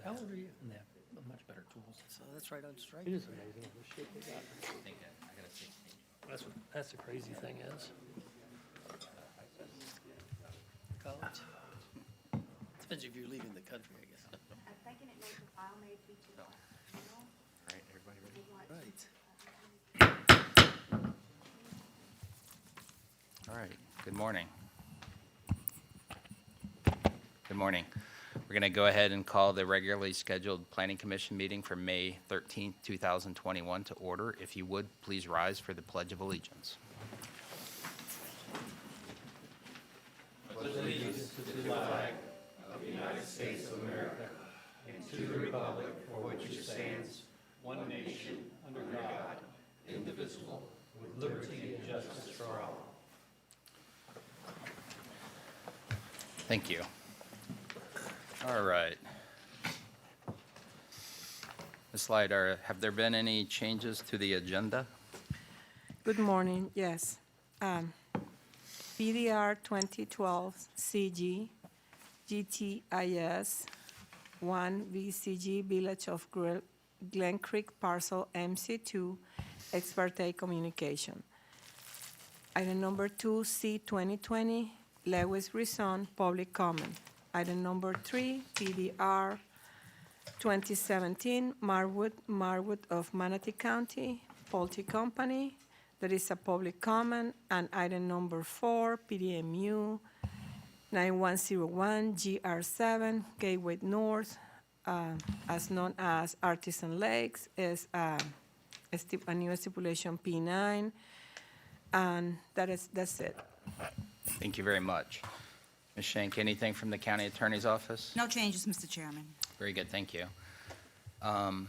How old are you? And they have much better tools. So that's right on strike. It is amazing the shape they got. That's the crazy thing is. College. Depends if you're leaving the country, I guess. I'm thinking it may, the file may be too long. All right, everybody ready? Right. All right, good morning. Good morning. We're going to go ahead and call the regularly scheduled Planning Commission meeting for May 13th, 2021 to order. If you would, please rise for the Pledge of Allegiance. Thank you. All right. Ms. Leiter, have there been any changes to the agenda? Good morning, yes. PDR 2012 CG, GTIS 1 VCG Village of Glen Creek Parcel MC2 Ex parte communication. Item number 2, C 2020 Lewis Rison public comment. Item number 3, PDR 2017 Marwood of Manatee County Poultry Company. There is a public comment. And item number 4, PDMU 9101 GR7 Gateway North, as known as Artisan Lakes, is a new stipulation P9. And that's it. Thank you very much. Ms. Schenk, anything from the County Attorney's Office? No changes, Mr. Chairman. Very good, thank you. All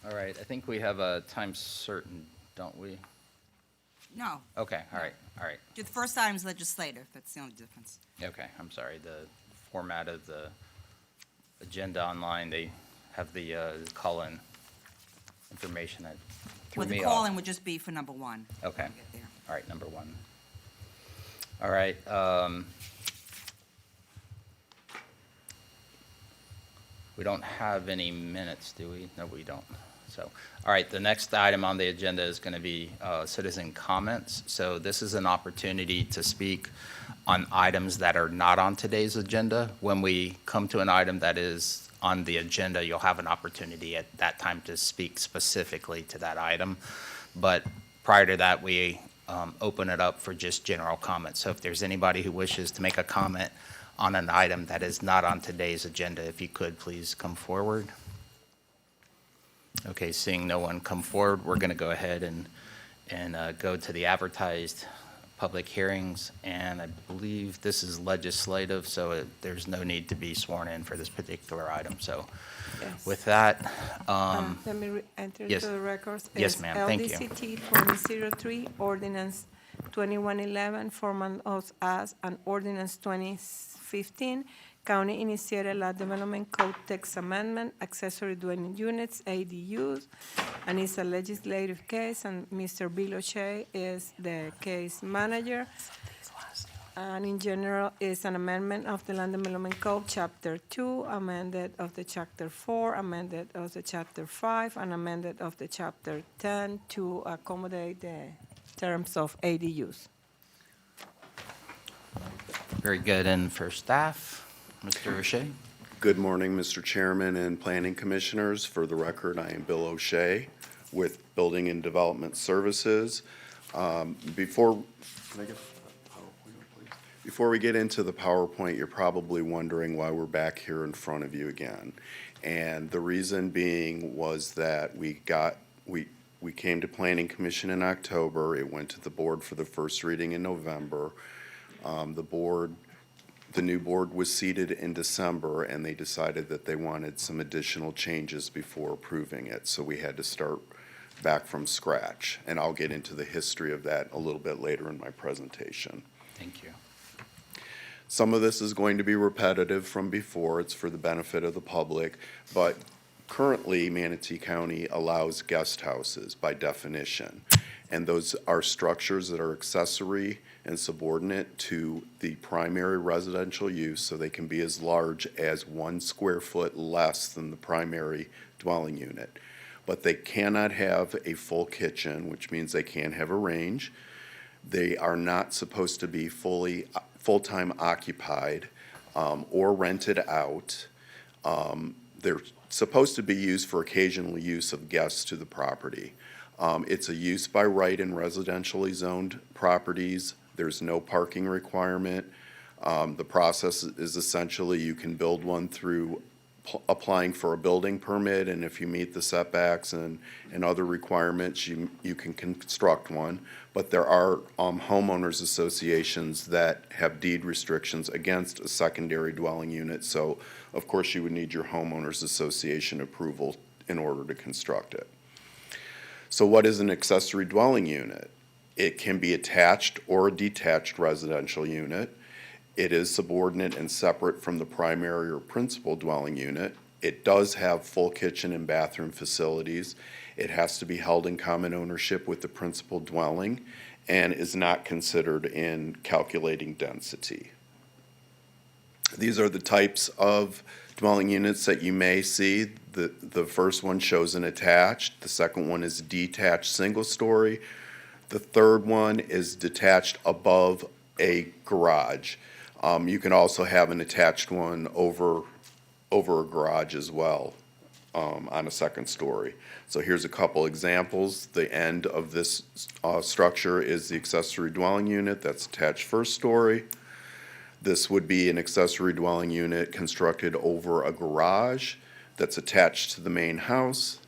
right, I think we have a time certain, don't we? No. Okay, all right. The first item is legislative. That's the only difference. Okay, I'm sorry, the format of the agenda online, they have the call-in information that threw Well, me the off. call-in would just be for number 1. Okay, We'll get there. all right, number 1. All right, we don't have any minutes, do we? No, we don't. So, all right, the next item on the agenda is going to be citizen comments. So this is an opportunity to speak on items that are not on today's agenda. When we come to an item that is on the agenda, you'll have an opportunity at that time to speak specifically to that item. But prior to that, we open it up for just general comments. So if there's anybody who wishes to make a comment on an item that is not on today's agenda, if you could please come forward. Okay, seeing no one come forward, we're going to go ahead and go to the advertised public hearings. And I believe this is legislative, so there's no need to be sworn in for this particular item. So Yes. with that, Let me enter yes. to the records. Yes, It's ma'am. Thank you. LDCT 2003, Ordinance 2111, formal as an Ordinance 2015, County Initiated Land Development Code Text Amendment, Accessory Dwelling Units, ADUs, and it's a legislative case, and Mr. Bill O'Shea is the case manager. And in general, it's an amendment of the Land Development Code, Chapter 2, amended of the Chapter 4, amended of the Chapter 5, and amended of the Chapter 10 to accommodate the terms of ADUs. very good. And for staff, Mr. O'Shea. Good morning, Mr. Chairman and Planning Commissioners. For the record, I am Bill O'Shea with Building and Development Services. Before we get into the PowerPoint, you're probably wondering why we're back here in front of you again. And the reason being was that we came to Planning Commission in October. It went to the board for the first reading in November. The new board was seated in December, and they decided that they wanted some additional changes before approving it. So we had to start back from scratch. And I'll get into the history of that a little bit later in my presentation. Thank you. Some of this is going to be repetitive from before. It's for the benefit of the public. But currently, Manatee County allows guest houses by definition. and those are structures that are accessory and subordinate to the primary residential use, so they can be as large as 1 square foot less than the primary dwelling unit. But they cannot have a full kitchen, which means they can't have a range. They are not supposed to be full-time occupied or rented out. They're supposed to be used for occasional use of guests to the property. It's a use by right in residentially zoned properties. There's no parking requirement. The process is essentially you can build one through applying for a building permit, and if you meet the setbacks and other requirements, you can construct one. But there are homeowners associations that have deed restrictions against a secondary dwelling unit, so of course you would need your homeowners association approval in order to construct it. So what is an accessory dwelling unit? It can be attached or a detached residential unit. It is subordinate and separate from the primary or principal dwelling unit. It does have full kitchen and bathroom facilities. It has to be held in common ownership with the principal dwelling and is not considered in calculating density. These are the types of dwelling units that you may see. The first one shows an attached. The second one is detached single story. The third one is detached above a garage. You can also have an attached one over a garage as well, on a second story. So here's a couple examples. The end of this structure is the accessory dwelling unit that's attached first story. This would be an accessory dwelling unit constructed over a garage that's attached to the main house.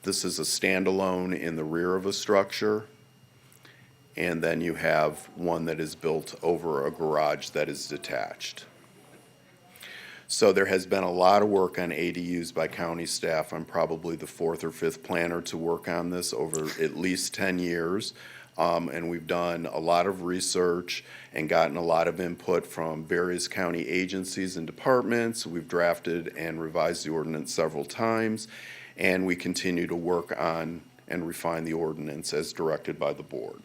This is a standalone in the rear of a structure. And then you have one that is built over a garage that is detached. So there has been a lot of work on ADUs by county staff. I'm probably the 4th or 5th planner to work on this over at least 10 years. And we've done a lot of research and gotten a lot of input from various county agencies and departments. We've drafted and revised the ordinance several times, and we continue to work on and refine the ordinance as directed by the board.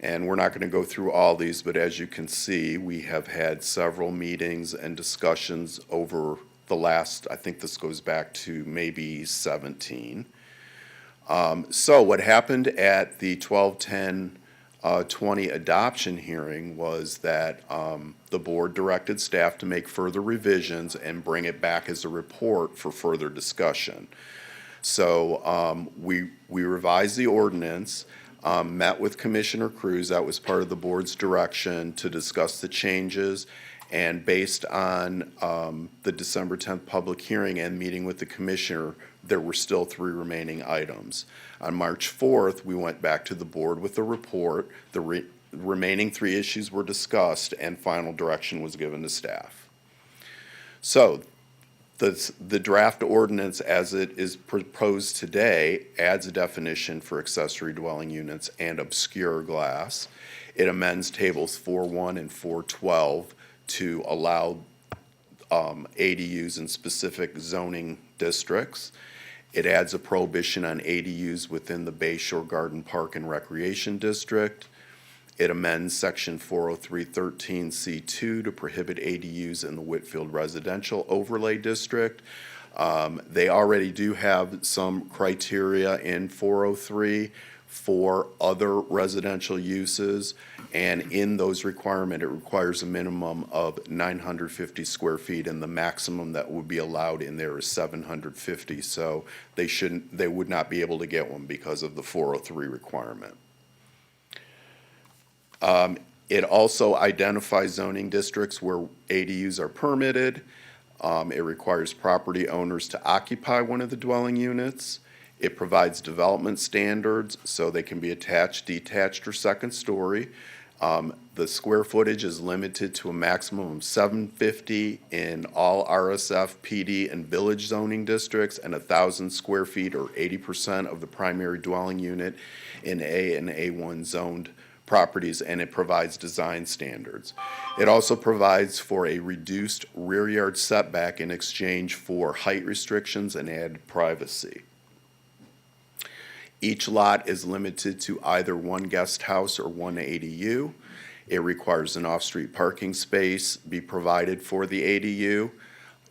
And we're not going to go through all these, but as you can see, we have had several meetings and discussions over the last, I think this goes back to maybe 17. So what happened at the 12/10/20 adoption hearing was that the board directed staff to make further revisions and bring it back as a report for further discussion. So we revised the ordinance. Met with Commissioner Cruz, that was part of the board's direction to discuss the changes, and based on the December 10th public hearing and meeting with the commissioner, there were still 3 remaining items. On March 4th, we went back to the board with a report. The remaining 3 issues were discussed, and final direction was given to staff. So the draft ordinance as it is proposed today adds a definition for accessory dwelling units and obscure glass. It amends tables 4.1 and 4.12 to allow ADUs in specific zoning districts. It adds a prohibition on ADUs within the Bay Shore Garden Park and Recreation District. It amends section 403.13C2 to prohibit ADUs in the Whitfield Residential Overlay District. They already do have some criteria in 403 for other residential uses, and in those requirements, it requires a minimum of 950 square feet, and the maximum that would be allowed in there is 750. So they would not be able to get one because of the 403 requirement. It also identifies zoning districts where ADUs are permitted. It requires property owners to occupy one of the dwelling units. It provides development standards, so they can be attached, detached, or second story. The square footage is limited to a maximum of 750 in all RSF, PD, and village zoning districts, and 1,000 square feet or 80% of the primary dwelling unit in A and A1 zoned properties, and it provides design standards. It also provides for a reduced rear yard setback in exchange for height restrictions and added privacy. Each lot is limited to either one guest house or one ADU. It requires an off-street parking space be provided for the ADU.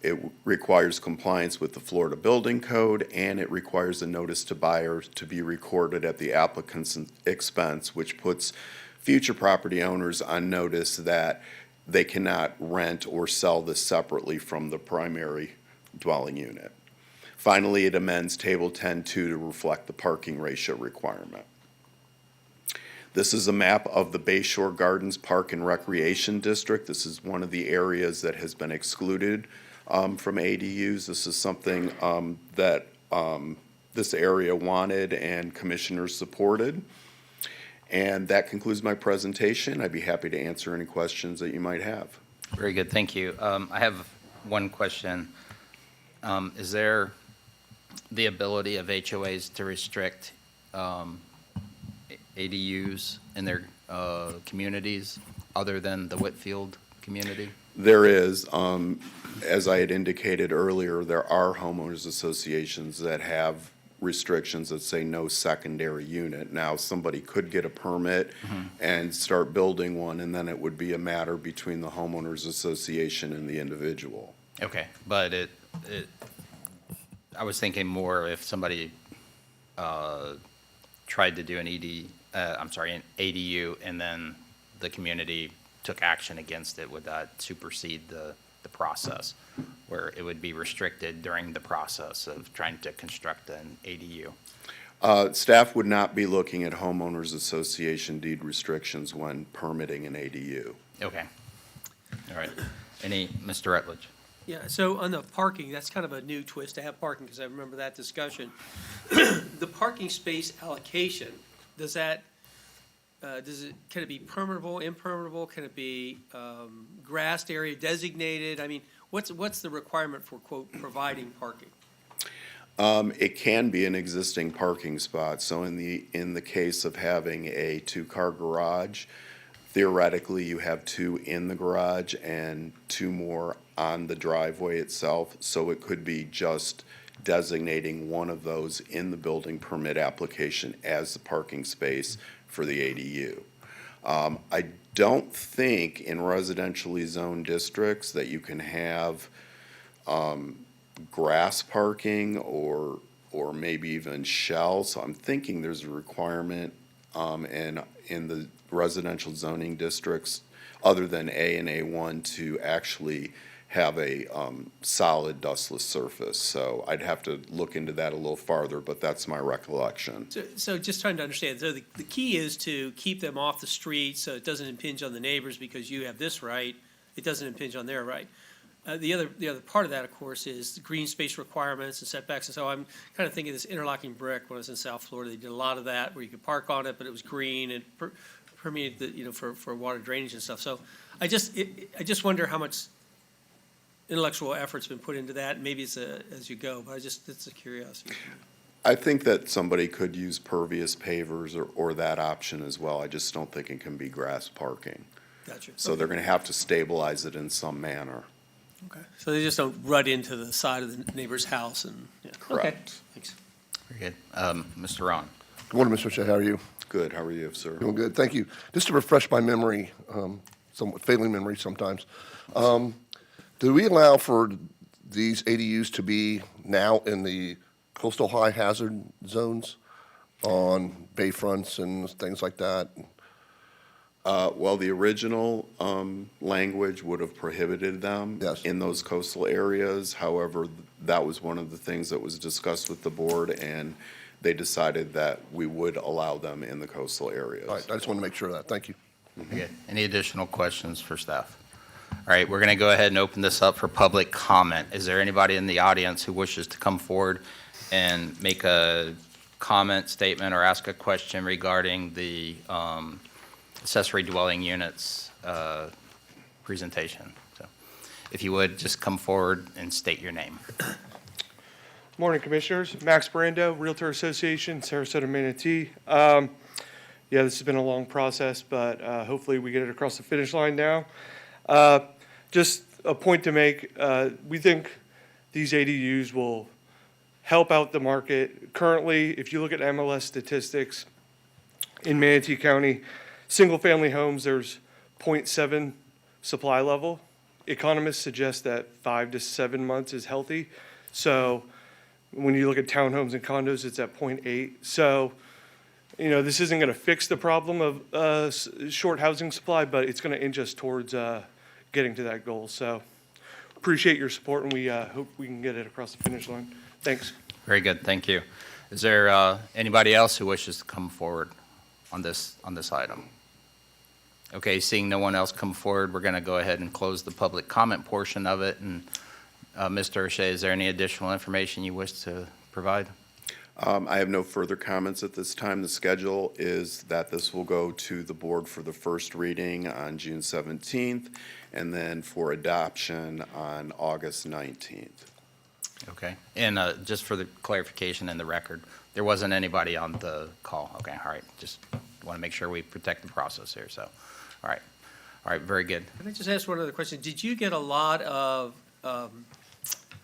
It requires compliance with the Florida Building Code, and it requires a notice to buyers to be recorded at the applicant's expense, which puts future property owners on notice that they cannot rent or sell this separately from the primary dwelling unit. Finally, it amends Table 10-2 to reflect the parking ratio requirement. This is a map of the Bayshore Gardens Park and Recreation District. This is one of the areas that has been excluded from ADUs. This is something that this area wanted and commissioners supported. And that concludes my presentation. I'd be happy to answer any questions that you might have. Very good, thank you. I have one question. Is there the ability of HOAs to restrict ADUs in their communities other than the Whitfield community? There is, as I had indicated earlier, there are homeowners associations that have restrictions that say no secondary unit. Now, somebody could get a permit and start building one, and then it would be a matter between the homeowners association and the individual. Okay, but I was thinking more if somebody tried to do an an ADU, and then the community took action against it, would that supersede the process, where it would be restricted during the process of trying to construct an ADU? Staff would not be looking at homeowners association deed restrictions when permitting an ADU. Okay, all right. Mr. Rutledge? Yeah, so on the parking, that's kind of a new twist to have parking, because I remember that discussion. The parking space allocation, can it be permeable, impermeable? Can it be grassed area designated? I mean, what's the requirement for, quote, providing parking? It can be an existing parking spot. So in the case of having a two-car garage, theoretically, you have two in the garage and two more on the driveway itself. So it could be just designating one of those in the building permit application as the parking space for the ADU. I don't think in residentially zoned districts that you can have grass parking or maybe even shell. So I'm thinking there's a requirement in the residential zoning districts other than A and A1 to actually have a solid dustless surface. So I'd have to look into that a little farther, but that's my recollection. So just trying to understand, so the key is to keep them off the street so it doesn't impinge on the neighbors because you have this right, it doesn't impinge on their right. The other part of that, of course, is the green space requirements and setbacks. And so I'm kind of thinking of this interlocking brick. When I was in South Florida, they did a lot of that where you could park on it, but it was green and permeated for water drainage and stuff. So I just wonder how much intellectual effort's been put into that. Maybe it's as you go, but it's a curiosity. I think that somebody could use pervious pavers or that option as well. I just don't think it can be grass parking. Gotcha. So they're gonna have to stabilize it in some manner. Okay. So they just don't rut into the side of the neighbor's house and, yeah. Okay. Correct. Thanks. Very good. Mr. Ron? Good morning, Mr. Shea. How are you? Good, how are you, sir? Doing good, thank you. Just to refresh my memory, somewhat failing memory sometimes, do we allow for these ADUs to be now in the coastal high hazard zones on bayfronts and things like that? Well, the original language would have prohibited them Yes. in those coastal areas. However, that was one of the things that was discussed with the board, and they decided that we would allow them in the coastal areas. All right, I just want to make sure of that, thank you. Okay. Any additional questions for staff? All right, we're going to go ahead and open this up for public comment. Is there anybody in the audience who wishes to come forward and make a comment, statement, or ask a question regarding the accessory dwelling units presentation? So if you would, just come forward and state your name. Morning, Commissioners. Max Brando, Realtor Association, Sarasota, Manatee. Yeah, this has been a long process, but hopefully we get it across the finish line now. Just a point to make, we think these ADUs will help out the market. Currently, if you look at MLS statistics, in Manatee County, single-family homes, there's 0.7 supply level. Economists suggest that 5 to 7 months is healthy. So when you look at townhomes and condos, it's at 0.8. So, this isn't going to fix the problem of short housing supply, but it's going to inch us towards getting to that goal. So appreciate your support, and we hope we can get it across the finish line. Thanks. Very good, thank you. Is there anybody else who wishes to come forward on this item? Okay, seeing no one else come forward, we're going to go ahead and close the public comment portion of it. And Mr. O'Shea, is there any additional information you wish to provide? I have no further comments at this time. The schedule is that this will go to the board for the first reading on June 17th, and then for adoption on August 19th. Okay, and just for the clarification in the record, there wasn't anybody on the call. Okay, all right, just want to make sure we protect the process here, so, all right, very good. Can I just ask one other question? Did you get a lot of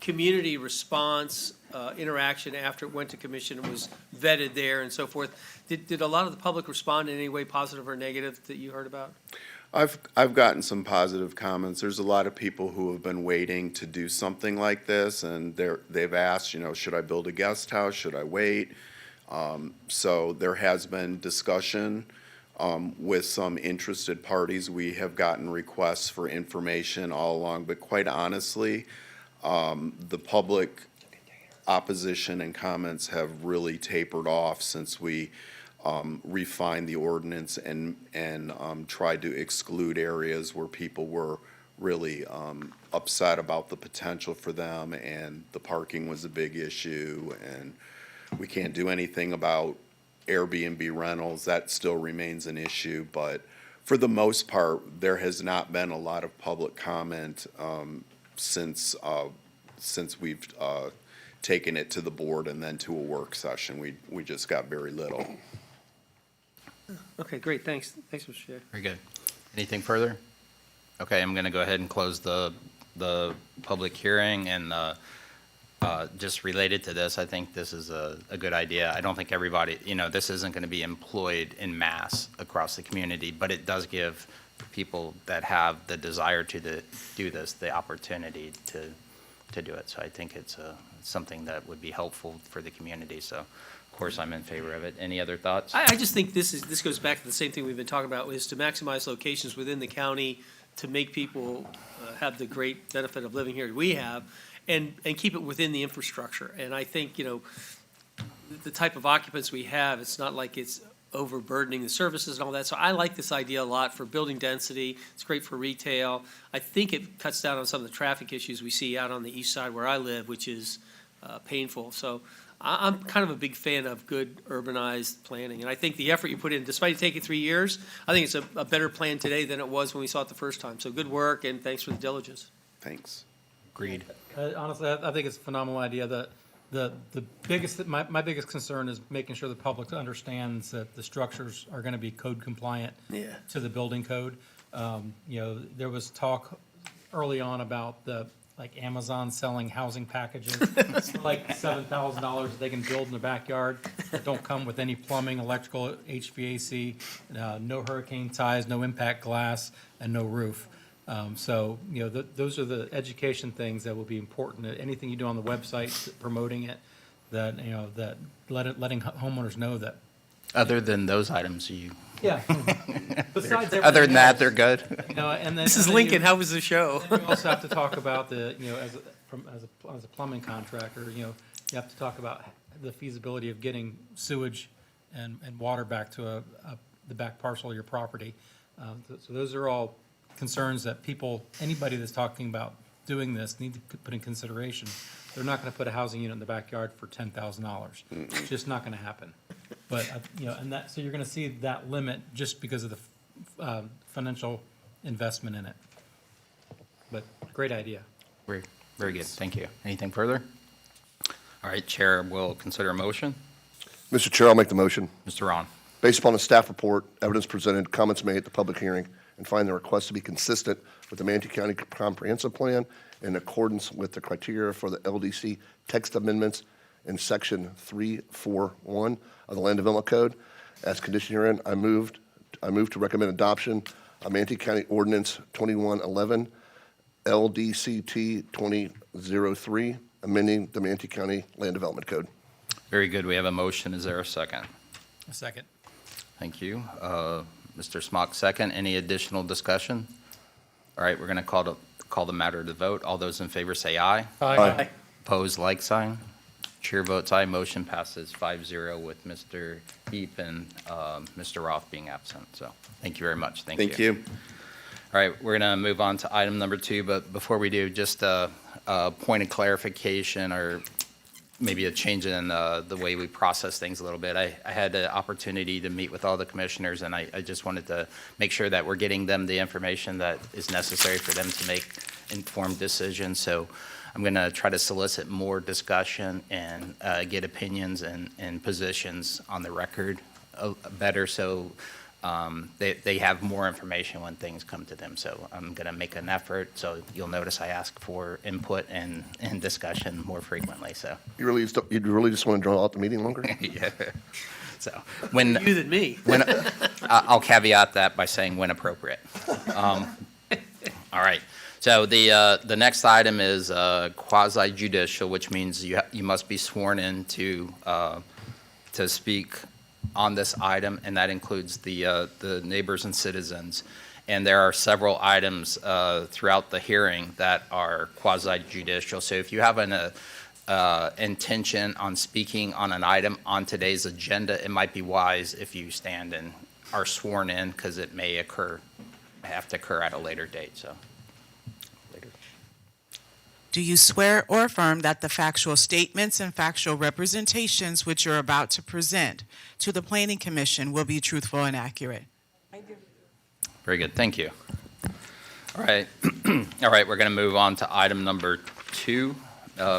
community response, interaction after it went to commission and was vetted there and so forth? Did a lot of the public respond in any way, positive or negative, that you heard about? I've gotten some positive comments. There's a lot of people who have been waiting to do something like this, and they've asked, should I build a guest house? Should I wait? So there has been discussion with some interested parties. We have gotten requests for information all along, but quite honestly, the public opposition and comments have really tapered off since we refined the ordinance and tried to exclude areas where people were really upset about the potential for them, and the parking was a big issue, and we can't do anything about Airbnb rentals. That still remains an issue, but for the most part, there has not been a lot of public comment since we've taken it to the board and then to a work session. We just got very little. Okay, great, thanks. Thanks, Mr. Shea. Very good. Anything further? Okay, I'm going to go ahead and close the public hearing, and just related to this, I think this is a good idea. I don't think everybody, this isn't going to be employed in mass across the community, but it does give people that have the desire to do this the opportunity to do it. So I think it's something that would be helpful for the community. So, of course, I'm in favor of it. Any other thoughts? I just think this goes back to the same thing we've been talking about, is to maximize locations within the county to make people have the great benefit of living here we have, and keep it within the infrastructure. And I think, the type of occupants we have, it's not like it's overburdening the services and all that. So I like this idea a lot for building density. It's great for retail. I think it cuts down on some of the traffic issues we see out on the east side where I live, which is painful. So I'm kind of a big fan of good urbanized planning. And I think the effort you put in, despite it taking 3 years, I think it's a better plan today than it was when we saw it the first time. So good work, and thanks for the diligence. Thanks. Agreed. Honestly, I think it's a phenomenal idea. The biggest, my biggest concern is making sure the public understands that the structures are going to be code compliant to the building code. There was talk early on about like Amazon selling housing packages for like $7,000 that they can build in the backyard that don't come with any plumbing, electrical, HVAC, no hurricane ties, no impact glass, and no roof. Those are the education things that will be important. Anything you do on the website promoting it, that letting homeowners know that. Other than those items, Yeah. Besides everything other than that, else, they're good? and then This is and then Lincoln. How was the show? You also have to talk about as a plumbing contractor, you have to talk about the feasibility of getting sewage and water back to the back parcel of your property. So those are all concerns that anybody that's talking about doing this need to put in consideration. They're not going to put a housing unit in the backyard for $10,000. It's just not going to happen. But, so you're going to see that limit just because of the financial investment in it. But great idea. Very, very good. Thank you. Anything further? All right, Chair will consider a motion. Mr. Chair, I'll make the motion. Mr. Ron. Based upon the staff report, evidence presented, comments made at the public hearing, and find the request to be consistent with the Manatee County Comprehensive Plan in accordance with the criteria for the LDC text amendments in Section 341 of the Land Development Code. As conditioned herein, I move to recommend adoption of Manatee County Ordinance 2111, LDCT 2003, amending the Manatee County Land Development Code. Very good. We have a motion. Is there a second? A second. Thank you. Mr. Smock, second. Any additional discussion? All right, we're going to call the matter to vote. All those in favor say aye. Aye. Opposed, like sign. Chair votes aye. Motion passes 5-0 with Mr. Heap and Mr. Roth being absent. So thank you very much. Thank you. All right, we're going to move on to item number 2, but before we do, just a point of clarification or maybe a change in the way we process things a little bit. I had the opportunity to meet with all the commissioners, and I just wanted to make sure that we're getting them the information that is necessary for them to make informed decisions. So I'm going to try to solicit more discussion and get opinions and positions on the record better, so they have more information when things come to them. So I'm going to make an effort. So you'll notice I ask for input and discussion more frequently. So You really just want to draw out the meeting longer? yeah. So when You than me. I'll caveat that by saying when appropriate. All right. So the next item is quasi judicial, which means you must be sworn in to speak on this item, and that includes the neighbors and citizens. And there are several items throughout the hearing that are quasi judicial. So if you have an intention on speaking on an item on today's agenda, it might be wise if you stand and are sworn in, because it may have to occur at a later date. So. Do you swear or affirm that the factual statements and factual representations which you're about to present to the Planning Commission will be truthful and accurate? I do. Very good, thank you. All right, all right, we're going to move on to item number 2.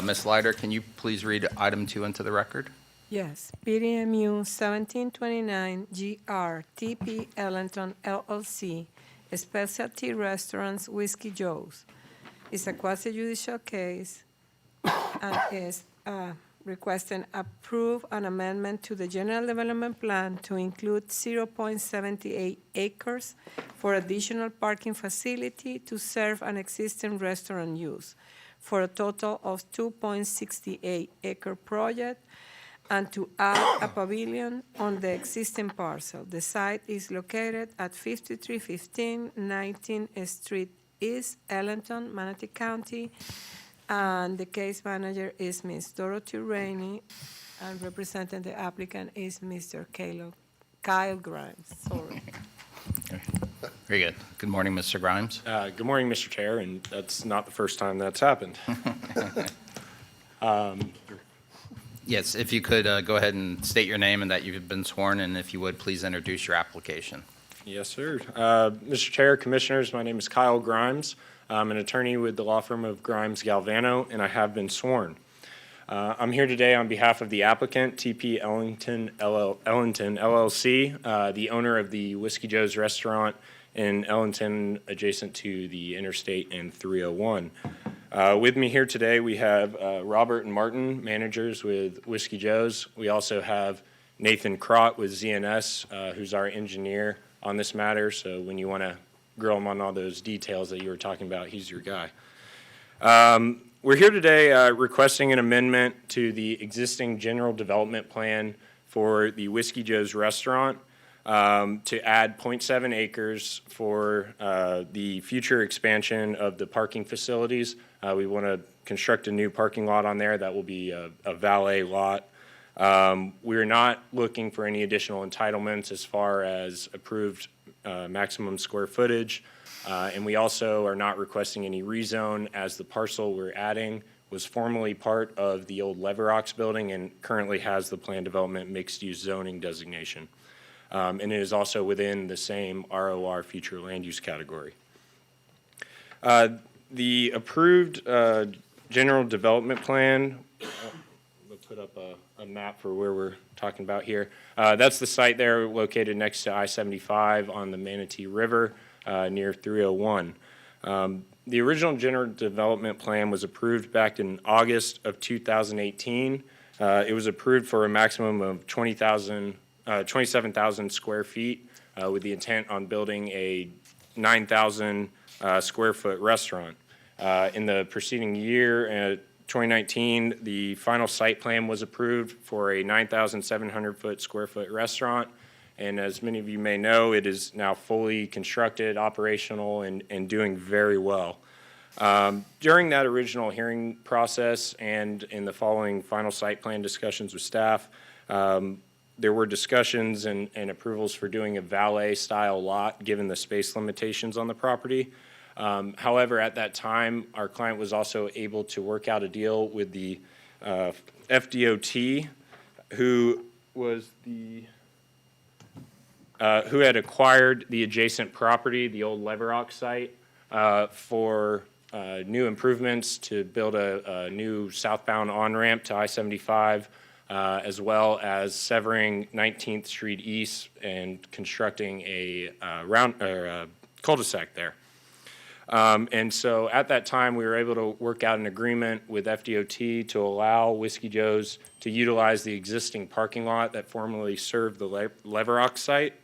Ms. Leiter, can you please read item 2 into the record? Yes, PDMU 1729 GR TP Ellington LLC, Specialty Restaurants Whiskey Joe's. It's a quasi-judicial case and is requesting approve an amendment to the general development plan to include 0.78 acres for additional parking facility to serve an existing restaurant use for a total of 2.68 acre project and to add a pavilion on the existing parcel. The site is located at 5315 19th Street East, Ellington, Manatee County, and the case manager is Ms. Dorothy Rainey, and representing the applicant is Mr. Kyle Grimes. Sorry. Very good. Good morning, Mr. Grimes. Good morning, Mr. Chair, and that's not the first time that's happened. Yes, if you could go ahead and state your name and that you've been sworn, and if you would, please introduce your application. Yes, sir. Mr. Chair, Commissioners, my name is Kyle Grimes. I'm an attorney with the law firm of Grimes Galvano, and I have been sworn. I'm here today on behalf of the applicant, TP Ellington LLC, the owner of the Whiskey Joe's restaurant in Ellington, adjacent to the interstate and 301. With me here today, we have Robert and Martin, managers with Whiskey Joe's. We also have Nathan Crott with ZNS, who's our engineer on this matter. So when you want to grill him on all those details that you were talking about, he's your guy. We're here today requesting an amendment to the existing general development plan for the Whiskey Joe's restaurant to add 0.7 acres for the future expansion of the parking facilities. We want to construct a new parking lot on there that will be a valet lot. We're not looking for any additional entitlements as far as approved maximum square footage. And we also are not requesting any rezone, as the parcel we're adding was formerly part of the old Leverox building and currently has the planned development mixed-use zoning designation. And it is also within the same ROR future land use category. The approved general development plan, we'll put up a map for where we're talking about here. That's the site there located next to I-75 on the Manatee River near 301. The original general development plan was approved back in August of 2018. It was approved for a maximum of 27,000 square feet with the intent on building a 9,000 square foot restaurant. In the preceding year, 2019, the final site plan was approved for a 9,700 square foot restaurant. And as many of you may know, it is now fully constructed, operational, and doing very well. During that original hearing process and in the following final site plan discussions with staff, there were discussions and approvals for doing a valet-style lot, given the space limitations on the property. However, at that time, our client was also able to work out a deal with the FDOT, who was who had acquired the adjacent property, the old Leverock site, for new improvements to build a new southbound on-ramp to I-75, as well as severing 19th Street East and constructing a cul-de-sac there. And so at that time, we were able to work out an agreement with FDOT to allow Whiskey Joe's to utilize the existing parking lot that formerly served the Leverock site.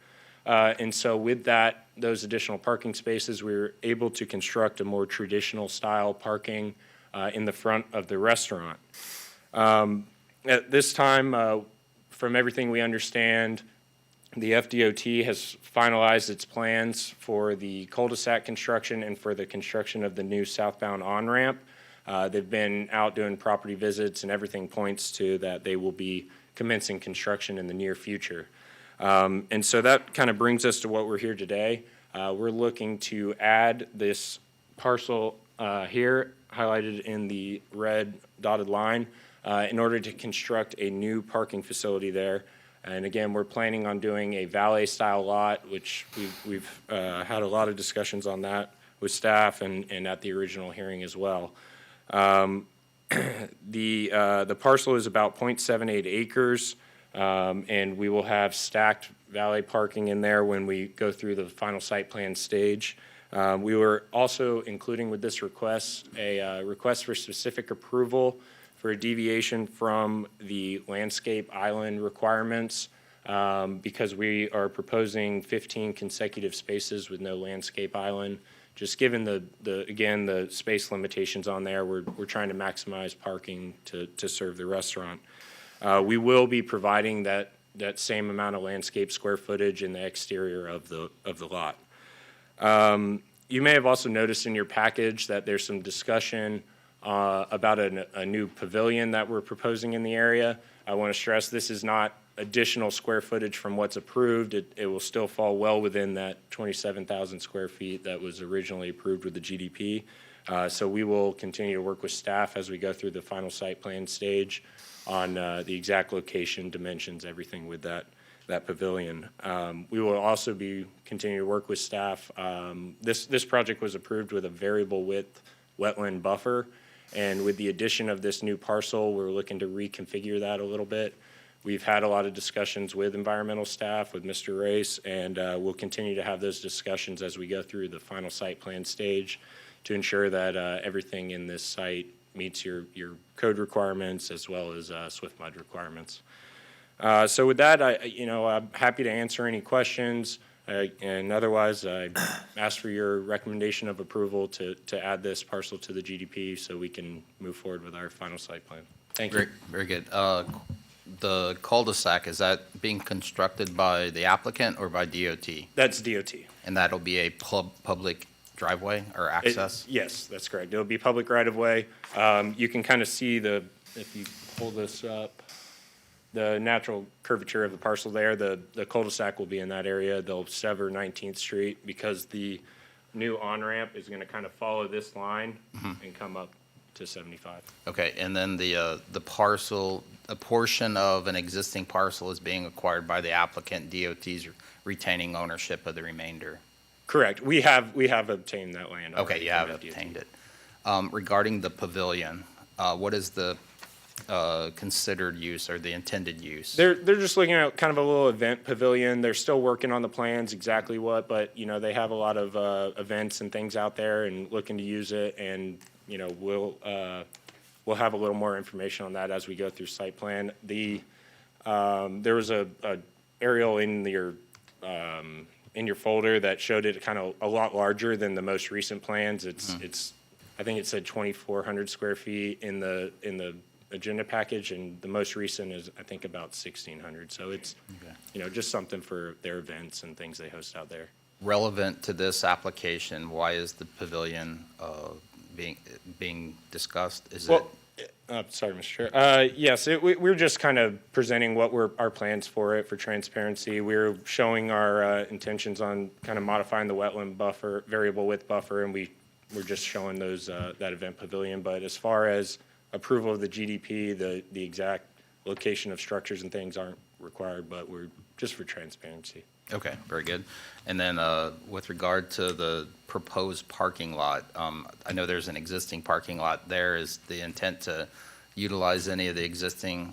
And so with that, those additional parking spaces, we were able to construct a more traditional style parking in the front of the restaurant. At this time, from everything we understand, the FDOT has finalized its plans for the cul-de-sac construction and for the construction of the new southbound on-ramp. They've been out doing property visits, and everything points to that they will be commencing construction in the near future. And so that kind of brings us to what we're here today. We're looking to add this parcel here, highlighted in the red dotted line, in order to construct a new parking facility there. And again, we're planning on doing a valet-style lot, which we've had a lot of discussions on that with staff and at the original hearing as well. The parcel is about 0.78 acres, and we will have stacked valet parking in there when we go through the final site plan stage. We were also including with this request a request for specific approval for a deviation from the landscape island requirements, because we are proposing 15 consecutive spaces with no landscape island. Just given the space limitations on there, we're trying to maximize parking to serve the restaurant. We will be providing that same amount of landscape square footage in the exterior of the lot. You may have also noticed in your package that there's some discussion about a new pavilion that we're proposing in the area. I want to stress this is not additional square footage from what's approved. It will still fall well within that 27,000 square feet that was originally approved with the GDP. So we will continue to work with staff as we go through the final site plan stage on the exact location, dimensions, everything with that pavilion. We will also be continuing to work with staff. This project was approved with a variable width wetland buffer. And with the addition of this new parcel, we're looking to reconfigure that a little bit. We've had a lot of discussions with environmental staff, with Mr. Race, and we'll continue to have those discussions as we go through the final site plan stage to ensure that everything in this site meets your code requirements as well as SwiftMud requirements. So with that, I'm happy to answer any questions. And otherwise, I ask for your recommendation of approval to add this parcel to the GDP so we can move forward with our final site plan. Thank you. Very good. The cul-de-sac, is that being constructed by the applicant or by DOT? That's DOT. And that'll be a public driveway or access? Yes, that's correct. It'll be public right-of-way. You can kind of see if you pull this up, the natural curvature of the parcel there. The cul-de-sac will be in that area. They'll sever 19th Street because the new on-ramp is going to kind of follow this line and come up to 75. Okay, and then the parcel, a portion of an existing parcel is being acquired by the applicant, DOT's retaining ownership of the remainder? Correct. We have obtained that land. Okay, you have obtained it. Regarding the pavilion, what is the considered use or the intended use? They're just looking at kind of a little event pavilion. They're still working on the plans, exactly what, but, they have a lot of events and things out there and looking to use it, and, we'll we'll have a little more information on that as we go through site plan. There was a aerial in your folder that showed it kind of a lot larger than the most recent plans. I think it said 2,400 square feet in the agenda package, and the most recent is, I think, about 1,600. So it's, just something for their events and things they host out there. Relevant to this application, why is the pavilion being discussed? Is it? Well, sorry, Mr. Chair. Yes, we're just kind of presenting what our plans for it for transparency. We're showing our intentions on kind of modifying the wetland buffer, variable width buffer, and we're just showing those, that event pavilion. But as far as approval of the GDP, the exact location of structures and things aren't required, but we're just for transparency. Okay, very good. And then with regard to the proposed parking lot, I know there's an existing parking lot there. Is the intent to utilize any of the existing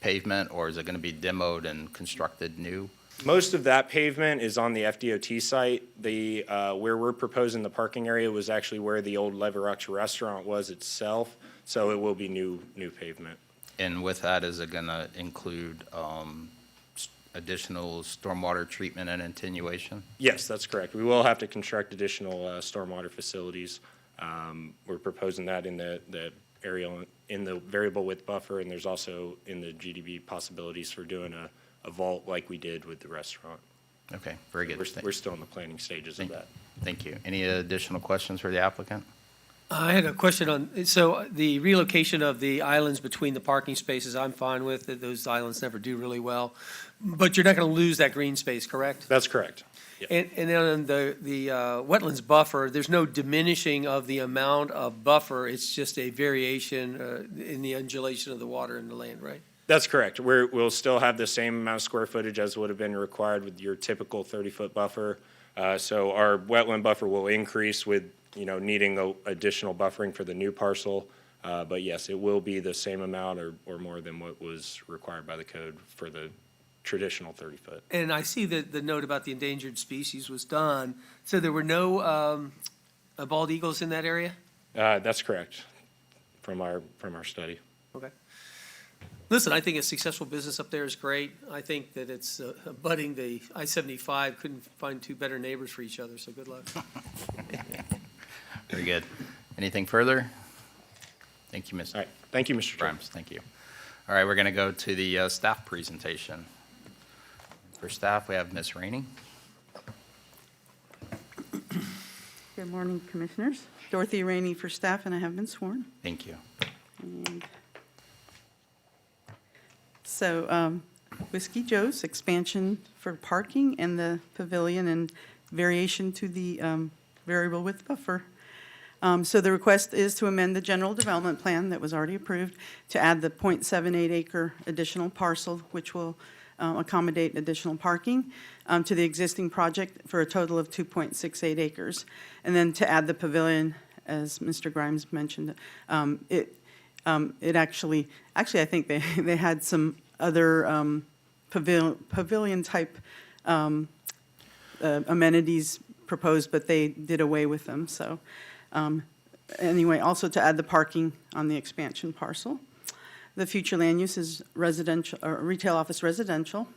pavement, or is it going to be demoed and constructed new? Most of that pavement is on the FDOT site. Where we're proposing the parking area was actually where the old Leverox restaurant was itself, so it will be new pavement. And with that, is it going to include additional stormwater treatment and attenuation? Yes, that's correct. We will have to construct additional stormwater facilities. We're proposing that in the area, in the variable width buffer, and there's also in the GDB possibilities for doing a vault like we did with the restaurant. Okay, very good. We're still in the planning stages of that. Thank you. Any additional questions for the applicant? I had a question on, so the relocation of the islands between the parking spaces, I'm fine with. Those islands never do really well. But you're not going to lose that green space, correct? That's correct. And then on the wetlands buffer, there's no diminishing of the amount of buffer. It's just a variation in the undulation of the water in the land, right? That's correct. We'll still have the same amount of square footage as would have been required with your typical 30-foot buffer. So our wetland buffer will increase with, needing additional buffering for the new parcel. But yes, it will be the same amount or more than what was required by the code for the traditional 30-foot. And I see that the note about the endangered species was done. So there were no bald eagles in that area? That's correct from our study. Okay. Listen, I think a successful business up there is great. I think that it's abutting the I-75. Couldn't find two better neighbors for each other, so good luck. Very good. Anything further? Thank you, Mr. All right. Thank you, Mr. Chairman. Grimes. Thank you. All right, we're going to go to the staff presentation. For staff, we have Ms. Rainey. Good morning, Commissioners. Dorothy Rainey for staff, and I have been sworn. Thank you. And so, Whiskey Joe's expansion for parking and the pavilion and variation to the variable width buffer. So the request is to amend the general development plan that was already approved to add the .78 acre additional parcel, which will accommodate additional parking to the existing project for a total of 2.68 acres. And then to add the pavilion, as Mr. Grimes mentioned, it actually, I think they had some other pavilion-type amenities proposed, but they did away with them. So anyway, also to add the parking on the expansion parcel. The future land use is residential, or retail office residential,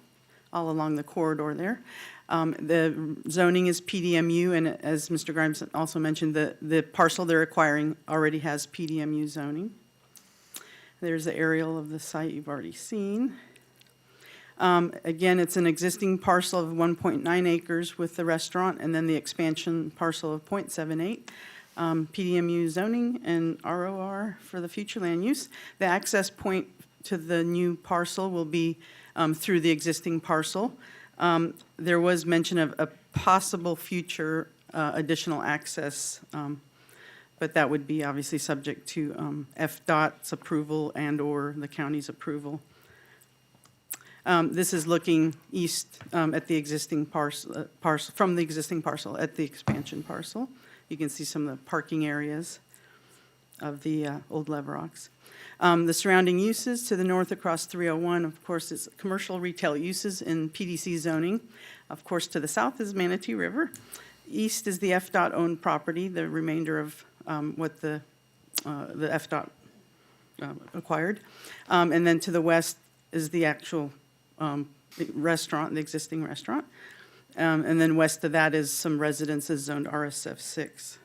all along the corridor there. The zoning is PDMU, and as Mr. Grimes also mentioned, the parcel they're acquiring already has PDMU zoning. There's the aerial of the site you've already seen. Again, it's an existing parcel of 1.9 acres with the restaurant, and then the expansion parcel of .78. PDMU zoning and ROR for the future land use. The access point to the new parcel will be through the existing parcel. There was mention of a possible future additional access, but that would be obviously subject to FDOT's approval and/or the county's approval. This is looking east at the existing parcel, from the existing parcel at the expansion parcel. You can see some of the parking areas of the old Leverox. The surrounding uses to the north across 301, of course, is commercial retail uses in PDC zoning. Of course, to the south is Manatee River. East is the FDOT-owned property, the remainder of what the the FDOT acquired. And then to the west is the actual restaurant, the existing restaurant. And then west of that is some residences zoned RSF 6.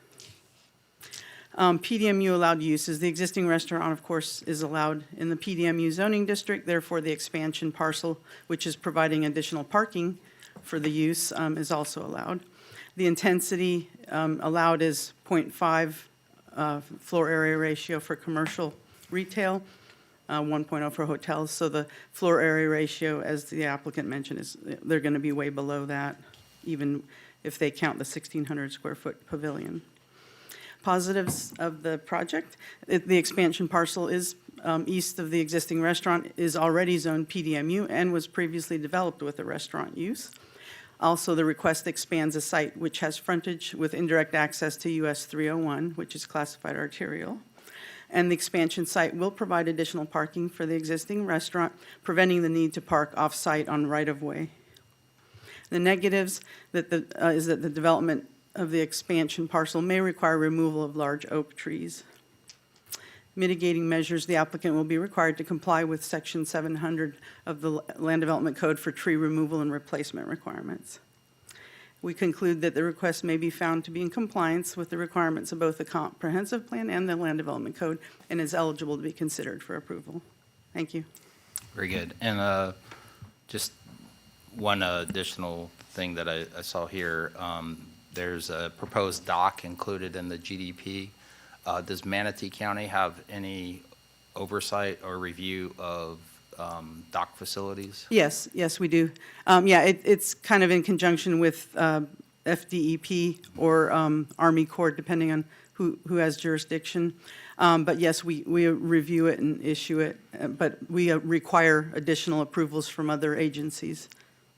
PDMU allowed uses. The existing restaurant, of course, is allowed in the PDMU zoning district. Therefore, the expansion parcel, which is providing additional parking for the use, is also allowed. The intensity allowed is 0.5 floor area ratio for commercial retail, 1.0 for hotels. So the floor area ratio, as the applicant mentioned, is they're going to be way below that, even if they count the 1,600 square foot pavilion. Positives of the project: the expansion parcel is east of the existing restaurant, is already zoned PDMU and was previously developed with a restaurant use. Also, the request expands a site which has frontage with indirect access to US 301, which is classified arterial. And the expansion site will provide additional parking for the existing restaurant, preventing the need to park off-site on right-of-way. The negatives is that the development of the expansion parcel may require removal of large oak trees. Mitigating measures: the applicant will be required to comply with Section 700 of the Land Development Code for tree removal and replacement requirements. We conclude that the request may be found to be in compliance with the requirements of both the comprehensive plan and the Land Development Code and is eligible to be considered for approval. Thank you. Very good. And just one additional thing that I saw here, there's a proposed dock included in the GDP. Does Manatee County have any oversight or review of dock facilities? Yes, we do. Yeah, it's kind of in conjunction with FDEP or Army Corps, depending on who has jurisdiction. But yes, we review it and issue it, but we require additional approvals from other agencies.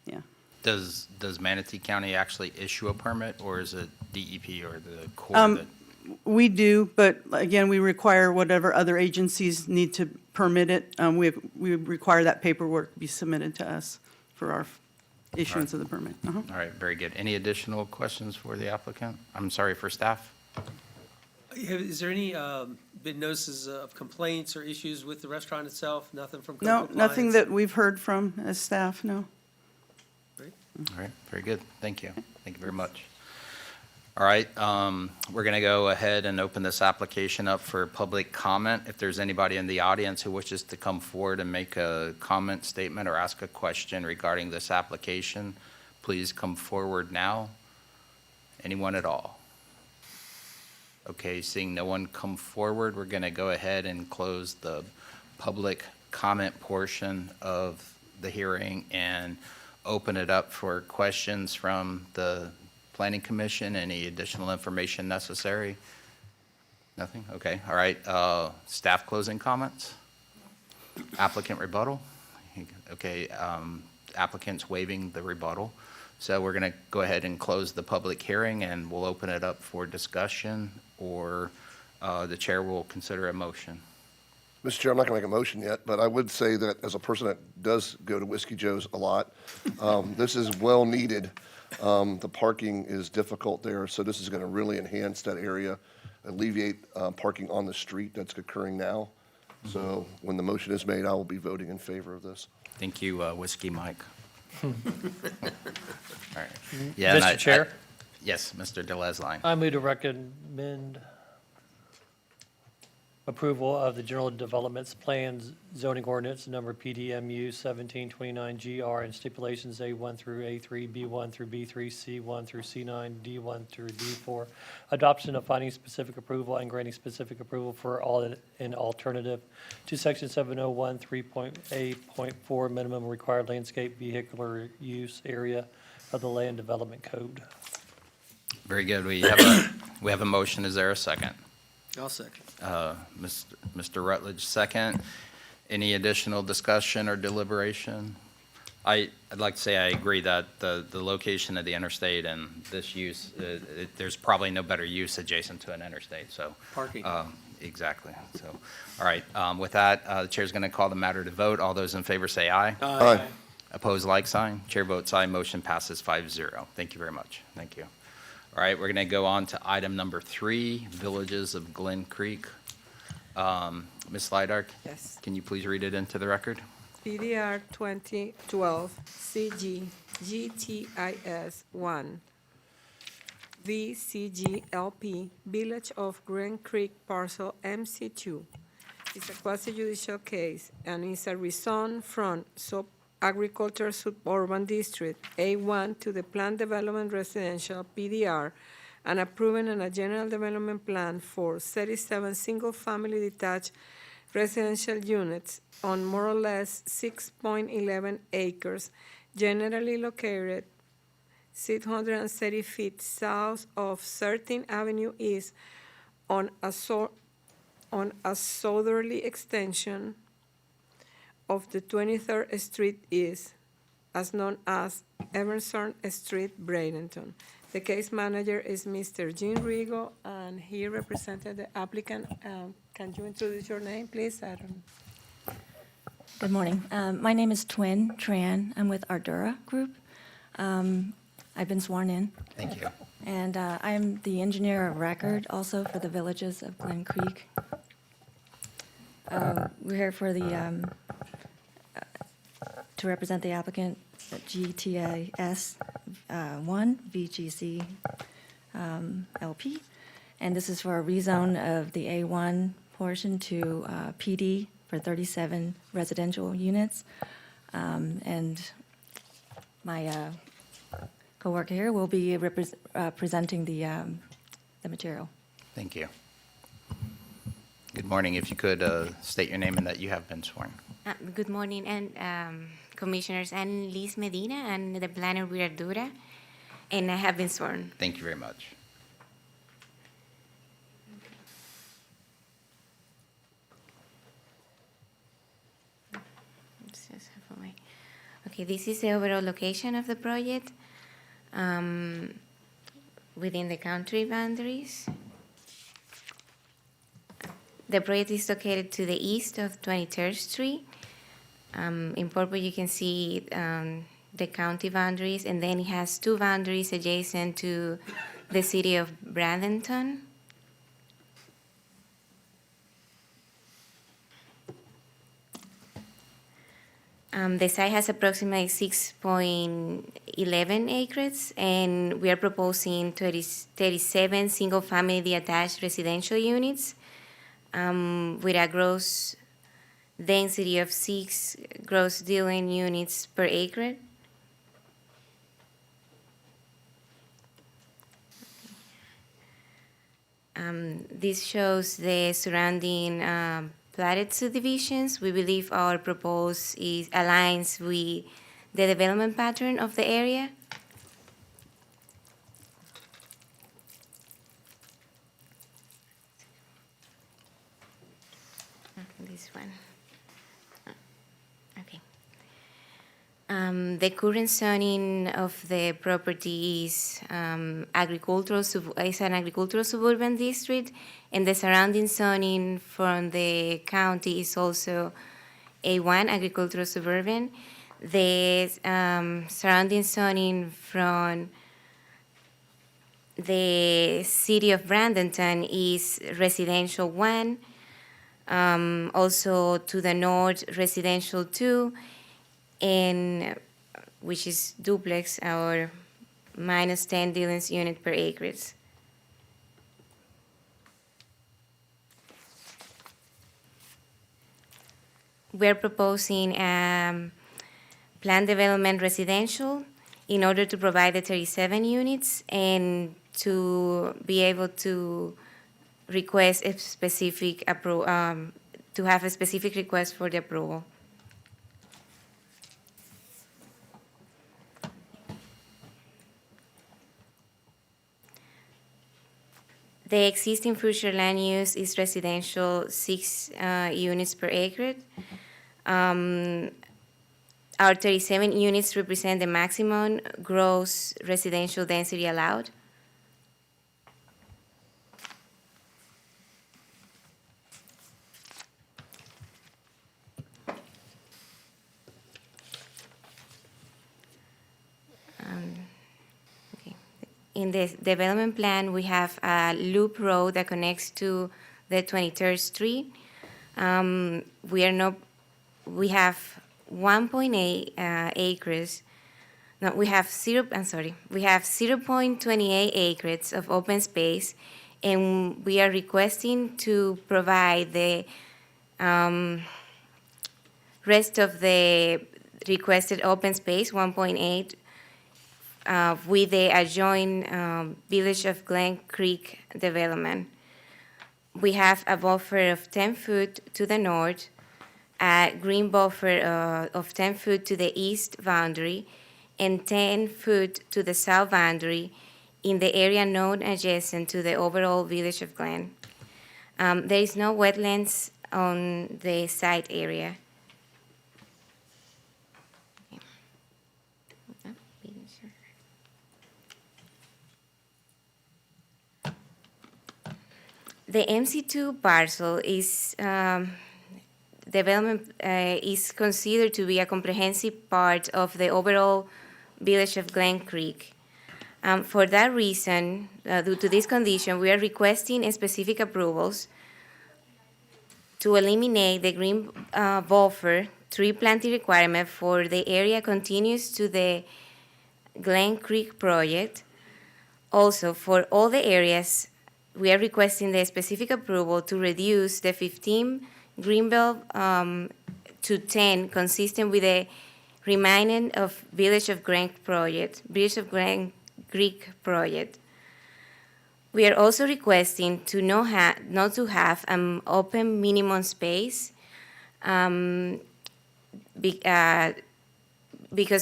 Yeah. Does Manatee County actually issue a permit, or is it DEP or the Corps that? We do, but again, we require whatever other agencies need to permit it. We require that paperwork be submitted to us for our issuance of the permit. All right, very good. Any additional questions for the applicant? I'm sorry, for staff? Is there any, been notices of complaints or issues with the restaurant itself? Nothing from code No, compliance? nothing that we've heard from as staff, no. Great. All right, very good. Thank you. Thank you very much. All right, we're going to go ahead and open this application up for public comment. If there's anybody in the audience who wishes to come forward and make a comment, statement, or ask a question regarding this application, please come forward now. Anyone at all? Okay, seeing no one come forward, we're going to go ahead and close the public comment portion of the hearing and open it up for questions from the Planning Commission. Any additional information necessary? Nothing? Okay, all right. Staff closing comments? Applicant rebuttal? Okay, applicant's waiving the rebuttal. So we're going to go ahead and close the public hearing, and we'll open it up for discussion, or the chair will consider a motion. Mr. Chair, I'm not going to make a motion yet, but I would say that as a person that does go to Whiskey Joe's a lot, this is well needed. The parking is difficult there, so this is going to really enhance that area, alleviate parking on the street that's occurring now. So when the motion is made, I will be voting in favor of this. Thank you, Whiskey Mike. All right. Yeah, and Mr. Chair? Yes, Mr. DeLesline. I move to recommend approval of the General Developments Plans zoning ordinance number PDMU 1729GR and stipulations A1 through A3, B1 through B3, C1 through C9, D1 through D4. Adoption of finding specific approval and granting specific approval for all an alternative to Section 701 3.A.4 minimum required landscape vehicular use area of the Land Development Code. Very good. We have a motion. Is there a second? I'll second. Mr. Rutledge, second. Any additional discussion or deliberation? I'd like to say I agree that the location of the interstate and this use, there's probably no better use adjacent to an interstate, so. Parking. Exactly, so. All right, with that, the chair's going to call the matter to vote. All those in favor say aye. Aye. Opposed, like sign. Chair votes aye. Motion passes 5-0. Thank you very much. Thank you. All right, we're going to go on to item number 3, Villages of Glen Creek. Ms. Lydark, Yes. can you please read it into the record? PDR 2012 CG GTIS 1 VCGLP Village of Grand Creek Parcel MC2 is a quasi-judicial case and is a rezone from sub-agriculture suburban district A1 to the planned development residential PDR and approving a general development plan for 37 single-family detached residential units on more or less 6.11 acres, generally located 630 feet south of 13th Avenue East on a southerly extension of the 23rd Street East, as known as Emerson Street, Bradenton. The case manager is Mr. Jean Rigo, and he represented the applicant. Can you introduce your name, please? I don't. Good morning. My name is Twin Tran. I'm with Ardura Group. I've been sworn in, Thank you. and I'm the engineer of record also for the villages of Glen Creek. We're here for the, to represent the applicant, GTIS 1 VGC LP, and this is for a rezone of the A1 portion to PD for 37 residential units. And my coworker here will be presenting the material. Thank you. Good morning. If you could state your name and that you have been sworn. Good morning, and Commissioners. I'm Liz Medina, and the planner with Ardura, and I have been sworn. Thank you very much. Okay, this is the overall location of the project within the country boundaries. The project is located to the east of 23rd Street. In purple, you can see the county boundaries, and then it has two boundaries adjacent to the city of Bradenton. The site has approximately 6.11 acres, and we are proposing 37 single-family detached residential units with a gross density of 6 gross dwelling units per acre. This shows the surrounding platted subdivisions. We believe our proposed aligns with the development pattern of the area. This one. Okay. The current zoning of the property is an agricultural suburban district, and the surrounding zoning from the county is also A1, agricultural suburban. The surrounding zoning from the city of Bradenton is residential 1. Also to the north, residential 2, and which is duplex, our minus 10 dwellings unit per acres. We're proposing planned development residential in order to provide the 37 units and to be able to request a specific to have a specific request for the approval. The existing future land use is residential 6 units per acre. Our 37 units represent the maximum gross residential density allowed. In the development plan, we have a loop road that connects to the 23rd Street. We have 1.8 acres. No, we have 0.28 acres of open space, and we are requesting to provide the rest of the requested open space, 1.8, with the adjoined Village of Glen Creek development. We have a buffer of 10 foot to the north, a green buffer of 10 foot to the east boundary, and 10 foot to the south boundary in the area known adjacent to the overall Village of Glen. There is no wetlands on the site area. The MC2 parcel is development is considered to be a comprehensive part of the overall Village of Glen Creek. For that reason, due to this condition, we are requesting specific approvals to eliminate the green buffer tree planting requirement for the area continuous to the Glen Creek project. Also, for all the areas, we are requesting the specific approval to reduce the 15 greenbelt to 10, consistent with the remaining of Village of Glen Creek project. We are also requesting to not to have an open minimum space because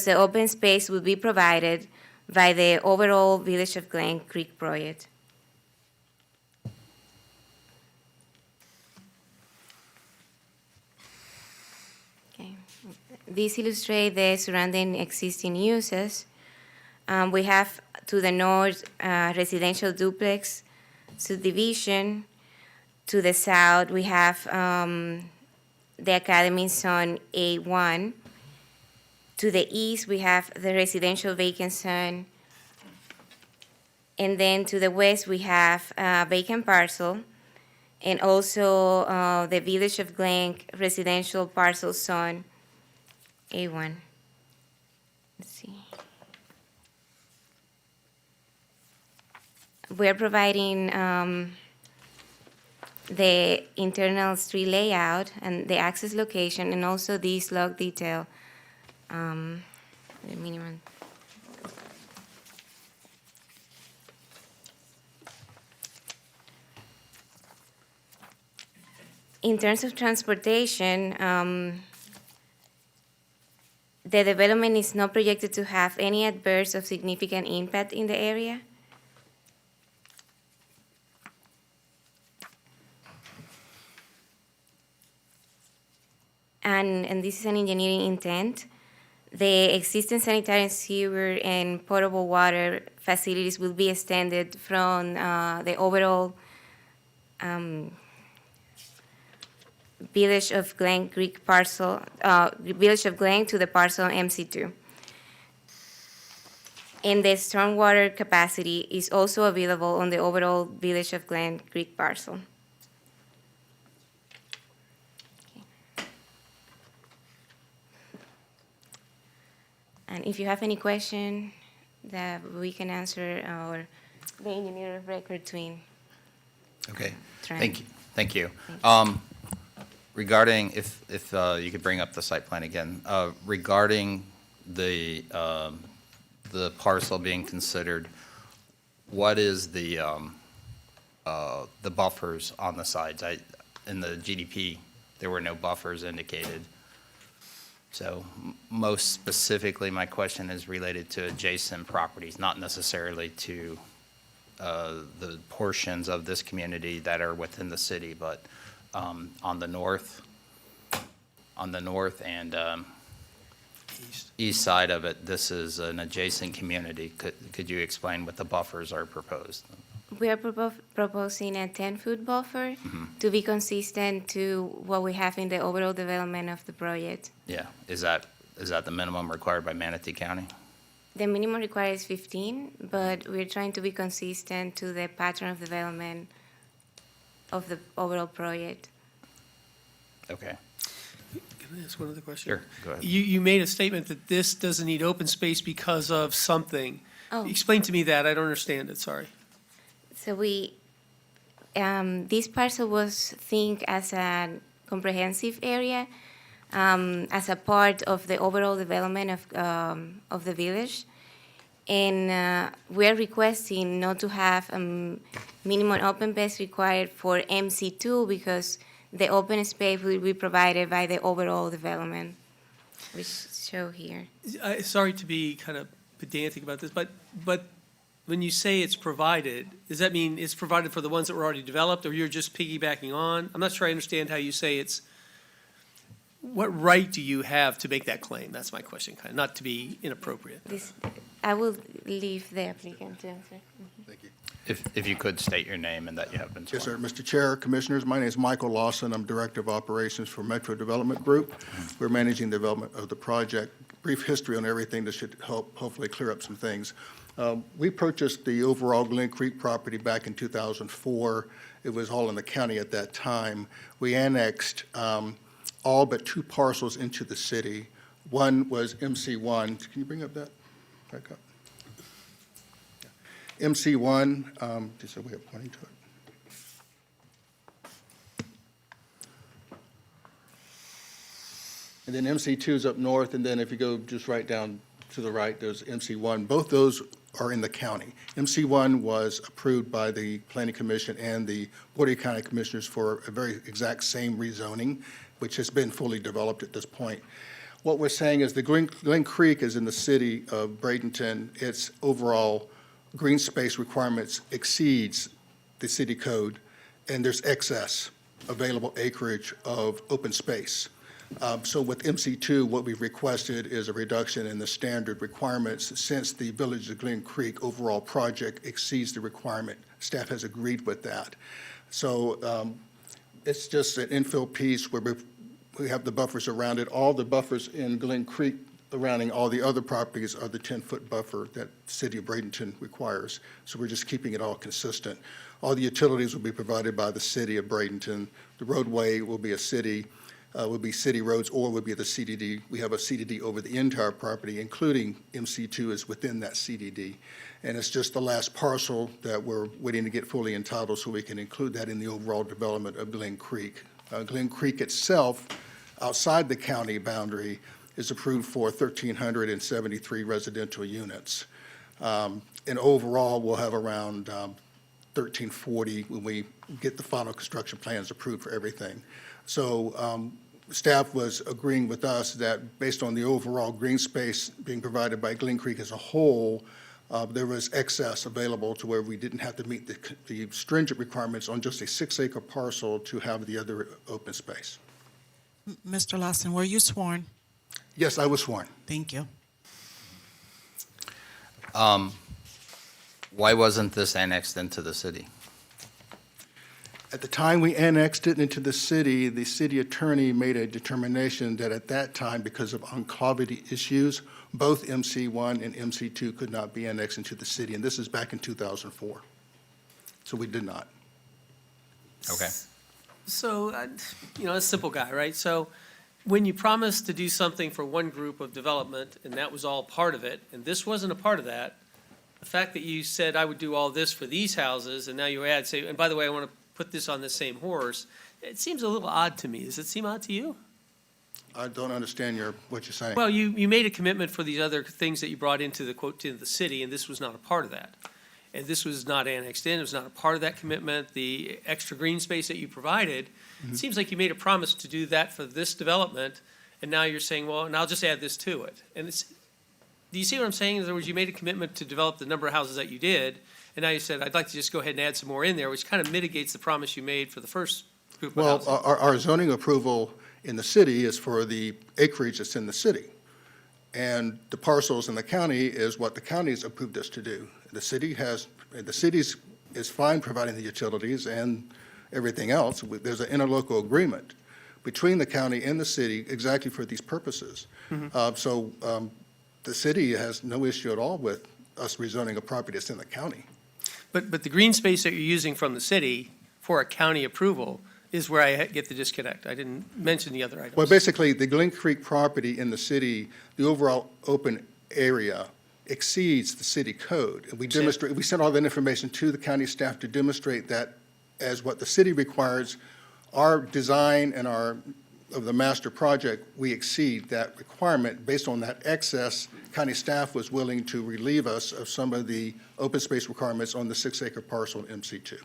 the open space will be provided by the overall Village of Glen Creek project. Okay. This illustrates the surrounding existing uses. We have to the north residential duplex subdivision. To the south, we have the Academy Zone A1. To the east, we have the residential vacant zone. And then to the west, we have a vacant parcel, and also the Village of Glen residential parcel zone A1. Let's see. We're providing the internal street layout and the access location, and also this log detail, the minimum. In terms of transportation, the development is not projected to have any adverse or significant impact in the area. And this is an engineering intent. The existing sanitary and sewer and potable water facilities will be extended from the overall Village of Glen Creek parcel, Village of Glen to the parcel MC2. And the stormwater capacity is also available on the overall Village of Glen Creek parcel. And if you have any question that we can answer, or the engineer of record twin. Okay, Try. thank you. Regarding, if you could bring up the site plan again, regarding the parcel being considered, what is the buffers on the sides? In the GDP, there were no buffers indicated. So most specifically, my question is related to adjacent properties, not necessarily to the portions of this community that are within the city, but on the north and east side of it, this is an adjacent community. Could you explain what the buffers are proposed? We are proposing a 10-foot buffer to be consistent to what we have in the overall development of the project. Yeah, is that the minimum required by Manatee County? The minimum required is 15, but we're trying to be consistent to the pattern of development. of the overall project. Okay, Can I ask one other question? sure, go ahead. You made a statement that this doesn't need open space because of something. Oh. Explain to me that, I don't understand it, sorry. So this parcel was think as a comprehensive area, as a part of the overall development of the village. And we're requesting not to have minimum open space required for MC2 because the open space will be provided by the overall development, which show here. Sorry to be kind of pedantic about this, but when you say it's provided, does that mean it's provided for the ones that were already developed, or you're just piggybacking on? I'm not sure I understand how you say it's, what right do you have to make that claim? That's my question, kind of, not to be inappropriate. I will leave the applicant to answer. Thank you. If you could state your name and that you have been sworn. Yes, sir. Mr. Chair, Commissioners, my name is Michael Lawson. I'm Director of Operations for Metro Development Group. We're managing the development of the project. Brief history on everything that should help hopefully clear up some things. We purchased the overall Glen Creek property back in 2004. It was all in the county at that time. We annexed all but 2 parcels into the city. One was MC1. Can you bring up that? Back up. MC1, just so we have pointing to it. And then MC2 is up north, and then if you go just right down to the right, there's MC1. Both those are in the county. MC1 was approved by the Planning Commission and the Board of County Commissioners for a very exact same rezoning, which has been fully developed at this point. What we're saying is the Glen Creek is in the city of Bradenton. Its overall green space requirements exceeds the city code, and there's excess available acreage of open space. So with MC2, what we've requested is a reduction in the standard requirements since the Village of Glen Creek overall project exceeds the requirement. Staff has agreed with that. So it's just an infill piece where we have the buffers around it. All the buffers in Glen Creek surrounding all the other properties are the 10-foot buffer that the city of Bradenton requires. So we're just keeping it all consistent. All the utilities will be provided by the city of Bradenton. The roadway will be city roads or will be the CDD. We have a CDD over the entire property, including MC2 is within that CDD. And it's just the last parcel that we're waiting to get fully entitled so we can include that in the overall development of Glen Creek. Glen Creek itself, outside the county boundary, is approved for 1,373 residential units. And overall, we'll have around 1,340 when we get the final construction plans approved for everything. So staff was agreeing with us that based on the overall green space being provided by Glen Creek as a whole, there was excess available to where we didn't have to meet the stringent requirements on just a 6-acre parcel to have the other open space. Mr. Lawson, were you sworn? Yes, I was sworn. Thank you. Why wasn't this annexed into the city? At the time we annexed it into the city attorney made a determination that at that time, because of enclavity issues, both MC1 and MC2 could not be annexed into the city, and this is back in 2004. So we did not. Okay. So, a simple guy, right? So when you promised to do something for one group of development, and that was all part of it, and this wasn't a part of that, the fact that you said, I would do all this for these houses, and now you add, say, and by the way, I want to put this on the same horse, it seems a little odd to me. Does it seem odd to you? I don't understand what you're saying. Well, you made a commitment for these other things that you brought into the quote, to the city, and this was not a part of that. And this was not annexed in, it was not a part of that commitment. The extra green space that you provided, it seems like you made a promise to do that for this development, and now you're saying, well, and I'll just add this to it. And it's, do you see what I'm saying? In other words, you made a commitment to develop the number of houses that you did, and now you said, I'd like to just go ahead and add some more in there, which kind of mitigates the promise you made for the first group of Well, houses. our zoning approval in the city is for the acreage that's in the city. And the parcels in the county is what the county's approved us to do. The city is fine providing the utilities and everything else. There's an interlocal agreement between the county and the city exactly for these purposes. So the city has no issue at all with us rezoning a property that's in the county. But the green space that you're using from the city for a county approval is where I get the disconnect. I didn't mention the other items. Well, basically, the Glen Creek property in the city, the overall open area exceeds the city code. And we demonstrate, we sent all that information to the county staff to demonstrate that as what the city requires, our design and of the master project, we exceed that requirement. Based on that excess, county staff was willing to relieve us of some of the open space requirements on the 6-acre parcel in MC2.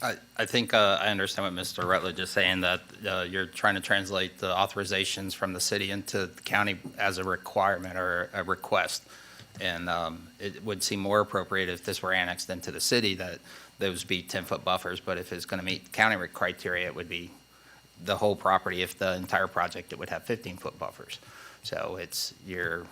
I think I understand what Mr. Rutledge is saying, that you're trying to translate the authorizations from the city into the county as a requirement or a request. And it would seem more appropriate if this were annexed into the city, that those be 10-foot buffers. But if it's going to meet county criteria, it would be the whole property. If the entire project, it would have 15-foot buffers. So it's, you're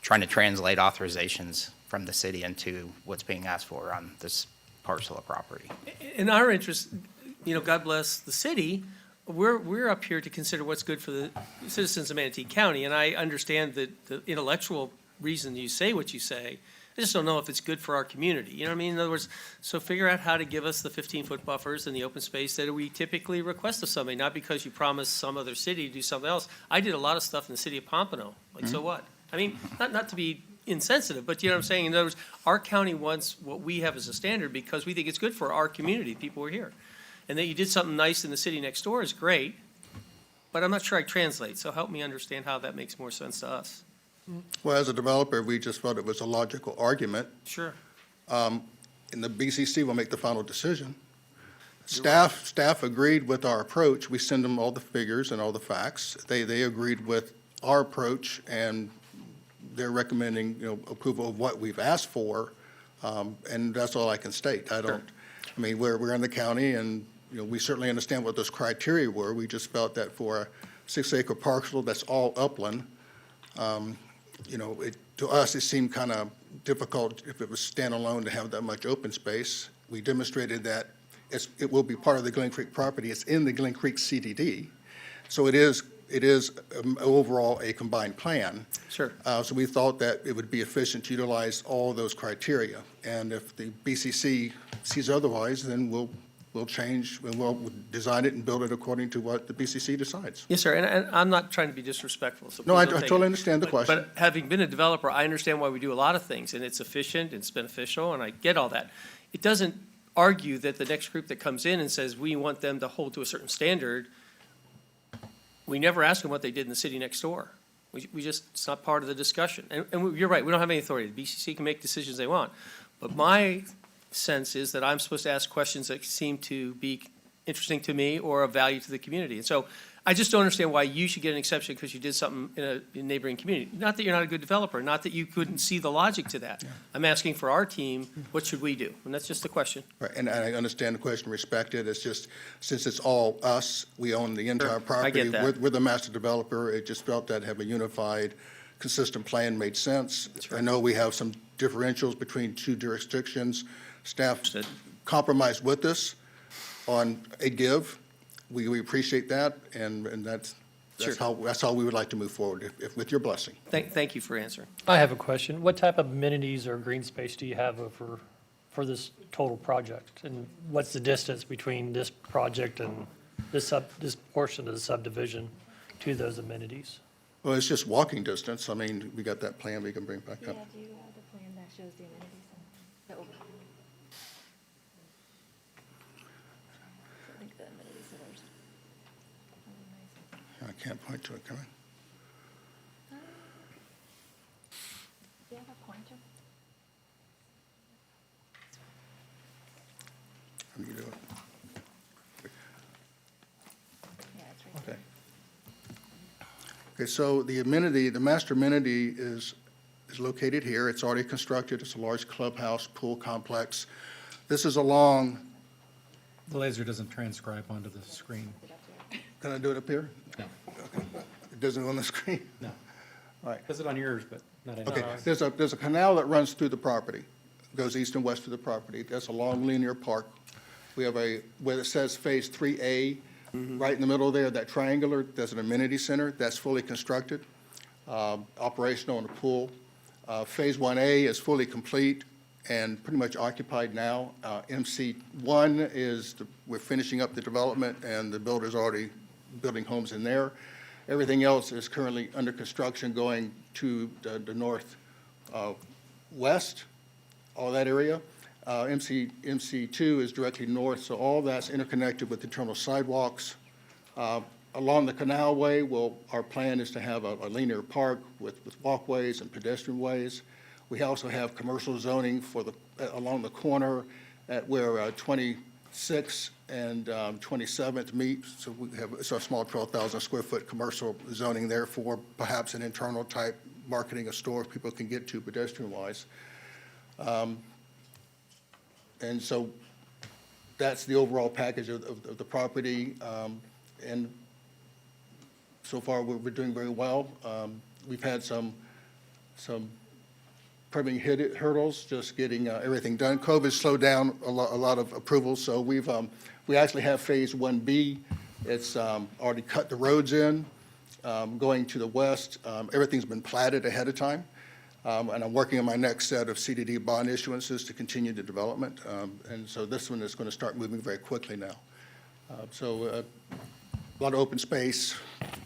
trying to translate authorizations from the city into what's being asked for on this parcel of property. In our interest, God bless the city, we're up here to consider what's good for the citizens of Manatee County, and I understand that the intellectual reason you say what you say. I just don't know if it's good for our community. You know what I mean? In other words, so figure out how to give us the 15-foot buffers and the open space that we typically request of somebody, not because you promised some other city to do something else. I did a lot of stuff in the city of Pompano. Like, so what? I mean, not to be insensitive, but you know what I'm saying? In other words, our county wants what we have as a standard because we think it's good for our community, people who are here. And that you did something nice in the city next door is great, but I'm not sure I translate, so help me understand how that makes more sense to us. Well, as a developer, we just felt it was a logical argument. Sure. And the BCC will make the final decision. Staff agreed with our approach. We send them all the figures and all the facts. They agreed with our approach, and they're recommending, approval of what we've asked for. And that's all I can state. I mean, we're in the county, and, we certainly understand what those criteria were. We just felt that for a 6-acre parcel that's all upland, to us, it seemed kind of difficult if it was standalone to have that much open space. We demonstrated that it will be part of the Glen Creek property. It's in the Glen Creek CDD. So it is overall a combined plan. Sure. So we thought that it would be efficient to utilize all those criteria. And if the BCC sees otherwise, then we'll change, and we'll design it and build it according to what the BCC decides. Yes, sir, and I'm not trying to be disrespectful, so No, please I don't take totally it. understand the question. But having been a developer, I understand why we do a lot of things, and it's efficient, it's beneficial, and I get all that. It doesn't argue that the next group that comes in and says, we want them to hold to a certain standard, we never ask them what they did in the city next door. We just, it's not part of the discussion. And you're right, we don't have any authority. The BCC can make decisions they want. But my sense is that I'm supposed to ask questions that seem to be interesting to me or of value to the community. And so I just don't understand why you should get an exception because you did something in a neighboring community. Not that you're not a good developer, not that you couldn't see the logic to that. I'm asking for our team, what should we do? And that's just the question. Right, and I understand the question, respect it. It's just, since it's all us, we own the entire property. that. We're the master developer. It just felt that have a unified, consistent plan made sense. I know we have some differentials between two jurisdictions. Staff compromised with us on a give. We appreciate that, and that's how we would like to move forward, if with your blessing. Thank you for answering. I have a question. What type of amenities or green space do you have for this total project? And what's the distance between this project and this portion of the subdivision to those amenities? Well, it's just walking distance. I mean, we got that plan we can bring back up. do you have the plan that shows the amenities and the overall? I think the amenities are I can't point to it, can I? Do you have a pointer? How do you do it? Yeah, it's right Okay. Okay, so the amenity, the master amenity is located here. It's already constructed. It's a large clubhouse, pool complex. This is along, The laser doesn't transcribe onto the screen. can I do it up here? No. Okay. It doesn't go on the screen? No. All right. Does it on yours, but not in Okay, ours. there's a canal that runs through the property, goes east and west through the property. That's a long linear park. We have where it says Phase 3A, right in the middle there, that triangular, there's an amenity center that's fully constructed, operational in a pool. Phase 1A is fully complete, and pretty much occupied now. MC1 is, we're finishing up the development, and the builder's already building homes in there. Everything else is currently under construction going to the north west, all that area. MC2 is directly north, so all that's interconnected with internal sidewalks. Along the canalway, our plan is to have a linear park with walkways and pedestrian ways. We also have commercial zoning along the corner at where 26 and 27th meet. So we have, it's a small 12,000 square foot commercial zoning there for perhaps an internal type marketing, a store people can get to pedestrian wise. And so that's the overall package of the property. And so far, we're doing very well. We've had some permitting hurdles, just getting everything done. COVID slowed down a lot of approvals, so we actually have Phase 1B. It's already cut the roads in, going to the west. Everything's been platted ahead of time. And I'm working on my next set of CDD bond issuances to continue the development. And so this one is going to start moving very quickly now. A lot of open space,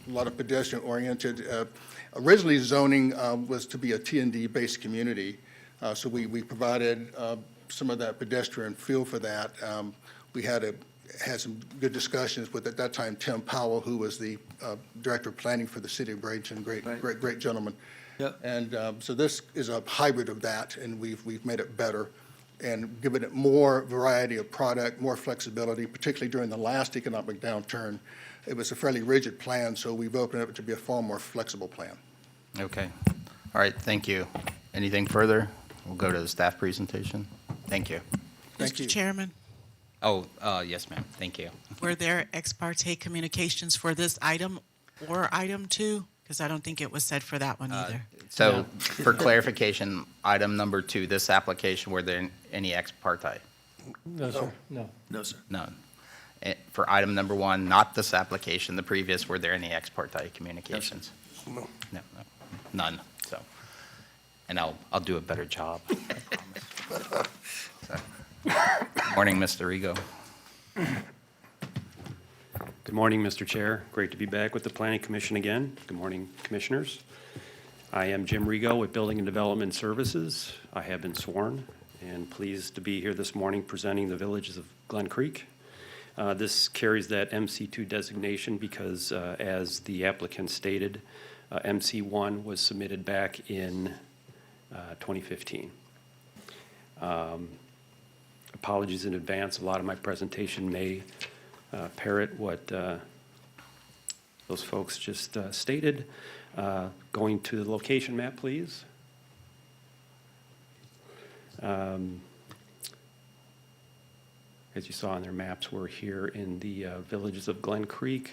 a lot of pedestrian-oriented. Originally, zoning was to be a T&D-based community, so we provided some of that pedestrian feel for that. We had some good discussions with, at that time, Tim Powell, who was the Director of Planning for the City of Bradenton, great gentleman. Yep. And so this is a hybrid of that, and we've made it better and given it more variety of product, more flexibility, particularly during the last economic downturn. It was a fairly rigid plan, so we've opened it up to be a far more flexible plan. Okay. All right, thank you. Anything further? We'll go to the staff presentation. Thank you. Thank you. Mr. Chairman, Oh, yes, ma'am. Thank you. were there ex parte communications for this item or item 2? Because I don't think it was said for that one either. So for clarification, item number 2, this application, were there any ex parte? No, sir. No. No, sir. None. For item number 1, not this application, the previous, were there any ex parte communications? No. No, none, so. And I'll do a better job, I promise. So, morning, Mr. Rigo. Good morning, Mr. Chair. Great to be back with the Planning Commission again. Good morning, Commissioners. I am Jim Rigo with Building and Development Services. I have been sworn and pleased to be here this morning presenting the Villages of Glen Creek. This carries that MC2 designation because, as the applicant stated, MC1 was submitted back in 2015. Apologies in advance. A lot of my presentation may parrot what those folks just stated. Going to the location map, please. As you saw on their maps, we're here in the Villages of Glen Creek.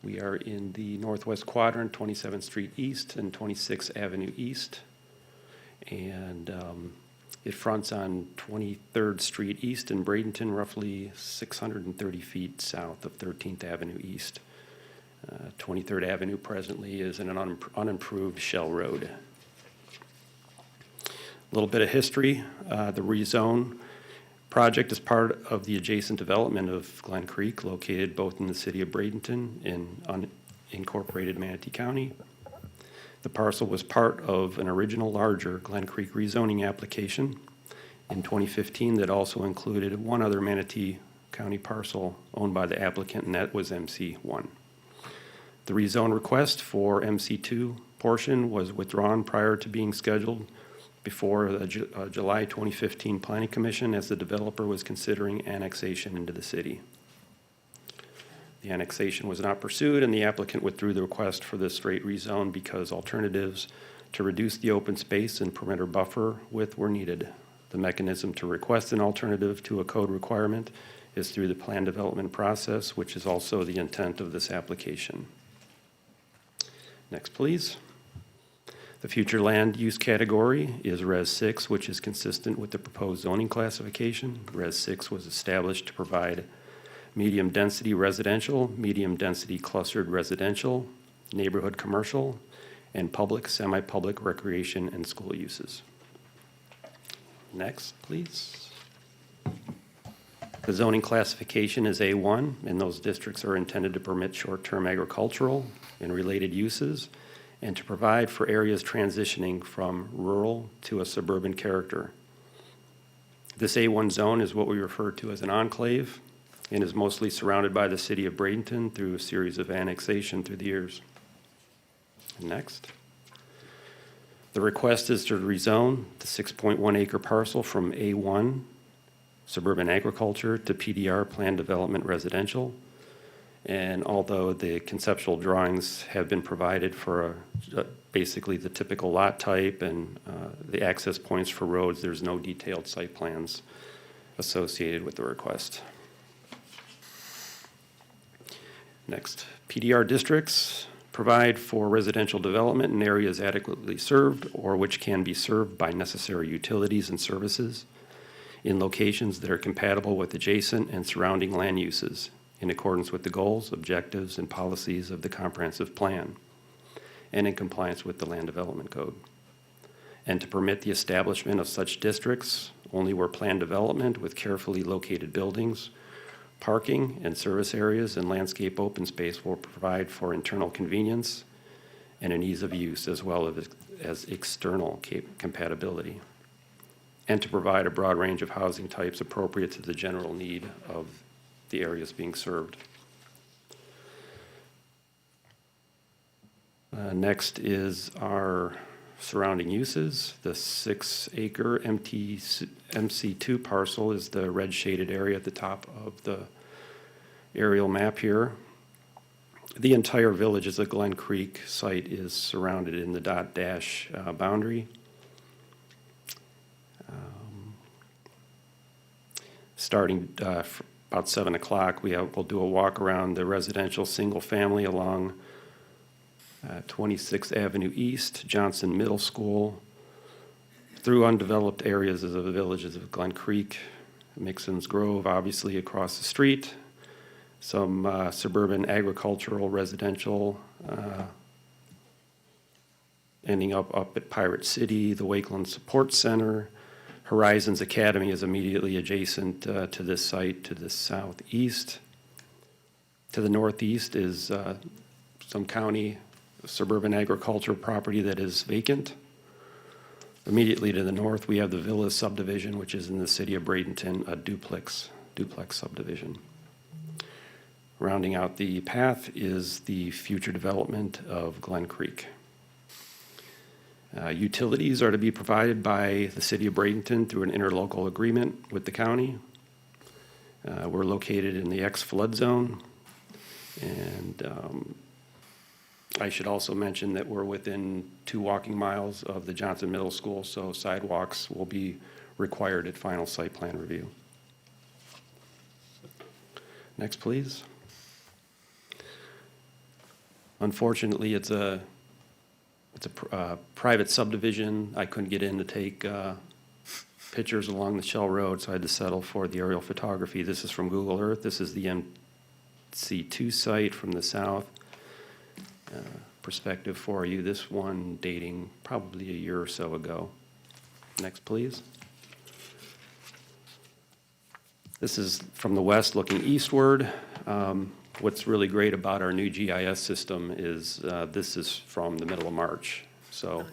We are in the northwest quadrant, 27th Street East and 26th Avenue East. And it fronts on 23rd Street East in Bradenton, roughly 630 feet south of 13th Avenue East. 23rd Avenue presently is an unimproved shell road. A little bit of history. The rezone project is part of the adjacent development of Glen Creek, located both in the city of Bradenton and unincorporated Manatee County. The parcel was part of an original larger Glen Creek rezoning application in 2015 that also included one other Manatee County parcel owned by the applicant, and that was MC1. The rezone request for MC2 portion was withdrawn prior to being scheduled before the July 2015 Planning Commission, as the developer was considering annexation into the city. The annexation was not pursued, and the applicant withdrew the request for this straight rezone because alternatives to reduce the open space and perimeter buffer width were needed. The mechanism to request an alternative to a code requirement is through the plan development process, which is also the intent of this application. Next, please. The future land use category is Res 6, which is consistent with the proposed zoning classification. Res 6 was established to provide medium-density residential, medium-density clustered residential, neighborhood commercial, and public, semi-public recreation and school uses. Next, please. The zoning classification is A1, and those districts are intended to permit short-term agricultural and related uses and to provide for areas transitioning from rural to a suburban character. This A1 zone is what we refer to as an enclave and is mostly surrounded by the city of Bradenton through a series of annexation through the years. Next. The request is to rezone the 6.1 acre parcel from A1 suburban agriculture to PDR planned development residential. And although the conceptual drawings have been provided for basically the typical lot type and the access points for roads, there's no detailed site plans associated with the request. Next, PDR districts provide for residential development in areas adequately served or which can be served by necessary utilities and services in locations that are compatible with adjacent and surrounding land uses in accordance with the goals, objectives, and policies of the comprehensive plan and in compliance with the Land Development Code. And to permit the establishment of such districts only where planned development with carefully located buildings, parking and service areas and landscape open space will provide for internal convenience and an ease of use as well as external compatibility, and to provide a broad range of housing types appropriate to the general need of the areas being served. Next is our surrounding uses. The 6 acre MC2 parcel is the red shaded area at the top of the aerial map here. The entire Villages of Glen Creek site is surrounded in the dot dash boundary. Starting about 7 o'clock, we'll do a walk around the residential single family along 26th Avenue East, Johnson Middle School, through undeveloped areas of the Villages of Glen Creek, Mixon's Grove, obviously across the street, some suburban agricultural, residential, ending up at Pirate City, the Wakeland Support Center. Horizons Academy is immediately adjacent to this site to the southeast. To the northeast is some county suburban agricultural property that is vacant. Immediately to the north, we have the Villas subdivision, which is in the city of Bradenton, a duplex subdivision. Rounding out the path is the future development of Glen Creek. Utilities are to be provided by the city of Bradenton through an interlocal agreement with the county. We're located in the X-flood zone, and I should also mention that we're within 2 walking miles of the Johnson Middle School, so sidewalks will be required at final site plan review. Next, please. Unfortunately, it's a private subdivision. I couldn't get in to take pictures along the Shell Road, so I had to settle for the aerial photography. This is from Google Earth. This is the MC2 site from the south. Perspective for you. This one dating probably a year or so ago. Next, please. This is from the west looking eastward. What's really great about our new GIS system is this is from the middle of March. So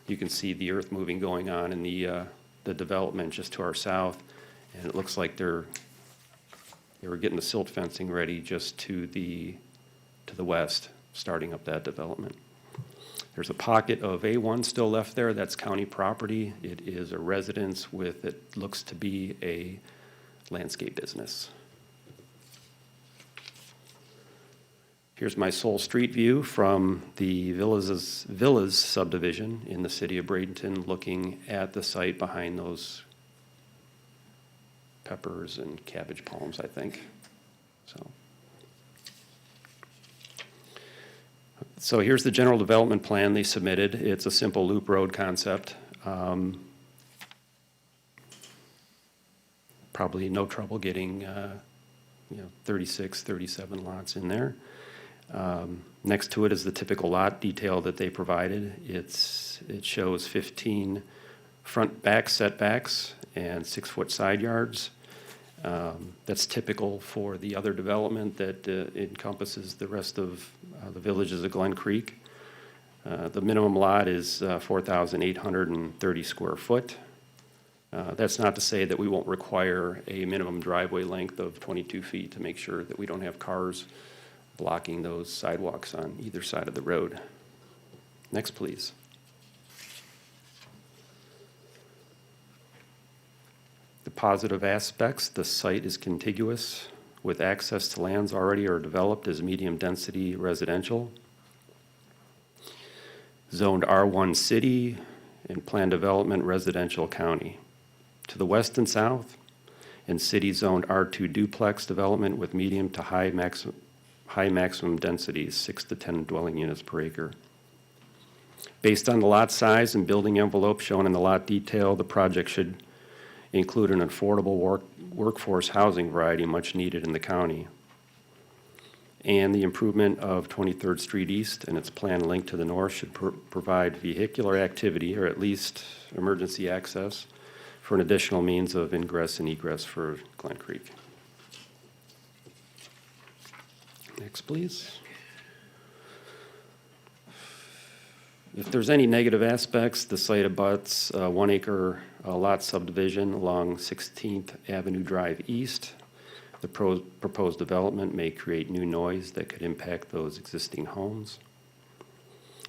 you can see the earth moving going on in the development just to our south. And it looks like they were getting the silt fencing ready just to the west, starting up that development. There's a pocket of A1 still left there. That's county property. It is a residence with, it looks to be a landscape business. Here's my sole street view from the Villas subdivision in the city of Bradenton, looking at the site behind those peppers and cabbage palms, I think. So here's the general development plan they submitted. It's a simple loop road concept. Probably no trouble getting 36, 37 lots in there. Next to it is the typical lot detail that they provided. It shows 15 front back setbacks and 6-foot side yards. That's typical for the other development that encompasses the rest of the villages of Glen Creek. The minimum lot is 4,830 square foot. That's not to say that we won't require a minimum driveway length of 22 feet to make sure that we don't have cars blocking those sidewalks on either side of the road. Next, please. The positive aspects, the site is contiguous with access to lands already or developed as medium-density residential. Zoned R1 city and planned development residential county. To the west and south, in city zoned R2 duplex development with medium to high maximum densities, 6 to 10 dwelling units per acre. Based on the lot size and building envelope shown in the lot detail, the project should include an affordable workforce housing variety much needed in the county. And the improvement of 23rd Street East and its planned link to the north should provide vehicular activity, or at least emergency access, for an additional means of ingress and egress for Glen Creek. Next, please. If there's any negative aspects, the site abuts a 1 acre lot subdivision along 16th Avenue Drive East. The proposed development may create new noise that could impact those existing homes.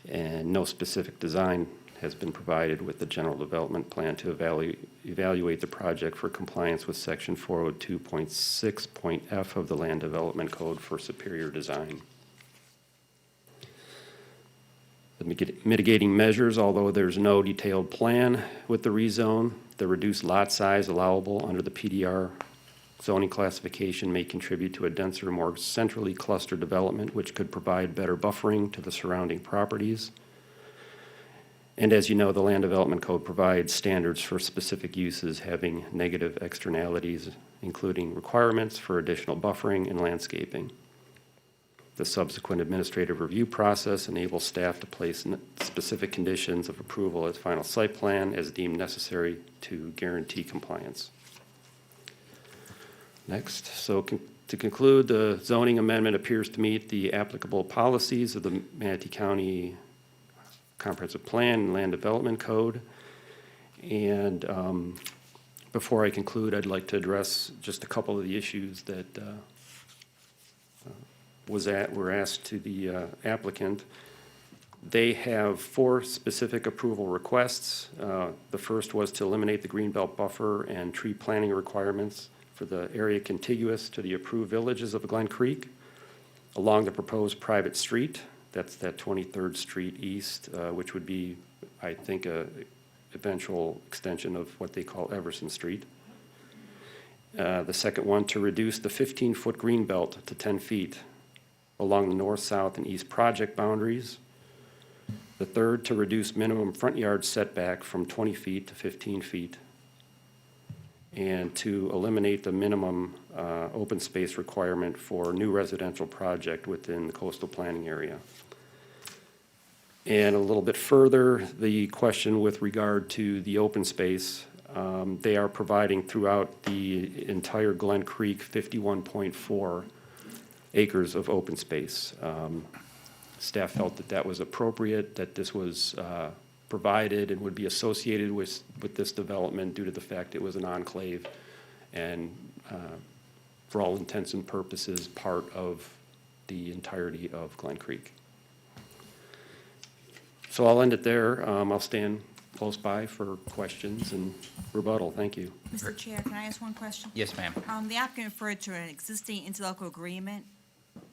And no specific design has been provided with the general development plan to evaluate the project for compliance with section 402.6.f of the Land Development Code for superior design. The mitigating measures, although there's no detailed plan with the rezone, the reduced lot size allowable under the PDR zoning classification may contribute to a denser, more centrally clustered development, which could provide better buffering to the surrounding properties. And as you know, the Land Development Code provides standards for specific uses having negative externalities, including requirements for additional buffering and landscaping. The subsequent administrative review process enables staff to place specific conditions of approval as final site plan as deemed necessary to guarantee compliance. Next, so to conclude, the zoning amendment appears to meet the applicable policies of the Manatee County Comprehensive Plan and Land Development Code. And before I conclude, I'd like to address just a couple of the issues that were asked to the applicant. They have 4 specific approval requests. The first was to eliminate the greenbelt buffer and tree planting requirements for the area contiguous to the approved villages of Glen Creek along the proposed private street. That's that 23rd Street East, which would be, I think, a eventual extension of what they call Everson Street. The second one, to reduce the 15-foot greenbelt to 10 feet along the north, south, and east project boundaries. The third, to reduce minimum front yard setback from 20 feet to 15 feet. And to eliminate the minimum open space requirement for new residential project within the coastal planning area. And a little bit further, the question with regard to the open space, they are providing throughout the entire Glen Creek 51.4 acres of open space. Staff felt that that was appropriate, that this was provided and would be associated with this development due to the fact it was an enclave and for all intents and purposes part of the entirety of Glen Creek. So I'll end it there. I'll stand close by for questions and rebuttal. Thank you. Mr. Chair, can I ask one question? Yes, ma'am. The applicant referred to an existing interlocal agreement.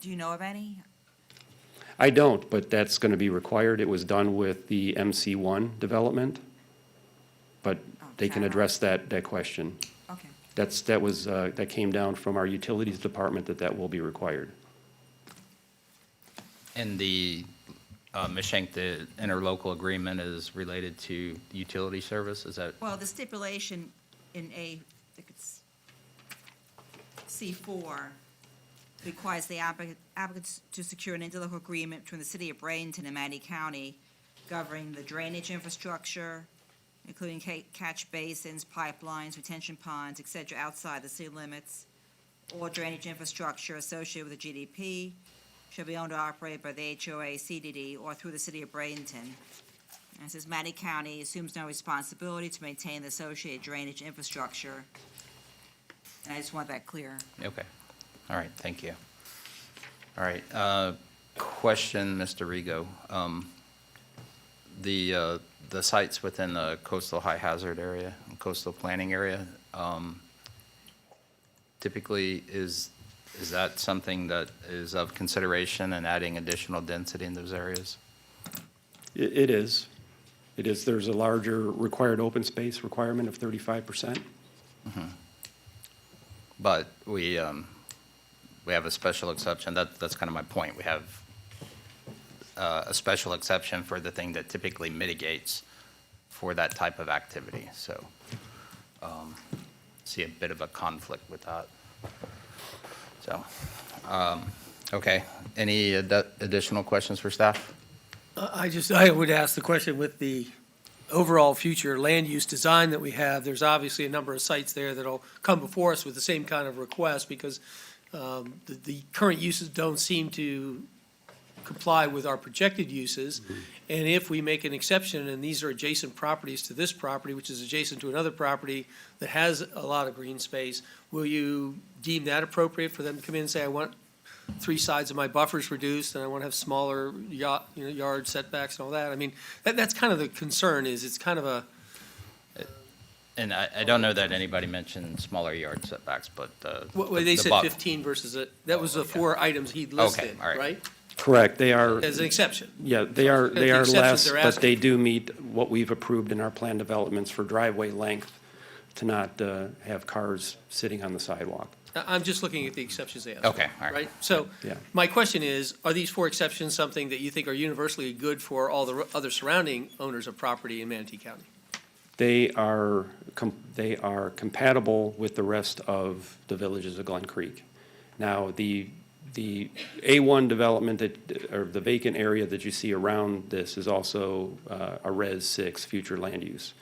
Do you know of any? I don't, but that's going to be required. It was done with the MC1 development, but they can address that question. Okay. That came down from our utilities department that will be required. And the, Ms. Schenk, the interlocal agreement is related to utility service, is that? Well, the stipulation in I think it's C4, requires the applicants to secure an interlocal agreement between the city of Bradenton and Manatee County governing the drainage infrastructure, including catch basins, pipelines, retention ponds, et cetera, outside the city limits. All drainage infrastructure associated with the GDP shall be owned or operated by the HOA, CDD, or through the city of Bradenton. And it says Manatee County assumes no responsibility to maintain the associated drainage infrastructure. And I just want that clear. Okay. All right, thank you. All right, question, Mr. Rigo. The sites within the coastal high hazard area, coastal planning area, typically is that something that is of consideration in adding additional density in those areas? It is. It is. There's a larger required open space requirement of 35%. But we have a special exception. That's kind of my point. We have a special exception for the thing that typically mitigates for that type of activity. So see a bit of a conflict with that. So, okay. Any additional questions for staff? I would ask the question with the overall future land use design that we have, there's obviously a number of sites there that'll come before us with the same kind of request because the current uses don't seem to comply with our projected uses. And if we make an exception, and these are adjacent properties to this property, which is adjacent to another property that has a lot of green space, will you deem that appropriate for them to come in and say, I want 3 sides of my buffers reduced, and I want to have smaller yard setbacks and all that? I mean, that's kind of the concern, is it's kind of a, And I don't know that anybody mentioned smaller yard setbacks, but well, they said 15 versus, that was the 4 items he listed, all right. right? Correct. They are. As an exception. Yeah, they are The exceptions less, they're but asking. they do meet what we've approved in our plan developments for driveway length to not have cars sitting on the sidewalk. I'm just looking at the exceptions they asked. Okay, all right. Right? So, Yeah. my question is, are these 4 exceptions something that you think are universally good for all the other surrounding owners of property in Manatee County? They are compatible with the rest of the villages of Glen Creek. Now, the A1 development or the vacant area that you see around this is also a Res 6 future land use.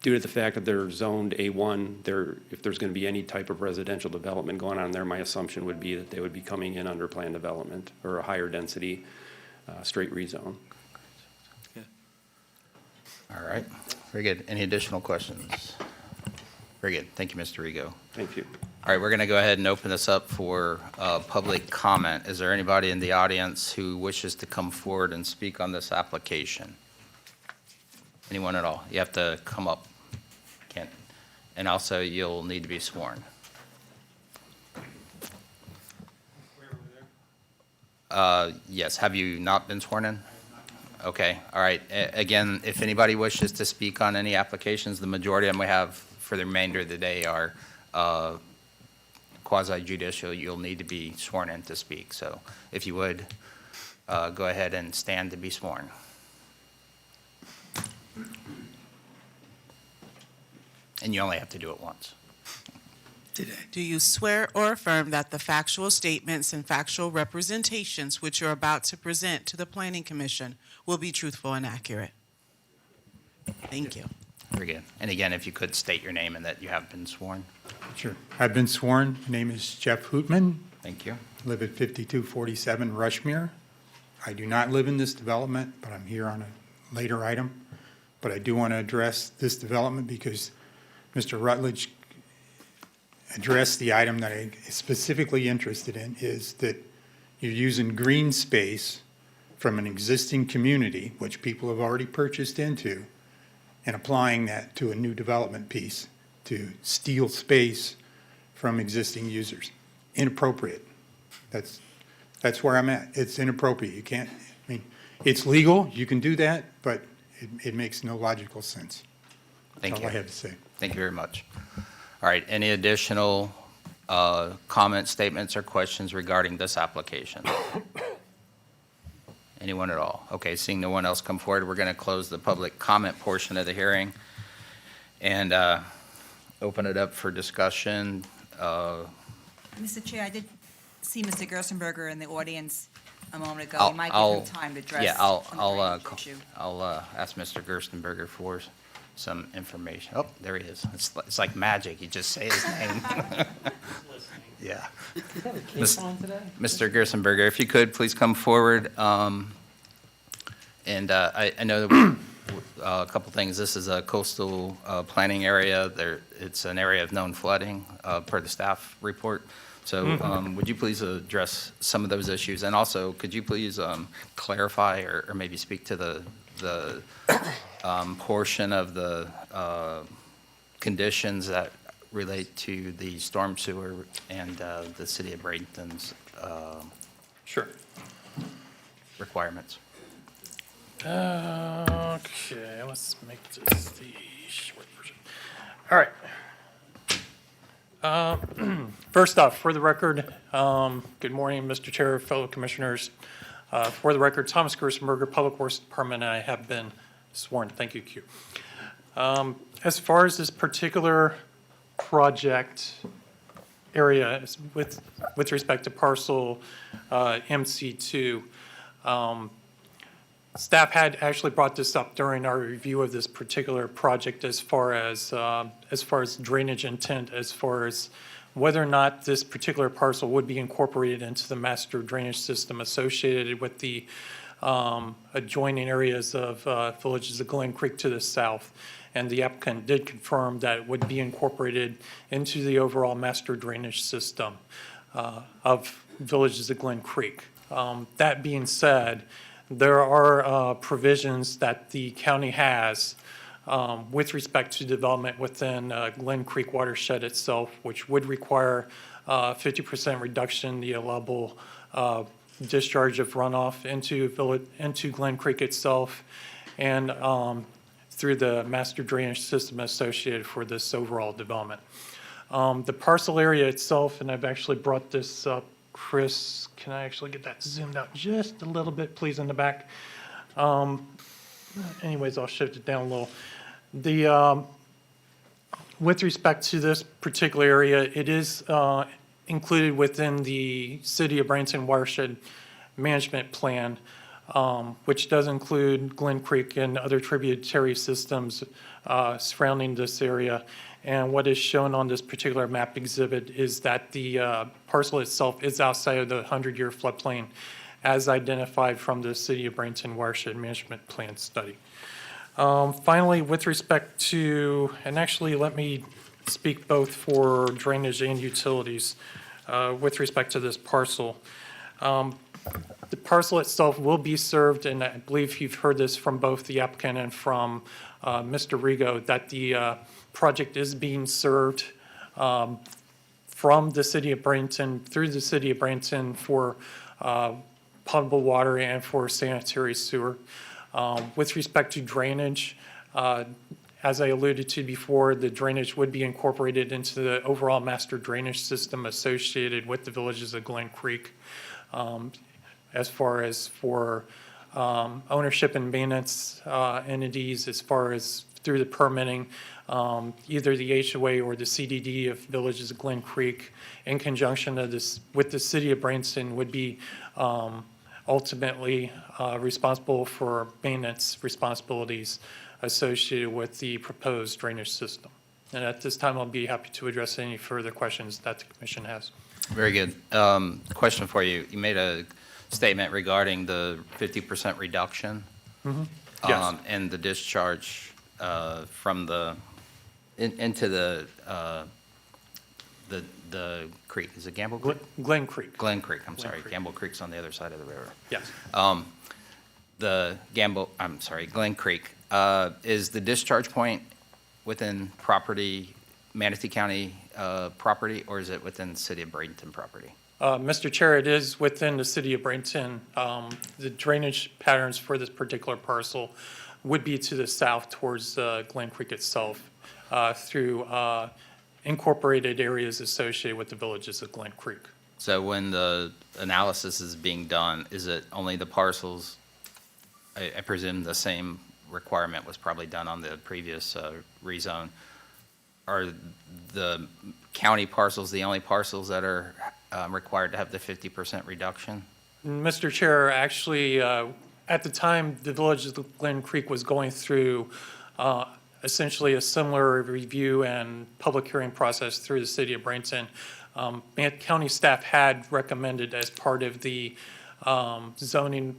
Due to the fact that they're zoned A1, if there's going to be any type of residential development going on there, my assumption would be that they would be coming in under planned development or a higher density straight rezone. All right, very good. Any additional questions? Very good. Thank you, Mr. Rigo. Thank you. All right, we're going to go ahead and open this up for public comment. Is there anybody in the audience who wishes to come forward and speak on this application? Anyone at all? You have to come up. Can't. And also, you'll need to be sworn. Yes. Have you not been sworn in? Okay, all right. Again, if anybody wishes to speak on any applications, the majority of them we have for the remainder of the day are quasi judicial. You'll need to be sworn in to speak. So if you would, go ahead and stand to be sworn. And you only have to do it once. Do you swear or affirm that the factual statements and factual representations which you're about to present to the Planning Commission will be truthful and accurate? Thank you. Very good. And again, if you could state your name and that you have been sworn. Sure. I've been sworn. My name is Jeff Hootman. Thank you. Live at 5247 Rushmere. I do not live in this development, but I'm here on a later item. But I do want to address this development because Mr. Rutledge addressed the item that I'm specifically interested in, is that you're using green space from an existing community, which people have already purchased into, and applying that to a new development piece to steal space from existing users. Inappropriate. That's where I'm at. It's inappropriate. You can't, I mean, it's legal, you can do that, but it makes no logical sense. Thank That's you. all I have to say. Thank you very much. All right, any additional comments, statements, or questions regarding this application? Anyone at all? Okay, seeing no one else come forward, we're going to close the public comment portion of the hearing and open it up for discussion. Mr. Chair, I did see Mr. Gerstenberger in the audience. a moment ago. I'll- You might I'll- give him time to address Yeah, some of the drainage call- issue. I'll ask Mr. Gerstenberger for some information. Oh, there he is. It's like magic. You just say his name. Yeah. Mr. Gerstenberger, if you could, please come forward. And I know that a couple things. This is a coastal planning area. It's an area of known flooding per the staff report. So would you please address some of those issues? And also, could you please clarify or maybe speak to the portion of the conditions that relate to the storm sewer and the city of Bradenton's Sure. requirements? Okay, let's make this the short version. All right. First off, for the record, good morning, Mr. Chair, fellow commissioners. For the record, Thomas Gerstenberger, Public Works Department, and I have been sworn. Thank you, Q. As far as this particular project area with respect to parcel MC2, staff had actually brought this up during our review of this particular project as far as drainage intent, as far as whether or not this particular parcel would be incorporated into the master drainage system associated with the adjoining areas of villages of Glen Creek to the south. And the applicant did confirm that it would be incorporated into the overall master drainage system of villages of Glen Creek. That being said, there are provisions that the county has with respect to development within Glen Creek watershed itself, which would require 50% reduction in the allowable discharge of runoff into Glen Creek itself, and through the master drainage system associated for this overall development. The parcel area itself, and I've actually brought this up, Chris, can I actually get that zoomed out just a little bit, please, in the back? Anyways, I'll shift it down a little. With respect to this particular area, it is included within the City of Bradenton Watershed Management Plan, which does include Glen Creek and other tributary systems surrounding this area. And what is shown on this particular map exhibit is that the parcel itself is outside of the 100-year floodplain as identified from the City of Bradenton Watershed Management Plan study. Finally, with respect to, and actually let me speak both for drainage and utilities with respect to this parcel. The parcel itself will be served, and I believe you've heard this from both the applicant and from Mr. Rigo, that the project is being served from the City of Bradenton, through the City of Bradenton for potable water and for sanitary sewer. With respect to drainage, as I alluded to before, the drainage would be incorporated into the overall master drainage system associated with the villages of Glen Creek. As far as for ownership and maintenance entities, as far as through the permitting, either the HOA or the CDD of villages of Glen Creek, in conjunction with the City of Bradenton, would be ultimately responsible for maintenance responsibilities associated with the proposed drainage system. And at this time, I'll be happy to address any further questions that the commission has. Very good. Question for you. You made a statement regarding the 50% reduction Yes. and the discharge from into the creek. Is it Gamble Creek? Glen Creek. Glen Creek, I'm sorry. Creek. Gamble Creek's on the other side of the river. Yes. Glen Creek, is the discharge point within property, Manatee County property, or is it within the City of Bradenton property? Mr. Chair, it is within the City of Bradenton. The drainage patterns for this particular parcel would be to the south towards Glen Creek itself through incorporated areas associated with the villages of Glen Creek. So when the analysis is being done, is it only the parcels? I presume the same requirement was probably done on the previous rezone. Are the county parcels the only parcels that are required to have the 50% reduction? Mr. Chair, actually, at the time, the Village of Glen Creek was going through essentially a similar review and public hearing process through the city of Bradenton. County staff had recommended as part of the zoning,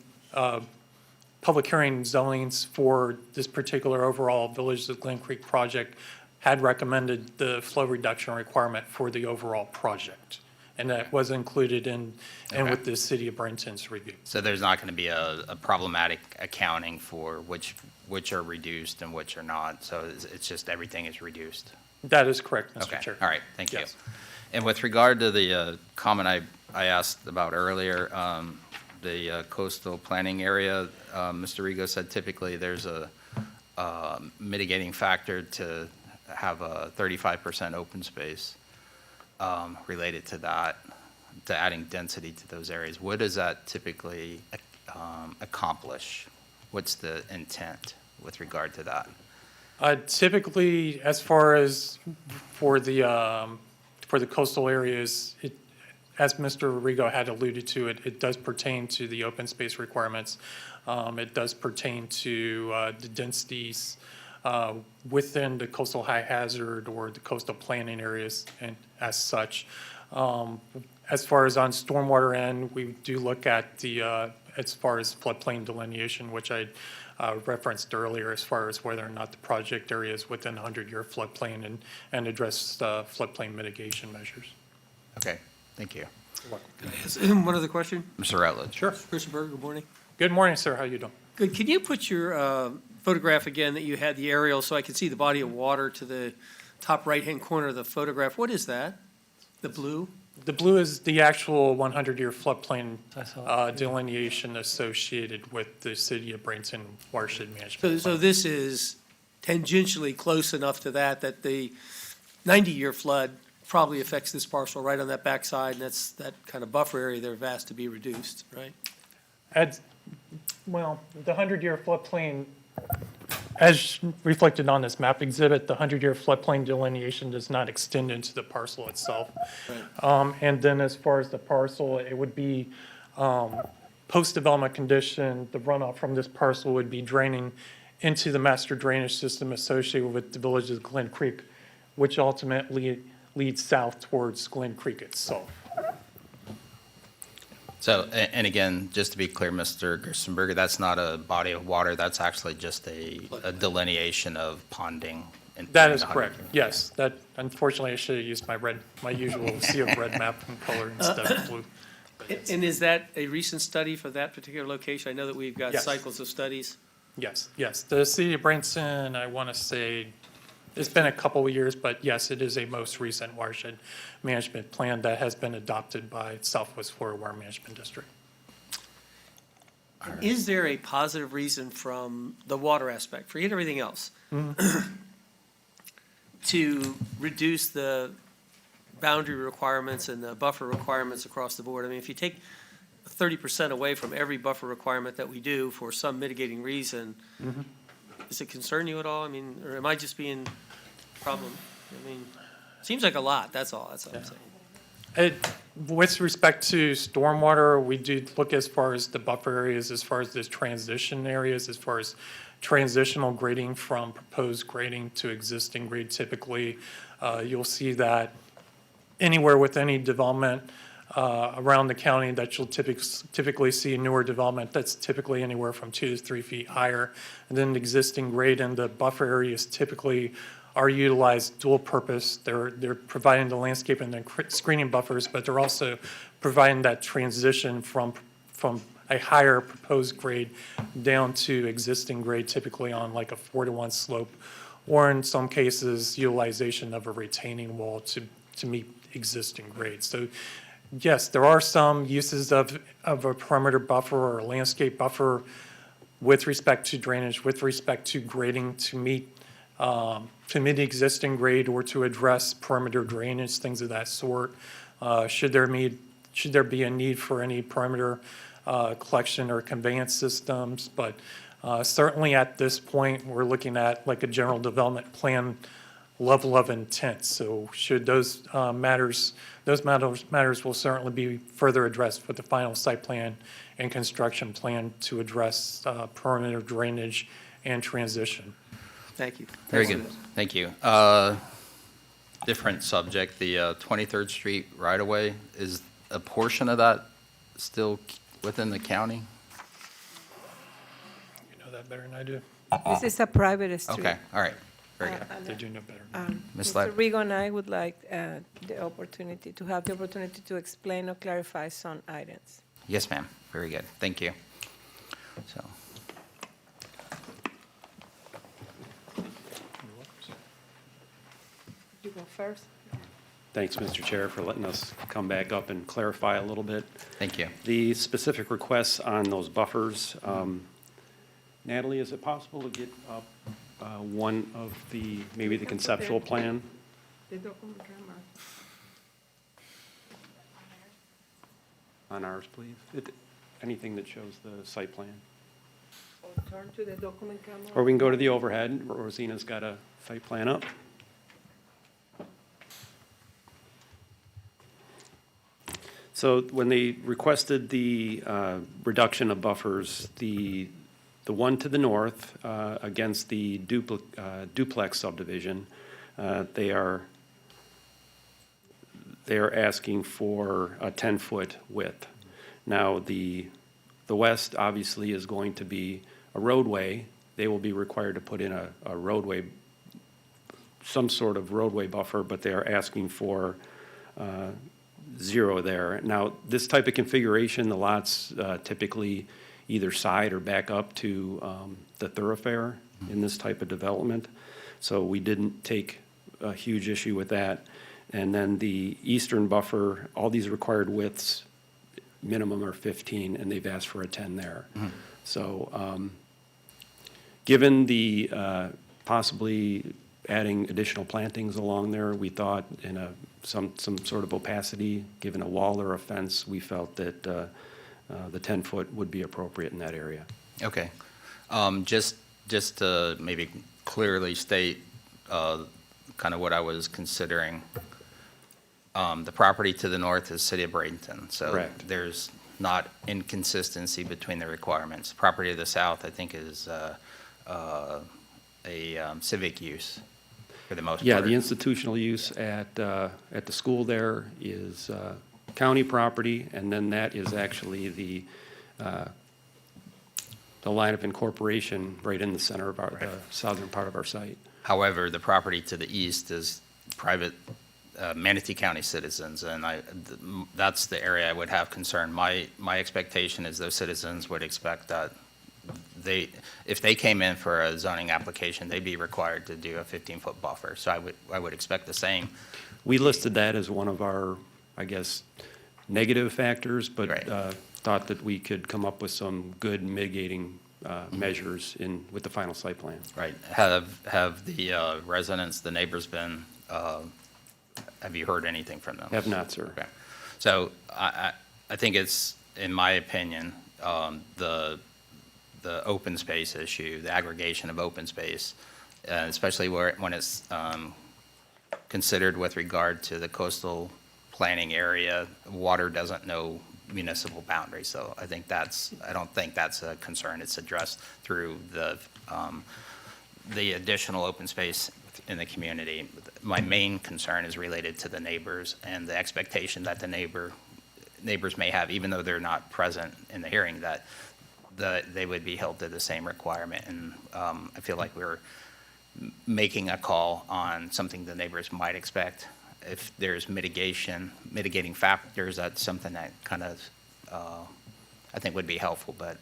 public hearing zonings for this particular overall Village of Glen Creek project, had recommended the flow reduction requirement for the overall project. And that was included in with the city of Bradenton's review. So there's not going to be a problematic accounting for which are reduced and which are not, so it's just everything is reduced? That is correct, Mr. Okay, Chair. all right, thank you. Yes. And with regard to the comment I asked about earlier, the coastal planning area, Mr. Rigo said typically there's a mitigating factor to have a 35% open space related to that, to adding density to those areas. What does that typically accomplish? What's the intent with regard to that? Typically, as far as for the coastal areas, as Mr. Rigo had alluded to, it does pertain to the open space requirements. It does pertain to the densities within the coastal high hazard or the coastal planning areas and as such. As far as on stormwater end, we do look at the, as far as floodplain delineation, which I referenced earlier, as far as whether or not the project area is within a 100-year floodplain and address floodplain mitigation measures. Okay, thank you. One other question? Mr. Rutledge? Sure. Christopher, good morning. Good morning, sir. How you doing? Good. Can you put your photograph again that you had, the aerial, so I can see the body of water to the top right-hand corner of the photograph? What is that? The blue? The blue is the actual 100-year floodplain I saw delineation associated with the city of Bradenton watershed management. So this is tangentially close enough to that the 90-year flood probably affects this parcel right on that backside, and that's that kind of buffer area there vast to be reduced, right? Well, the 100-year floodplain, as reflected on this map exhibit, the 100-year floodplain delineation does not extend into the parcel itself. And then as far as the parcel, it would be post-development condition, the runoff from this parcel would be draining into the master drainage system associated with the Village of Glen Creek, which ultimately leads south towards Glen Creek itself. So, and again, just to be clear, Mr. Gerstenberger, that's not a body of water, that's actually just a delineation of ponding. That is correct, yes. That, unfortunately, I should have used my usual sea of red map and color instead of blue. And is that a recent study for that particular location? I know that we've got Yes. cycles of studies. Yes, yes. The city of Bradenton, I want to say, it's been a couple of years, but yes, it is a most recent watershed management plan that has been adopted by Southwest Florida Water Management District. Is there a positive reason from the water aspect, forget everything else, to reduce the boundary requirements and the buffer requirements across the board? I mean, if you take 30% away from every buffer requirement that we do for some mitigating reason, does it concern you at all? I mean, or am I just being problem? I mean, seems like a lot, that's all I'm saying. With respect to stormwater, we do look as far as the buffer areas, as far as the transition areas, as far as transitional grading from proposed grading to existing grade. Typically, you'll see that anywhere with any development around the county that you'll typically see newer development that's typically anywhere from 2 to 3 feet higher than the existing grade, and the buffer areas typically are utilized dual purpose. They're providing the landscape and the screening buffers, but they're also providing that transition from a higher proposed grade down to existing grade, typically on like a 4-to-1 slope, or in some cases, utilization of a retaining wall to meet existing grades. So yes, there are some uses of a perimeter buffer or a landscape buffer with respect to drainage, with respect to grading to meet the existing grade or to address perimeter drainage, things of that sort. Should there be a need for any perimeter collection or conveyance systems? But certainly at this point, we're looking at like a general development plan level of intent. So should those matters will certainly be further addressed with the final site plan and construction plan to address perimeter drainage and transition. Thank you. Very good, thank you. Different subject, the 23rd Street right-of-way, is a portion of that still within the county? You know that better than I do. This is a private street. Okay, all right, very good. They do know better. Ms. Mr. Lett? Rigo and I would like the opportunity to explain or clarify some items. Yes, ma'am, very good, thank you. So, You go first. Thanks, Mr. Chair, for letting us come back up and clarify a little bit. thank you. The specific requests on those buffers, Natalie, is it possible to get up one of the, maybe the conceptual plan? On ours, please? Anything that shows the site plan? Turn to the document camera. Or we can go to the overhead. Rosina's got a site plan up. So when they requested the reduction of buffers, the one to the north against the duplex subdivision, they are asking for a 10-foot width. Now, the west obviously is going to be a roadway. They will be required to put in a roadway, some sort of roadway buffer, but they are asking for 0 there. Now, this type of configuration, the lots typically either side or back up to the thoroughfare in this type of development. So we didn't take a huge issue with that. And then the eastern buffer, all these required widths, minimum are 15, and they've asked for a 10 there. So given the possibly adding additional plantings along there, we thought in some sort of opacity, given a wall or a fence, we felt that the 10-foot would be appropriate in that area. Okay. Just to maybe clearly state kind of what I was considering, the property to the north is City of Bradenton. So Correct. there's not inconsistency between the requirements. Property to the south, I think, is a civic use for the most part. Yeah, the institutional use at the school there is county property, and then that is actually the line of incorporation right in the center of our, the southern part of our site. However, the property to the east is private Manatee County citizens, and that's the area I would have concern. My expectation is those citizens would expect that if they came in for a zoning application, they'd be required to do a 15-foot buffer. So I would expect the same. We listed that as one of our, I guess, negative factors, but Right. Thought that we could come up with some good mitigating measures with the final site plan. Right. Have the residents, the neighbors been, have you heard anything from them? Have not, sir. Okay. So I think it's, in my opinion, the open space issue, the aggregation of open space, especially when it's considered with regard to the coastal planning area, water doesn't know municipal boundaries. So I don't think that's a concern. It's addressed through the additional open space in the community. My main concern is related to the neighbors and the expectation that the neighbors may have, even though they're not present in the hearing, that they would be held to the same requirement. And I feel like we're making a call on something the neighbors might expect. If there's mitigating factors, that's something that kind of, I think would be helpful, but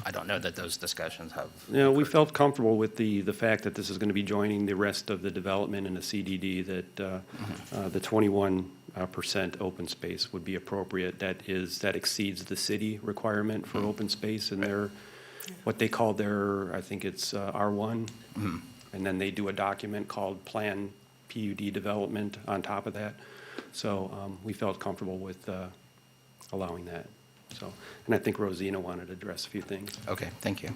I don't know that those discussions have. We felt comfortable with the fact that this is going to be joining the rest of the development in the CDD, that the 21% open space would be appropriate. That exceeds the city requirement for open space in their, what they call their, I think it's R1. And then they do a document called Plan PUD Development on top of that. So we felt comfortable with allowing that. So, and I think Rosina wanted to address a few things. Okay, thank you.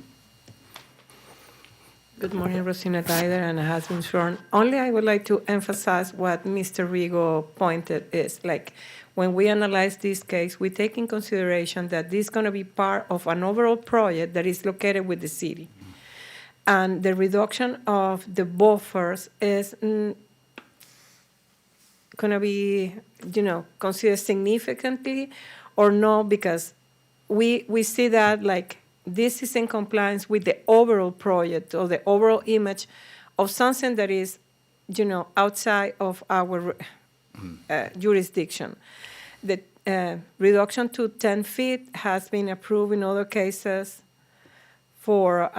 Good morning, Rosina Ryder, and it has been sworn. Only I would like to emphasize what Mr. Rigo pointed is, like, when we analyze this case, we take in consideration that this is going to be part of an overall project that is located with the city. And the reduction of the buffers is going to be, considered significantly or no, because we see that, like, this is in compliance with the overall project or the overall image of something that is, outside of our jurisdiction. The reduction to 10 feet has been approved in other cases for,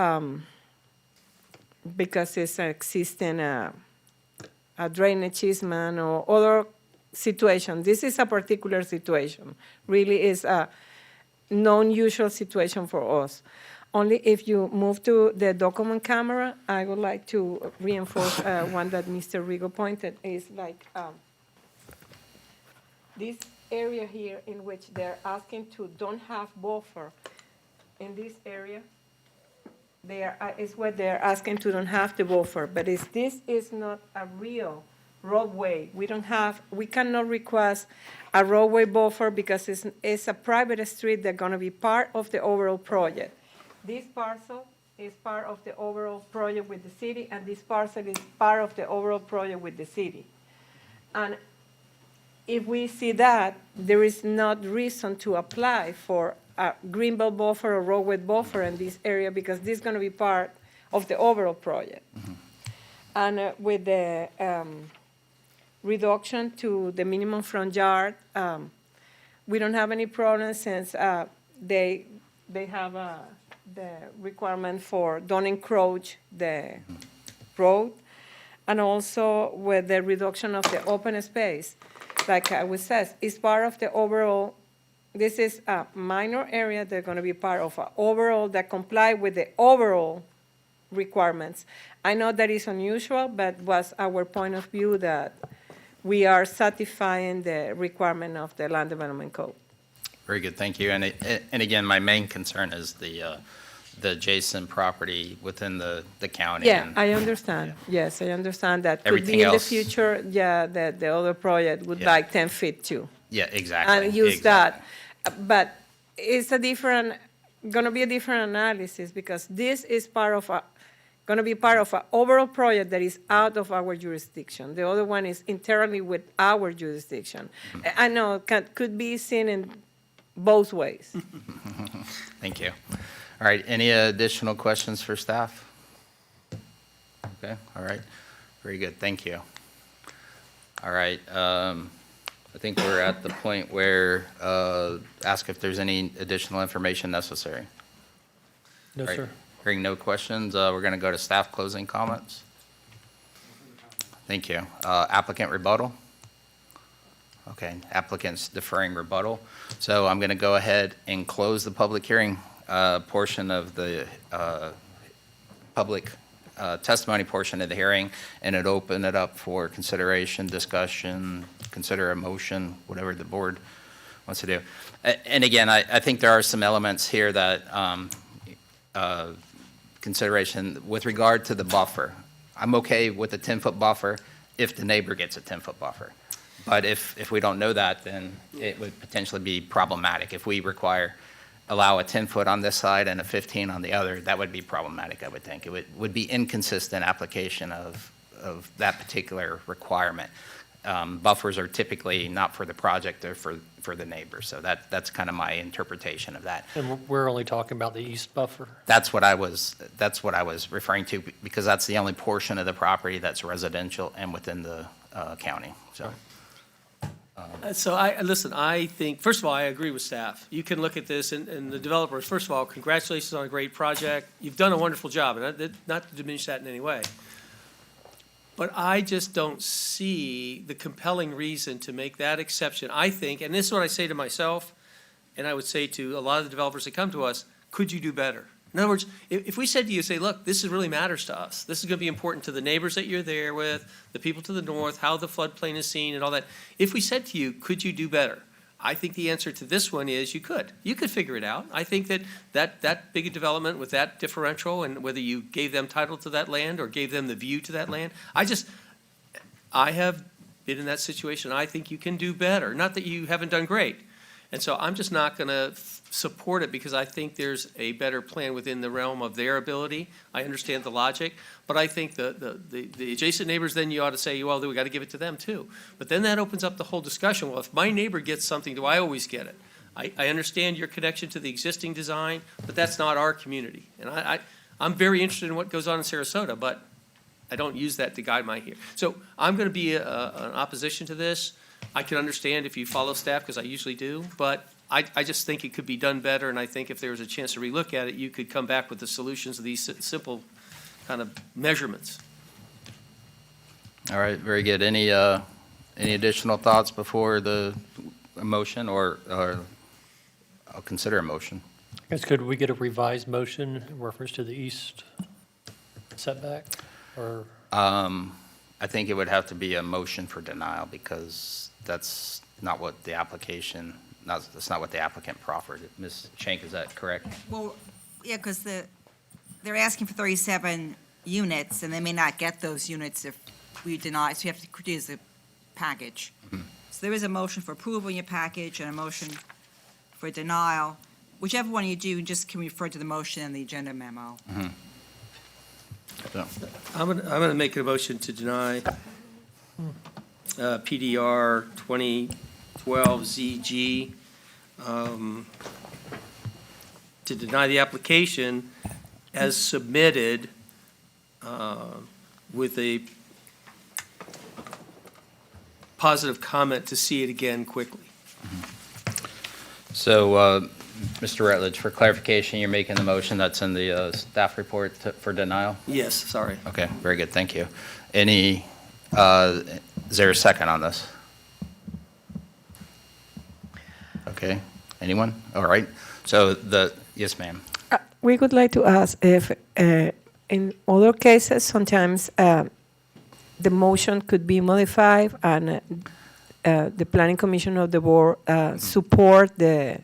because it's an existing a drainage easement or other situation. This is a particular situation, really is a non-usual situation for us. Only if you move to the document camera, I would like to reinforce one that Mr. Rigo pointed, is like this area here in which they're asking to don't have buffer in this area. Is what they're asking to don't have the buffer, but this is not a real roadway. We cannot request a roadway buffer because it's a private street that's going to be part of the overall project. This parcel is part of the overall project with the city, and this parcel is part of the overall project with the city. And if we see that, there is not reason to apply for a greenbelt buffer or roadway buffer in this area because this is going to be part of the overall project. And with the reduction to the minimum front yard, we don't have any problem since they have the requirement for don't encroach the road, and also with the reduction of the open space. Like I was said, it's part of the overall. This is a minor area that's going to be part of an overall that comply with the overall requirements. I know that is unusual, but was our point of view that we are satisfying the requirement of the Land Development Code. Very good, thank you. And again, my main concern is the adjacent property within the county. Yeah, and- I understand. Yes, I understand that. Could Everything be in the else- future, that the other project would Yeah. like 10 feet too. Yeah, exactly. And use exactly. that. But it's going to be a different analysis because this is going to be part of an overall project that is out of our jurisdiction. The other one is entirely with our jurisdiction. I know could be seen in both ways. Thank you. All right, any additional questions for staff? Okay, all right, very good, thank you. All right, I think we're at the point where, ask if there's any additional information necessary. No, All right, sir. Hearing no questions, we're going to go to staff closing comments. Thank you. Applicant rebuttal? Okay, applicant's deferring rebuttal. So I'm going to go ahead and close the public hearing portion of the public testimony portion of the hearing, and it open it up for consideration, discussion, consider a motion, whatever the board wants to do. And again, I think there are some elements here that consideration with regard to the buffer. I'm okay with a 10-foot buffer if the neighbor gets a 10-foot buffer. But if we don't know that, then it would potentially be problematic. If we allow a 10-foot on this side and a 15 on the other, that would be problematic, I would think. It would be inconsistent application of that particular requirement. Buffers are typically not for the project, they're for the neighbor. So that's kind of my interpretation of that. And we're only talking about the east buffer? That's what I was referring to, because that's the only portion of the property that's residential and within the county, so. So listen, I think, first of all, I agree with staff. You can look at this and the developers, first of all, congratulations on a great project. You've done a wonderful job, and not to diminish that in any way. But I just don't see the compelling reason to make that exception. I think, and this is what I say to myself, and I would say to a lot of the developers that come to us, could you do better? In other words, if we said to you, say, look, this really matters to us. This is going to be important to the neighbors that you're there with, the people to the north, how the floodplain is seen and all that. If we said to you, could you do better? I think the answer to this one is you could. You could figure it out. I think that big a development with that differential and whether you gave them title to that land or gave them the view to that land, I have been in that situation. I think you can do better. Not that you haven't done great. And so I'm just not going to support it because I think there's a better plan within the realm of their ability. I understand the logic, but I think the adjacent neighbors, then you ought to say, well, we got to give it to them too. But then that opens up the whole discussion. Well, if my neighbor gets something, do I always get it? I understand your connection to the existing design, but that's not our community. And I'm very interested in what goes on in Sarasota, but I don't use that to guide my here. So I'm going to be an opposition to this. I can understand if you follow staff, because I usually do, but I just think it could be done better, and I think if there was a chance to relook at it, you could come back with the solutions of these simple kind of measurements. All right, very good. Any additional thoughts before the motion, or I'll consider a motion? I guess could we get a revised motion in reference to the east setback, or? I think it would have to be a motion for denial because that's not what the application, that's not what the applicant proffered. Ms. Shank, is that correct? Well, yeah, because they're asking for 37 units, and they may not get those units if we deny, so you have to produce a package. So there is a motion for approval in your package and a motion for denial. Whichever one you do, you just can refer to the motion in the agenda memo. So, I'm gonna make a motion to deny PDR 2012 ZG, to deny the application as submitted with a positive comment to see it again quickly. So, Mr. Rutledge, for clarification, you're making the motion that's in the staff report for denial? Yes, sorry. Okay, very good, thank you. Is there a second on this? Okay, anyone? All right, so yes, ma'am. We would like to ask if, in other cases, sometimes the motion could be modified and the planning commission of the board support the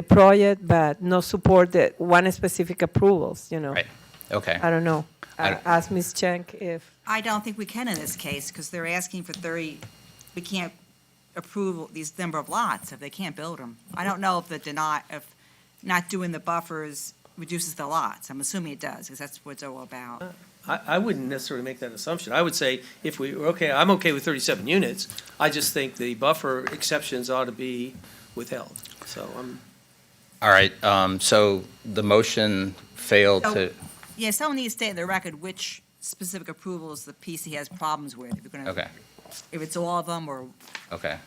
project, but not support the one specific approvals, you know? Right, okay. I don't know. I don't- Ask Ms. Cenk if, I don't think we can in this case, because they're asking for 30, we can't approve these number of lots if they can't build them. I don't know if not doing the buffers reduces the lots. I'm assuming it does, because that's what it's all about. I wouldn't necessarily make that assumption. I would say if I'm okay with 37 units. I just think the buffer exceptions ought to be withheld. So All right, so the motion failed to, Yeah, someone needs to state in the record which specific approvals the PC has problems with. If you're gonna, okay, if it's all of them, or, okay.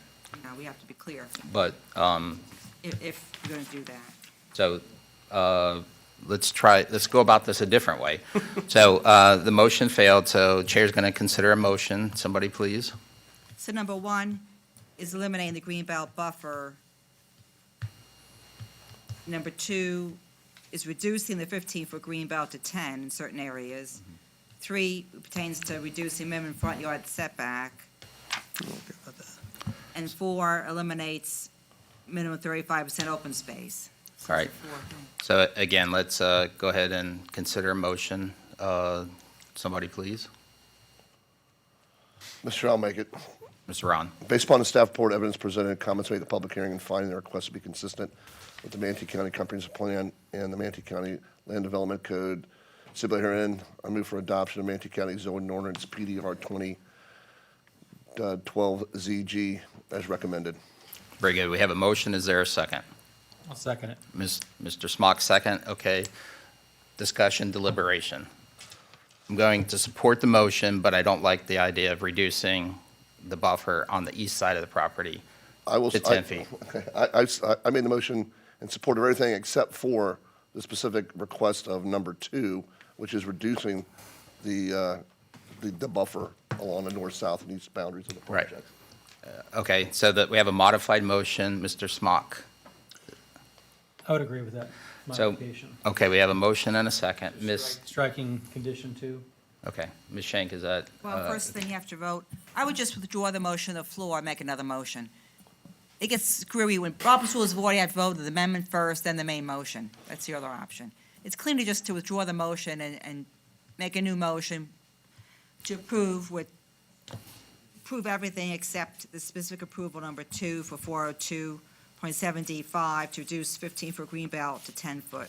we have to be clear But, if you're gonna do that. so, let's go about this a different way. So, the motion failed, so Chair's going to consider a motion. Somebody, please. So number one is eliminating the greenbelt buffer. Number two is reducing the 15-foot greenbelt to 10 in certain areas. 3 pertains to reducing minimum front yard setback. And 4 eliminates minimum 35% open space. All right. So again, let's go ahead and consider a motion. Somebody, please. Mr. I'll make it. Mr. Ron. Based upon the staff report, evidence presented, and comments made at the public hearing, and finding the request to be consistent with the Manatee County Comprehensive Plan and the Manatee County Land Development Code, stipulated herein, I move for adoption of Manatee County zoning ordinance PDR 2012 ZG as recommended. Very good. We have a motion. Is there a second? I'll second it. Mr. Smock, second. Okay. Discussion, deliberation. I'm going to support the motion, but I don't like the idea of reducing the buffer on the east side of the property to 10 feet. Okay, I made the motion in support of everything except for the specific request of number 2, which is reducing the buffer along the north, south, and east boundaries of the Right. project. Okay, so that we have a modified motion. Mr. Smock. I would agree with that So, modification. okay, we have a motion and a second. Striking condition 2. Okay, Ms. Shank, is that? Well, first thing you have to vote, I would just withdraw the motion on the floor and make another motion. it gets screwy when Robert's Rules of Order, you have to vote the amendment first, then the main motion. That's the other option. It's cleaner just to withdraw the motion and make a new motion to approve everything except the specific approval number 2 for 402.7D5 to reduce 15 for Greenbelt to 10 foot.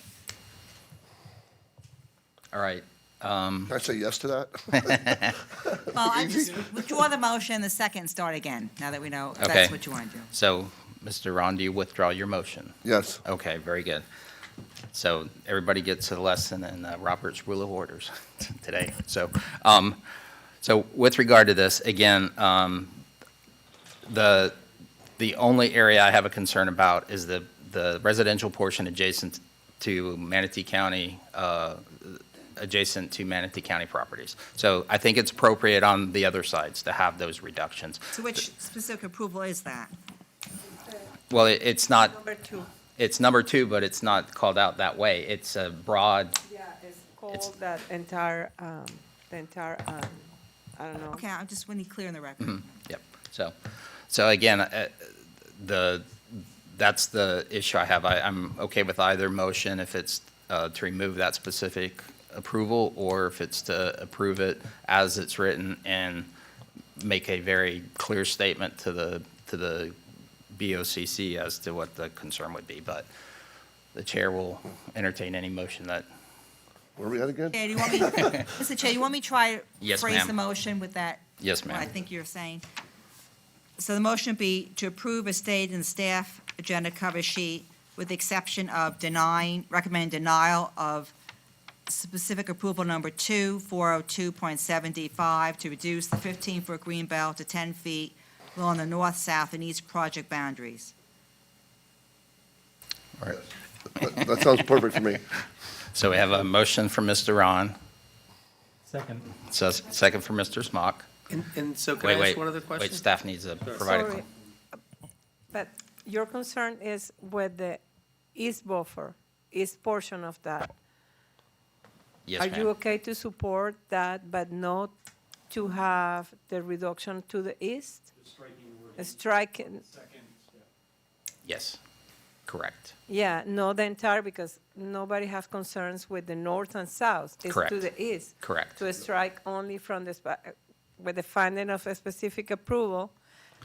All right. Can I say yes to that? Well, I just withdraw the motion, the second, and start again, now that we know if Okay. that's what you want to do. So, Mr. Ron, do you withdraw your motion? Yes. Okay, very good. So everybody gets a lesson in Robert's Rule of Orders today. So, so with regard to this, again, the only area I have a concern about is the residential portion adjacent to Manatee County, adjacent to Manatee County properties. So I think it's appropriate on the other sides to have those reductions. So which specific approval is that? Well, it's not, Number 2. it's number 2, but it's not called out that way. It's a broad, Yeah, it's called that entire, I don't know. Okay, I just want to be clear in the record. yep. So again, that's the issue I have. I'm okay with either motion if it's to remove that specific approval, or if it's to approve it as it's written and make a very clear statement to the BOCC as to what the concern would be. But the chair will entertain any motion that. Where are we at again? Chair, do you want me, Mr. Chair, you want me to try to Yes, phrase ma'am. the motion with that? Yes, What I ma'am. think you're saying. So the motion would be to approve as stated in the staff agenda cover sheet with the exception of recommend denial of specific approval number 2, 402.7D5 to reduce the 15-foot green belt to 10 feet along the north, south, and east project boundaries. All right. That sounds perfect for me. So we have a motion from Mr. Ron, Second. so second from Mr. Smock. And so can I ask one other question? Wait, staff needs to provide a. Sorry, but your concern is with the east buffer, east portion of that. Yes, Are you ma'am. okay to support that, but not to have the reduction to the east? Striking, Yes, correct. yeah, not the entire, because nobody has concerns with the north and south. It's Correct. to the east. Correct. To strike only from the, with the finding of a specific approval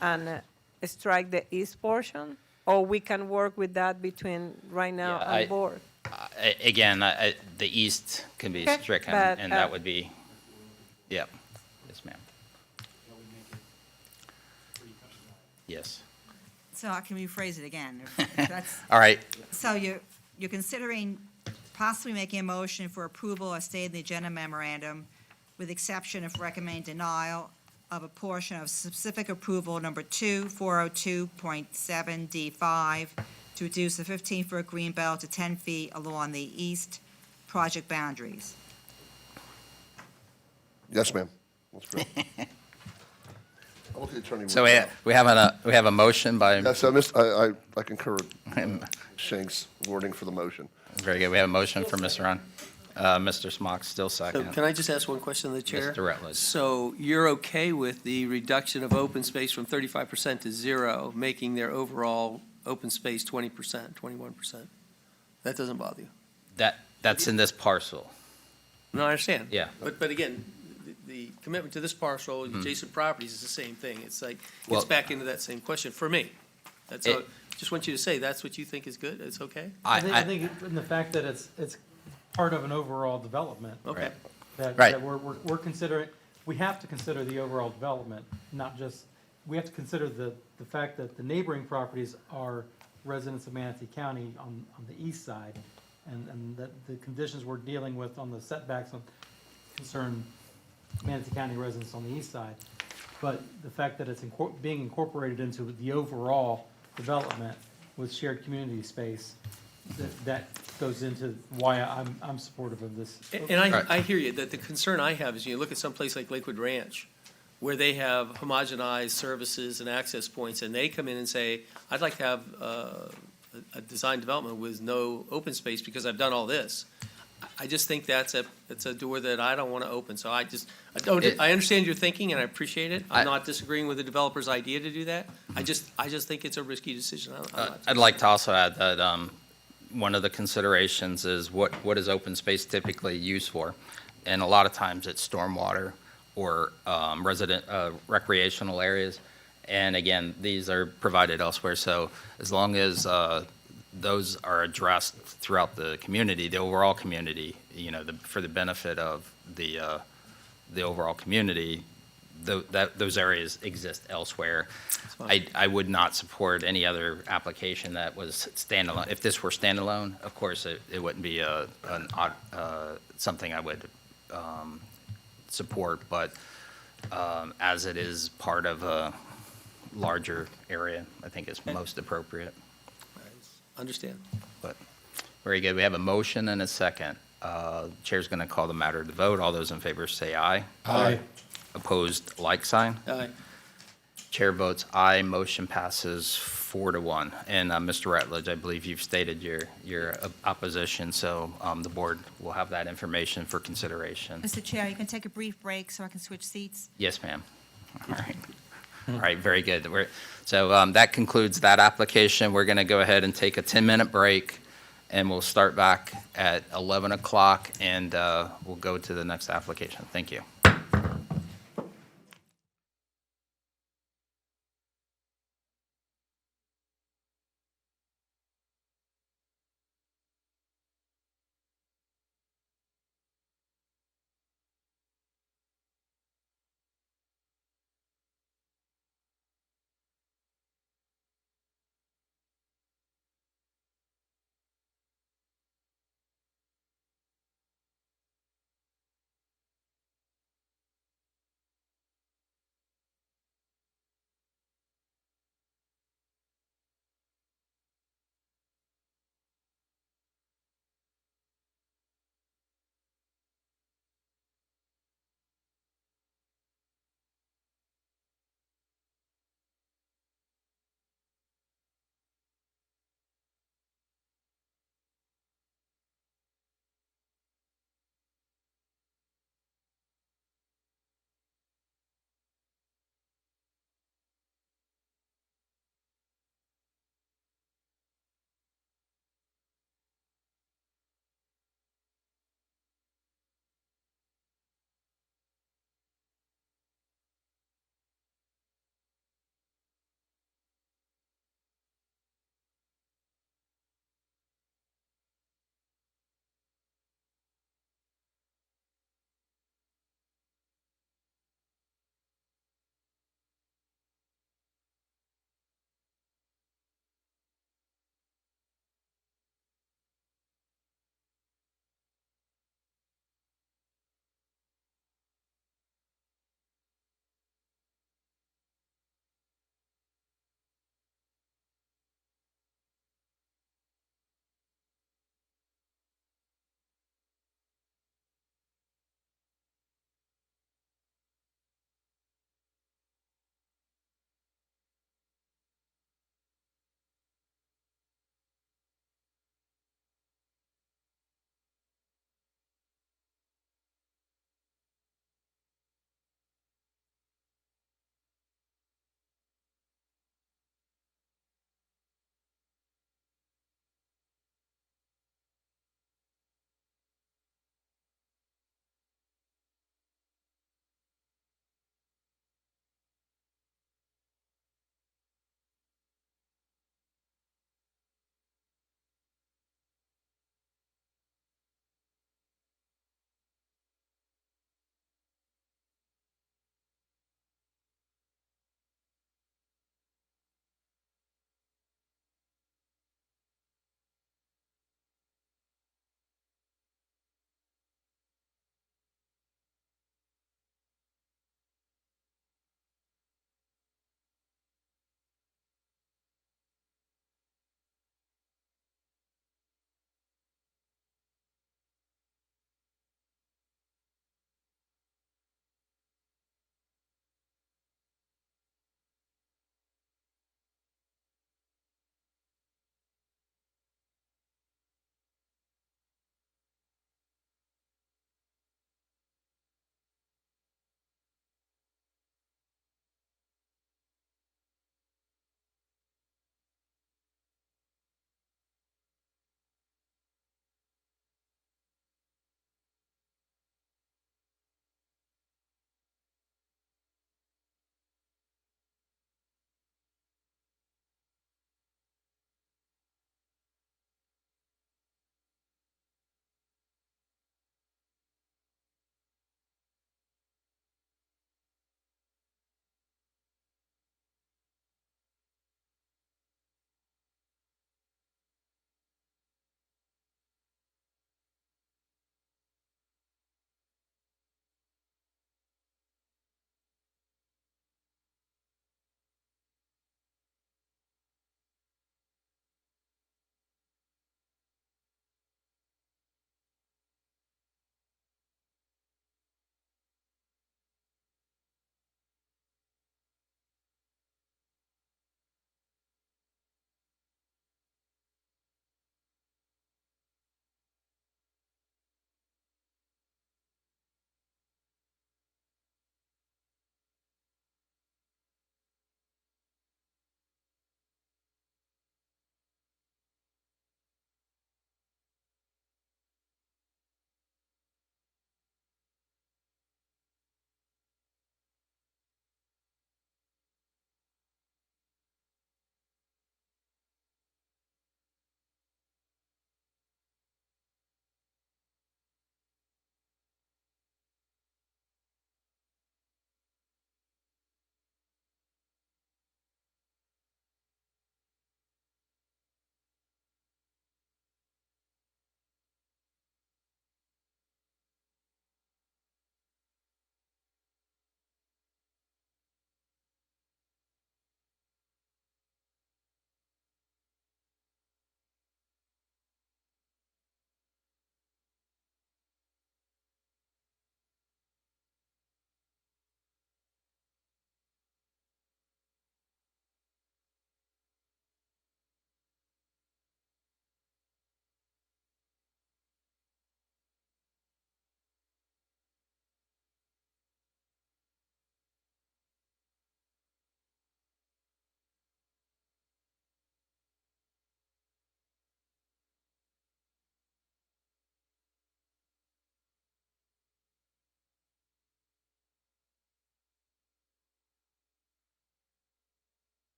and strike the east portion? Or we can work with that between right now Yeah, and board? Again, the east can be Okay, stricken, but, and that would be, yep. Yes, ma'am. Yes. So I can rephrase it again. if that's- All right. So you're considering possibly making a motion for approval as stated in the agenda memorandum with exception of recommend denial of a portion of specific approval number 2, 402.7D5 to reduce the 15-foot green belt to 10 feet along the east project boundaries. Yes, ma'am. That's great. I'll let the attorney So work it we have a motion by, out. Yes, I concur with Shank's wording for the motion. very good, we have a motion from Mr. Ron. Mr. Smock, still So second. can I just ask one question of the chair? Mr. Rutledge. So you're okay with the reduction of open space from 35% to 0, making their overall open space 20%, 21%? That doesn't bother you? That's in this parcel. No, I understand. Yeah. But again, the commitment to this parcel, adjacent properties is the same thing. It's like, Well- gets back into that same question for me. That's all, just want you to say, that's what you think is good, it's okay? I think in the fact that it's part of an overall development. Okay. That Right. we're considering, we have to consider the overall development, not just, we have to consider the fact that the neighboring properties are residents of Manatee County on the east side, and that the conditions we're dealing with on the setbacks concern Manatee County residents on the east side. But the fact that it's being incorporated into the overall development with shared community space, that goes into why I'm supportive of this. And I hear you, that the concern I have is you look at some place like Lakewood Ranch, where they have homogenized services and access points, and they come in and say, I'd like to have a design development with no open space because I've done all this. I just think that's a door that I don't want to open. So I It- understand your thinking and I appreciate it. I- I'm not disagreeing with the developer's idea to do that. I just think it's a risky decision. I'd like to also add that one of the considerations is what is open space typically used for? And a lot of times it's stormwater or recreational areas. And again, these are provided elsewhere. So as long as those are addressed throughout the community, the overall community, for the benefit of the overall community, those areas exist elsewhere. I would not support any other application that was standalone. If this were standalone, of course, it wouldn't be something I would support, but as it is part of a larger area, I think it's most appropriate. Understand. But, very good. We have a motion and a second. Chair's going to call the matter to vote. All those in favor say aye. Aye. Opposed, like sign. Aye. Chair votes aye. Motion passes 4-1. And Mr. Rutledge, I believe you've stated your opposition, so the board will have that information for consideration. Mr. Chair, you can take a brief break so I can switch seats? Yes, ma'am. All right. All right, very good. So that concludes that application. We're going to go ahead and take a 10-minute break, and we'll start back at 11 o'clock, and we'll go to the next application. Thank you.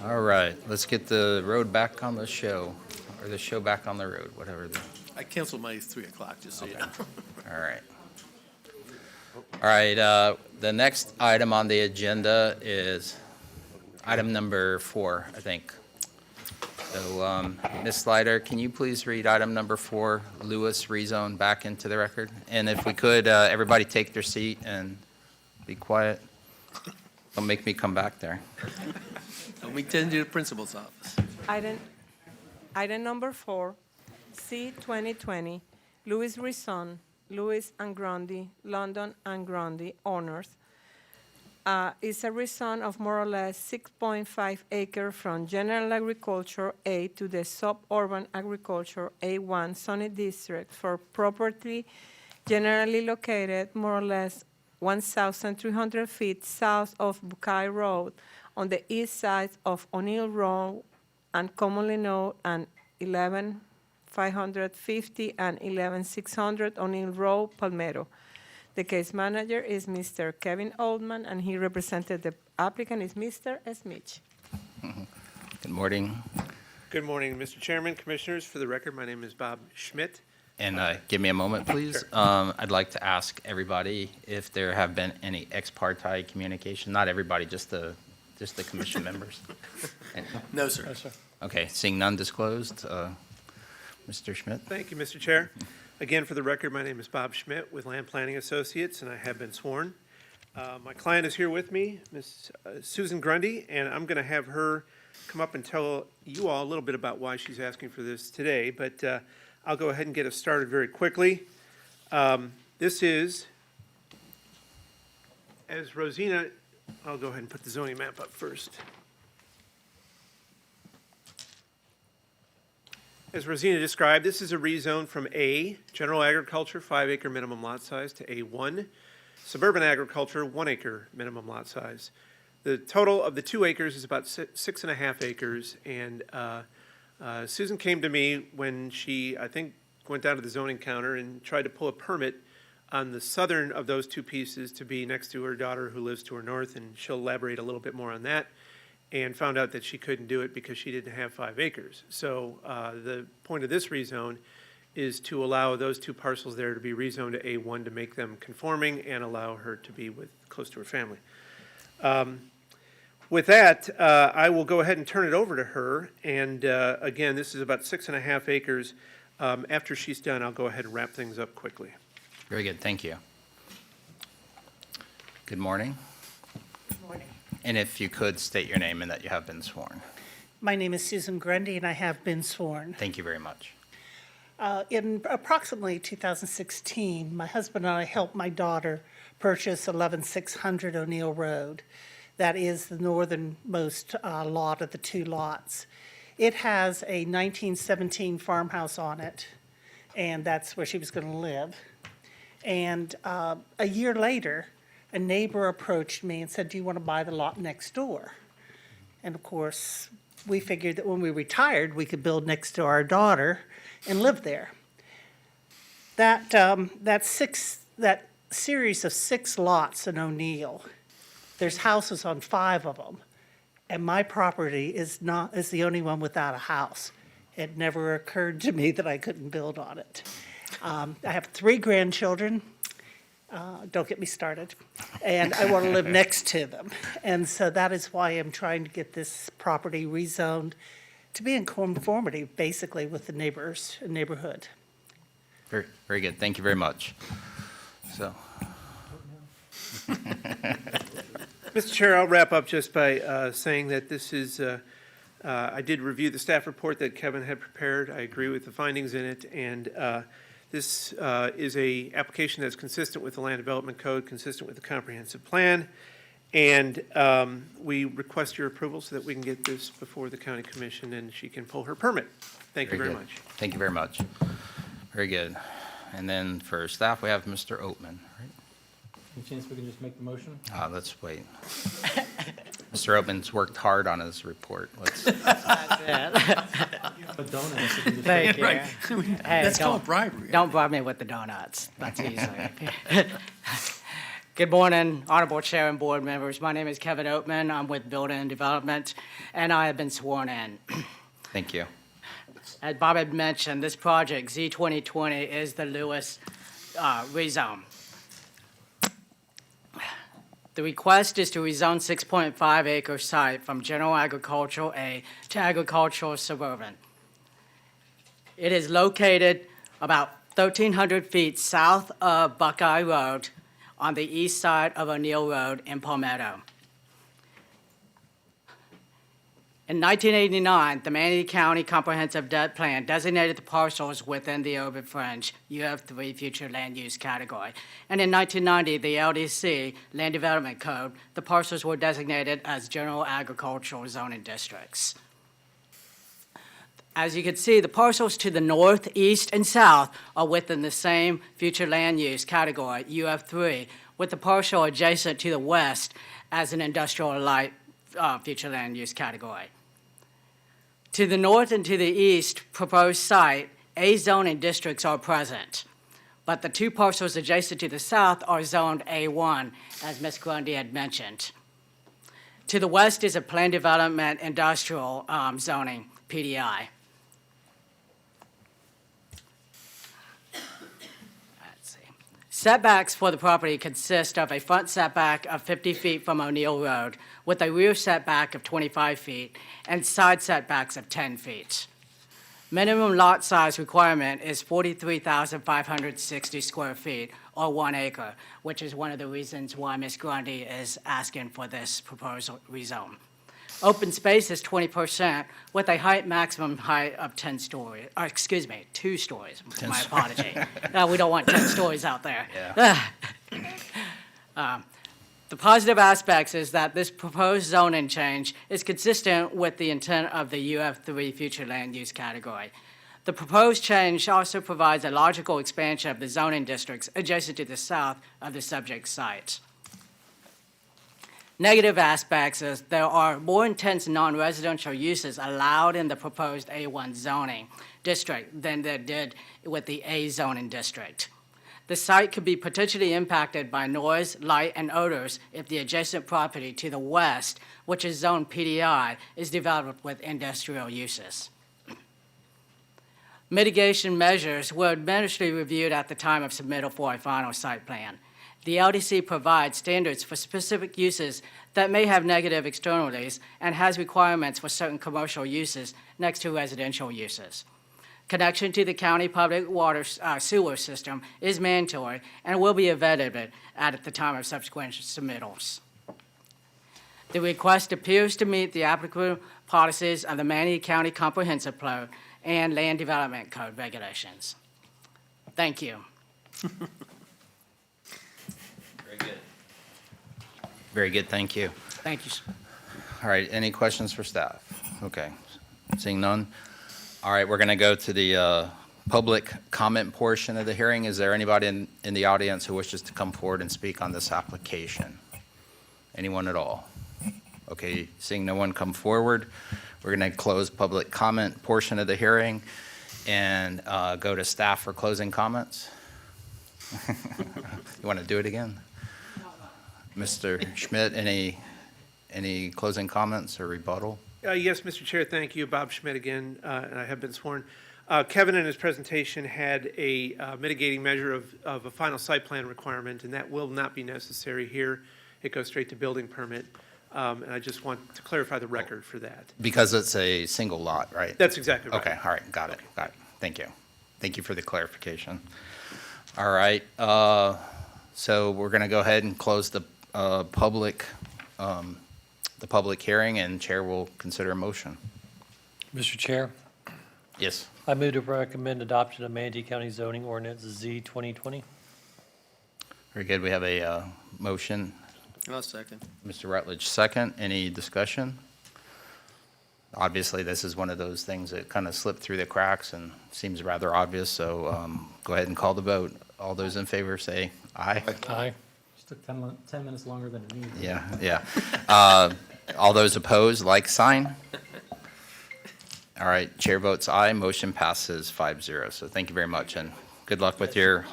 All right, let's get the road back on the show, or the show back on the road, whatever. I canceled my 3 o'clock, just so you know. All right. All right, the next item on the agenda is item number 4, I think. So, Ms. Slider, can you please read item number 4, Lewis rezone, back into the record? And if we could, everybody take their seat and be quiet. Don't make me come back there. Don't we tend to the principal's office? Item number 4, C 2020, Louis Risson, Louis and Grundy, London and Grundy owners. Is a rezone of more or less 6.5 acre from general agriculture A to the suburban agriculture A1 zoning district for property generally located more or less 1,300 feet south of Buckeye Road on the east side of O'Neill Road and commonly known as 11,550 and 11,600 O'Neill Road, Palmetto. The case manager is Mr. Kevin Oldman, and he represented the applicant is Mr. Smith. Good morning. Good morning, Mr. Chairman, Commissioners. For the record, my name is Bob Schmidt. And give me a moment, please. I'd like to ask everybody if there have been any ex parte communication. Not everybody, just the commission members. No, sir. No, sir. Okay, seeing none disclosed, Mr. Schmidt. Thank you, Mr. Chair. Again, for the record, my name is Bob Schmidt with Land Planning Associates, and I have been sworn. My client is here with me, Ms. Susan Grundy, and I'm going to have her come up and tell you all a little bit about why she's asking for this today, but I'll go ahead and get us started very quickly. This is, as Rosina, I'll go ahead and put the zoning map up first. As Rosina described, this is a rezone from A, general agriculture, 5 acre minimum lot size, to A1, suburban agriculture, 1 acre minimum lot size. The total of the 2 acres is about 6.5 acres, and Susan came to me when she, I think, went down to the zoning counter and tried to pull a permit on the southern of those 2 pieces to be next to her daughter who lives to her north, and she'll elaborate a little bit more on that, and found out that she couldn't do it because she didn't have 5 acres. So the point of this rezone is to allow those 2 parcels there to be rezoned to A1 to make them conforming and allow her to be close to her family. With that, I will go ahead and turn it over to her. And again, this is about 6.5 acres. After she's done, I'll go ahead and wrap things up quickly. Very good, thank you. Good morning. Good morning. And if you could state your name and that you have been sworn. My name is Susan Grundy, and I have been sworn. Thank you very much. In approximately 2016, my husband and I helped my daughter purchase 11,600 O'Neill Road. That is the northernmost lot of the 2 lots. It has a 1917 farmhouse on it, and that's where she was going to live. And a year later, a neighbor approached me and said, "Do you want to buy the lot next door?" And of course, we figured that when we retired, we could build next to our daughter and live there. That series of 6 lots in O'Neill, there's houses on 5 of them, and my property is the only one without a house. It never occurred to me that I couldn't build on it. I have 3 grandchildren. Don't get me started. And I want to live next to them. And so that is why I'm trying to get this property rezoned to be in conformity, basically, with the neighborhood. Very, very good, thank you very much. So. Mr. Chair, I'll wrap up just by saying that this is, I did review the staff report that Kevin had prepared. I agree with the findings in it, and this is a application that's consistent with the Land Development Code, consistent with the comprehensive plan, and we request your approval so that we can get this before the county commission and she can pull her permit. Thank you very much. Thank you very much. Very good. And then for staff, we have Mr. Oatman, right? Any chance we can just make the motion? Let's wait. Mr. Oatman's worked hard on his report. Let's, Thank you. Right. Hey, That's called don't- bribery. Don't bribe me with the donuts. That's easy. Good morning, Honorable Chair and board members. My name is Kevin Oatman. I'm with Building and Development, and I have been sworn in. thank you. As Bob had mentioned, this project, Z2020, is the Lewis rezone. The request is to rezone 6.5 acre site from general agricultural A to agricultural suburban. It is located about 1,300 feet south of Buckeye Road on the east side of O'Neill Road in Palmetto. In 1989, the Manatee County Comprehensive Plan designated the parcels within the urban fringe UF3 future land use category. And in 1990, the LDC, Land Development Code, the parcels were designated as general agricultural zoning districts. As you can see, the parcels to the north, east, and south are within the same future land use category, UF3, with the parcel adjacent to the west as an industrial light future land use category. To the north and to the east proposed site, A zoning districts are present, but the two parcels adjacent to the south are zoned A1, as Ms. Grundy had mentioned. To the west is a planned development industrial zoning, PDI. Setbacks for the property consist of a front setback of 50 feet from O'Neill Road with a rear setback of 25 feet and side setbacks of 10 feet. Minimum lot size requirement is 43,560 square feet or 1 acre, which is one of the reasons why Ms. Grundy is asking for this proposal rezone. Open space is 20% with a maximum height of 2 stories. My apology. No, we don't want 10 stories out there. The positive aspects is that this proposed zoning change is consistent with the intent of the UF3 future land use category. The proposed change also provides a logical expansion of the zoning districts adjacent to the south of the subject site. Negative aspects is there are more intense non-residential uses allowed in the proposed A1 zoning district than there did with the A zoning district. The site could be potentially impacted by noise, light, and odors if the adjacent property to the west, which is zoned PDI, is developed with industrial uses. Mitigation measures were administratively reviewed at the time of submittal for a final site plan. The LDC provides standards for specific uses that may have negative externalities and has requirements for certain commercial uses next to residential uses. Connection to the county public water sewer system is mandatory and will be evaluated at the time of subsequent submittals. The request appears to meet the applicable policies of the Manatee County Comprehensive Plan and Land Development Code regulations. Thank you. Very good, thank you. Thank you, sir. All right, any questions for staff? Okay, seeing none. All right, we're going to go to the public comment portion of the hearing. Is there anybody in the audience who wishes to come forward and speak on this application? Anyone at all? Okay, seeing no one come forward, we're going to close public comment portion of the hearing and go to staff for closing comments. You want to do it again? Mr. Schmidt, any closing comments or rebuttal? Yes, Mr. Chair, thank you. Bob Schmidt again, and I have been sworn. Kevin in his presentation had a mitigating measure of a final site plan requirement, and that will not be necessary here. It goes straight to building permit, and I just want to clarify the record for that. Because it's a single lot, right? That's exactly right. Okay, all right, got it. Thank you. Thank you for the clarification. All right, so we're going to go ahead and close the public hearing, and Chair will consider a motion. Mr. Chair, Yes. I move to recommend adoption of Manatee County zoning ordinance Z 2020. Very good. We have a motion. I'll second. Mr. Rutledge, second. Any discussion? Obviously, this is one of those things that kind of slipped through the cracks and seems rather obvious, so go ahead and call the vote. All those in favor say aye. Aye. Just took 10 minutes longer than it needed. Yeah. All those opposed, like sign. All right, chair votes aye, motion passes 5-0. So thank you very much, and good luck with your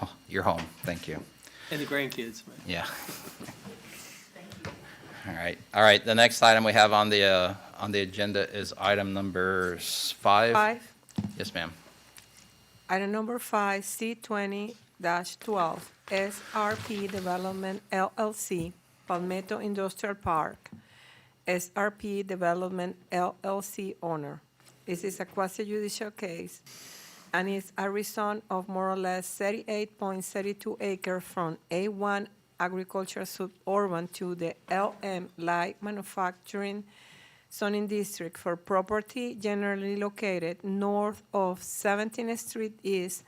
home. Thank you. And the grandkids, man. Yeah. All right, the next item we have on the agenda is item number 5. 5. Yes, ma'am. Item number 5, C20-12, SRP Development LLC, Palmetto Industrial Park. SRP Development LLC owner. This is a quasi-judicial case, and it's a rezone of more or less 38.32 acres from A1 Agricultural Suburban to the LM Light Manufacturing zoning district for property generally located north of 17th Street East,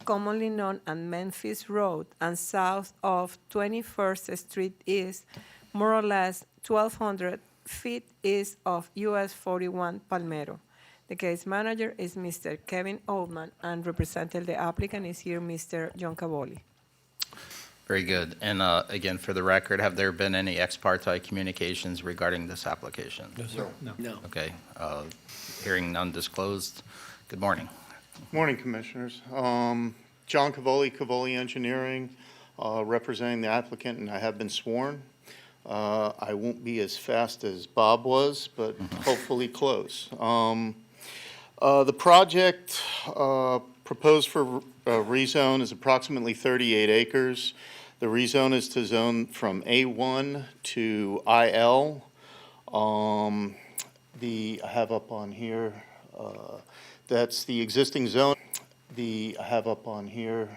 commonly known as Memphis Road, and south of 21st Street East, more or less 1,200 feet east of US 41 Palmetto. The case manager is Mr. Kevin Oldman, and representing the applicant is here Mr. John Cavoli. Very good. And again, for the record, have there been any ex parte communications regarding this application? No, sir. No. Okay. Hearing none disclosed. Good morning. Morning, Commissioners. John Cavoli, Cavoli Engineering, representing the applicant, and I have been sworn. I won't be as fast as Bob was, but hopefully close. The project proposed for rezone is approximately 38 acres. The rezone is to zone from A1 to IL. I have up on here, that's the existing zone. I have up on here,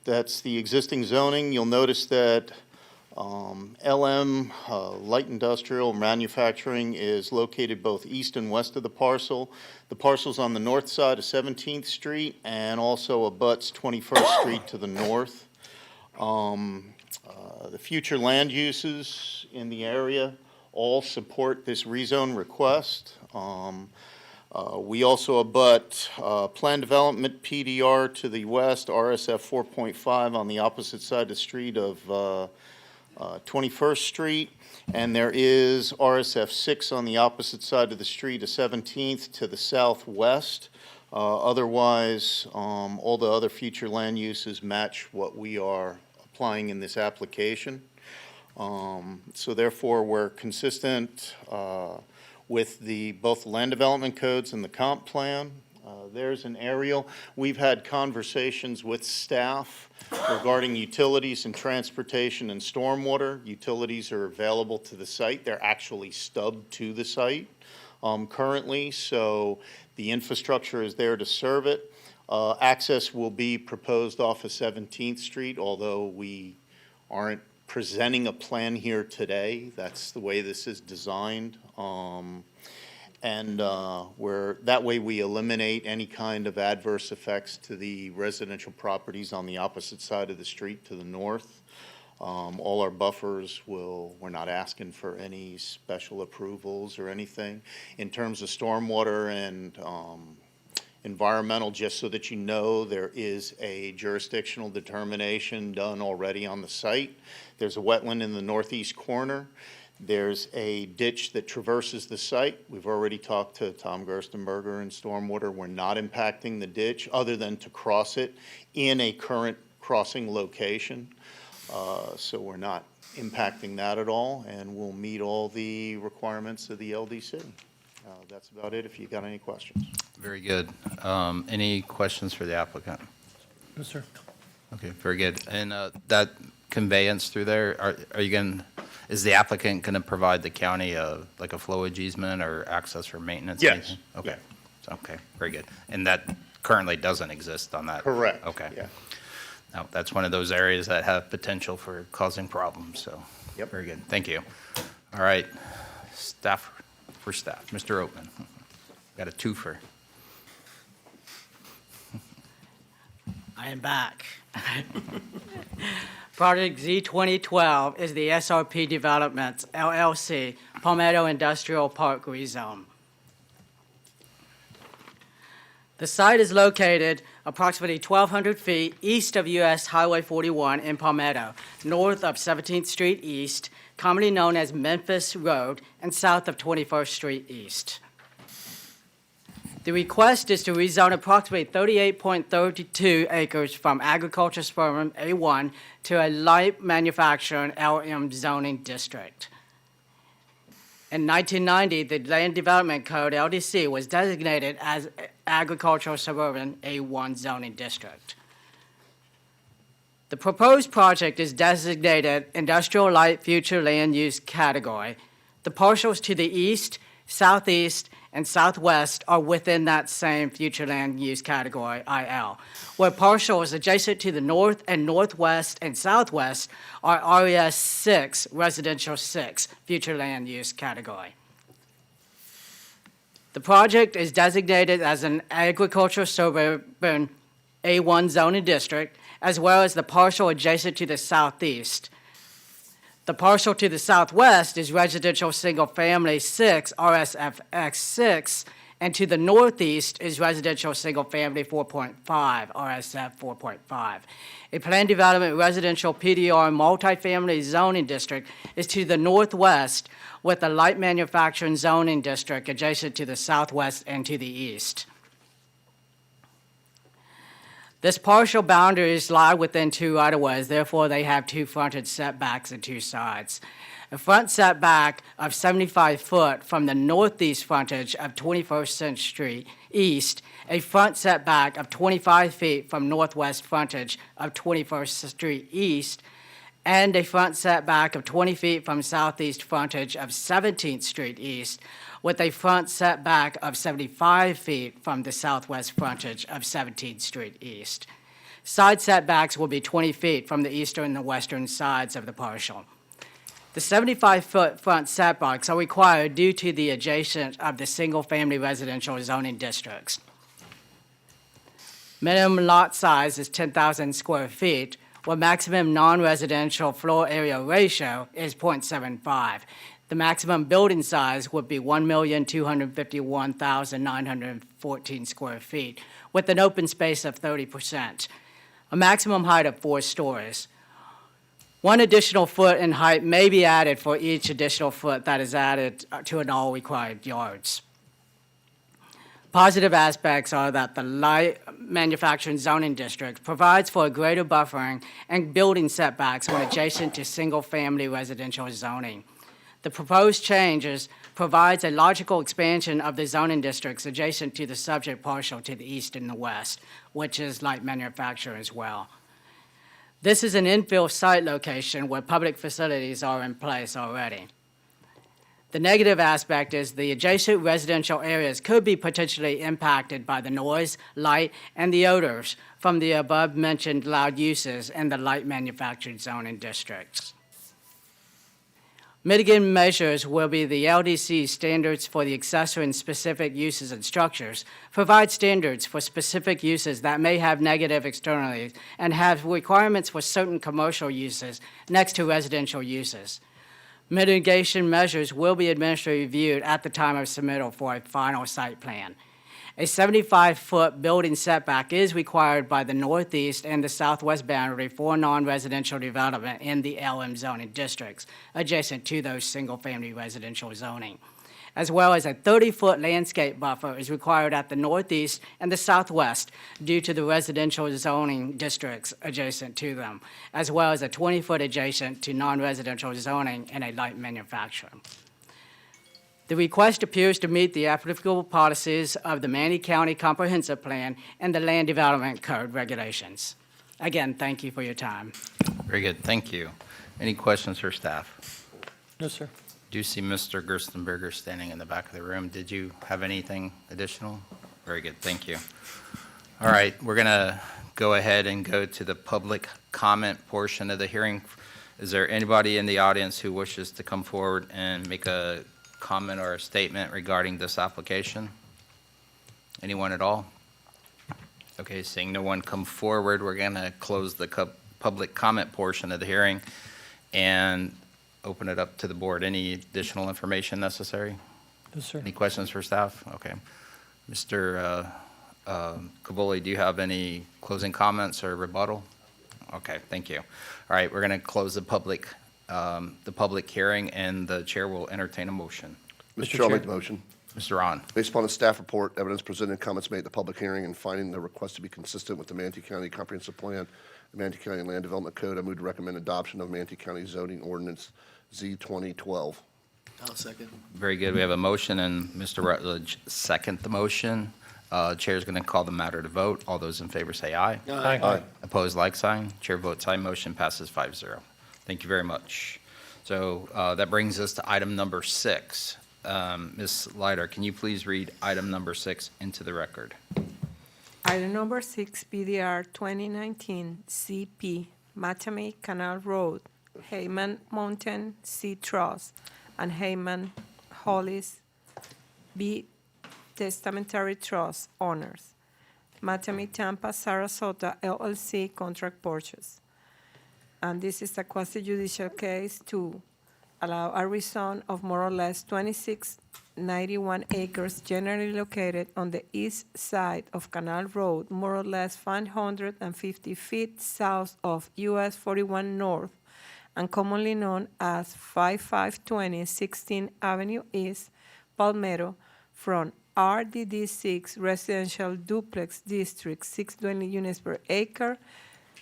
that's the existing zoning. You'll notice that LM, Light Industrial Manufacturing, is located both east and west of the parcel. The parcel's on the north side of 17th Street and also abuts 21st Street to the north. The future land uses in the area all support this rezone request. We also abut Plan Development PDR to the west, RSF 4.5 on the opposite side of the street of 21st Street, and there is RSF 6 on the opposite side of the street of 17th to the southwest. Otherwise, all the other future land uses match what we are applying in this application. So therefore, we're consistent with both land development codes and the comp plan. There's an aerial. We've had conversations with staff regarding utilities and transportation and stormwater. Utilities are available to the site. They're actually stubbed to the site currently, so the infrastructure is there to serve it. Access will be proposed off of 17th Street, although we aren't presenting a plan here today. That's the way this is designed. That way we eliminate any kind of adverse effects to the residential properties on the opposite side of the street to the north. All our buffers we're not asking for any special approvals or anything. In terms of stormwater and environmental, just so that you know, there is a jurisdictional determination done already on the site. There's a wetland in the northeast corner. There's a ditch that traverses the site. We've already talked to Tom Gerstenberger in Stormwater. We're not impacting the ditch other than to cross it in a current crossing location. So we're not impacting that at all, and we'll meet all the requirements of the LDC. That's about it if you got any questions. Very good. Any questions for the applicant? No, sir. Okay, very good. And that conveyance through there, are you going to, is the applicant going to provide the county like a flowage easement or access for maintenance? Yes. Anything? Okay. Okay, very good. And that currently doesn't exist on that? Correct. Okay. Yeah. Now, that's one of those areas that have potential for causing problems, so. Yep. Very good. Thank you. All right, staff, Mr. Oatman. Got a twofer. I am back. Project Z2012 is the SRP Developments LLC Palmetto Industrial Park rezone. The site is located approximately 1,200 feet east of US Highway 41 in Palmetto, north of 17th Street East, commonly known as Memphis Road, and south of 21st Street East. The request is to rezone approximately 38.32 acres from agriculture suburban A1 to a light manufacturing LM zoning district. In 1990, the Land Development Code, LDC, was designated as agricultural suburban A1 zoning district. The proposed project is designated industrial light future land use category. The parcels to the east, southeast, and southwest are within that same future land use category, IL, where parcels adjacent to the north and northwest and southwest are RES 6, residential 6, future land use category. The project is designated as an agricultural suburban A1 zoning district, as well as the parcel adjacent to the southeast. The parcel to the southwest is residential single-family 6, RSFX 6, and to the northeast is residential single-family 4.5, RSF 4.5. A planned development residential PDR multifamily zoning district is to the northwest, with a light manufacturing zoning district adjacent to the southwest and to the east. This partial boundaries lie within two right-of-ways, therefore they have two frontage setbacks and two sides. A front setback of 75 foot from the northeast frontage of 21st Street East, a front setback of 25 feet from northwest frontage of 21st Street East, and a front setback of 20 feet from southeast frontage of 17th Street East, with a front setback of 75 feet from the southwest frontage of 17th Street East. Side setbacks will be 20 feet from the eastern and the western sides of the parcel. The 75-foot front setbacks are required due to the adjacent of the single-family residential zoning districts. Minimum lot size is 10,000 square feet, where maximum non-residential floor area ratio is 0.75. The maximum building size would be 1,251,914 square feet, with an open space of 30%, a maximum height of 4 stories. 1 additional foot in height may be added for each additional foot that is added to an all required yards. Positive aspects are that the light manufacturing zoning district provides for a greater buffering and building setbacks when adjacent to single-family residential zoning. The proposed changes provides a logical expansion of the zoning districts adjacent to the subject parcel to the east and the west, which is light manufacturing as well. This is an infill site location where public facilities are in place already. The negative aspect is the adjacent residential areas could be potentially impacted by the noise, light, and the odors from the above-mentioned loud uses in the light manufactured zoning districts. Mitigating measures will be the LDC standards for the accessory and specific uses and structures, provide standards for specific uses that may have negative externalities, and have requirements for certain commercial uses next to residential uses. Mitigation measures will be administratively reviewed at the time of submittal for a final site plan. A 75-foot building setback is required by the northeast and the southwest boundary for non-residential development in the LM zoning districts adjacent to those single-family residential zoning, as well as a 30-foot landscape buffer is required at the northeast and the southwest due to the residential zoning districts adjacent to them, as well as a 20-foot adjacent to non-residential zoning and a light manufacturing. The request appears to meet the applicable policies of the Manatee County Comprehensive Plan and the Land Development Code regulations. Again, thank you for your time. Very good, thank you. Any questions for staff? No, sir. Do see Mr. Gerstenberger standing in the back of the room. Did you have anything additional? Very good, thank you. All right, we're going to go ahead and go to the public comment portion of the hearing. Is there anybody in the audience who wishes to come forward and make a comment or a statement regarding this application? Anyone at all? Okay, seeing no one come forward, we're going to close the public comment portion of the hearing and open it up to the board. Any additional information necessary? No, sir. Any questions for staff? Okay. Mr. Cavoli, do you have any closing comments or rebuttal? Okay, thank you. All right, we're going to close the public hearing, and the chair will entertain a motion. Mr. Chair, I'll make the motion. Mr. Ron, Based upon the staff report, evidence presented, comments made at the public hearing, and finding the request to be consistent with the Manatee County Comprehensive Plan, the Manatee County Land Development Code, I move to recommend adoption of Manatee County Zoning Ordinance Z 2012. I'll second. very good. We have a motion, and Mr. Rutledge second the motion. Chair's going to call the matter to vote. All those in favor say aye. Aye. Opposed, like sign. Chair votes aye. Motion passes 5-0. Thank you very much. So that brings us to item number 6. Ms. Leiter, can you please read item number 6 into the record? Item number 6, PDR 2019 CP, Mattamy Canal Road, Hayman Mountain Sea Trust, and Hayman Hollis B. Testamentary Trust owners. Mattamy Tampa Sarasota LLC contract purchase. And this is a quasi-judicial case to allow a rezone of more or less 2691 acres generally located on the east side of Canal Road, more or less 550 feet south of US 41 North, and commonly known as 5520 16th Avenue East, Palmetto, from RDD6 Residential Duplex District, 620 units per acre,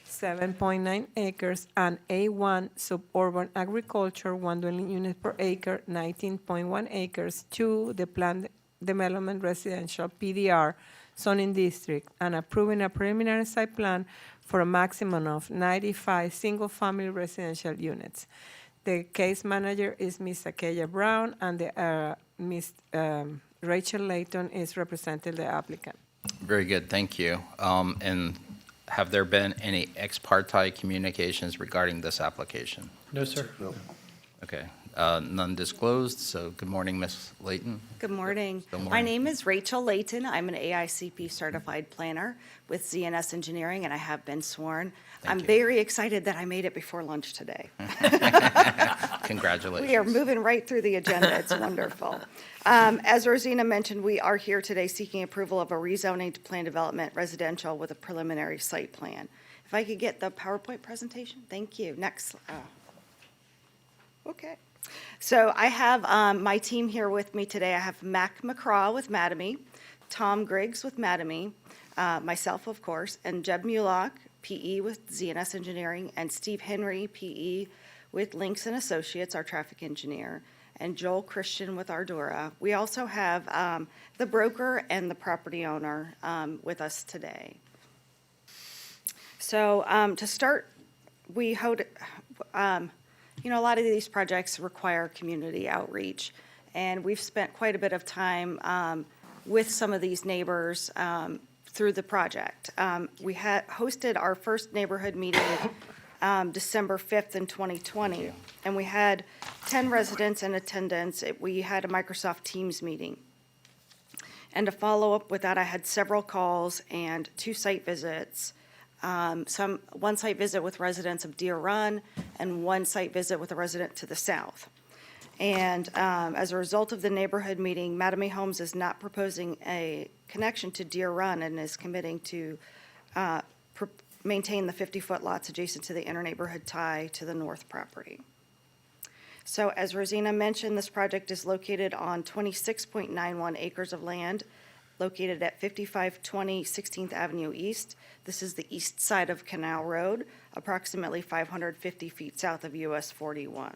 7.9 acres, and A1 Suburban Agriculture, 120 units per acre, 19.1 acres, to the Planned Development Residential PDR zoning district, and approving a preliminary site plan for a maximum of 95 single-family residential units. The case manager is Ms. Akeya Brown, and Ms. Rachel Layton is representing the applicant. Very good, thank you. And have there been any ex parte communications regarding this application? No, sir. No. Okay, none disclosed, so good morning, Ms. Layton. Good morning. Good morning. My name is Rachel Layton. I'm an AICP certified planner with ZNS Engineering, and I have been sworn. I'm very excited that I made it before lunch today. Congratulations. We are moving right through the agenda. It's wonderful. As Rosina mentioned, we are here today seeking approval of a rezoning to planned development residential with a preliminary site plan. If I could get the PowerPoint presentation? Thank you. Next. Okay. So I have my team here with me today. I have Mac McCraw with Mattamy, Tom Griggs with Mattamy, myself, of course, and Jeb Mulock, PE with ZNS Engineering, and Steve Henry, PE with Links and Associates, our traffic engineer, and Joel Christian with Ardura. We also have the broker and the property owner with us today. So to start, we hold, you know, a lot of these projects require community outreach, and we've spent quite a bit of time with some of these neighbors through the project. We had hosted our first neighborhood meeting December 5th in 2020, and we had 10 residents in attendance. We had a Microsoft Teams meeting. And to follow up with that, I had several calls and 2 site visits. One site visit with residents of Deer Run and 1 site visit with a resident to the south. And as a result of the neighborhood meeting, Mattamy Homes is not proposing a connection to Deer Run and is committing to maintain the 50-foot lots adjacent to the inter-neighborhood tie to the north property. So as Rosina mentioned, this project is located on 26.91 acres of land located at 5520 16th Avenue East. This is the east side of Canal Road, approximately 550 feet south of US 41.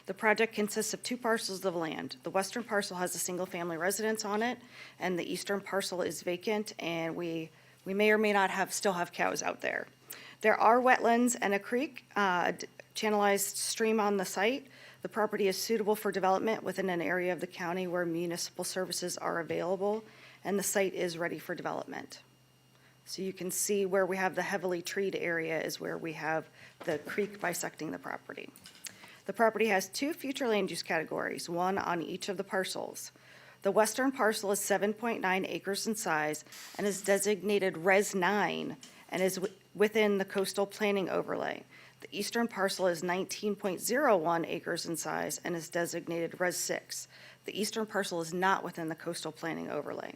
The project consists of 2 parcels of land. The western parcel has a single-family residence on it, and the eastern parcel is vacant, and we may or may not still have cows out there. There are wetlands and a creek, channelized stream on the site. The property is suitable for development within an area of the county where municipal services are available, and the site is ready for development. So you can see where we have the heavily treed area is where we have the creek bisecting the property. The property has 2 future land use categories, 1 on each of the parcels. The western parcel is 7.9 acres in size and is designated Res 9 and is within the coastal planning overlay. The eastern parcel is 19.01 acres in size and is designated Res 6. The eastern parcel is not within the coastal planning overlay.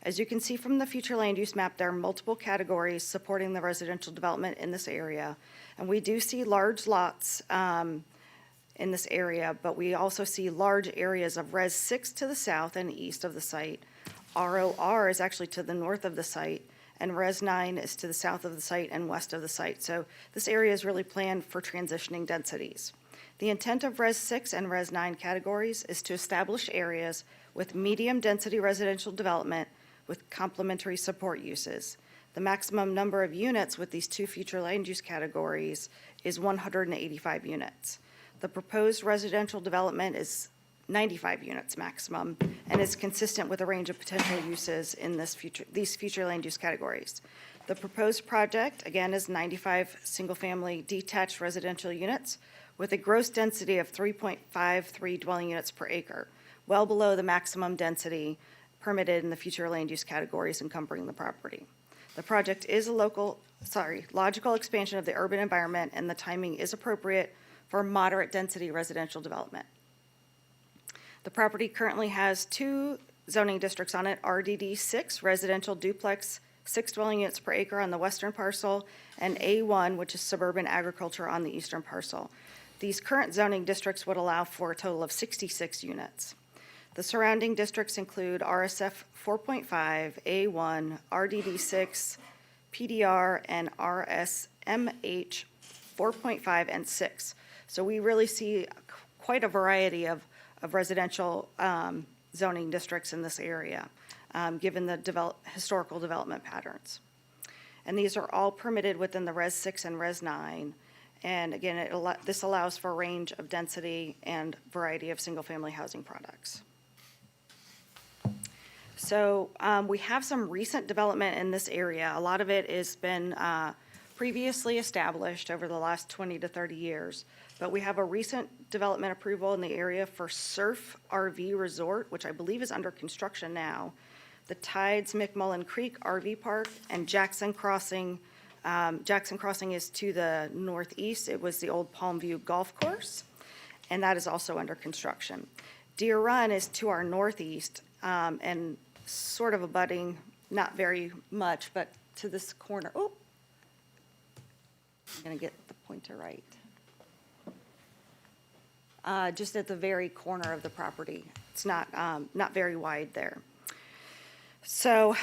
As you can see from the future land use map, there are multiple categories supporting the residential development in this area. And we do see large lots in this area, but we also see large areas of Res 6 to the south and east of the site. ROR is actually to the north of the site, and Res 9 is to the south of the site and west of the site. So this area is really planned for transitioning densities. The intent of Res 6 and Res 9 categories is to establish areas with medium-density residential development with complementary support uses. The maximum number of units with these two future land use categories is 185 units. The proposed residential development is 95 units maximum and is consistent with a range of potential uses in these future land use categories. The proposed project, again, is 95 single-family detached residential units with a gross density of 3.53 dwelling units per acre, well below the maximum density permitted in the future land use categories encumbering the property. The project is a logical expansion of the urban environment, and the timing is appropriate for moderate density residential development. The property currently has two zoning districts on it, RDD 6, residential duplex, 6 dwelling units per acre on the western parcel, and A1, which is suburban agriculture on the eastern parcel. These current zoning districts would allow for a total of 66 units. The surrounding districts include RSF 4.5, A1, RDD 6, PDR, and RSMH 4.5 and 6. So we really see quite a variety of residential zoning districts in this area, given the historical development patterns. And these are all permitted within the Res 6 and Res 9. And again, this allows for a range of density and variety of single-family housing products. So we have some recent development in this area. A lot of it has been previously established over the last 20 to 30 years. But we have a recent development approval in the area for Surf RV Resort, which I believe is under construction now. The Tides McMullen Creek RV Park and Jackson Crossing. Jackson Crossing is to the northeast. It was the old Palmview Golf Course, and that is also under construction. Deer Run is to our northeast and sort of abutting, not very much, but to this corner. Oh, I'm going to get the pointer right. Just at the very corner of the property. It's not very wide there. So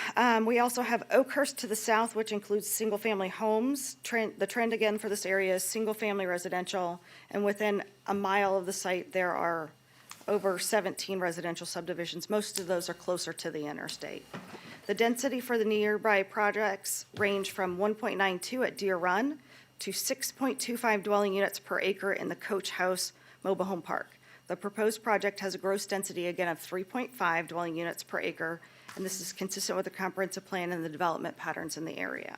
we also have Oakhurst to the south, which includes single-family homes. The trend again for this area is single-family residential, and within a mile of the site, there are over 17 residential subdivisions. Most of those are closer to the interstate. The density for the nearby projects range from 1.92 at Deer Run to 6.25 dwelling units per acre in the Coach House Mobile Home Park. The proposed project has a gross density, again, of 3.5 dwelling units per acre, and this is consistent with the comprehensive plan and the development patterns in the area.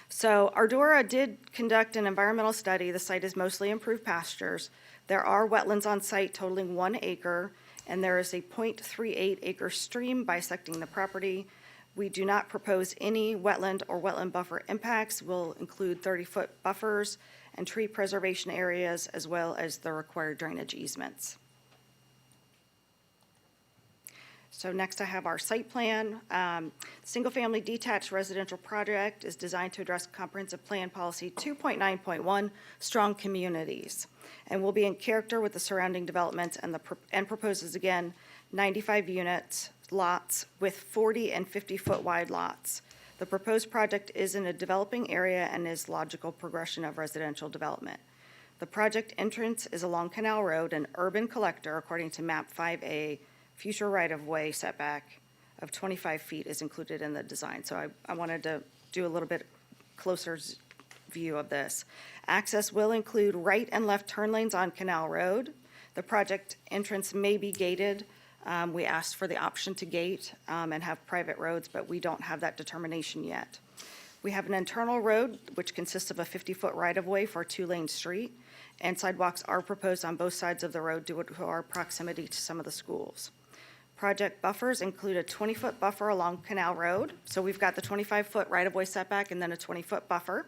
So Ardora did conduct an environmental study. The site is mostly improved pastures. There are wetlands on site totaling 1 acre, and there is a 0.38 acre stream bisecting the property. We do not propose any wetland or wetland buffer impacts. We'll include 30-foot buffers and tree preservation areas, as well as the required drainage easements. So next I have our site plan. Single-family detached residential project is designed to address comprehensive plan policy 2.9.1, strong communities, and will be in character with the surrounding developments and proposes, again, 95 units, lots with 40 and 50-foot wide lots. The proposed project is in a developing area and is logical progression of residential development. The project entrance is along Canal Road, an urban collector, according to map 5A. Future right-of-way setback of 25 feet is included in the design. So I wanted to do a little bit closer view of this. Access will include right and left turn lanes on Canal Road. The project entrance may be gated. We asked for the option to gate and have private roads, but we don't have that determination yet. We have an internal road, which consists of a 50-foot right-of-way for a 2-lane street, and sidewalks are proposed on both sides of the road due to our proximity to some of the schools. Project buffers include a 20-foot buffer along Canal Road. So we've got the 25-foot right-of-way setback and then a 20-foot buffer.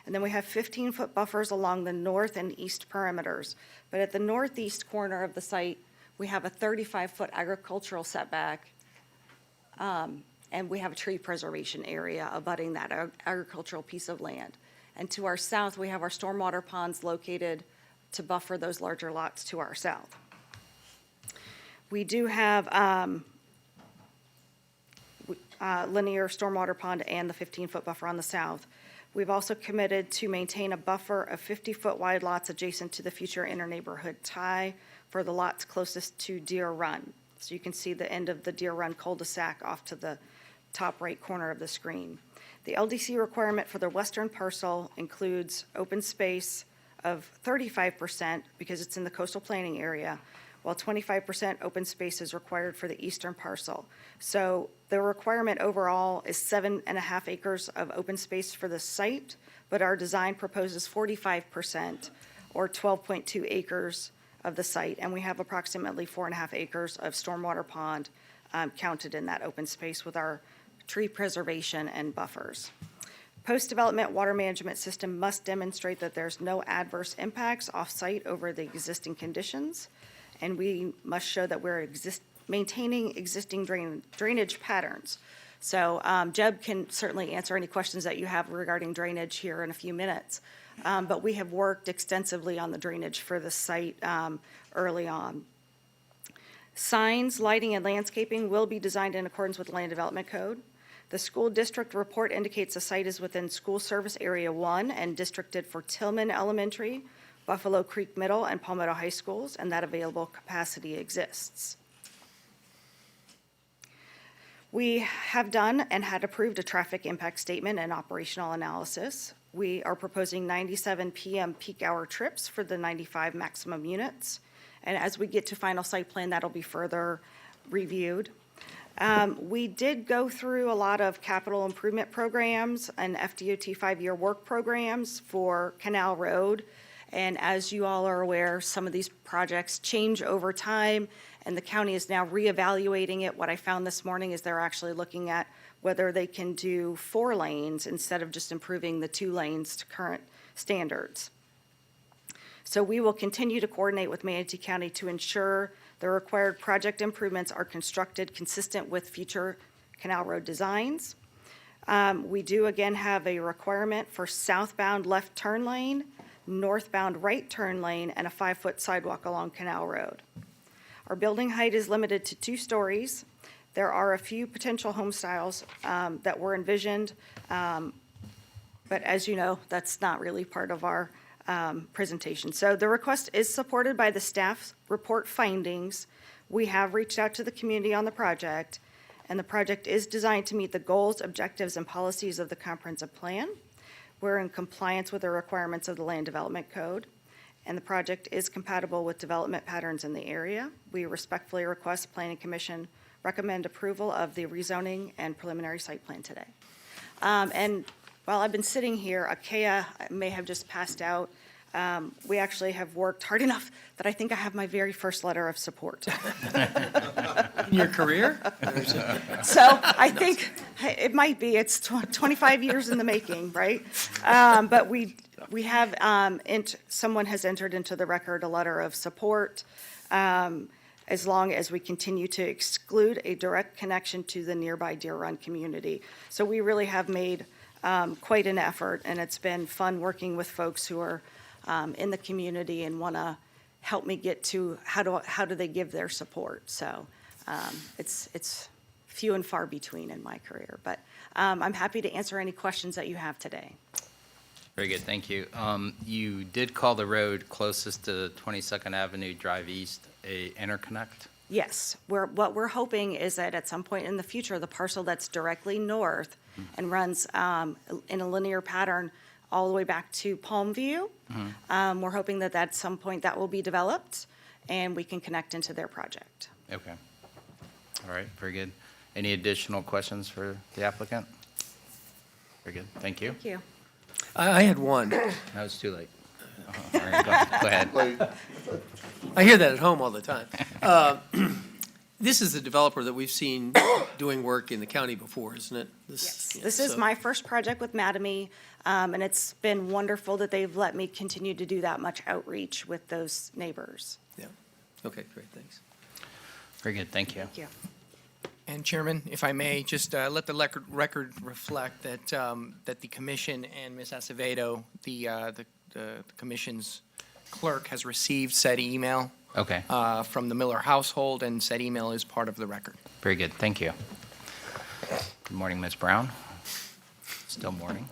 And then we have 15-foot buffers along the north and east perimeters. But at the northeast corner of the site, we have a 35-foot agricultural setback And we have a tree preservation area abutting that agricultural piece of land. And to our south, we have our stormwater ponds located to buffer those larger lots to our south. We do have linear stormwater pond and the 15-foot buffer on the south. We've also committed to maintain a buffer of 50-foot wide lots adjacent to the future inter-neighborhood tie for the lots closest to Deer Run. So you can see the end of the Deer Run cul-de-sac off to the top right corner of the screen. The LDC requirement for the western parcel includes open space of 35% because it's in the coastal planning area, while 25% open space is required for the eastern parcel. So the requirement overall is 7.5 acres of open space for the site, but our design proposes 45% or 12.2 acres of the site, and we have approximately 4.5 acres of stormwater pond counted in that open space with our tree preservation and buffers. Post-development water management system must demonstrate that there's no adverse impacts off-site over the existing conditions, and we must show that we're maintaining existing drainage patterns. So Jeb can certainly answer any questions that you have regarding drainage here in a few minutes. But we have worked extensively on the drainage for the site early on. Signs, lighting, and landscaping will be designed in accordance with the Land Development Code. The school district report indicates the site is within School Service Area 1 and districted for Tillman Elementary, Buffalo Creek Middle, and Palmetto High Schools, and that available capacity exists. We have done and had approved a traffic impact statement and operational analysis. We are proposing 97 PM peak hour trips for the 95 maximum units. And as we get to final site plan, that'll be further reviewed. We did go through a lot of capital improvement programs and FDOT 5-year work programs for Canal Road. And as you all are aware, some of these projects change over time, and the county is now reevaluating it. What I found this morning is they're actually looking at whether they can do 4 lanes instead of just improving the 2 lanes to current standards. So we will continue to coordinate with Manatee County to ensure the required project improvements are constructed consistent with future Canal Road designs. We do again have a requirement for southbound left turn lane, northbound right turn lane, and a 5-foot sidewalk along Canal Road. Our building height is limited to 2 stories. There are a few potential home styles that were envisioned, but as you know, that's not really part of our presentation. So the request is supported by the staff's report findings. We have reached out to the community on the project, and the project is designed to meet the goals, objectives, and policies of the comprehensive plan. We're in compliance with the requirements of the Land Development Code, and the project is compatible with development patterns in the area. We respectfully request Planning Commission recommend approval of the rezoning and preliminary site plan today. And while I've been sitting here, Achaia may have just passed out. We actually have worked hard enough that I think I have my very first letter of support. In your career? So I think it might be, it's 25 years in the making, right? But we have, someone has entered into the record a letter of support as long as we continue to exclude a direct connection to the nearby Deer Run community. So we really have made quite an effort, and it's been fun working with folks who are in the community and want to help me get to how do they give their support. So it's few and far between in my career, but I'm happy to answer any questions that you have today. Very good, thank you. You did call the road closest to 22nd Avenue Drive East a interconnect? Yes, what we're hoping is that at some point in the future, the parcel that's directly north and runs in a linear pattern all the way back to Palmview, we're hoping that at some point that will be developed and we can connect into their project. Okay. All right, very good. Any additional questions for the applicant? Very good, thank you. Thank you. I had one. No, it's too late. All right, go ahead. I hear that at home all the time. This is a developer that we've seen doing work in the county before, isn't it? Yes, this is my first project with Mattamy, and it's been wonderful that they've let me continue to do that much outreach with those neighbors. Yeah, okay, great, thanks. Very good, thank you. Thank you. And Chairman, if I may, just let the record reflect that, that the commission and Ms. Acevedo, the commission's clerk, has received said email Okay, from the Miller household, and said email is part of the record. very good, thank you. Good morning, Ms. Brown. Still morning.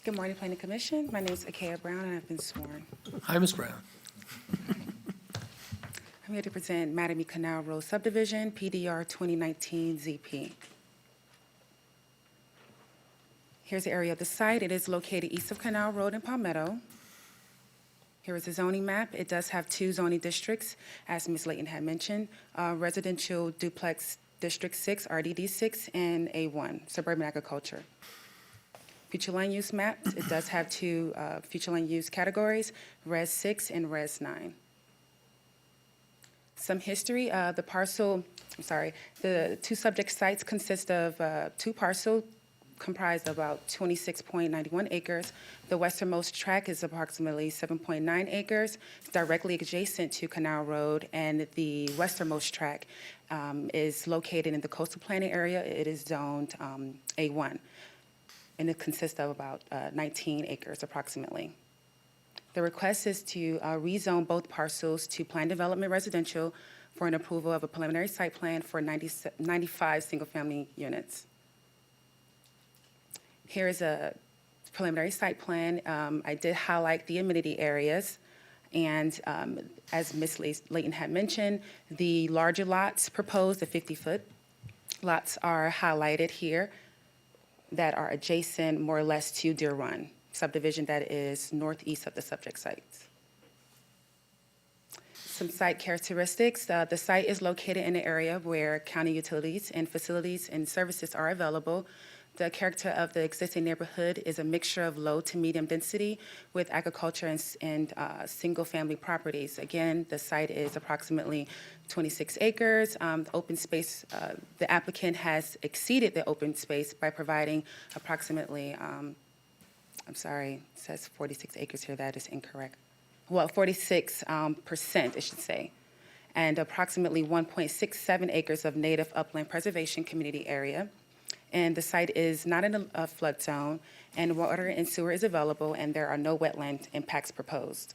Good morning, Planning Commission. My name is Akea Brown, and I've been sworn. Hi, Ms. Brown. I'm here to present Mattamy Canal Road subdivision, PDR 2019 ZP. Here's the area of the site. It is located east of Canal Road in Palmetto. Here is the zoning map. It does have two zoning districts, as Ms. Layton had mentioned, residential duplex District 6, RDD 6, and A1, suburban agriculture. Future land use maps, it does have two future land use categories, Res 6 and Res 9. Some history, the two subject sites consist of two parcels comprised of about 26.91 acres. The westernmost tract is approximately 7.9 acres, directly adjacent to Canal Road, and the westernmost tract is located in the coastal planning area. It is zoned A1, and it consists of about 19 acres approximately. The request is to rezone both parcels to planned development residential for an approval of a preliminary site plan for 95 single-family units. Here is a preliminary site plan. I did highlight the amenity areas, and as Ms. Layton had mentioned, the larger lots proposed, the 50-foot lots, are highlighted here that are adjacent more or less to Deer Run subdivision that is northeast of the subject sites. Some site characteristics. The site is located in an area where county utilities and facilities and services are available. The character of the existing neighborhood is a mixture of low to medium density with agriculture and single-family properties. Again, the site is approximately 26 acres. The open space, the applicant has exceeded the open space by providing approximately, I'm sorry, it says 46 acres here, that is incorrect. Well, 46%, I should say, and approximately 1.67 acres of native upland preservation community area. And the site is not in a flood zone, and water and sewer is available, and there are no wetland impacts proposed.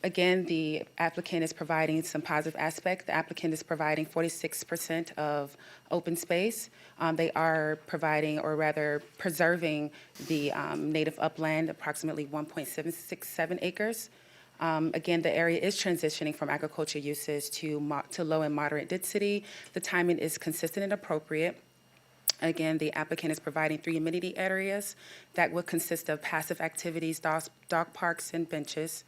Again, the applicant is providing some positive aspect. The applicant is providing 46% of open space. They are providing, or rather preserving, the native upland, approximately 1.767 acres. Again, the area is transitioning from agriculture uses to low and moderate density. The timing is consistent and appropriate. Again, the applicant is providing 3 amenity areas that would consist of passive activities, dog parks, and benches.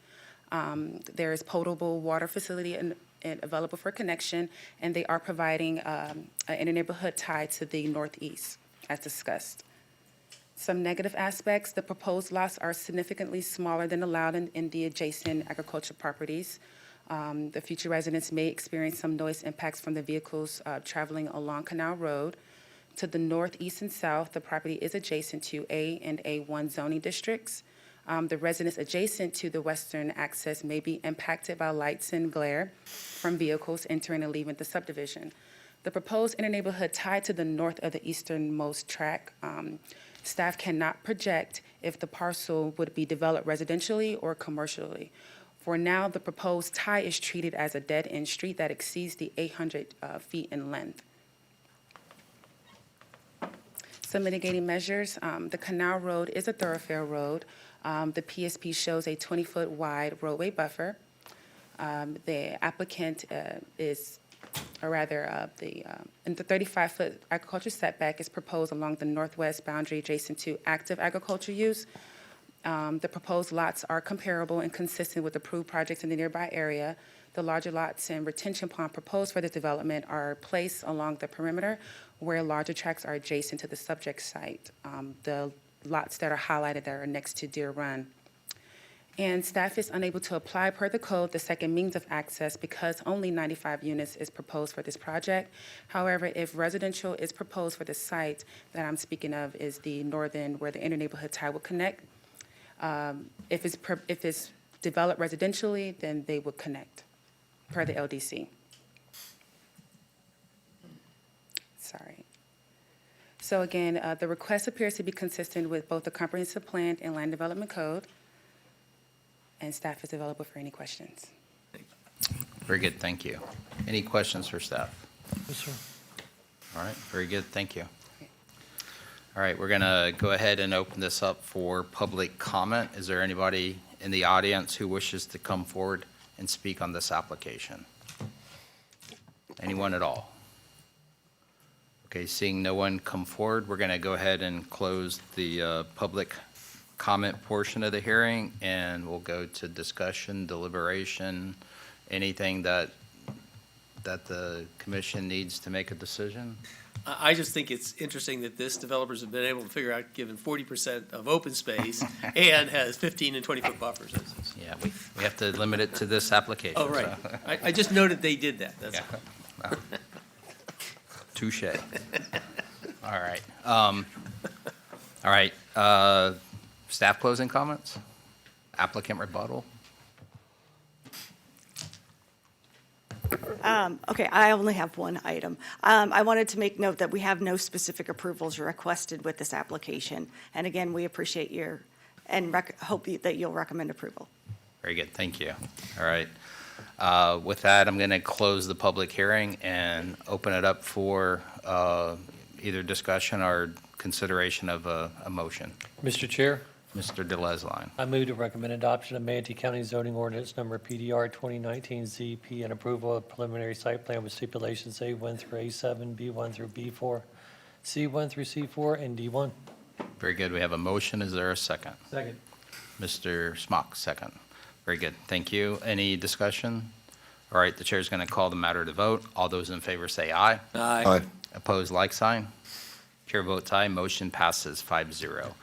There is potable water facility and available for connection, and they are providing an inter-neighborhood tie to the northeast, as discussed. Some negative aspects: the proposed lots are significantly smaller than allowed in the adjacent agricultural properties. The future residents may experience some noise impacts from the vehicles traveling along Canal Road. To the north, east, and south, the property is adjacent to A and A1 zoning districts. The residents adjacent to the western access may be impacted by lights and glare from vehicles entering and leaving the subdivision. The proposed inter-neighborhood tie to the north of the easternmost tract. Staff cannot project if the parcel would be developed residentially or commercially. For now, the proposed tie is treated as a dead-end street that exceeds the 800 feet in length. Some mitigating measures: the Canal Road is a thoroughfare road. The PSP shows a 20-foot wide roadway buffer. The applicant and the 35-foot agriculture setback is proposed along the northwest boundary adjacent to active agriculture use. The proposed lots are comparable and consistent with approved projects in the nearby area. The larger lots and retention pond proposed for the development are placed along the perimeter where larger tracts are adjacent to the subject site. The lots that are highlighted that are next to Deer Run. And staff is unable to apply per the code the second means of access because only 95 units is proposed for this project. However, if residential is proposed for the site that I'm speaking of is the northern, where the inter-neighborhood tie will connect. If it's develop residentially, then they would connect per the LDC. Sorry. So again, the request appears to be consistent with both the comprehensive plan and land development code, and staff is available for any questions. Very good, thank you. Any questions for staff? Yes, sir. All right, very good, thank you. All right, we're going to go ahead and open this up for public comment. Is there anybody in the audience who wishes to come forward and speak on this application? Anyone at all? Okay, seeing no one come forward, we're going to go ahead and close the public comment portion of the hearing, and we'll go to discussion, deliberation, anything that the commission needs to make a decision. I just think it's interesting that this developers have been able to figure out, given 40% of open space and has 15 and 20-foot buffers. Yeah, we have to limit it to this application. Oh, right. so. I just noted they did that, that's all. Yeah. Touche. All right. All right. Staff closing comments? Applicant rebuttal? Okay, I only have one item. I wanted to make note that we have no specific approvals requested with this application. And again, we appreciate and hope that you'll recommend approval. Very good, thank you. All right. With that, I'm going to close the public hearing and open it up for either discussion or consideration of a motion. Mr. Chair, Mr. DeLesline. I move to recommend adoption of Manatee County zoning ordinance number PDR 2019 ZP and approval of preliminary site plan with stipulations A1 through A7, B1 through B4, C1 through C4, and D1. Very good, we have a motion. Is there a second? Second. Mr. Smock, second. Very good, thank you. Any discussion? All right, the chair's going to call the matter to vote. All those in favor say aye. Aye. Opposed, like sign. Chair votes aye, motion passes 5-0.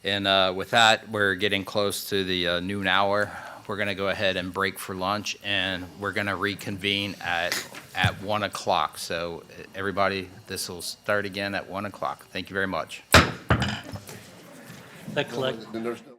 And with that, we're getting close to the noon hour. We're going to go ahead and break for lunch, and we're going to reconvene at 1 o'clock. So everybody, this will start again at 1 o'clock. Thank you very much. That collect. And there's no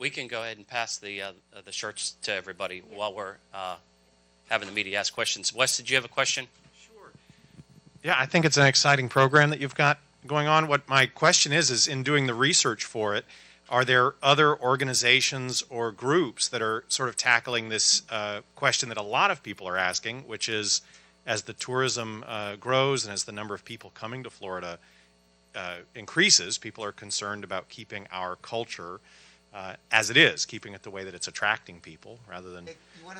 We can go ahead and pass the shirts to everybody while we're having the media ask questions. Wes, did you have a question? Yeah, I think it's an exciting program that you've got going on. What my question is in doing the research for it, are there other organizations or groups that are sort of tackling this question that a lot of people are asking, which is, as the tourism grows and as the number of people coming to Florida increases, people are concerned about keeping our culture as it is, keeping it the way that it's attracting people rather than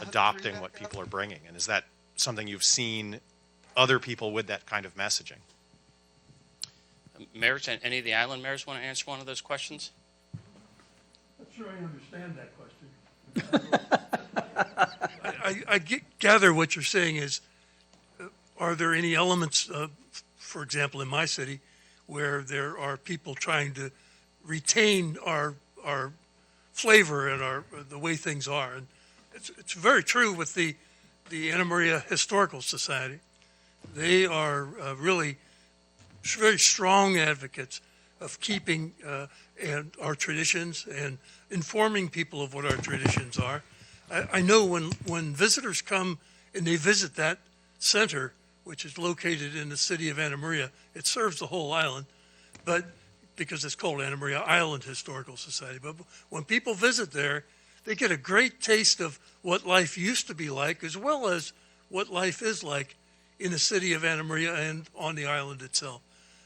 adopting what people are bringing. And is that something you've seen other people with that kind of messaging? Mayors, any of the island mayors want to answer one of those questions? I'm sure I understand that question. I gather what you're saying is, are there any elements, for example, in my city, where there are people trying to retain our flavor and the way things are? And it's very true with the Anna Maria Historical Society. They are really very strong advocates of keeping and our traditions and informing people of what our traditions are. I know when visitors come and they visit that center, which is located in the city of Anna Maria, it serves the whole island, but because it's called Anna Maria Island Historical Society. But when people visit there, they get a great taste of what life used to be like, as well as what life is like in the city of Anna Maria and on the island itself.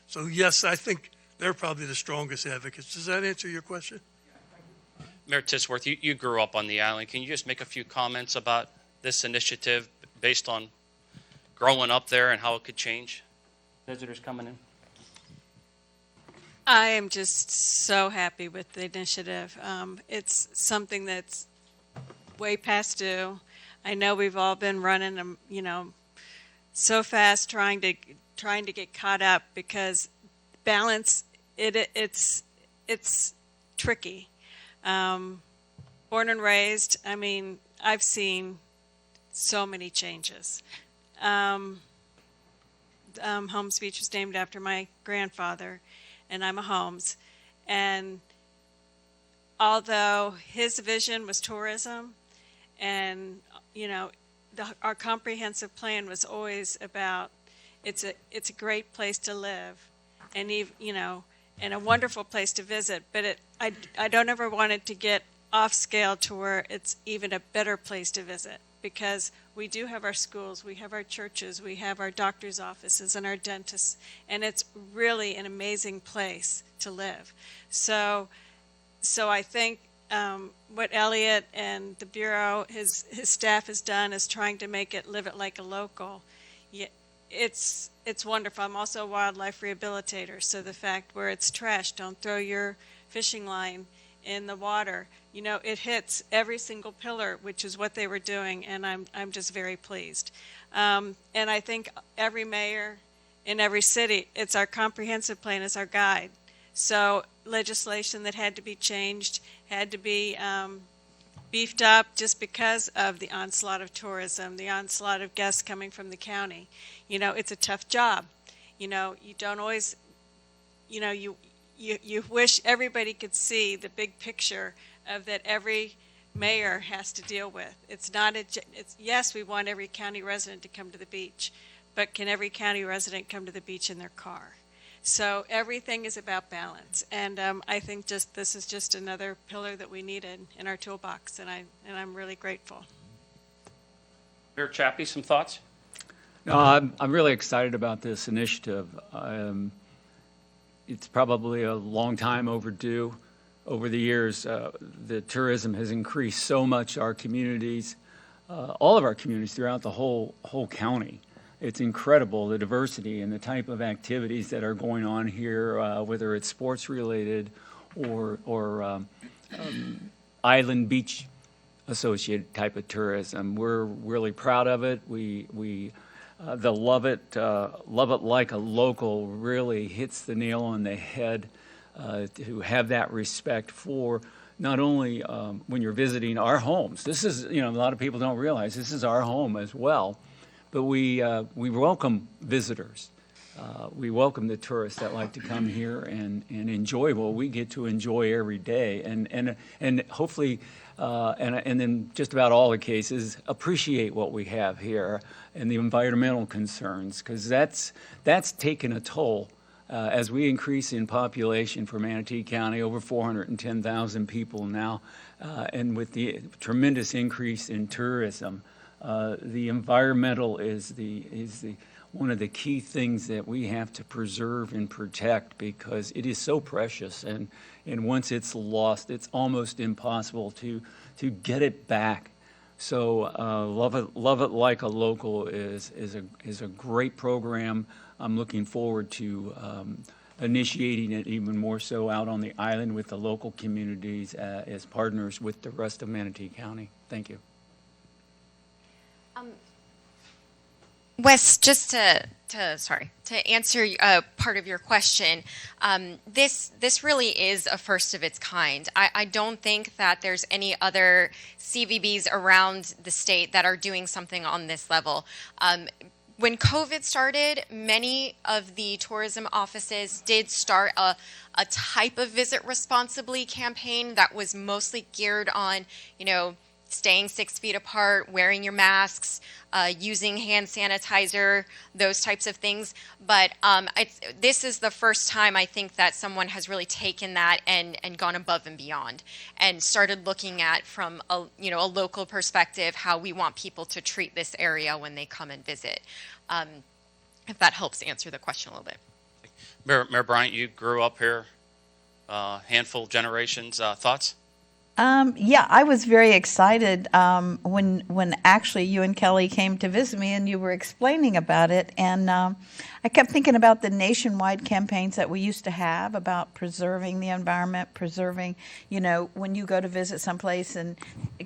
So yes, I think they're probably the strongest advocates. Does that answer your question? Mayor Tisworth, you grew up on the island. Can you just make a few comments about this initiative based on growing up there and how it could change visitors coming in? I am just so happy with the initiative. It's something that's way past due. I know we've all been running, so fast trying to get caught up because balance it's tricky. Born and raised, I've seen so many changes. Holmes Beach was named after my grandfather, and I'm a Holmes. And although his vision was tourism, and our comprehensive plan was always about it's a great place to live, and and a wonderful place to visit. But I don't ever want it to get off scale to where it's even a better place to visit, because we do have our schools, we have our churches, we have our doctor's offices and our dentists, and it's really an amazing place to live. So I think what Elliot and the Bureau, his staff has done is trying to make it live it like a local. Yeah, it's wonderful. I'm also a wildlife rehabilitator, so the fact where it's trash, don't throw your fishing line in the water. It hits every single pillar, which is what they were doing, and I'm just very pleased. And I think every mayor in every city, it's our comprehensive plan is our guide. So legislation that had to be changed had to be beefed up just because of the onslaught of tourism, the onslaught of guests coming from the county. It's a tough job. You don't always, you wish everybody could see the big picture of that every mayor has to deal with. It's yes, we want every county resident to come to the beach, but can every county resident come to the beach in their car? So everything is about balance, and I think this is just another pillar that we needed in our toolbox, and I'm really grateful. Mayor Chappie, some thoughts? No, I'm really excited about this initiative. It's probably a long time overdue. Over the years, the tourism has increased so much. Our communities, all of our communities throughout the whole county. It's incredible, the diversity and the type of activities that are going on here, whether it's sports related or island beach associated type of tourism. We're really proud of it. The love it like a local really hits the nail on the head. To have that respect for not only when you're visiting our homes. This is, a lot of people don't realize this is our home as well, but we welcome visitors. we welcome the tourists that like to come here and enjoy what we get to enjoy every day, and hopefully, and in just about all the cases, appreciate what we have here and the environmental concerns, because that's taken a toll. As we increase in population for Manatee County, over 410,000 people now, and with the tremendous increase in tourism, the environmental is one of the key things that we have to preserve and protect, because it is so precious, and once it's lost, it's almost impossible to get it back. So Love It Like a Local is a great program. I'm looking forward to initiating it even more so out on the island with the local communities as partners with the rest of Manatee County. Thank you. Wes, just to answer part of your question, this really is a first of its kind. I don't think that there's any other CVBs around the state that are doing something on this level. When COVID started, many of the tourism offices did start a type of Visit Responsibly campaign that was mostly geared on, staying 6 feet apart, wearing your masks, using hand sanitizer, those types of things. But this is the first time I think that someone has really taken that and gone above and beyond and started looking at from a local perspective how we want people to treat this area when they come and visit. If that helps answer the question a little bit. Mayor Bryant, you grew up here, handful generations. Thoughts? Yeah, I was very excited when actually you and Kelly came to visit me and you were explaining about it. And I kept thinking about the nationwide campaigns that we used to have about preserving the environment, preserving, when you go to visit someplace and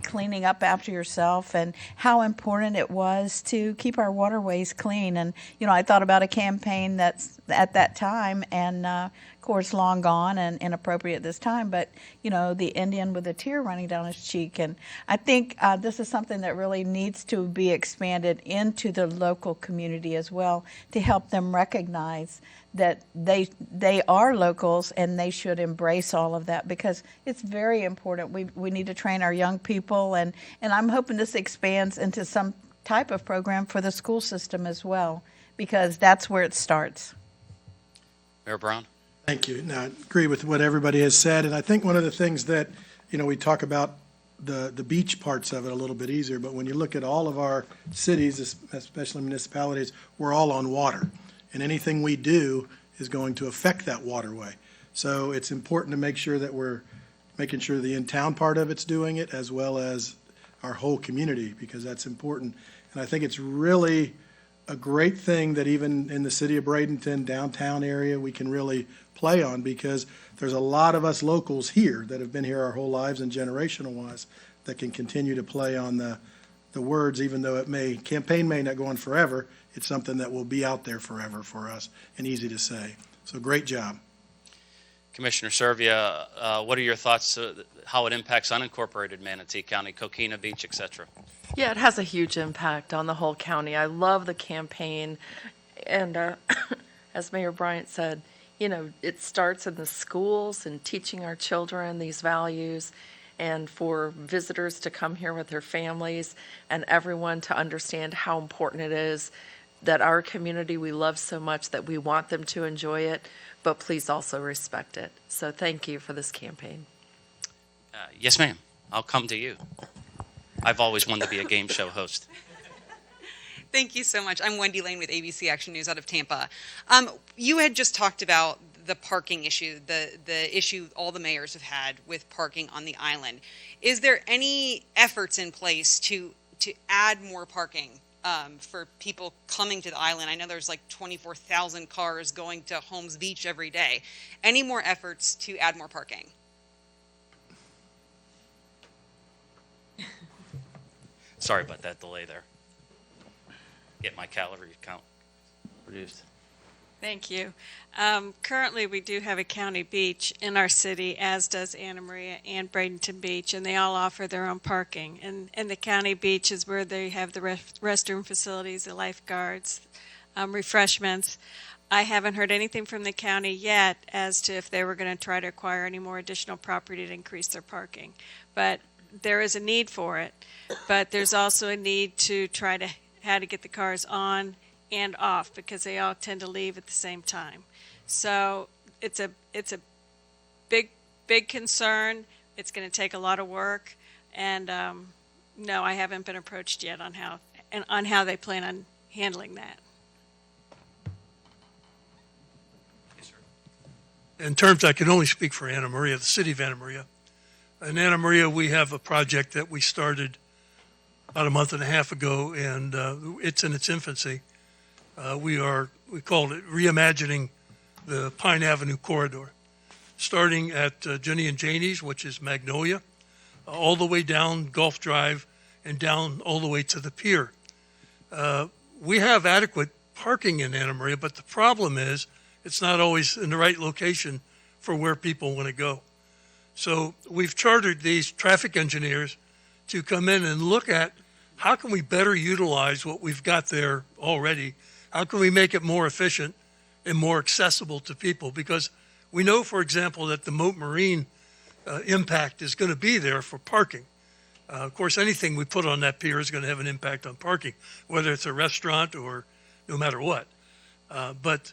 cleaning up after yourself, and how important it was to keep our waterways clean. And, I thought about a campaign that's at that time, and of course long gone and inappropriate this time, but the Indian with a tear running down his cheek. And I think this is something that really needs to be expanded into the local community as well, to help them recognize that they are locals and they should embrace all of that, because it's very important. We need to train our young people, and I'm hoping this expands into some type of program for the school system as well, because that's where it starts. Mayor Brown? Thank you. Now, I agree with what everybody has said, and I think one of the things that, we talk about the beach parts of it a little bit easier, but when you look at all of our cities, especially municipalities, we're all on water, and anything we do is going to affect that waterway. So it's important to make sure that we're making sure the in-town part of it's doing it, as well as our whole community, because that's important. And I think it's really a great thing that even in the city of Bradenton, downtown area, we can really play on, because there's a lot of us locals here that have been here our whole lives and generational wise that can continue to play on the words, even though campaign may not go on forever. It's something that will be out there forever for us and easy to say. So great job. Commissioner Servia, what are your thoughts how it impacts unincorporated Manatee County, Coquina Beach, et cetera? Yeah, it has a huge impact on the whole county. I love the campaign. And as Mayor Bryant said, it starts in the schools and teaching our children these values, and for visitors to come here with their families and everyone to understand how important it is that our community we love so much, that we want them to enjoy it, but please also respect it. So thank you for this campaign. Yes, ma'am. I'll come to you. I've always wanted to be a game show host. Thank you so much. I'm Wendy Lane with ABC Action News out of Tampa. You had just talked about the parking issue, the issue all the mayors have had with parking on the island. Is there any efforts in place to add more parking for people coming to the island? I know there's like 24,000 cars going to Holmes Beach every day. Any more efforts to add more parking? Sorry about that delay there. Get my calorie count reduced. Thank you. Currently, we do have a county beach in our city, as does Anna Maria and Bradenton Beach, and they all offer their own parking. And the county beach is where they have the restroom facilities, the lifeguards, refreshments. I haven't heard anything from the county yet as to if they were going to try to acquire any more additional property to increase their parking. But there is a need for it. But there's also a need to try to how to get the cars on and off because they all tend to leave at the same time. So it's a big concern. It's going to take a lot of work, and no, I haven't been approached yet on how they plan on handling that. In terms, I can only speak for Anna Maria, the city of Anna Maria. In Anna Maria, we have a project that we started about a month and a half ago, and it's in its infancy. We called it Reimagining the Pine Avenue Corridor, starting at Jenny and Janie's, which is Magnolia, all the way down Gulf Drive and down all the way to the pier. We have adequate parking in Anna Maria, but the problem is it's not always in the right location for where people want to go. So we've chartered these traffic engineers to come in and look at how can we better utilize what we've got there already? How can we make it more efficient and more accessible to people? Because we know, for example, that the Moat Marine impact is going to be there for parking. Of course, anything we put on that pier is going to have an impact on parking, whether it's a restaurant or no matter what. But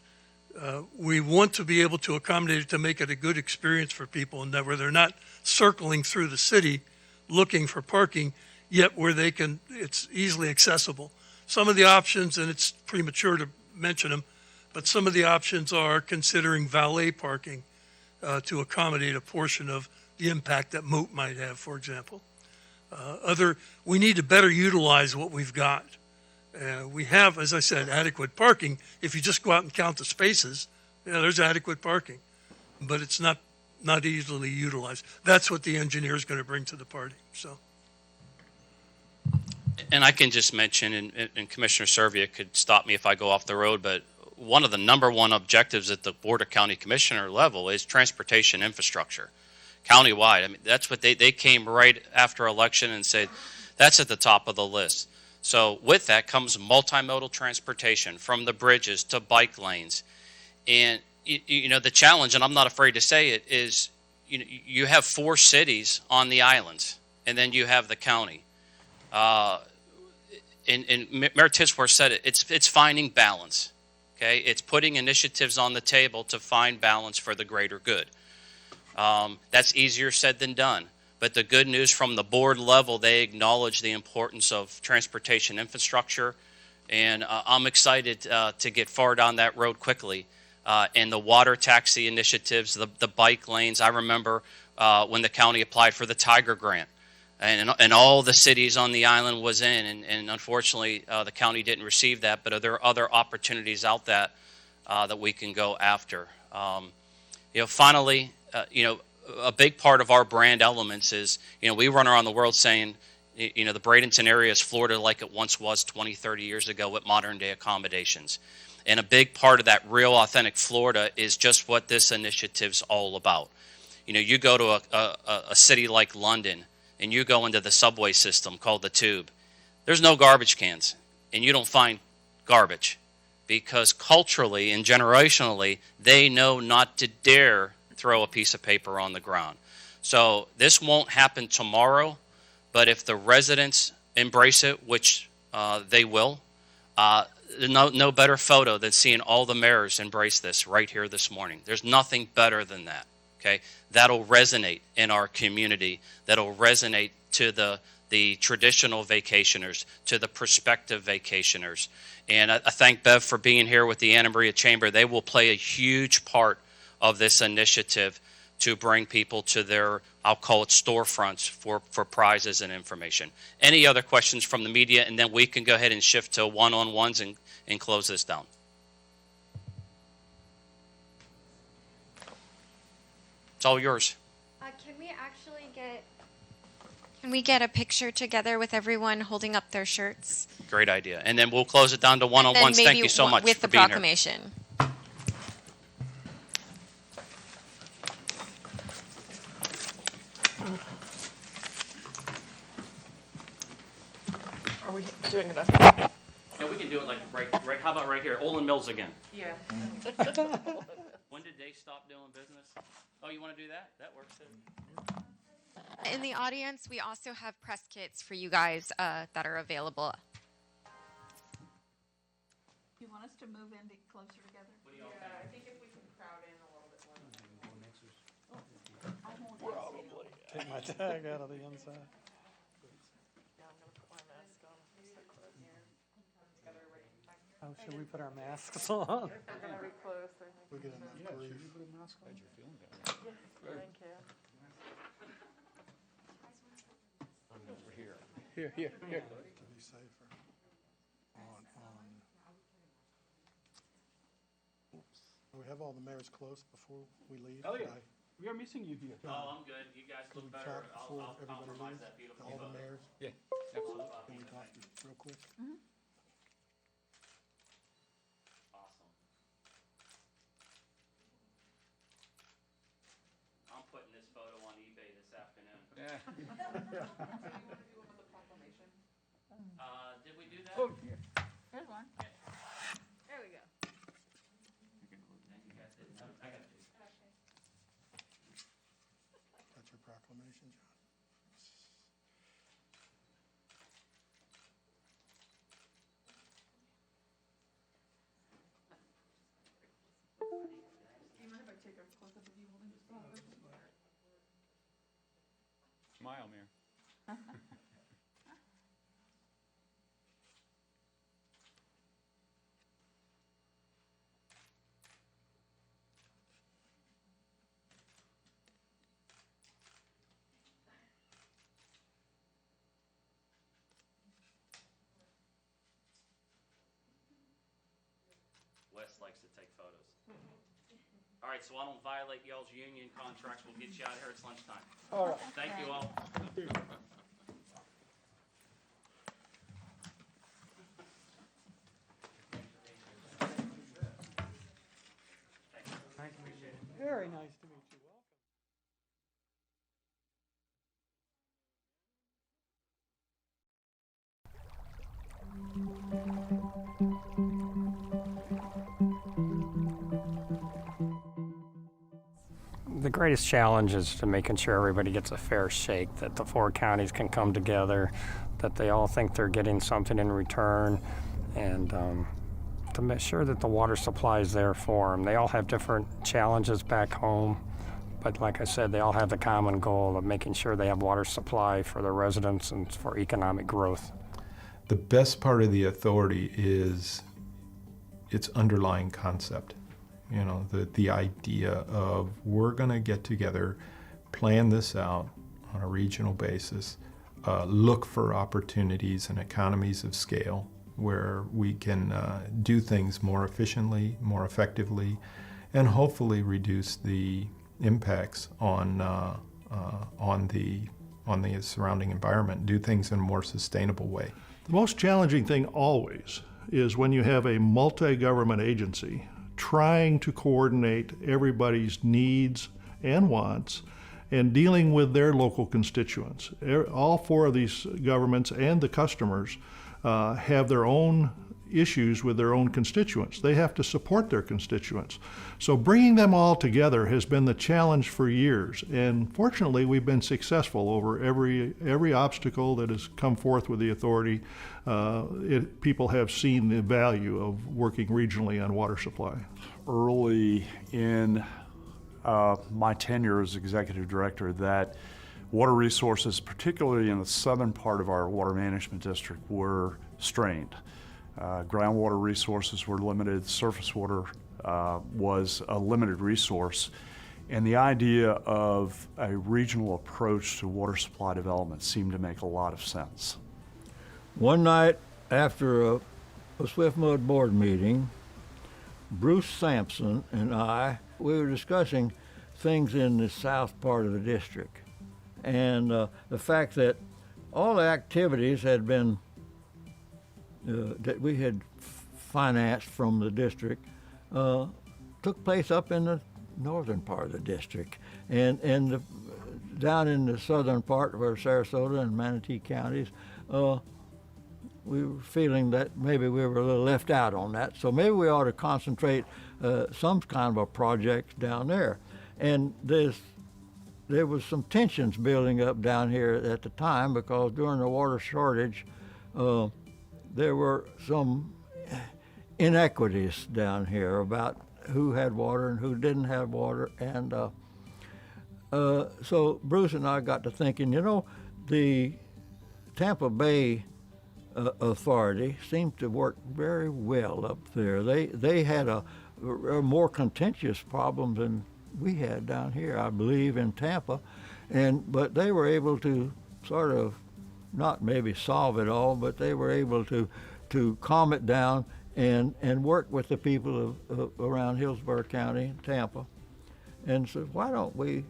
we want to be able to accommodate it to make it a good experience for people, and that where they're not circling through the city looking for parking, yet where it's easily accessible. Some of the options, and it's premature to mention them, but some of the options are considering valet parking to accommodate a portion of the impact that Moat might have, for example. We need to better utilize what we've got. We have, as I said, adequate parking. If you just go out and count the spaces, there's adequate parking, but it's not easily utilized. That's what the engineer is going to bring to the party. So, And I can just mention, and Commissioner Servia could stop me if I go off the road, but one of the number one objectives at the Board of County Commissioner level is transportation infrastructure, countywide. I mean, that's what they came right after election and said, that's at the top of the list. So with that comes multimodal transportation, from the bridges to bike lanes. And, the challenge, and I'm not afraid to say it, is you have 4 cities on the islands, and then you have the county. And Mayor Tisworth said it, it's finding balance, okay? It's putting initiatives on the table to find balance for the greater good. That's easier said than done. But the good news from the board level, they acknowledge the importance of transportation infrastructure, and I'm excited to get far down that road quickly. And the water taxi initiatives, the bike lanes. I remember when the county applied for the Tiger Grant, and all the cities on the island was in, and unfortunately the county didn't receive that. But there are other opportunities out that we can go after. Finally, a big part of our brand elements is, we run around the world saying, the Bradenton area is Florida like it once was 20, 30 years ago with modern day accommodations. And a big part of that real authentic Florida is just what this initiative's all about. You go to a city like London and you go into the subway system called the Tube. There's no garbage cans, and you don't find garbage because culturally and generationally, they know not to dare throw a piece of paper on the ground. So this won't happen tomorrow, but if the residents embrace it, which they will, no better photo than seeing all the mayors embrace this right here this morning. There's nothing better than that, okay? That'll resonate in our community. That'll resonate to the traditional vacationers, to the prospective vacationers. And I thank Bev for being here with the Anna Maria Chamber. They will play a huge part of this initiative to bring people to their, I'll call it storefronts for prizes and information. Any other questions from the media? And then we can go ahead and shift to one-on-ones and close this down. It's all yours. Can we get a picture together with everyone holding up their shirts? Great idea. And then we'll close it down to one-on-ones. Thank you so much with for the being here. proclamation. Are we doing enough? Yeah, we can do it like right, how about right here, Olin Mills again? Yeah. When did they stop doing business? Oh, you want to do that? That works too. In the audience, we also have press kits for you guys that are available. You want us to move in closer together? Yeah, I think if we can crowd in a little bit more. Take my tag out of the inside. Yeah, I'm gonna put my mask on. So close here. Together right back here. Oh, should we put our masks on? If we're gonna be close, I think. We're gonna breathe. Thank you. Here. To be safer. Oops. We have all the mayors close before we leave. Oh, yeah. Could I- We are missing you here. Oh, I'm good. You guys Can look we better. talk before I'll everybody compromise leaves? that beautiful All the photo. mayors? Yeah, absolutely. Can we talk real quick? Awesome. I'm putting this photo on eBay this afternoon. Did we do that? Oh, yeah. Here's one. There we go. And you guys did. I got it. That's your proclamation, John. Smile, Mayor. Wes likes to take photos. All right, so I don't violate y'all's union contracts. We'll get you out of here. It's lunchtime. All right. Thank you all. Very nice to meet you. Welcome. The greatest challenge is to making sure everybody gets a fair shake, that the four counties can come together, that they all think they're getting something in return, and to make sure that the water supply is there for them. They all have different challenges back home, but like I said, they all have the common goal of making sure they have water supply for their residents and for economic growth. The best part of the authority is its underlying concept. You know, the idea of we're going to get together, plan this out on a regional basis, look for opportunities and economies of scale where we can do things more efficiently, more effectively, and hopefully reduce the impacts on the surrounding environment, do things in a more sustainable way. The most challenging thing always is when you have a multi-government agency trying to coordinate everybody's needs and wants and dealing with their local constituents. All four of these governments and the customers have their own issues with their own constituents. They have to support their constituents. So bringing them all together has been the challenge for years, and fortunately we've been successful over every obstacle that has come forth with the authority. People have seen the value of working regionally on water supply. Early in my tenure as executive director, that water resources, particularly in the southern part of our water management district, were strained. Groundwater resources were limited, surface water was a limited resource, and the idea of a regional approach to water supply development seemed to make a lot of sense. One night after a Swiftmud board meeting, Bruce Sampson and we were discussing things in the south part of the district, and the fact that all the activities had been that we had financed from the district took place up in the northern part of the district, and down in the southern part where Sarasota and Manatee counties, we were feeling that maybe we were a little left out on that. So maybe we ought to concentrate some kind of a project down there. And there was some tensions building up down here at the time because during the water shortage, there were some inequities down here about who had water and who didn't have water. And so Bruce and I got to thinking, the Tampa Bay Authority seemed to work very well up there. They had a more contentious problem than we had down here, I believe, in Tampa, but they were able to sort of not maybe solve it all, but they were able to calm it down and work with the people of around Hillsborough County and Tampa. And so why don't we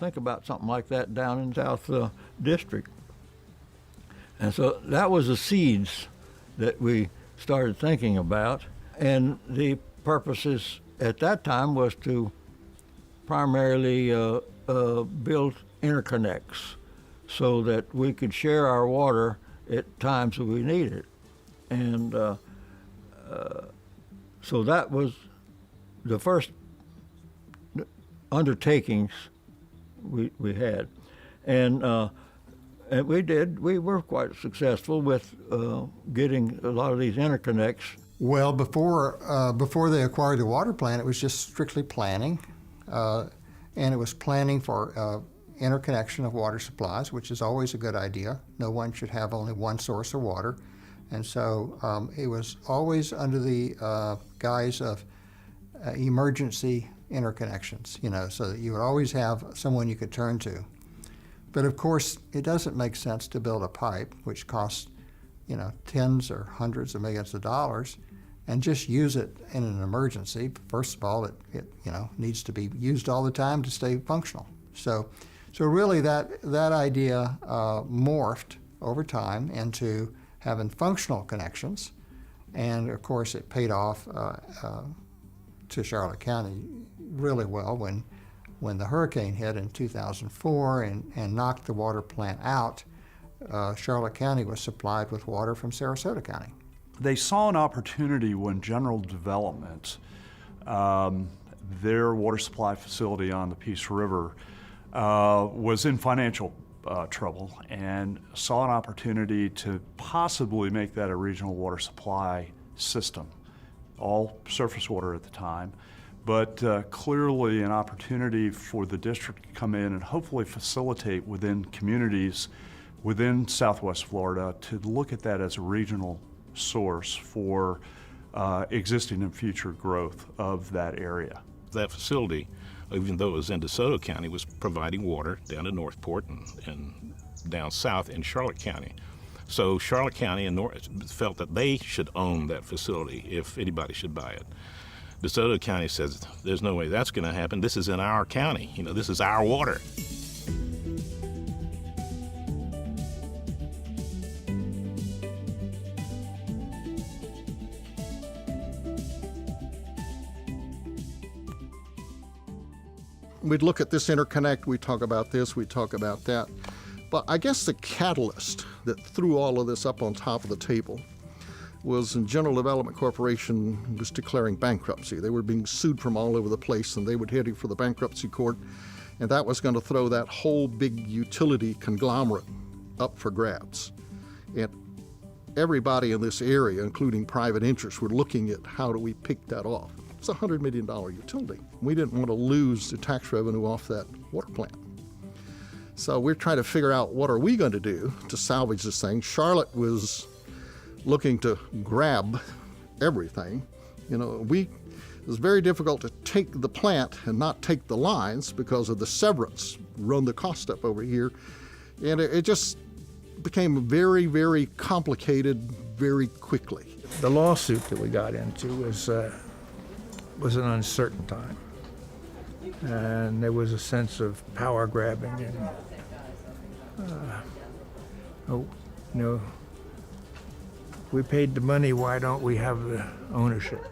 think about something like that down in South District? And so that was the seeds that we started thinking about. And the purposes at that time was to primarily build interconnects so that we could share our water at times that we need it. And so that was the first undertakings we had. And we were quite successful with getting a lot of these interconnects. Well, before they acquired the water plant, it was just strictly planning, and it was planning for interconnection of water supplies, which is always a good idea. No one should have only one source of water, and so it was always under the guise of emergency interconnections, so that you would always have someone you could turn to. But of course, it doesn't make sense to build a pipe, which costs, tens or hundreds of millions of dollars, and just use it in an emergency. First of all, it needs to be used all the time to stay functional. So really that idea morphed over time into having functional connections, and of course it paid off to Charlotte County really well when the hurricane hit in 2004 and knocked the water plant out. Charlotte County was supplied with water from Sarasota County. They saw an opportunity when General Development, their water supply facility on the Peace River, was in financial trouble, and saw an opportunity to possibly make that a regional water supply system, all surface water at the time, but clearly an opportunity for the district to come in and hopefully facilitate within communities within Southwest Florida to look at that as a regional source for existing and future growth of that area. That facility, even though it was in DeSoto County, was providing water down to Northport and down south in Charlotte County. So Charlotte County and felt that they should own that facility if anybody should buy it. DeSoto County says, there's no way that's going to happen. This is in our county. This is our water. We'd look at this interconnect, we talk about this, we talk about that. But I guess the catalyst that threw all of this up on top of the table was when General Development Corporation was declaring bankruptcy. They were being sued from all over the place, and they were heading for the bankruptcy court, and that was going to throw that whole big utility conglomerate up for grabs. And everybody in this area, including private interests, were looking at how do we pick that off. It's a $100 million utility. We didn't want to lose the tax revenue off that water plant. So we're trying to figure out what are we going to do to salvage this thing. Charlotte was looking to grab everything. It was very difficult to take the plant and not take the lines because of the severance, run the cost up over here. And it just became very, very complicated very quickly. The lawsuit that we got into was an uncertain time. And there was a sense of power grabbing and, we paid the money, why don't we have the ownership?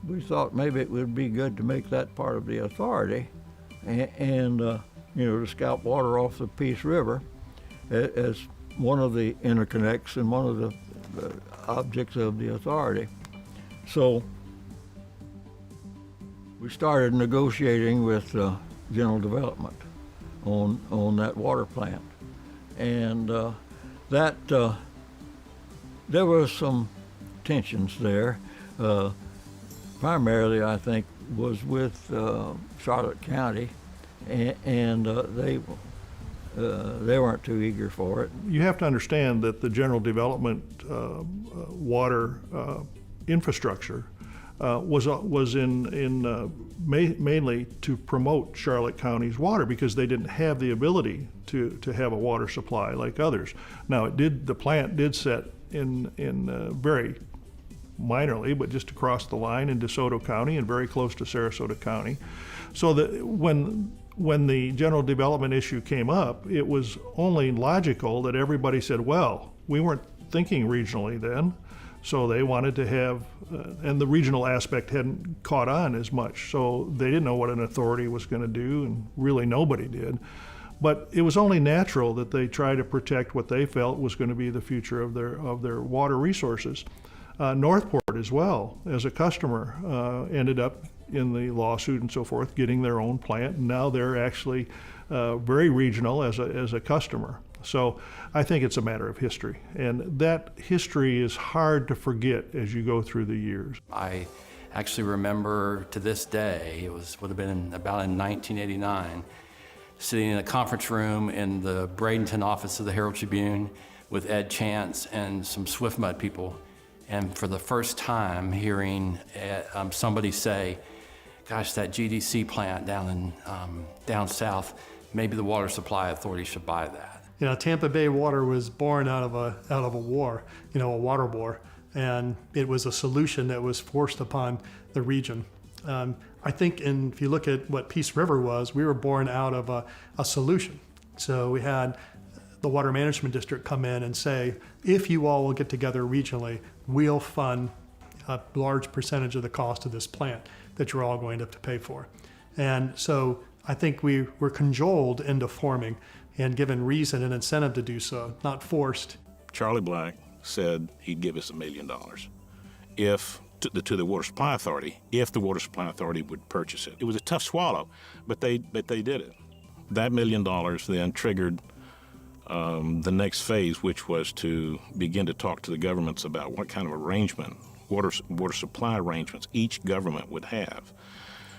We thought maybe it would be good to make that part of the authority and to scout water off the Peace River as one of the interconnects and one of the objects of the authority. So we started negotiating with General Development on that water plant, and there were some tensions there. Primarily, I think, was with Charlotte County, and they weren't too eager for it. You have to understand that the general development water infrastructure was mainly to promote Charlotte County's water because they didn't have the ability to have a water supply like others. Now, the plant did set in very minorly, but just across the line in DeSoto County and very close to Sarasota County. So that when the general development issue came up, it was only logical that everybody said, well, we weren't thinking regionally then, so they wanted to have, and the regional aspect hadn't caught on as much, so they didn't know what an authority was going to do, and really nobody did. But it was only natural that they try to protect what they felt was going to be the future of their water resources. Northport as well, as a customer, ended up in the lawsuit and so forth, getting their own plant. And now they're actually very regional as a customer. So I think it's a matter of history. And that history is hard to forget as you go through the years. I actually remember to this day, would have been about in 1989, sitting in a conference room in the Bradenton office of the Herald Tribune with Ed Chance and some Swift Mud people. And for the first time hearing somebody say, gosh, that GDC plant down south, maybe the Water Supply Authority should buy that. You know, Tampa Bay Water was born out of a war, a water war, and it was a solution that was forced upon the region. I think if you look at what Peace River was, we were born out of a solution. So we had the Water Management District come in and say, if you all will get together regionally, we'll fund a large percentage of the cost of this plant that you're all going to have to pay for. And so I think we were cajoled into forming and given reason and incentive to do so, not forced. Charlie Black said he'd give us $1 million to the Water Supply Authority if the Water Supply Authority would purchase it. It was a tough swallow, but they did it. That $1 million then triggered the next phase, which was to begin to talk to the governments about what kind of arrangement, water supply arrangements each government would have.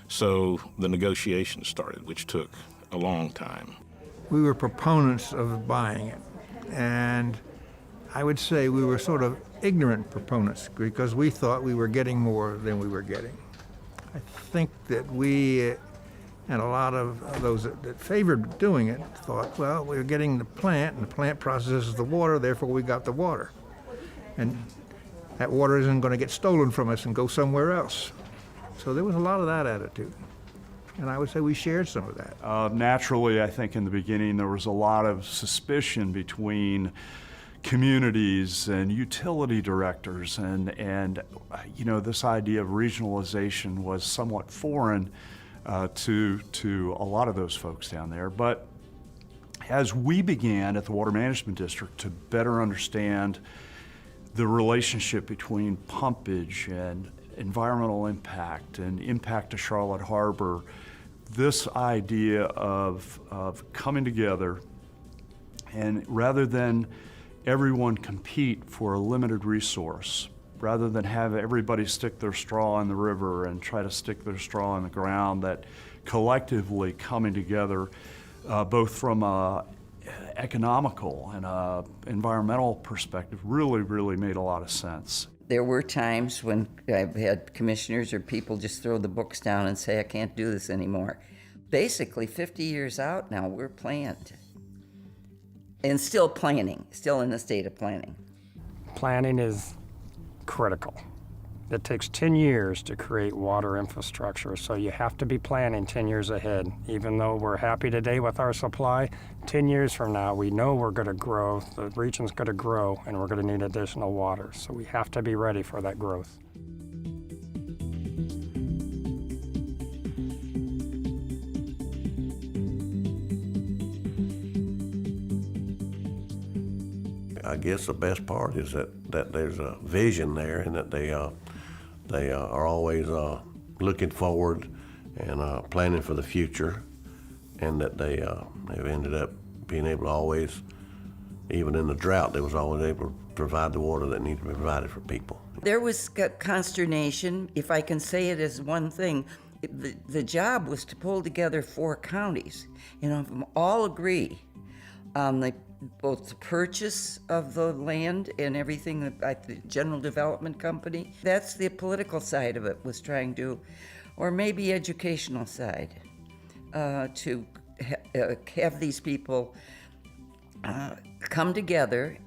So the negotiations started, which took a long time. We were proponents of buying it, and I would say we were sort of ignorant proponents because we thought we were getting more than we were getting. I think that we and a lot of those that favored doing it thought, well, we're getting the plant, and the plant processes the water, therefore we got the water. And that water isn't going to get stolen from us and go somewhere else. So there was a lot of that attitude. And I would say we shared some of that. Naturally, I think in the beginning there was a lot of suspicion between communities and utility directors, and this idea of regionalization was somewhat foreign to a lot of those folks down there. But as we began at the Water Management District to better understand the relationship between pumpage and environmental impact and impact to Charlotte Harbor, this idea of coming together and rather than everyone compete for a limited resource, rather than have everybody stick their straw in the river and try to stick their straw in the ground, that collectively coming together, both from a economical and a environmental perspective, really made a lot of sense. There were times when I've had commissioners or people just throw the books down and say, I can't do this anymore. Basically, 50 years out now, we're planned. And still planning, still in the state of planning. Planning is critical. It takes 10 years to create water infrastructure, so you have to be planning 10 years ahead. Even though we're happy today with our supply, 10 years from now, we know we're going to grow, the region's going to grow, and we're going to need additional water. So we have to be ready for that growth. I guess the best part is that there's a vision there, and that they are always looking forward and planning for the future, and that they've ended up being able to always, even in the drought, they was always able to provide the water that needed to be provided for people. There was consternation, if I can say it as one thing. The job was to pull together 4 counties, all agree on both the purchase of the land and everything at the General Development Company. That's the political side of it, was trying to, or maybe educational side, to have these people come together.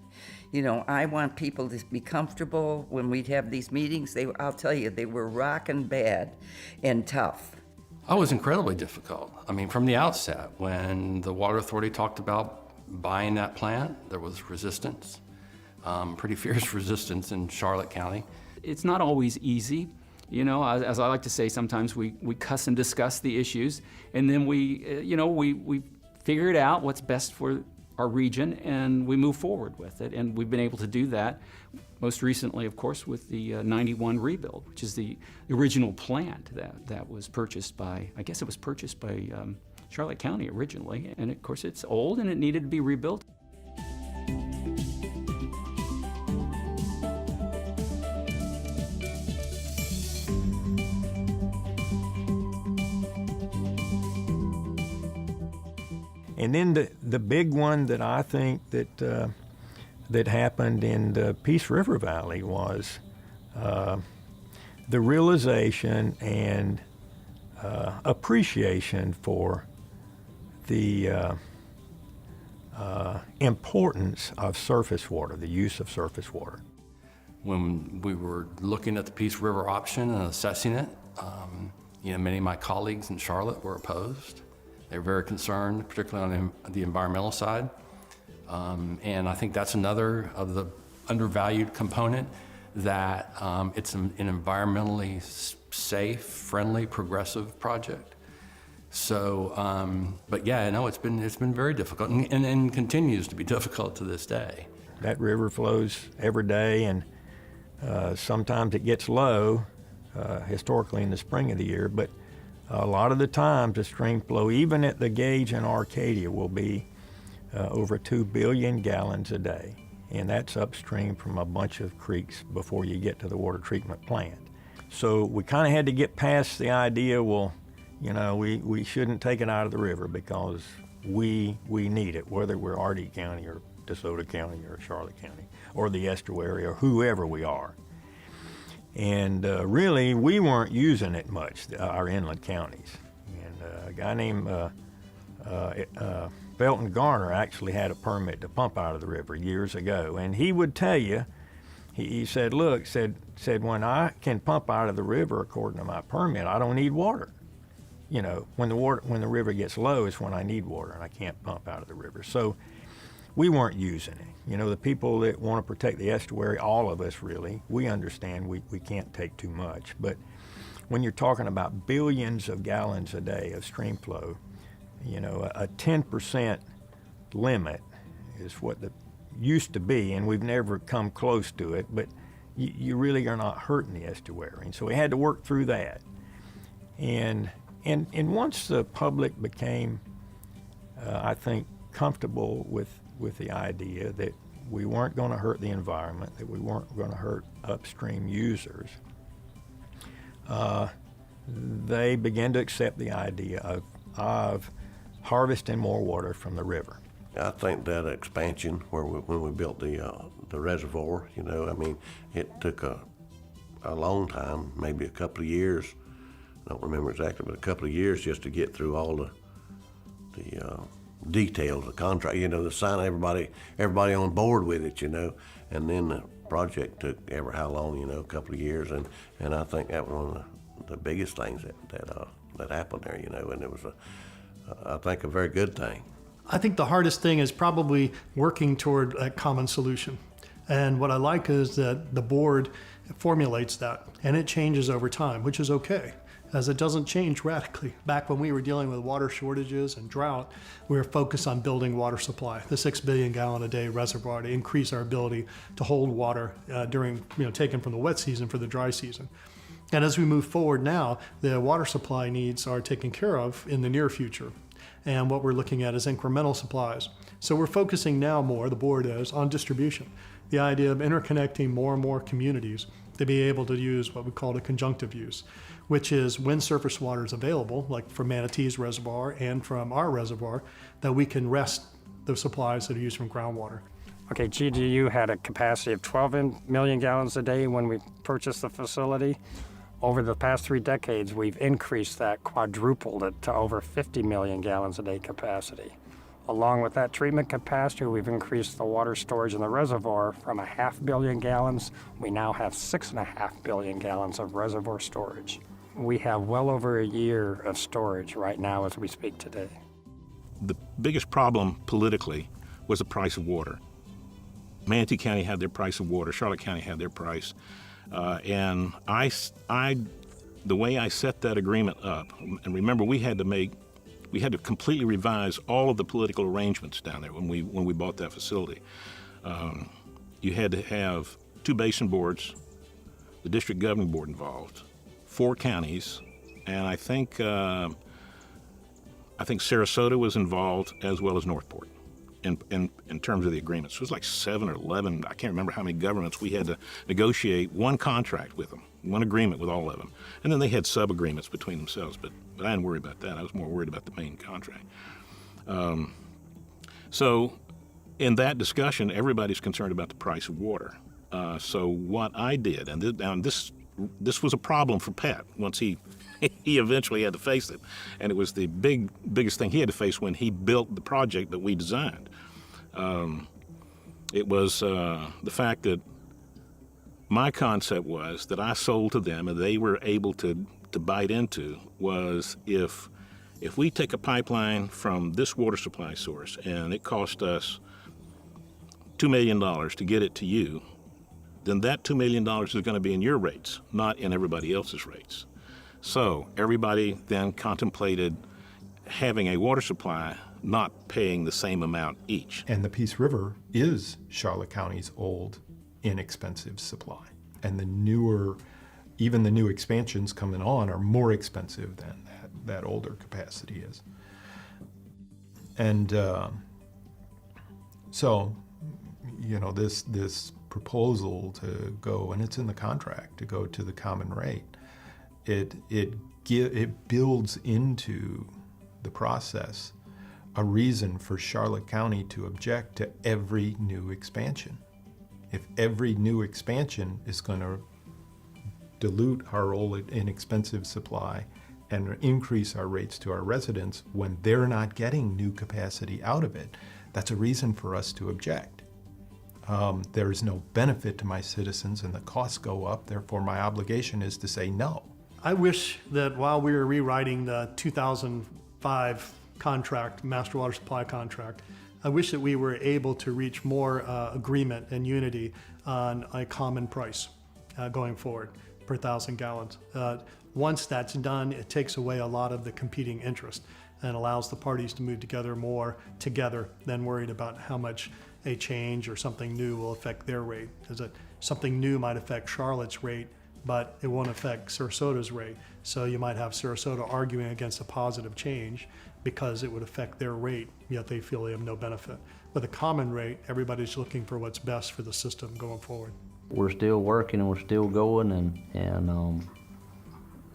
I want people to be comfortable when we'd have these meetings. I'll tell you, they were rockin' bad and tough. Oh, it was incredibly difficult. I mean, from the outset, when the Water Authority talked about buying that plant, there was resistance, pretty fierce resistance in Charlotte County. It's not always easy. As I like to say, sometimes we cuss and discuss the issues, and then we figure it out what's best for our region, and we move forward with it. And we've been able to do that most recently, of course, with the 91 rebuild, which is the original plant that was purchased by, I guess it was purchased by Charlotte County originally. And of course, it's old and it needed to be rebuilt. And then the big one that I think that happened in the Peace River Valley was the realization and appreciation for the importance of surface water, the use of surface water. When we were looking at the Peace River option and assessing it, many of my colleagues in Charlotte were opposed. They were very concerned, particularly on the environmental side. And I think that's another of the undervalued component, that it's an environmentally safe, friendly, progressive project. So, but yeah, no, it's been very difficult and continues to be difficult to this day. That river flows every day, and sometimes it gets low, historically in the spring of the year, but a lot of the times the stream flow, even at the gauge in Arcadia, will be over 2 billion gallons a day. And that's upstream from a bunch of creeks before you get to the water treatment plant. So we kind of had to get past the idea, well, we shouldn't take it out of the river because we need it, whether we're Ardee County or DeSoto County or Charlotte County or the estuary or whoever we are. And really, we weren't using it much, our inland counties. And a guy named Felton Garner actually had a permit to pump out of the river years ago. And he would tell you, he said, look, said when I can pump out of the river according to my permit, I don't need water. When the river gets low is when I need water and I can't pump out of the river. So we weren't using it. The people that want to protect the estuary, all of us really, we understand we can't take too much. But when you're talking about billions of gallons a day of stream flow, a 10% limit is what it used to be, and we've never come close to it, but you really are not hurting the estuary. And so we had to work through that. And once the public became, I think, comfortable with the idea that we weren't going to hurt the environment, that we weren't going to hurt upstream users, they began to accept the idea of harvesting more water from the river. I think that expansion when we built the reservoir, it took a long time, maybe a couple of years. I don't remember exactly, but a couple of years just to get through all the details, the contract, to sign everybody on board with it, and then the project took ever how long, a couple of years, and I think that was one of the biggest things that happened there, and it was I think a very good thing. I think the hardest thing is probably working toward a common solution. And what I like is that the board formulates that, and it changes over time, which is okay. as it doesn't change radically. Back when we were dealing with water shortages and drought, we were focused on building water supply, the 6 billion gallon a day reservoir to increase our ability to hold water during, taken from the wet season for the dry season. And as we move forward now, the water supply needs are taken care of in the near future. And what we're looking at is incremental supplies. So we're focusing now more, the board is, on distribution. The idea of interconnecting more and more communities to be able to use what we call a conjunctive use, which is when surface water is available, like from Manatee's reservoir and from our reservoir, that we can rest the supplies that are used from groundwater. Okay, GGU had a capacity of 12 million gallons a day when we purchased the facility. Over the past 3 decades, we've increased that, quadrupled it to over 50 million gallons a day capacity. Along with that treatment capacity, we've increased the water storage in the reservoir from 500 million gallons. We now have 6.5 billion gallons of reservoir storage. We have well over a year of storage right now as we speak today. The biggest problem politically was the price of water. Manatee County had their price of water, Charlotte County had their price. And the way I set that agreement up, and remember we had to completely revise all of the political arrangements down there when we bought that facility. You had to have 2 basin boards, the district governing board involved, 4 counties, and I think Sarasota was involved as well as Northport in terms of the agreements. It was like 7 or 11, I can't remember how many governments we had to negotiate one contract with them, one agreement with all of them. And then they had sub-agreements between themselves, but I didn't worry about that. I was more worried about the main contract. So in that discussion, everybody's concerned about the price of water. So what I did, and this was a problem for Pat once he eventually had to face it, and it was the biggest thing he had to face when he built the project that we designed. It was the fact that my concept was that I sold to them and they were able to bite into was if we take a pipeline from this water supply source and it cost us $2 million to get it to you, then that $2 million is going to be in your rates, not in everybody else's rates. So everybody then contemplated having a water supply not paying the same amount each. And the Peace River is Charlotte County's old, inexpensive supply. And even the new expansions coming on are more expensive than that older capacity is. And so, this proposal to go, and it's in the contract, to go to the common rate, it builds into the process a reason for Charlotte County to object to every new expansion. If every new expansion is going to dilute our old inexpensive supply and increase our rates to our residents when they're not getting new capacity out of it, that's a reason for us to object. There is no benefit to my citizens and the costs go up, therefore my obligation is to say no. I wish that while we were rewriting the 2005 contract, master water supply contract, I wish that we were able to reach more agreement and unity on a common price going forward per 1,000 gallons. Once that's done, it takes away a lot of the competing interest and allows the parties to move together more together than worried about how much a change or something new will affect their rate. Because something new might affect Charlotte's rate, but it won't affect Sarasota's rate. So you might have Sarasota arguing against a positive change because it would affect their rate, yet they feel they have no benefit. With a common rate, everybody's looking for what's best for the system going forward. We're still working and we're still going, and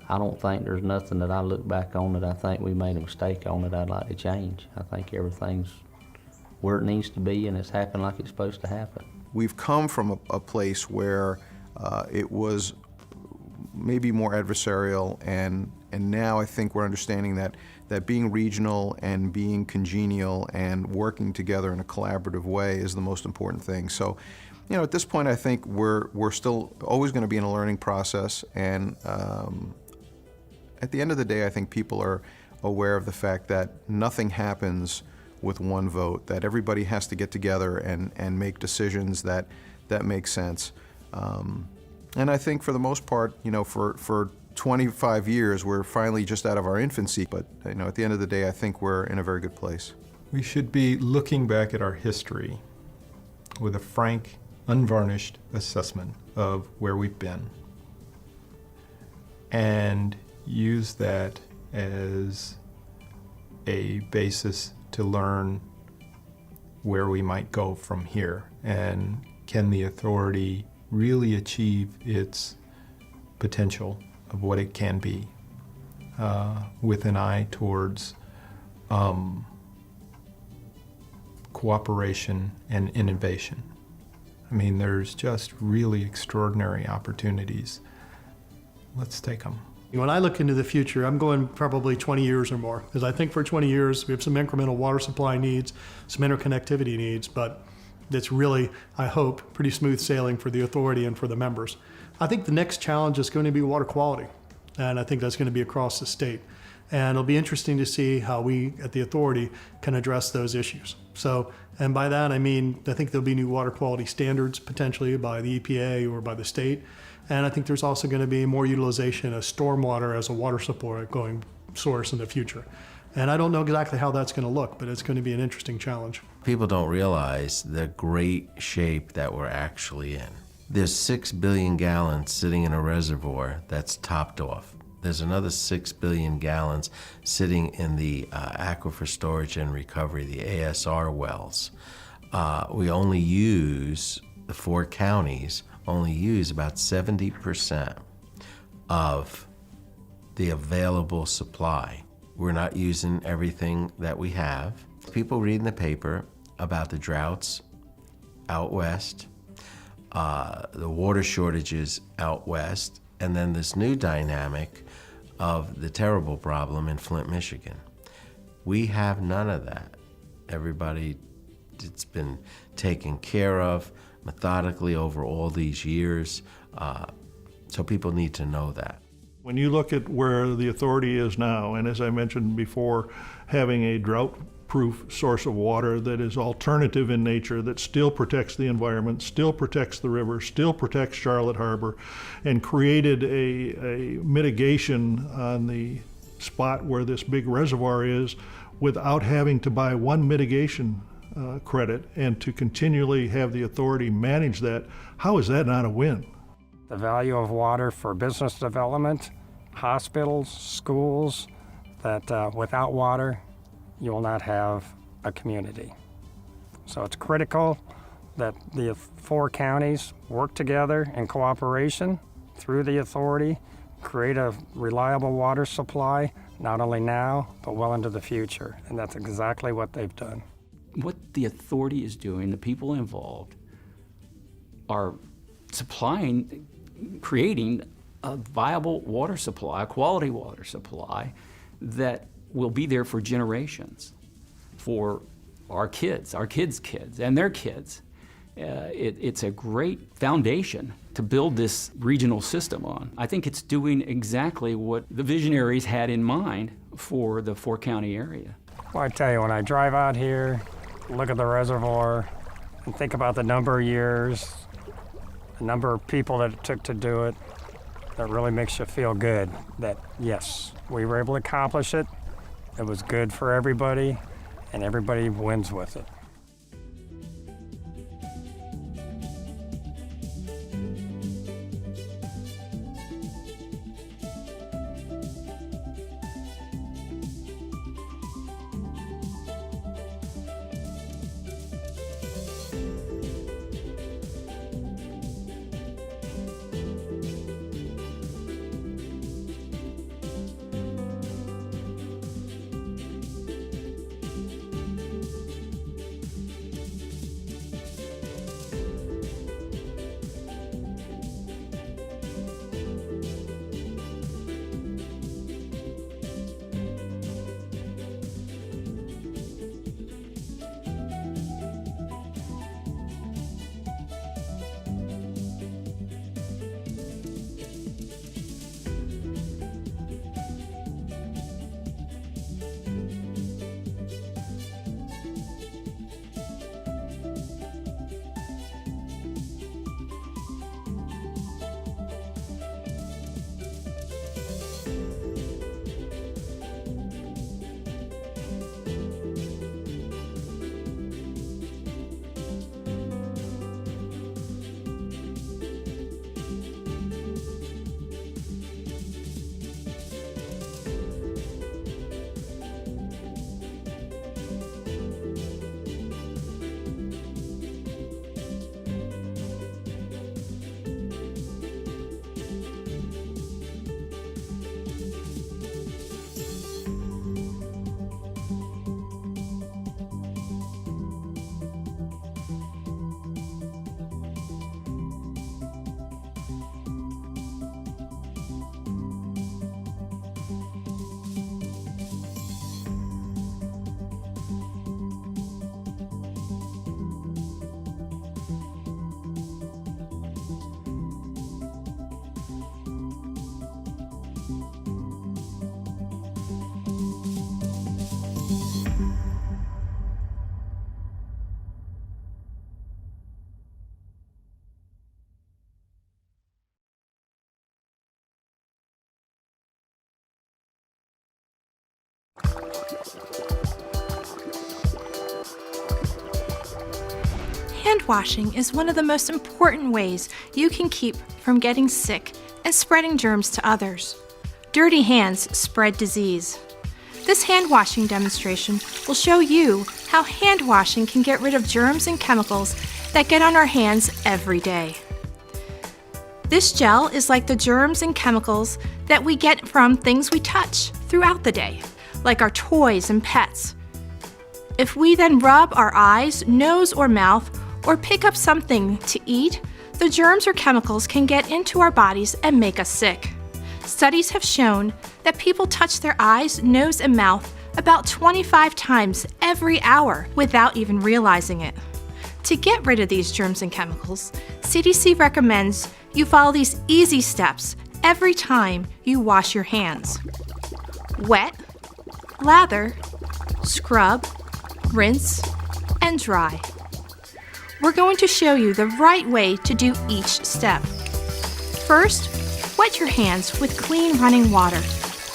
I don't think there's nothing that I look back on that I think we made a mistake on that I'd like to change. I think everything's where it needs to be and it's happened like it's supposed to happen. We've come from a place where it was maybe more adversarial, and now I think we're understanding that being regional and being congenial and working together in a collaborative way is the most important thing. So, at this point I think we're still always going to be in a learning process, and at the end of the day I think people are aware of the fact that nothing happens with one vote, that everybody has to get together and make decisions that make sense. And I think for the most part, for 25 years, we're finally just out of our infancy. But at the end of the day, I think we're in a very good place. We should be looking back at our history with a frank, unvarnished assessment of where we've been and use that as a basis to learn where we might go from here, and can the authority really achieve its potential of what it can be, with an eye towards cooperation and innovation. I mean, there's just really extraordinary opportunities. Let's take them. When I look into the future, I'm going probably 20 years or more, because I think for 20 years we have some incremental water supply needs, some interconnectivity needs, but it's really, I hope, pretty smooth sailing for the authority and for the members. I think the next challenge is going to be water quality, and I think that's going to be across the state. And it'll be interesting to see how we at the authority can address those issues. So, and by that I mean, I think there'll be new water quality standards potentially by the EPA or by the state. And I think there's also going to be more utilization of stormwater as a water supply going source in the future. And I don't know exactly how that's going to look, but it's going to be an interesting challenge. People don't realize the great shape that we're actually in. There's 6 billion gallons sitting in a reservoir that's topped off. There's another 6 billion gallons sitting in the aquifer storage and recovery, the ASR wells. We only use, the 4 counties only use about 70% of the available supply. We're not using everything that we have. People read in the paper about the droughts out west, the water shortages out west, and then this new dynamic of the terrible problem in Flint, Michigan. We have none of that. Everybody, it's been taken care of methodically over all these years, so people need to know that. When you look at where the authority is now, and as I mentioned before, having a drought-proof source of water that is alternative in nature, that still protects the environment, still protects the river, still protects Charlotte Harbor, and created a mitigation on the spot where this big reservoir is without having to buy one mitigation credit and to continually have the authority manage that, how is that not a win? The value of water for business development, hospitals, schools, that without water, you will not have a community. So it's critical that the 4 counties work together in cooperation through the authority, create a reliable water supply, not only now, but well into the future. And that's exactly what they've done. What the authority is doing, the people involved, are creating a viable water supply, a quality water supply that will be there for generations, for our kids' kids, and their kids. It's a great foundation to build this regional system on. I think it's doing exactly what the visionaries had in mind for the 4-county area. Well, I tell you, when I drive out here, look at the reservoir, and think about the number of years, the number of people that it took to do it, that really makes you feel good that, yes, we were able to accomplish it. It was good for everybody, and everybody wins with it. Hand washing is one of the most important ways you can keep from getting sick and spreading germs to others. Dirty hands spread disease. This hand washing demonstration will show you how hand washing can get rid of germs and chemicals that get on our hands every day. This gel is like the germs and chemicals that we get from things we touch throughout the day, like our toys and pets. If we then rub our eyes, nose, or mouth, or pick up something to eat, the germs or chemicals can get into our bodies and make us sick. Studies have shown that people touch their eyes, nose, and mouth about 25 times every hour without even realizing it. To get rid of these germs and chemicals, CDC recommends you follow these easy steps every time you wash your hands. Wet, lather, scrub, rinse, and dry. We're going to show you the right way to do each step. First, wet your hands with clean running water.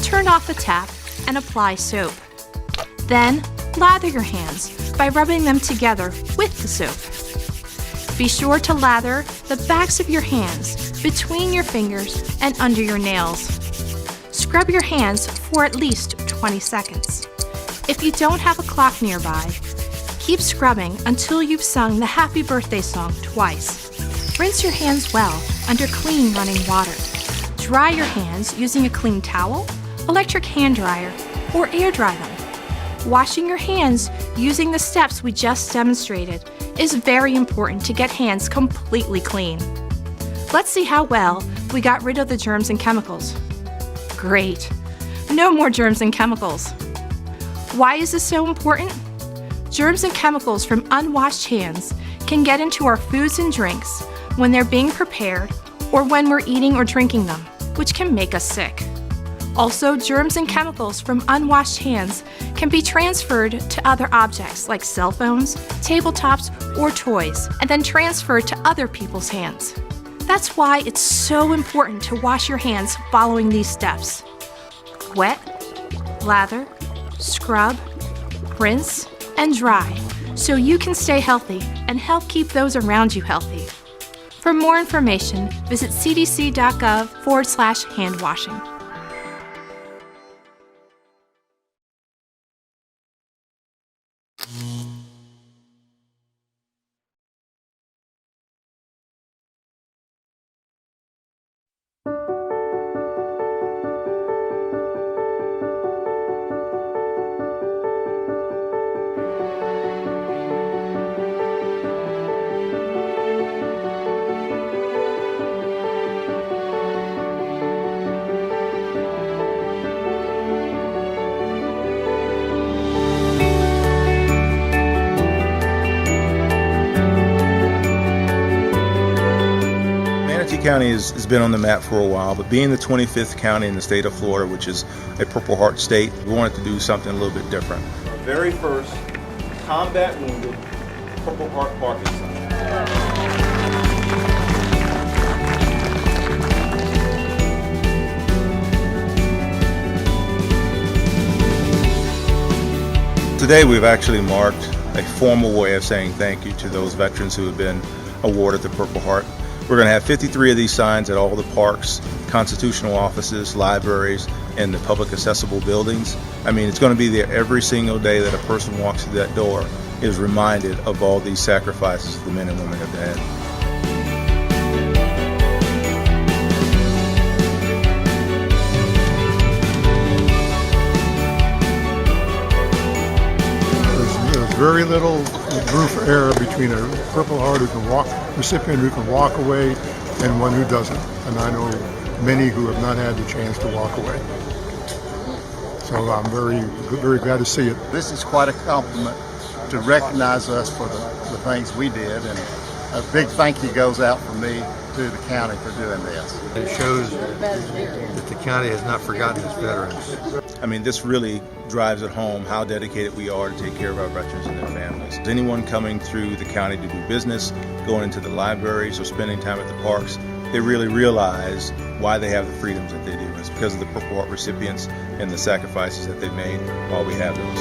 Turn off the tap and apply soap. Then, lather your hands by rubbing them together with the soap. Be sure to lather the backs of your hands, between your fingers, and under your nails. Scrub your hands for at least 20 seconds. If you don't have a clock nearby, keep scrubbing until you've sung the happy birthday song twice. Rinse your hands well under clean running water. Dry your hands using a clean towel, electric hand dryer, or air dry them. Washing your hands using the steps we just demonstrated is very important to get hands completely clean. Let's see how well we got rid of the germs and chemicals. Great! No more germs and chemicals. Why is this so important? Germs and chemicals from unwashed hands can get into our foods and drinks when they're being prepared or when we're eating or drinking them, which can make us sick. Also, germs and chemicals from unwashed hands can be transferred to other objects like cell phones, tabletops, or toys, and then transferred to other people's hands. That's why it's so important to wash your hands following these steps. Wet, lather, scrub, rinse, and dry, so you can stay healthy and help keep those around you healthy. For more information, visit cdc.gov/handwashing. County has been on the map for a while, but being the 25th county in the state of Florida, which is a Purple Heart state, we wanted to do something a little bit different. Our very first combat wounded Purple Heart parking sign. Today we've actually marked a formal way of saying thank you to those veterans who have been awarded the Purple Heart. We're going to have 53 of these signs at all the parks, constitutional offices, libraries, and the public accessible buildings. I mean, it's going to be there every single day that a person walks through that door is reminded of all these sacrifices the men and women have had. There's very little room for error between a Purple Heart who can walk, recipient who can walk away, and one who doesn't. And I know many who have not had the chance to walk away. So I'm very, very glad to see it. This is quite a compliment to recognize us for the things we did, and a big thank you goes out from me to the county for doing this. It shows that the county has not forgotten its veterans. I mean, this really drives it home how dedicated we are to take care of our veterans and their families. Anyone coming through the county to do business, going into the libraries, or spending time at the parks, they really realize why they have the freedoms that they do. It's because of the Purple Heart recipients and the sacrifices that they've made while we have those.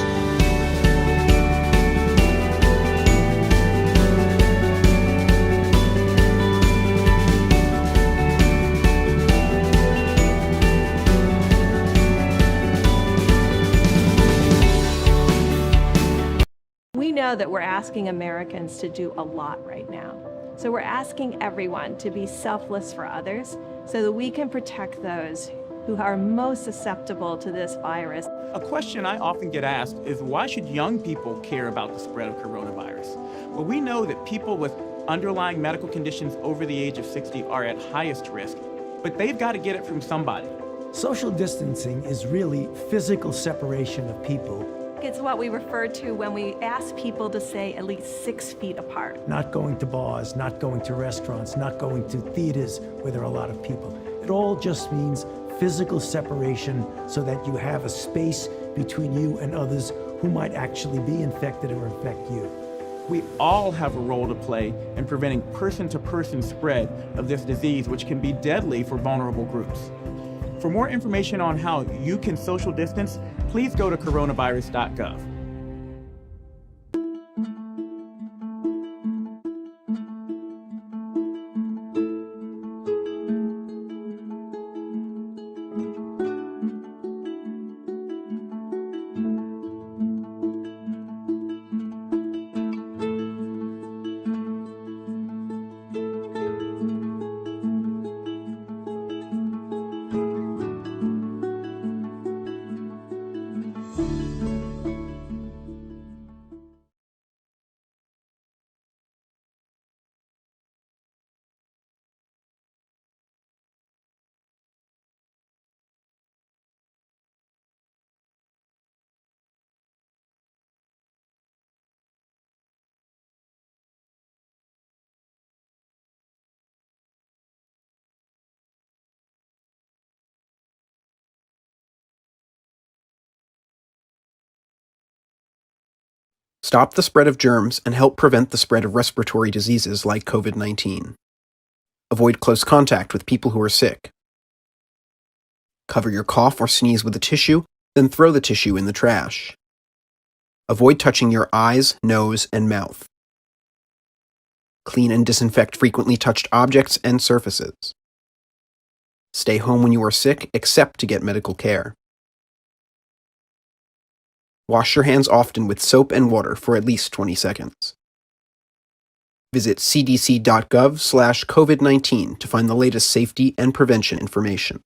know that we're asking Americans to do a lot right now. So we're asking everyone to be selfless for others so that we can protect those who are most susceptible to this virus. A question I often get asked is, why should young people care about the spread of coronavirus? Well, we know that people with underlying medical conditions over the age of 60 are at highest risk, but they've got to get it from somebody. Social distancing is really physical separation of people. It's what we refer to when we ask people to stay at least 6 feet apart. Not going to bars, not going to restaurants, not going to theaters where there are a lot of people. It all just means physical separation so that you have a space between you and others who might actually be infected or infect you. We all have a role to play in preventing person-to-person spread of this disease, which can be deadly for vulnerable groups. For more information on how you can social distance, please go to coronavirus.gov. Stop the spread of germs and help prevent the spread of respiratory diseases like COVID-19. Avoid close contact with people who are sick. Cover your cough or sneeze with a tissue, then throw the tissue in the trash. Avoid touching your eyes, nose, and mouth. Clean and disinfect frequently touched objects and surfaces. Stay home when you are sick, except to get medical care. Wash your hands often with soap and water for at least 20 seconds. Visit cdc.gov/COVID-19 to find the latest safety and prevention information.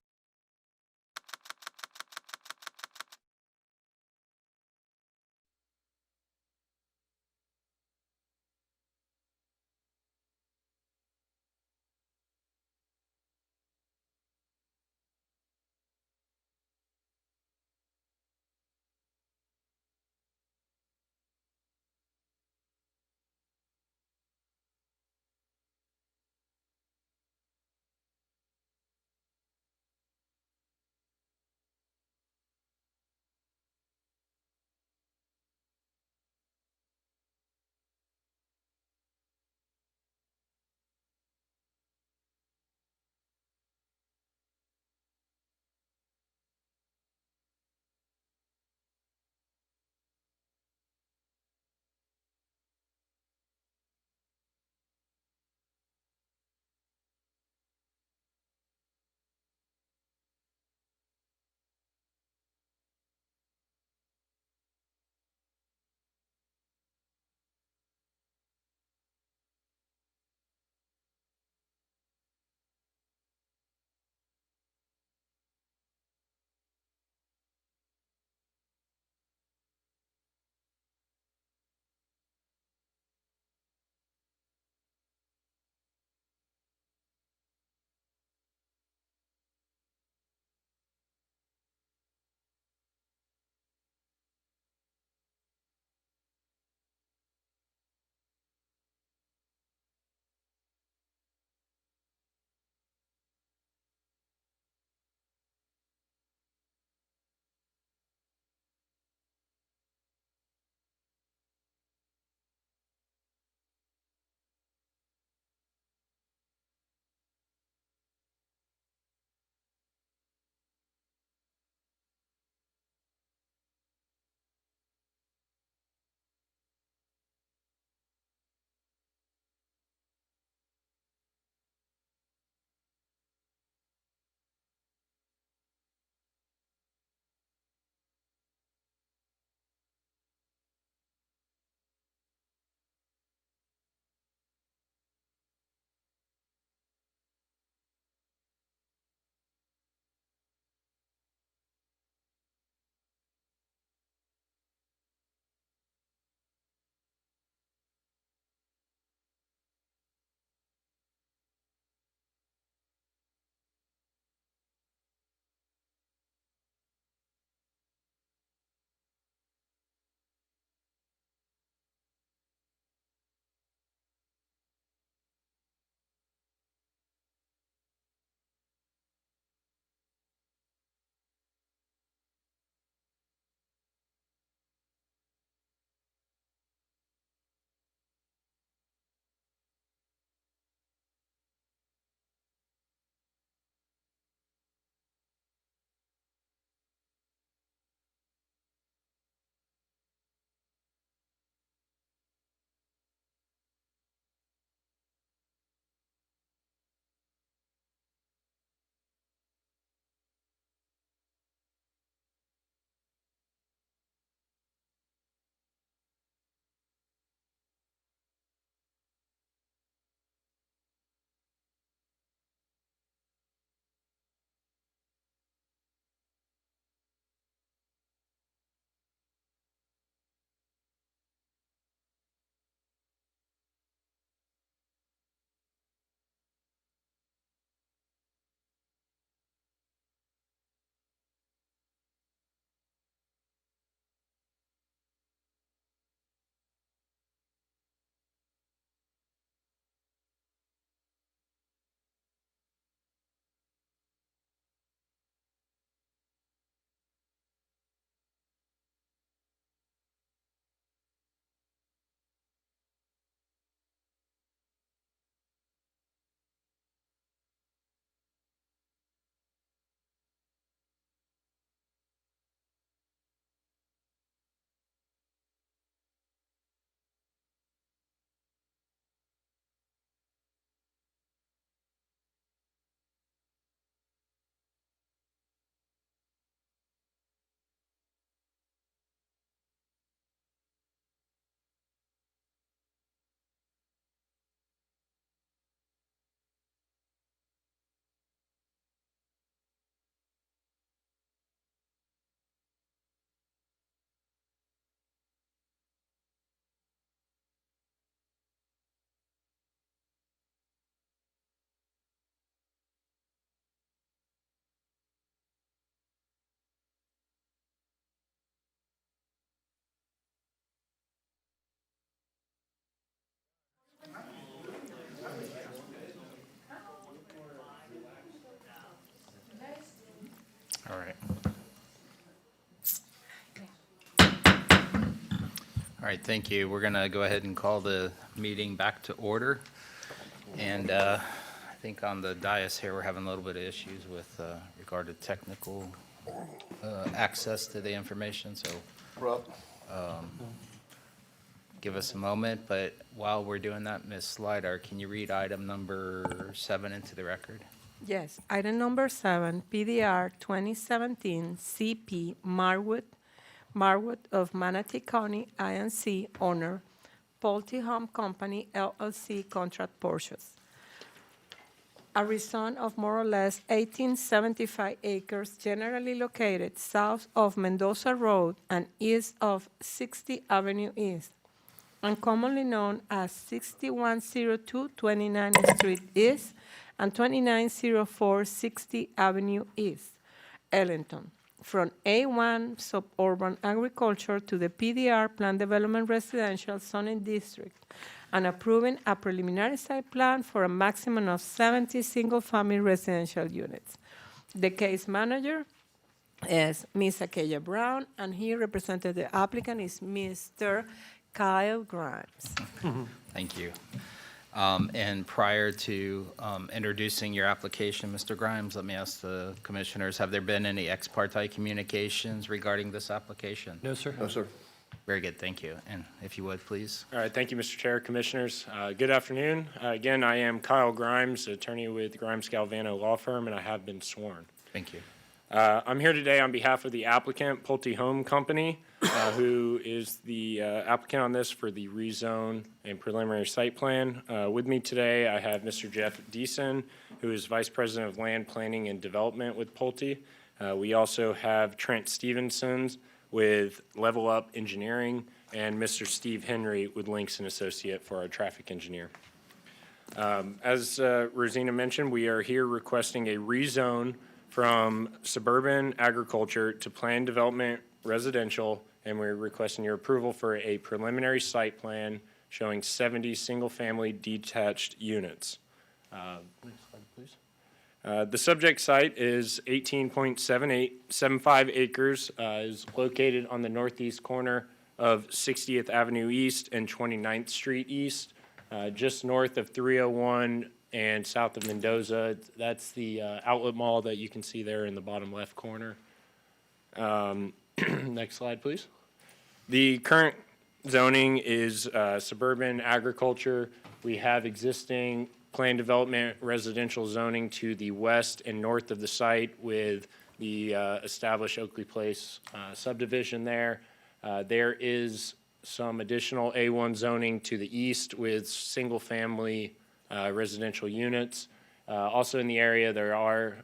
right, thank you. We're going to go ahead and call the meeting back to order. And I think on the dais here, we're having a little bit of issues with regard to technical access to the information. So give us a moment. But while we're doing that, Ms. Slidar, can you read item number 7 into the record? Yes, item number 7, PDR 2017 CP Marwood of Manatee County, INC, owner, Pulte Home Company, LLC, contract purchase. A rezone of more or less 1875 acres generally located south of Mendoza Road and east of 60 Avenue East, and commonly known as 6102 29th Street East and 2904 60 Avenue East, Ellington, from A1 suburban agriculture to the PDR Plan Development Residential Zoning District, and approving a preliminary site plan for a maximum of 70 single-family residential units. The case manager is Ms. Akeya Brown, and here represented the applicant is Mr. Kyle Grimes. Thank you. And prior to introducing your application, Mr. Grimes, let me ask the commissioners, have there been any ex parte communications regarding this application? No, sir. No, sir. Very good, thank you. And if you would, please. All right, thank you, Mr. Chair, Commissioners. Good afternoon. Again, I am Kyle Grimes, attorney with Grimes Galvano Law Firm, and I have been sworn. Thank you. I'm here today on behalf of the applicant, Pulte Home Company, who is the applicant on this for the rezone and preliminary site plan. With me today, I have Mr. Jeff Deason, who is Vice President of Land Planning and Development with Pulte. We also have Trent Stevenson with Level Up Engineering, and Mr. Steve Henry with Links and Associate for our traffic engineer. As Rosina mentioned, we are here requesting a rezone from suburban agriculture to planned development residential, and we're requesting your approval for a preliminary site plan showing 70 single-family detached units. Next slide, please. The subject site is 18.75 acres, is located on the northeast corner of 60th Avenue East and 29th Street East, just north of 301 and south of Mendoza. That's the outlet mall that you can see there in the bottom left corner. Next slide, please. The current zoning is suburban agriculture. We have existing planned development residential zoning to the west and north of the site with the established Oakley Place subdivision there. There is some additional A1 zoning to the east with single-family residential units. Also in the area, there are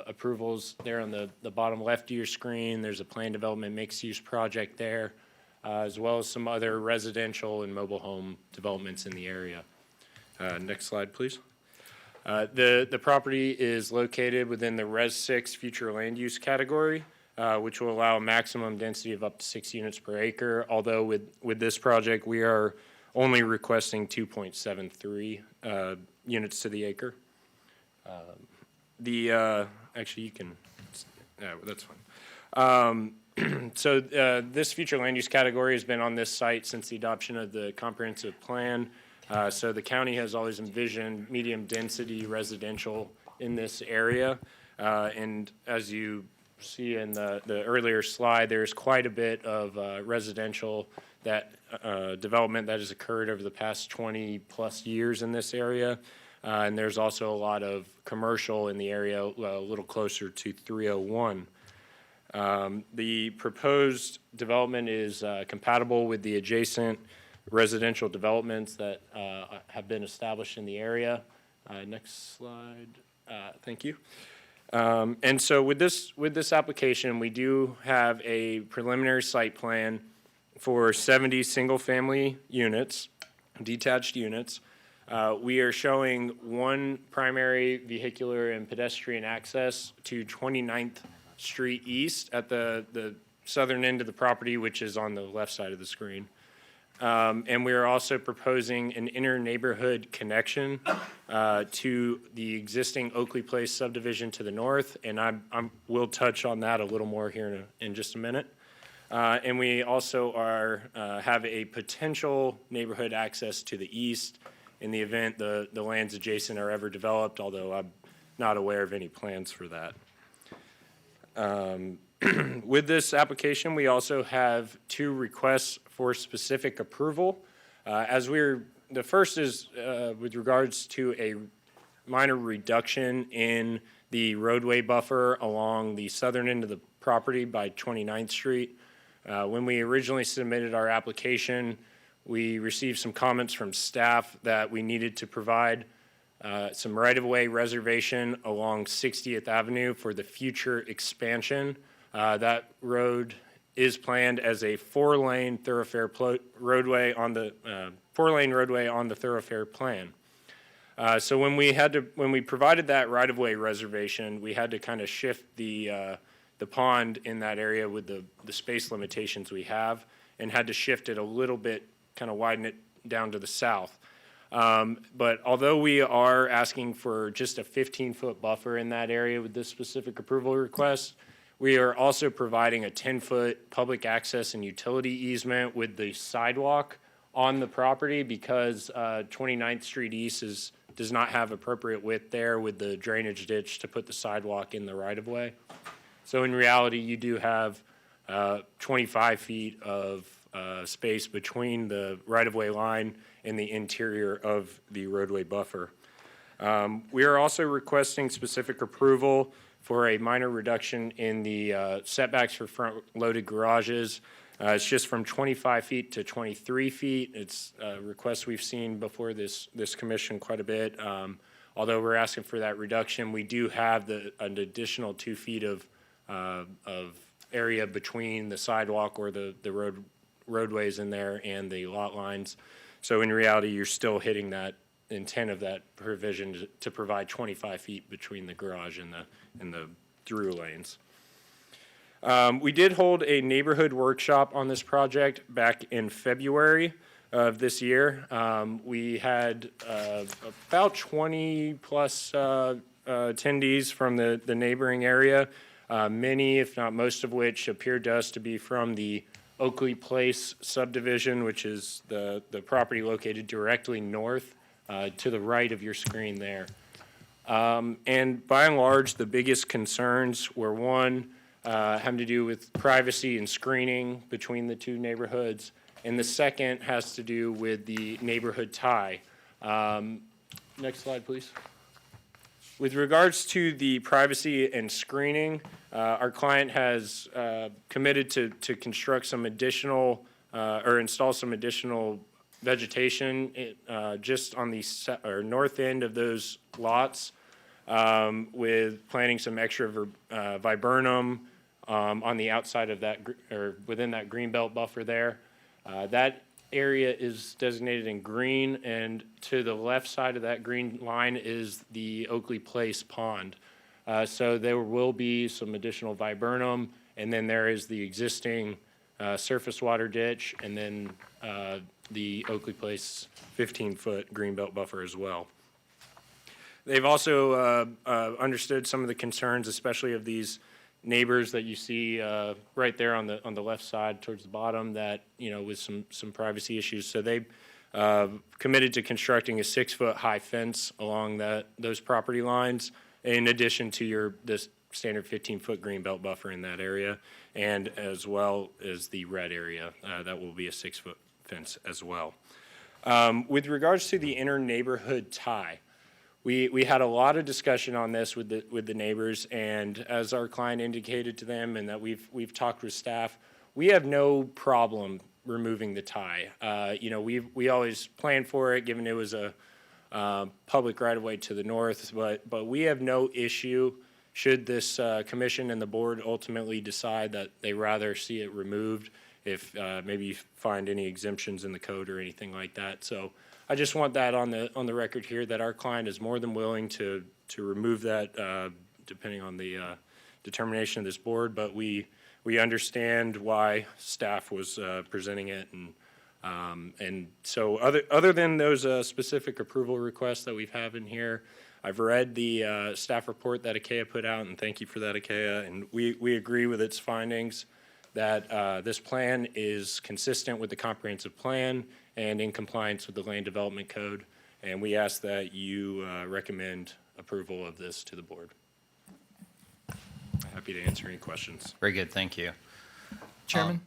approvals there on the bottom left of your screen. There's a planned development mixed-use project there, as well as some other residential and mobile home developments in the area. Next slide, please. The property is located within the Res 6 future land use category, which will allow a maximum density of up to 6 units per acre, although with this project, we are only requesting 2.73 units to the acre. Actually, you can, yeah, that's fine. So this future land use category has been on this site since the adoption of the comprehensive plan. So the county has always envisioned medium density residential in this area. And as you see in the earlier slide, there's quite a bit of residential development that has occurred over the past 20 plus years in this area. And there's also a lot of commercial in the area, a little closer to 301. The proposed development is compatible with the adjacent residential developments that have been established in the area. Next slide. Thank you. And so with this application, we do have a preliminary site plan for 70 single-family units, detached units. We are showing one primary vehicular and pedestrian access to 29th Street East at the southern end of the property, which is on the left side of the screen. And we are also proposing an inter-neighborhood connection to the existing Oakley Place subdivision to the north, and I will touch on that a little more here in just a minute. And we also have a potential neighborhood access to the east in the event the lands adjacent are ever developed, although I'm not aware of any plans for that. With this application, we also have 2 requests for specific approval. The first is with regards to a minor reduction in the roadway buffer along the southern end of the property by 29th Street. When we originally submitted our application, we received some comments from staff that we needed to provide some right-of-way reservation along 60th Avenue for the future expansion. That road is planned as a 4-lane thoroughfare roadway on the 4-lane roadway on the thoroughfare plan. So when we provided that right-of-way reservation, we had to kind of shift the pond in that area with the space limitations we have, and had to shift it a little bit, kind of widen it down to the south. But although we are asking for just a 15-foot buffer in that area with this specific approval request, we are also providing a 10-foot public access and utility easement with the sidewalk on the property, because 29th Street East does not have appropriate width there with the drainage ditch to put the sidewalk in the right-of-way. So in reality, you do have 25 feet of space between the right-of-way line and the interior of the roadway buffer. We are also requesting specific approval for a minor reduction in the setbacks for front-loaded garages. It's just from 25 feet to 23 feet. It's a request we've seen before this commission quite a bit. Although we're asking for that reduction, we do have an additional 2 feet of area between the sidewalk or the roadways in there and the lot lines. So in reality, you're still hitting that intent of that provision to provide 25 feet between the garage and the through lanes. We did hold a neighborhood workshop on this project back in February of this year. We had about 20 plus attendees from the neighboring area, many, if not most of which, appeared to us to be from the Oakley Place subdivision, which is the property located directly north to the right of your screen there. And by and large, the biggest concerns were, one, having to do with privacy and screening between the 2 neighborhoods, and the second has to do with the neighborhood tie. Next slide, please. With regards to the privacy and screening, our client has committed to construct some additional or install some additional vegetation just on the north end of those lots, with planting some extra viburnum on the outside of that, or within that greenbelt buffer there. That area is designated in green, and to the left side of that green line is the Oakley Place pond. So there will be some additional viburnum, and then there is the existing surface water ditch, and then the Oakley Place 15-foot greenbelt buffer as well. They've also understood some of the concerns, especially of these neighbors that you see right there on the left side towards the bottom, that, with some privacy issues. So they committed to constructing a 6-foot high fence along those property lines, in addition to this standard 15-foot greenbelt buffer in that area, and as well as the red area that will be a 6-foot fence as well. With regards to the inter-neighborhood tie, we had a lot of discussion on this with the neighbors, and as our client indicated to them, and that we've talked with staff, we have no problem removing the tie. We always planned for it, given it was a public right-of-way to the north, but we have no issue should this commission and the board ultimately decide that they rather see it removed, if maybe you find any exemptions in the code or anything like that. So I just want that on the record here, that our client is more than willing to remove that, depending on the determination of this board. But we understand why staff was presenting it, and so other than those specific approval requests that we have in here, I've read the staff report that IKEA put out, and thank you for that, IKEA. And we agree with its findings. that this plan is consistent with the comprehensive plan and in compliance with the Land Development Code, and we ask that you recommend approval of this to the board. Happy to answer any questions. Very good, thank you. Chairman,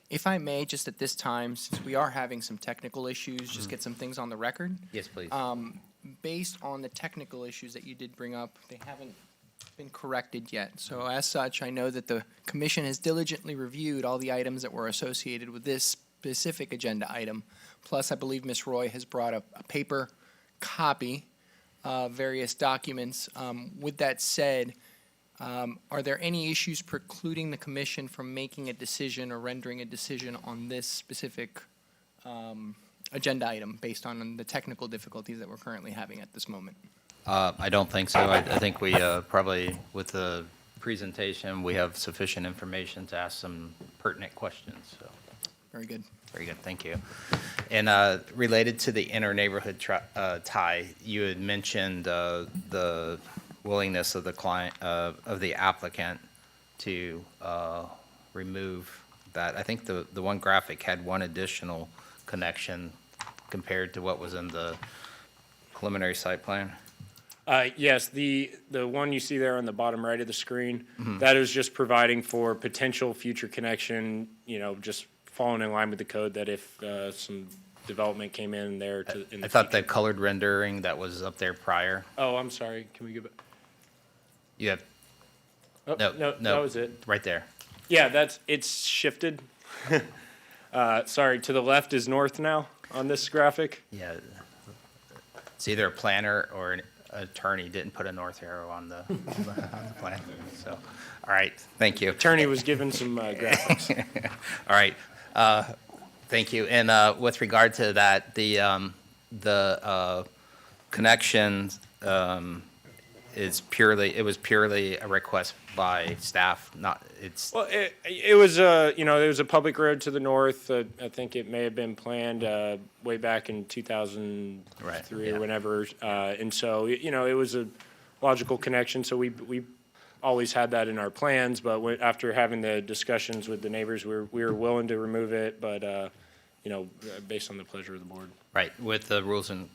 if I may, just at this time, since we are having some technical issues, just get some things on the record. Yes, please. Based on the technical issues that you did bring up, they haven't been corrected yet. So as such, I know that the commission has diligently reviewed all the items that were associated with this specific agenda item. Plus, I believe Ms. Roy has brought a paper copy of various documents. With that said, are there any issues precluding the commission from making a decision or rendering a decision on this specific agenda item based on the technical difficulties that we're currently having at this moment? I don't think so. I think we probably, with the presentation, we have sufficient information to ask some pertinent questions. So. Very good. Very good, thank you. And related to the inter-neighborhood tie, you had mentioned the willingness of the client, of the applicant to remove that. I think the one graphic had one additional connection compared to what was in the preliminary site plan. Yes, the one you see there on the bottom right of the screen, that is just providing for potential future connection, just falling in line with the code that if some development came in there to. I thought the colored rendering that was up there prior. Oh, I'm sorry. Can we go back? You have. Oh, no, that was it. Right there. Yeah, it's shifted. Sorry, to the left is north now on this graphic. Yeah. It's either a planner or an attorney didn't put a north arrow on the plan. So, all right, thank you. Attorney was given some graphics. All right, thank you. And with regard to that, the connection was purely a request by staff, not it's. Well, it was there was a public road to the north. I think it may have been planned way back in 2003 or whenever, and so it was a logical connection. So we always had that in our plans, but after having the discussions with the neighbors, we were willing to remove it, but based on the pleasure of the board. Right, with the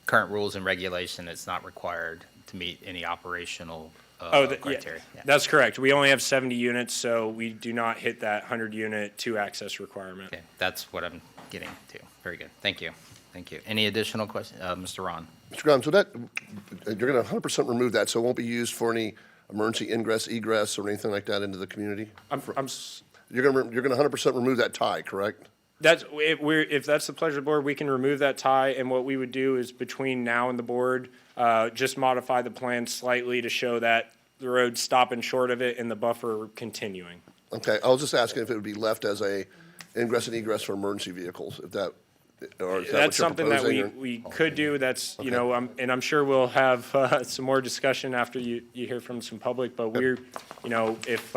current rules and regulation, it's not required to meet any operational criteria. Yeah, that's correct. We only have 70 units, so we do not hit that 100-unit two-access requirement. Okay, that's what I'm getting to. Very good. Thank you. Thank you. Any additional questions? Mr. Ron. Mr. Graham, so that you're going to 100% remove that, so it won't be used for any emergency ingress, egress, or anything like that into the community? You're going to 100% remove that tie, correct? If that's the pleasure of the board, we can remove that tie, and what we would do is between now and the board, just modify the plan slightly to show that the road's stopping short of it and the buffer continuing. Okay, I was just asking if it would be left as a ingress and egress for emergency vehicles, if that, or is that That's what something you're that proposing, we could do. That's, and I'm sure we'll have some more discussion after you hear from some public, but we're, if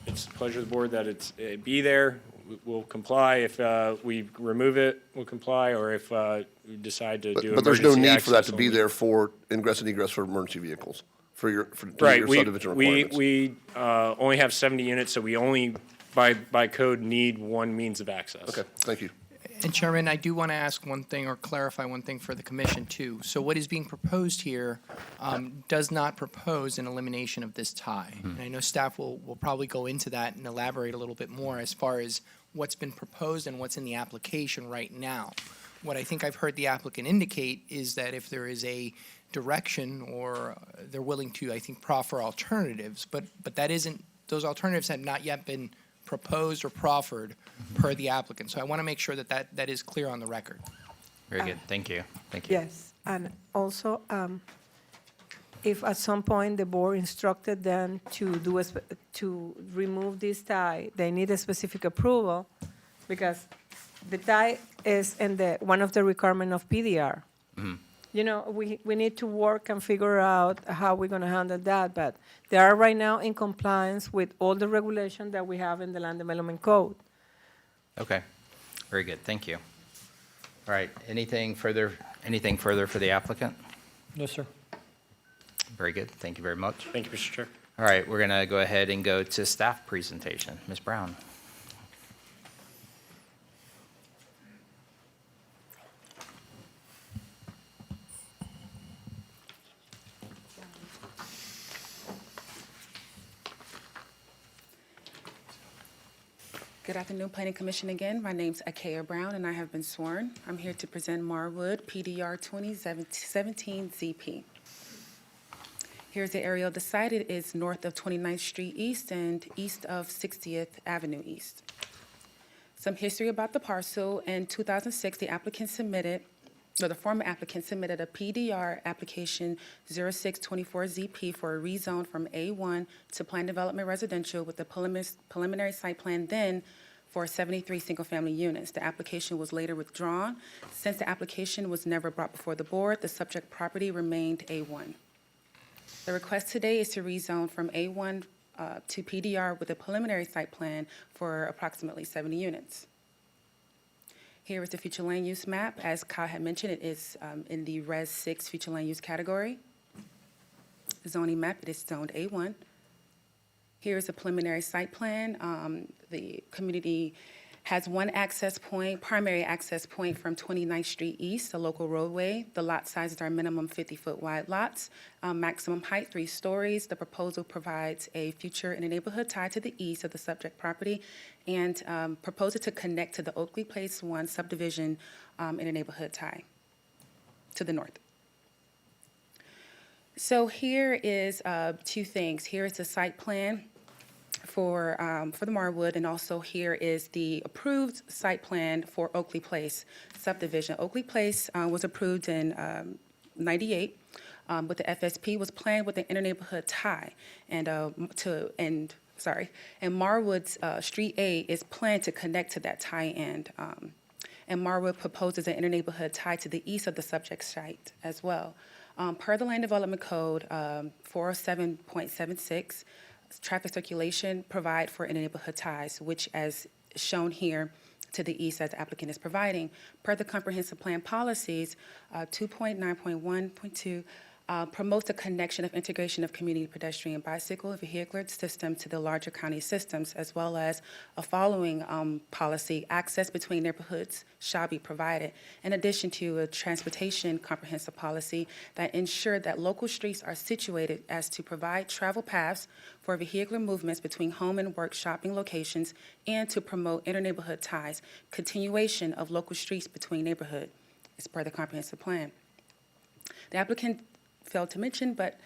it's the pleasure of the board that it be there, we'll comply. If we remove it, we'll comply, or if we decide to do But there's no emergency need for that to access be only. there for ingress and egress for emergency vehicles, to meet Right, your subdivision requirements. we only have 70 units, so we only, by code, need one means of access. Okay, thank you. And Chairman, I do want to ask one thing or clarify one thing for the commission too. So what is being proposed here does not propose an elimination of this tie. And I know staff will probably go into that and elaborate a little bit more as far as what's been proposed and what's in the application right now. What I think I've heard the applicant indicate is that if there is a direction or they're willing to, I think, proffer alternatives, but that isn't, those alternatives have not yet been proposed or proffered per the applicant. So I want to make sure that is clear on the record. Very good. Thank you. Thank you. Yes, and also, if at some point the board instructed them to remove this tie, they need a specific approval, because the tie is in one of the requirements of PDR. We need to work and figure out how we're going to handle that, but they are right now in compliance with all the regulations that we have in the Land Development Code. Okay. Very good. Thank you. All right. Anything further for the applicant? No, sir. Very good. Thank you very much. Thank you, Mr. Chair. All right. We're going to go ahead and go to staff presentation. Ms. Brown. Good afternoon, Planning Commission again. My name's Akaya Brown, and I have been sworn. I'm here to present Marwood PDR 2017 ZP. Here's the area of the site. It is north of 29th Street East and east of 60th Avenue East. Some history about the parcel. In 2006, the former applicant submitted a PDR application 0624ZP for a rezone from A1 to Planned Development Residential with the preliminary site plan then for 73 single-family units. The application was later withdrawn. Since the application was never brought before the board, the subject property remained A1. The request today is to rezone from A1 to PDR with a preliminary site plan for approximately 70 units. Here is the future land use map. As Kyle had mentioned, it is in the Res 6 future land use category. The zoning map, it is zoned A1. Here is a preliminary site plan. The community has one access point, primary access point from 29th Street East, a local roadway. The lot sizes are minimum 50-foot wide lots, maximum height 3 stories. The proposal provides a future in a neighborhood tie to the east of the subject property and proposes to connect to the Oakley Place 1 subdivision in a neighborhood tie to the north. So here is 2 things. Here is the site plan for the Marwood, and also here is the approved site plan for Oakley Place subdivision. Oakley Place was approved in '98, but the FSP was planned with an interneighborhood tie, and Marwood's Street A is planned to connect to that tie end, and Marwood proposes an interneighborhood tie to the east of the subject site as well. Per the Land Development Code 407.76. Traffic circulation provide for interneighborhood ties, which as shown here to the east as the applicant is providing. Per the comprehensive plan policies, 2.9.1.2 promotes the connection of integration of community pedestrian bicycle and vehicular system to the larger county systems, as well as a following policy: access between neighborhoods shall be provided, in addition to a transportation comprehensive policy that ensure that local streets are situated as to provide travel paths for vehicular movements between home and work shopping locations, and to promote interneighborhood ties, continuation of local streets between neighborhood, as per the comprehensive plan. The applicant failed to mention, but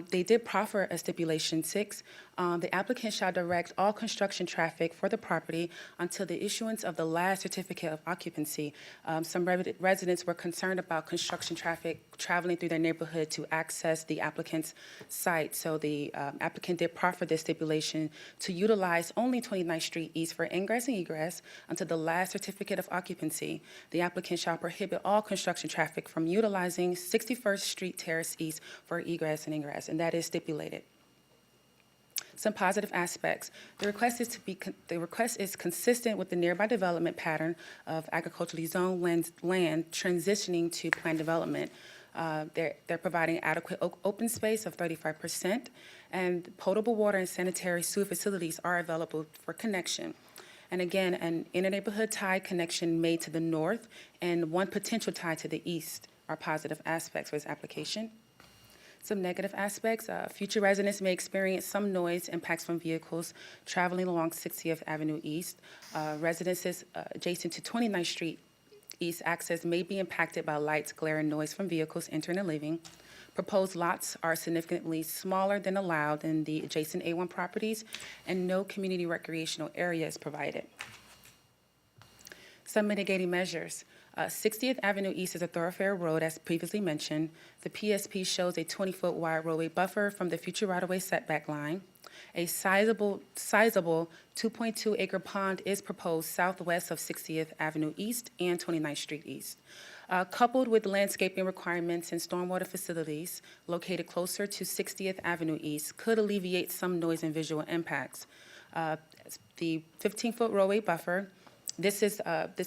they did proffer a stipulation 6. The applicant shall direct all construction traffic for the property until the issuance of the last certificate of occupancy. Some residents were concerned about construction traffic traveling through their neighborhood to access the applicant's site. So the applicant did proffer this stipulation to utilize only 29th Street East for ingress and egress until the last certificate of occupancy. The applicant shall prohibit all construction traffic from utilizing 61st Street Terrace East for egress and ingress, and that is stipulated. Some positive aspects. The request is consistent with the nearby development pattern of agriculturally zoned land transitioning to planned development. They're providing adequate open space of 35%, and potable water and sanitary sewer facilities are available for connection. And again, an inter-neighborhood tie connection made to the north and one potential tie to the east are positive aspects for this application. Some negative aspects, future residents may experience some noise impacts from vehicles traveling along 60th Avenue East. Residences adjacent to 29th Street East access may be impacted by lights, glare, and noise from vehicles entering and leaving. Proposed lots are significantly smaller than allowed in the adjacent A1 properties, and no community recreational area is provided. Some mitigating measures. 60th Avenue East is a thoroughfare road, as previously mentioned. The PSP shows a 20-foot wide roadway buffer from the future right-of-way setback line. A sizable 2.2-acre pond is proposed southwest of 60th Avenue East and 29th Street East. Coupled with landscaping requirements and stormwater facilities located closer to 60th Avenue East could alleviate some noise and visual impacts. The 15-foot roadway buffer. This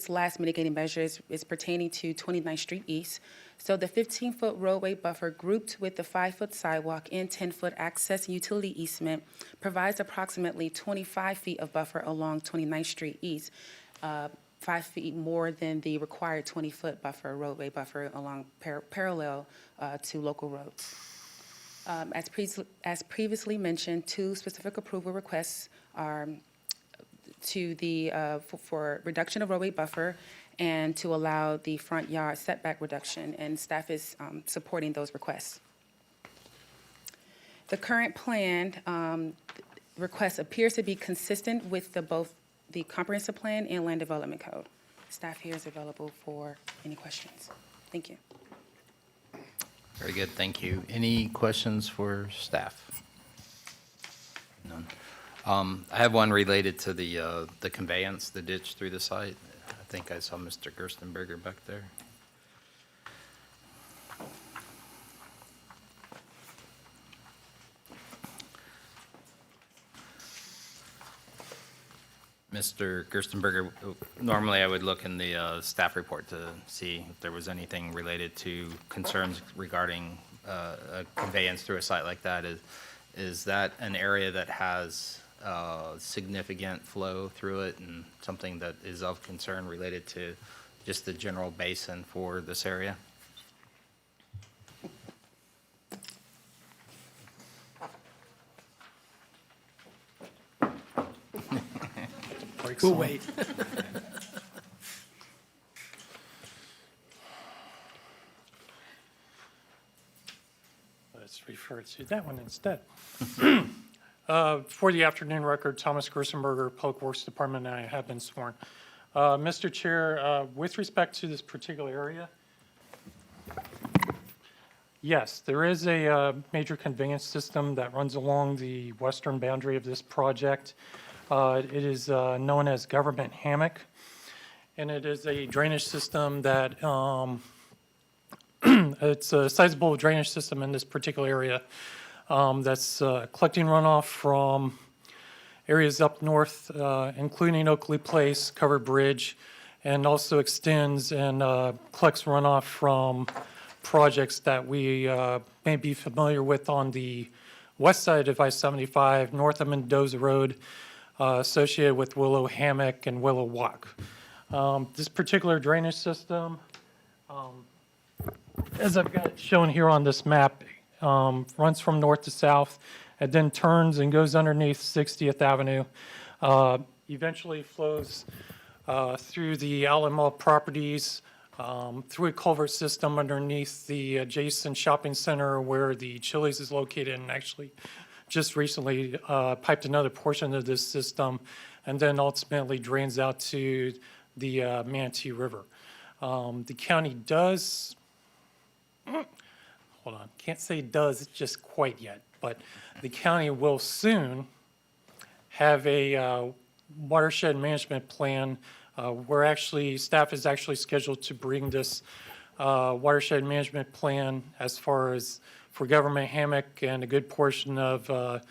last mitigating measure is pertaining to 29th Street East. So the 15-foot roadway buffer grouped with the 5-foot sidewalk and 10-foot access and utility easement provides approximately 25 feet of buffer along 29th Street East, 5 feet more than the required 20-foot buffer, roadway buffer along parallel to local roads. As previously mentioned, 2 specific approval requests are to the, for reduction of roadway buffer and to allow the front yard setback reduction, and staff is supporting those requests. The current plan request appears to be consistent with both the comprehensive plan and land development code. Staff here is available for any questions. Thank you. Very good, thank you. Any questions for staff? None. I have one related to the conveyance, the ditch through the site. I think I saw Mr. Gerstenberger back there. Mr. Gerstenberger, normally I would look in the staff report to see if there was anything related to concerns regarding a conveyance through a site like that. Is that an area that has significant flow through it and something that is of concern related to just the general basin for this area? We'll wait. Let's refer to that one instead. For the afternoon record, Thomas Gerstenberger, Public Works Department, and I have been sworn. Mr. Chair, with respect to this particular area, yes, there is a major conveyance system that runs along the western boundary of this project. It is known as Government Hammock, and it is a drainage system that it's a sizable drainage system in this particular area that's collecting runoff from areas up north, including Oakley Place, Covered Bridge, and also extends and collects runoff from projects that we may be familiar with on the west side of I-75, north of Mendoza Road, associated with Willow Hammock and Willow Walk. This particular drainage system, as I've got it shown here on this map, runs from north to south and then turns and goes underneath 60th Avenue, eventually flows through the Alamo properties, through a culvert system underneath the adjacent shopping center where the Chili's is located, and actually just recently piped another portion of this system, and then ultimately drains out to the Manatee River. The county does, hold on, can't say does just quite yet, but the county will soon have a watershed management plan. We're actually, staff is actually scheduled to bring this watershed management plan as far as for Government Hammock and a good portion of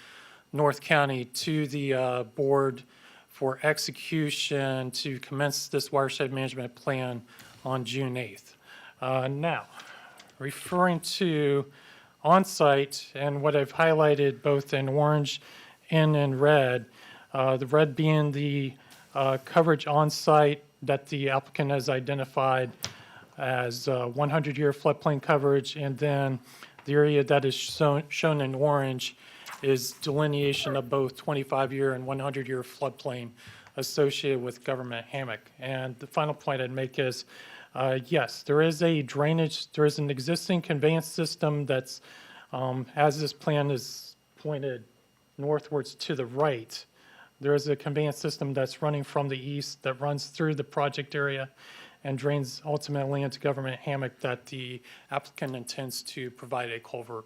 North County to the board for execution to commence this watershed management plan on June 8th. Now, referring to on-site and what I've highlighted both in orange and in red, the red being the coverage on-site that the applicant has identified as 100-year floodplain coverage, and then the area that is shown in orange is delineation of both 25-year and 100-year floodplain associated with Government Hammock. And the final point I'd make is, yes, there is a drainage, there is an existing conveyance system that's, as this plan is pointed northwards to the right, there is a conveyance system that's running from the east that runs through the project area and drains ultimately into Government Hammock that the applicant intends to provide a culvert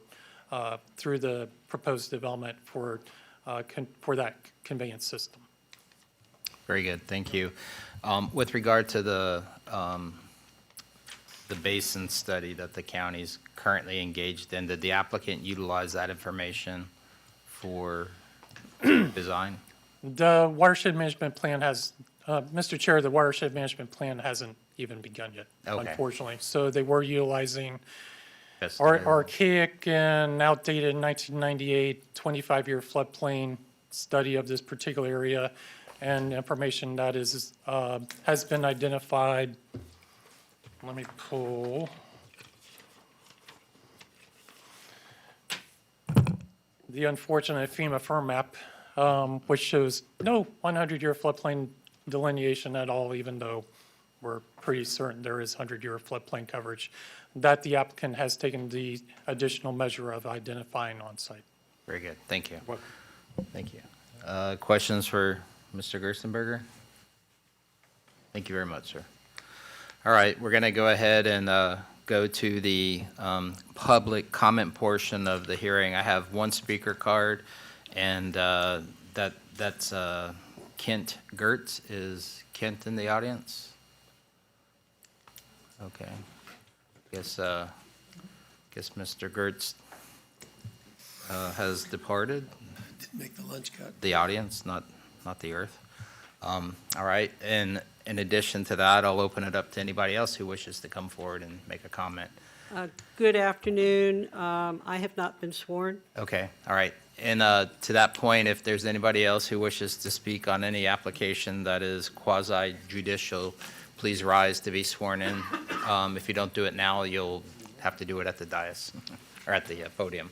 through the proposed development for that conveyance system. Very good, thank you. With regard to the basin study that the county's currently engaged in, did the applicant utilize that information for design? The watershed management plan has, Mr. Chair, the watershed management plan hasn't even begun yet, Okay. unfortunately. So they were utilizing Yes, archaic and outdated 1998 25-year floodplain study of this particular area and information that is has been identified. Let me pull. The unfortunate FEMA firm map which shows no 100-year floodplain delineation at all, even though we're pretty certain there is 100-year floodplain coverage, that the applicant has taken the additional measure of identifying on site. Very good. Thank you. Thank you. Questions for Mr. Gerstenberger? Thank you very much, sir. All right, we're going to go ahead and go to the public comment portion of the hearing. I have one speaker card, and that's Kent Gertz. Is Kent in the audience? Okay. Guess Mr. Gertz has departed. Didn't make the lunch cut. The audience, not the earth. All right, and in addition to that, I'll open it up to anybody else who wishes to come forward and make a comment. Good afternoon. I have not been sworn. Okay, all right. And to that point, if there's anybody else who wishes to speak on any application that is quasi-judicial, please rise to be sworn in. If you don't do it now, you'll have to do it at the dais or at the podium.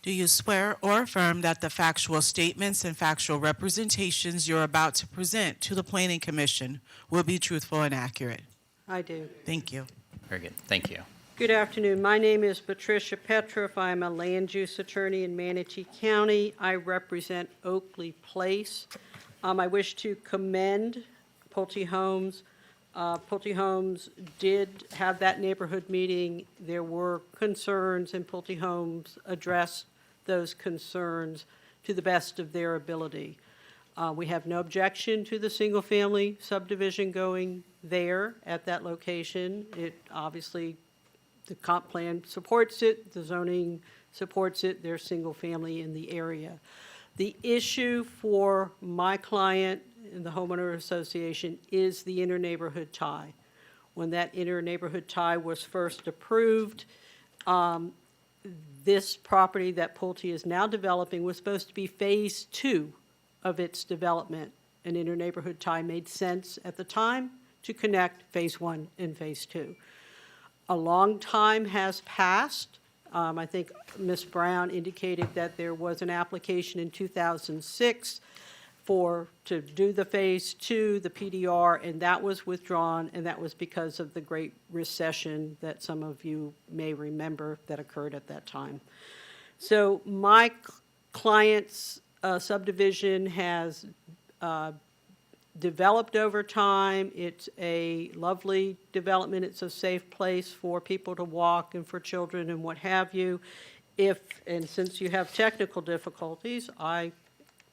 Do you swear or affirm that the factual statements and factual representations you're about to present to the Planning Commission will be truthful and accurate? I do. Thank you. Very good. Thank you. Good afternoon. My name is Patricia Petroff. I'm a land use attorney in Manatee County. I represent Oakley Place. I wish to commend Pulte Homes. Pulte Homes did have that neighborhood meeting. There were concerns, and Pulte Homes addressed those concerns to the best of their ability. We have no objection to the single-family subdivision going there at that location. It obviously, the comp plan supports it, the zoning supports it, there's single-family in the area. The issue for my client in the homeowner association is the inter-neighborhood tie. When that inter-neighborhood tie was first approved, this property that Pulte is now developing was supposed to be phase 2 of its development. An inter-neighborhood tie made sense at the time to connect phase 1 and phase 2. A long time has passed. I think Ms. Brown indicated that there was an application in 2006 to do the phase 2, the PDR, and that was withdrawn, and that was because of the Great Recession that some of you may remember that occurred at that time. So my client's subdivision has developed over time. It's a lovely development. It's a safe place for people to walk and for children and what have you. And since you have technical difficulties, I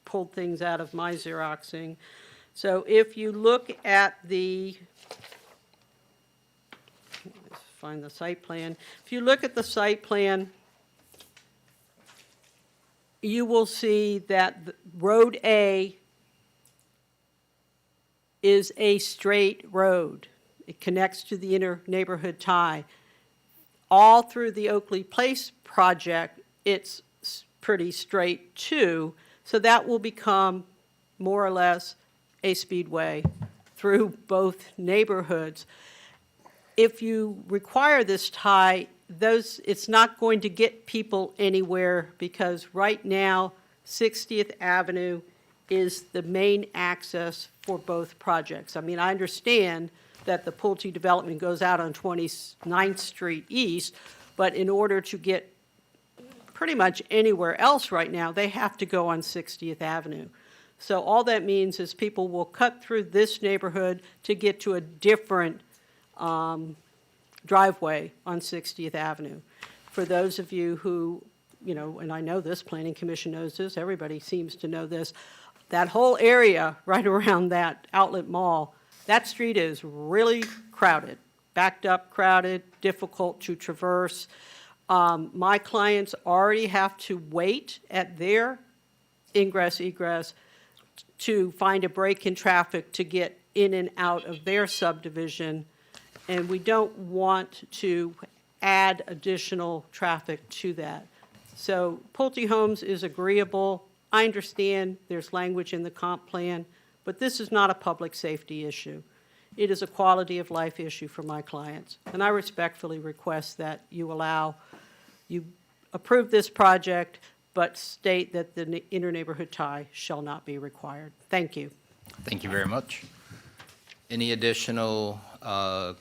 pulled things out of my Xeroxing. So if you look at let's find the site plan. If you look at the site plan, you will see that Road A is a straight road. It connects to the inter-neighborhood tie. All through the Oakley Place project, it's pretty straight too. So that will become more or less a speedway through both neighborhoods. If you require this tie, it's not going to get people anywhere because right now 60th Avenue is the main access for both projects. I mean, I understand that the Pulte development goes out on 29th Street East, but in order to get pretty much anywhere else right now, they have to go on 60th Avenue. So all that means is people will cut through this neighborhood to get to a different driveway on 60th Avenue. For those of you who, and I know this, Planning Commission knows this, everybody seems to know this, that whole area right around that outlet mall, that street is really crowded, backed up, crowded, difficult to traverse. My clients already have to wait at their ingress, egress to find a break in traffic to get in and out of their subdivision. And we don't want to add additional traffic to that. So Pulte Homes is agreeable. I understand there's language in the comp plan, but this is not a public safety issue. It is a quality of life issue for my clients. And I respectfully request that you approve this project, but state that the inter-neighborhood tie shall not be required. Thank you. Thank you very much. Any additional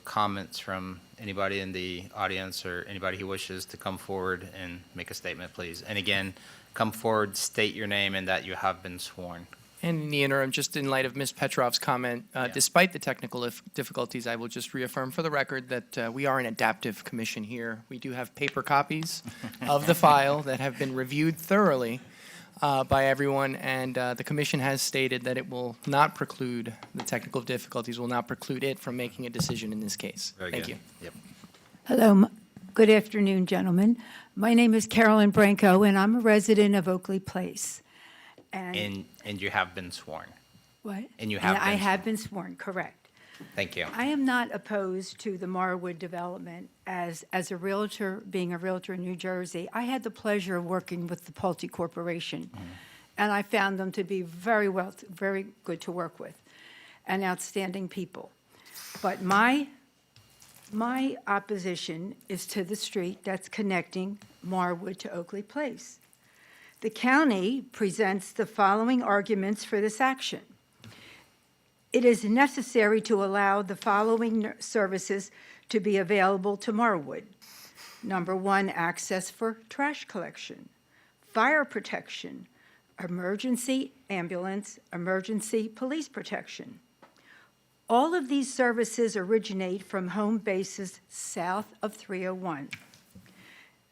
comments from anybody in the audience or anybody who wishes to come forward and make a statement, please? And again, come forward, state your name and that you have been sworn. And in the interim, just in light of Ms. Petrov's comment, despite the technical difficulties, I will just reaffirm for the record that we are an adaptive commission here. We do have paper copies of the file that have been reviewed thoroughly by everyone, and the commission has stated that it will not preclude, the technical difficulties will not preclude it from making a decision in this case. Very Thank good. you. Yep. Hello, good afternoon, gentlemen. My name is Carolyn Branco, and I'm a resident of Oakley Place. And you have been sworn. What? And you have I been have been sworn, correct. Thank you. I am not opposed to the Marwood development. As a realtor, being a realtor in New Jersey, I had the pleasure of working with the Pulte Corporation, and I found them to be very good to work with, and outstanding people. But my opposition is to the street that's connecting Marwood to Oakley Place. The county presents the following arguments for this action. It is necessary to allow the following services to be available to Marwood. Number one, access for trash collection, fire protection, emergency ambulance, emergency police protection. All of these services originate from home bases south of 301.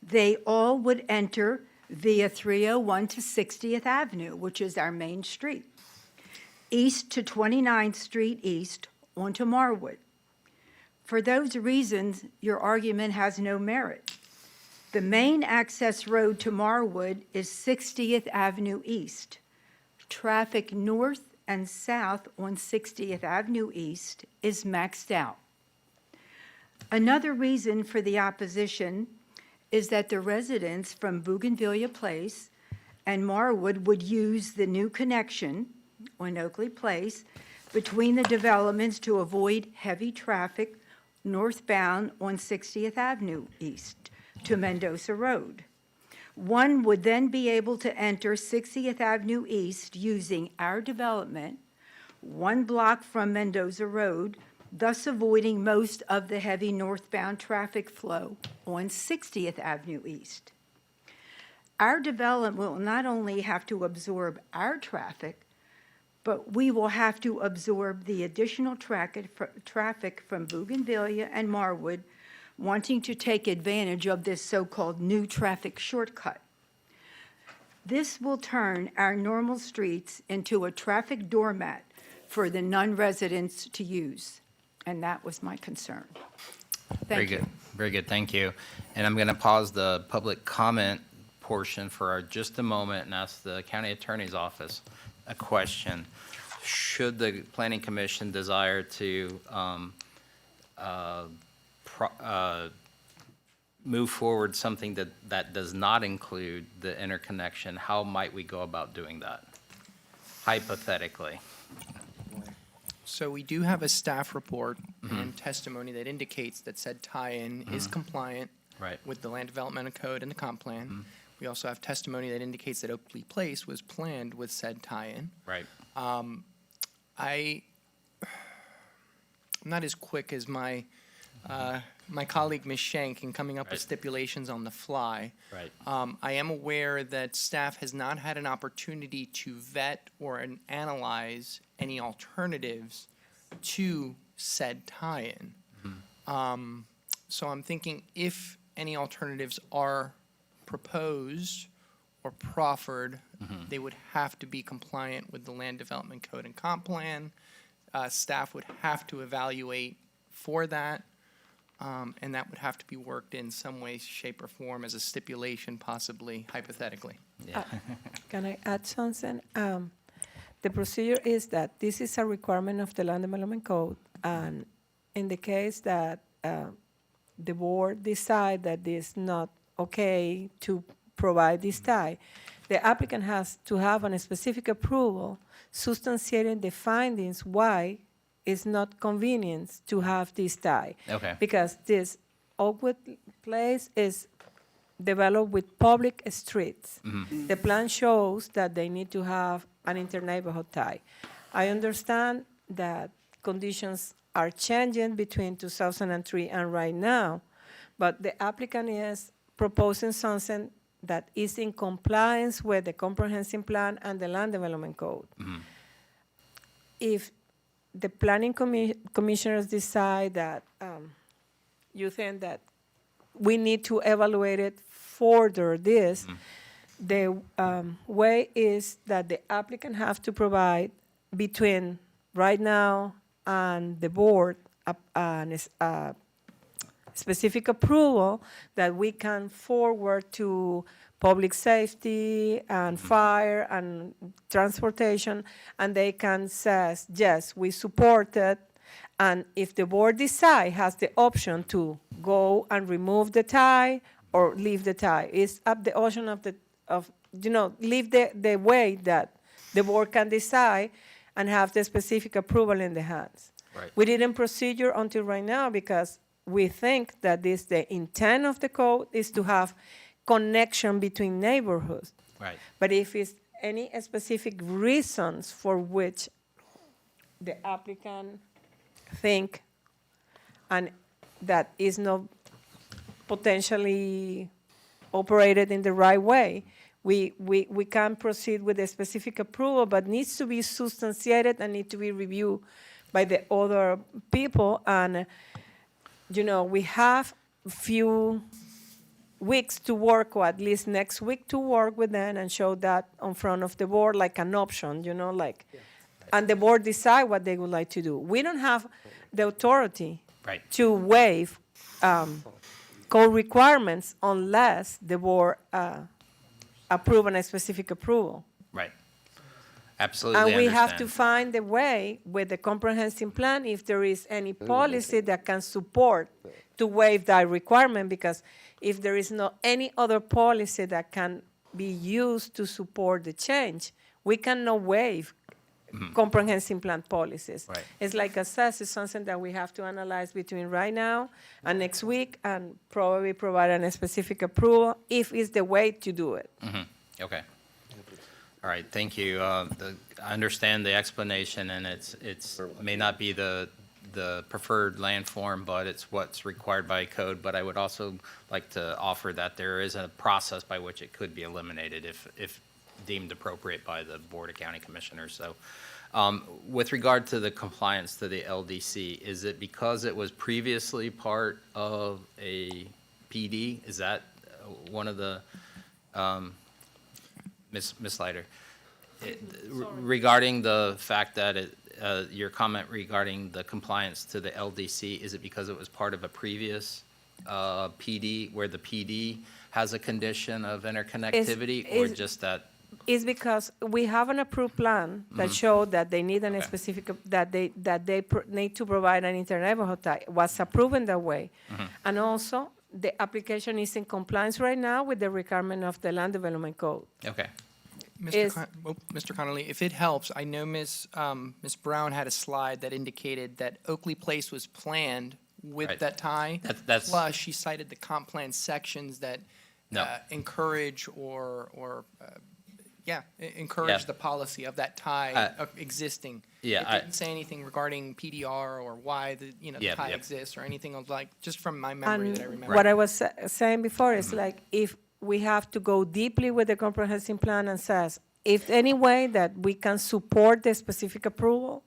They all would enter via 301 to 60th Avenue, which is our main street, east to 29th Street East onto Marwood. For those reasons, your argument has no merit. The main access road to Marwood is 60th Avenue East. Traffic north and south on 60th Avenue East is maxed out. Another reason for the opposition is that the residents from Bougainvillea Place and Marwood would use the new connection on Oakley Place between the developments to avoid heavy traffic northbound on 60th Avenue East to Mendoza Road. One would then be able to enter 60th Avenue East using our development 1 block from Mendoza Road, thus avoiding most of the heavy northbound traffic flow on 60th Avenue East. Our development will not only have to absorb our traffic, but we will have to absorb the additional traffic from Bougainvillea and Marwood wanting to take advantage of this so-called new traffic shortcut. This will turn our normal streets into a traffic doormat for the non-residents to use. And that was my concern. Very good. Very good. Thank you. And I'm going to pause the public comment portion for just a moment and ask the county attorney's office a question. Should the planning commission desire to move forward something that does not include the interconnection, how might we go about doing that, hypothetically? So we do have a staff report and testimony that indicates that said tie-in is compliant with the Land Development Code and the comp plan. We also have testimony that indicates that Oakley Place was planned with said tie-in. Right. I'm not as quick as my colleague Ms. Schenk in coming up with stipulations on the fly. Right. I am aware that staff has not had an opportunity to vet or analyze any alternatives to said tie-in. So I'm thinking if any alternatives are proposed or proffered, they would have to be compliant with the Land Development Code and Comp Plan. Staff would have to evaluate for that, and that would have to be worked in some way, shape, or form as a stipulation, possibly hypothetically. Yeah. Can I add something? The procedure is that this is a requirement of the Land Development Code, and in the case that the board decide that it's not okay to provide this tie, the applicant has to have a specific approval substantiating the findings why it's not convenient to have this tie. Okay. Because this Oakwood Place is developed with public streets. The plan shows that they need to have an inter-neighborhood tie. I understand that conditions are changing between 2003 and right now, but the applicant is proposing something that is in compliance with the comprehensive plan and the land development code. If the planning commissioners decide that you think that we need to evaluate it further, the way is that the applicant have to provide between right now and the board a specific approval that we can forward to public safety and fire and transportation, and they can say, yes, we support it. And if the board has the option to go and remove the tie or leave the tie, it's up the option leave the way that the board can decide and have the specific approval in the hands. Right. We didn't procedure until right now because we think that the intent of the code is to have connection between neighborhoods. Right. But if it's any specific reasons for which the applicant think and that is not potentially operated in the right way, we can proceed with a specific approval, but needs to be substantiated and need to be reviewed by the other people. And, we have few weeks to work, or at least next week to work with them and show that in front of the board like an option, and the board decide what they would like to do. We don't have the authority to waive code requirements unless the board approve a specific approval. Right. Absolutely And we have to understand. find a way with the comprehensive plan if there is any policy that can support to waive that requirement, because if there is no any other policy that can be used to support the change, we cannot waive comprehensive plan policies. Right. It's like I said, it's something that we have to analyze between right now and next week and probably provide a specific approval if it's the way to do it. Okay. All right, thank you. I understand the explanation, and it's may not be the preferred land form, but it's what's required by code. But I would also like to offer that there is a process by which it could be eliminated if deemed appropriate by the Board of County Commissioners. So with regard to the compliance to the LDC, is it because it was previously part of a PD? Is that one of the, Ms. Leiter, regarding the fact that your comment regarding the compliance to the LDC, is it because it was part of a previous PD where the PD has a condition of interconnectivity, or just that? It's because we have an approved plan that showed that they need a specific, that they need to provide an inter-neighborhood tie. It was approved in that way. And also, the application is in compliance right now with the requirement of the Land Development Code. Okay. Mr. Connolly, if it helps, I know Ms. Brown had a slide that indicated that Oakley Place was planned with that tie. Plus, she cited the comp plan sections that encourage encourage the policy of that tie existing. Yeah, It didn't say anything regarding PDR or why the tie exists or anything of just from my memory that I remember. What I was saying before is like, if we have to go deeply with the comprehensive plan and says, if any way that we can support the specific approval,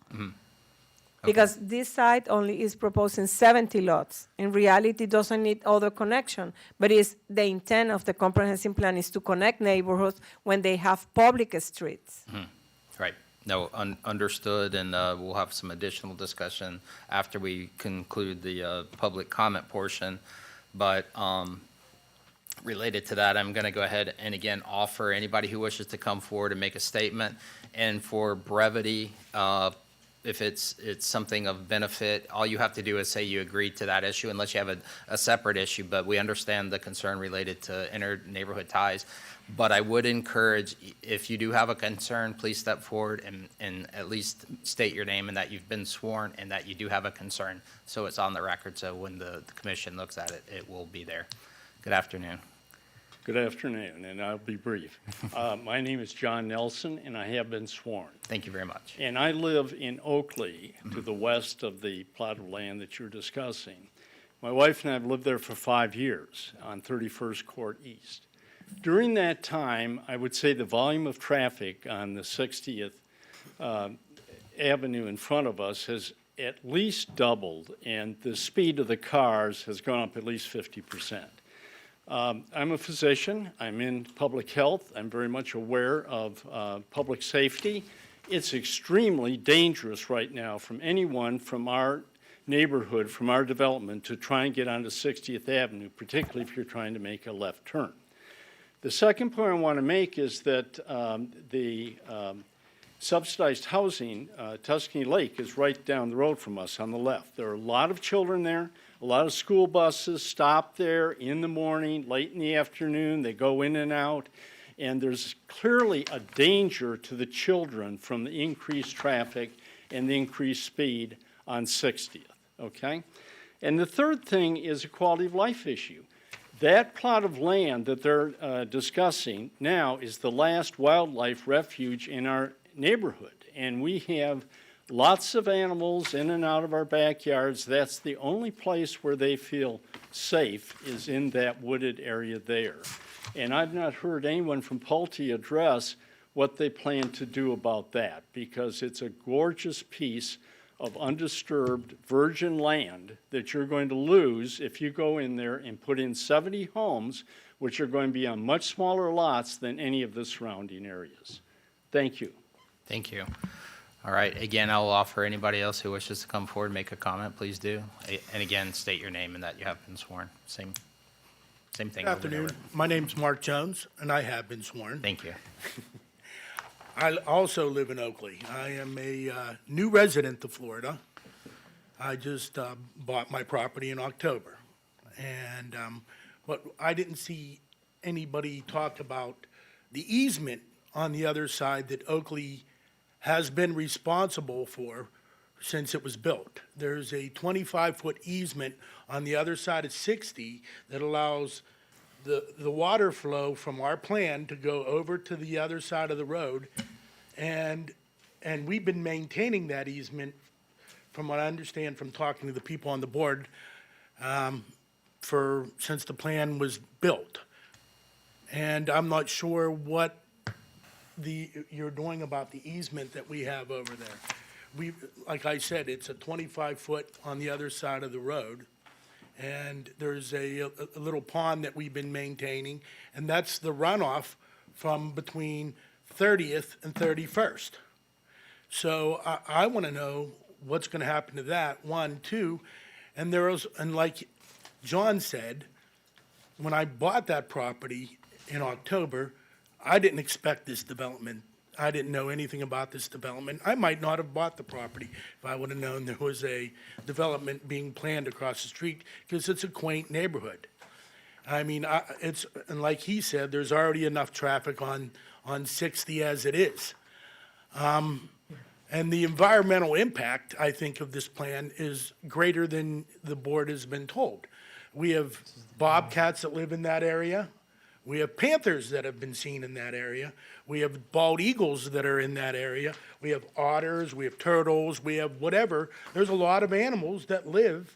because this site only is proposing 70 lots. In reality, it doesn't need other connection, but it's the intent of the comprehensive plan is to connect neighborhoods when they have public streets. Right. No, understood, and we'll have some additional discussion after we conclude the public comment portion. But related to that, I'm going to go ahead and again offer anybody who wishes to come forward and make a statement. And for brevity, if it's something of benefit, all you have to do is say you agree to that issue, unless you have a separate issue. But we understand the concern related to inter-neighborhood ties. But I would encourage, if you do have a concern, please step forward and at least state your name and that you've been sworn and that you do have a concern, so it's on the record. So when the commission looks at it, it will be there. Good afternoon. Good afternoon, and I'll be brief. My name is John Nelson, and I have been sworn. Thank you very much. And I live in Oakley, to the west of the plot of land that you're discussing. My wife and I have lived there for 5 years on 31st Court East. During that time, I would say the volume of traffic on the 60th Avenue in front of us has at least doubled, and the speed of the cars has gone up at least 50%. I'm a physician. I'm in public health. I'm very much aware of public safety. It's extremely dangerous right now from anyone from our neighborhood, from our development, to try and get onto 60th Avenue, particularly if you're trying to make a left turn. The second point I want to make is that the subsidized housing, Tuscany Lake, is right down the road from us on the left. There are a lot of children there. A lot of school buses stop there in the morning, late in the afternoon. They go in and out. And there's clearly a danger to the children from the increased traffic and the increased speed on 60th, okay? And the third thing is a quality of life issue. That plot of land that they're discussing now is the last wildlife refuge in our neighborhood. And we have lots of animals in and out of our backyards. That's the only place where they feel safe, is in that wooded area there. And I've not heard anyone from Pulte address what they plan to do about that, because it's a gorgeous piece of undisturbed virgin land that you're going to lose if you go in there and put in 70 homes, which are going to be on much smaller lots than any of the surrounding areas. Thank you. Thank you. All right, again, I'll offer anybody else who wishes to come forward and make a comment, please do. And again, state your name and that you have been sworn. Same thing. Good afternoon. My name's Mark Jones, and I have been sworn. Thank you. I also live in Oakley. I am a new resident of Florida. I just bought my property in October. And but I didn't see anybody talk about the easement on the other side that Oakley has been responsible for since it was built. There's a 25-foot easement on the other side of 60 that allows the water flow from our plan to go over to the other side of the road. And we've been maintaining that easement, from what I understand from talking to the people on the board, since the plan was built. And I'm not sure what you're doing about the easement that we have over there. Like I said, it's a 25-foot on the other side of the road, and there's a little pond that we've been maintaining, and that's the runoff from between 30th and 31st. So I want to know what's going to happen to that, one. Two, and like John said, when I bought that property in October, I didn't expect this development. I didn't know anything about this development. I might not have bought the property if I would have known there was a development being planned across the street, because it's a quaint neighborhood. I mean, and like he said, there's already enough traffic on 60 as it is. And the environmental impact, I think, of this plan is greater than the board has been told. We have bobcats that live in that area. We have panthers that have been seen in that area. We have bald eagles that are in that area. We have otters, we have turtles, we have whatever. There's a lot of animals that live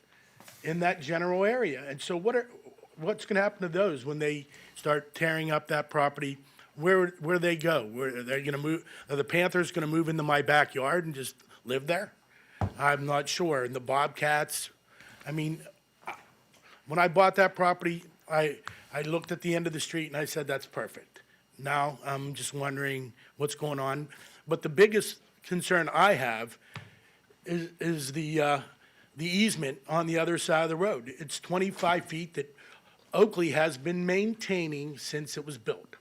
in that general area. And so what's going to happen to those when they start tearing up that property? Where they go? Where are they going to move? Are the panthers going to move into my backyard and just live there? I'm not sure. And the bobcats, I mean, when I bought that property, I looked at the end of the street and I said, that's perfect. Now I'm just wondering what's going on. But the biggest concern I have is the easement on the other side of the road. It's 25 feet that Oakley has been maintaining since it was built.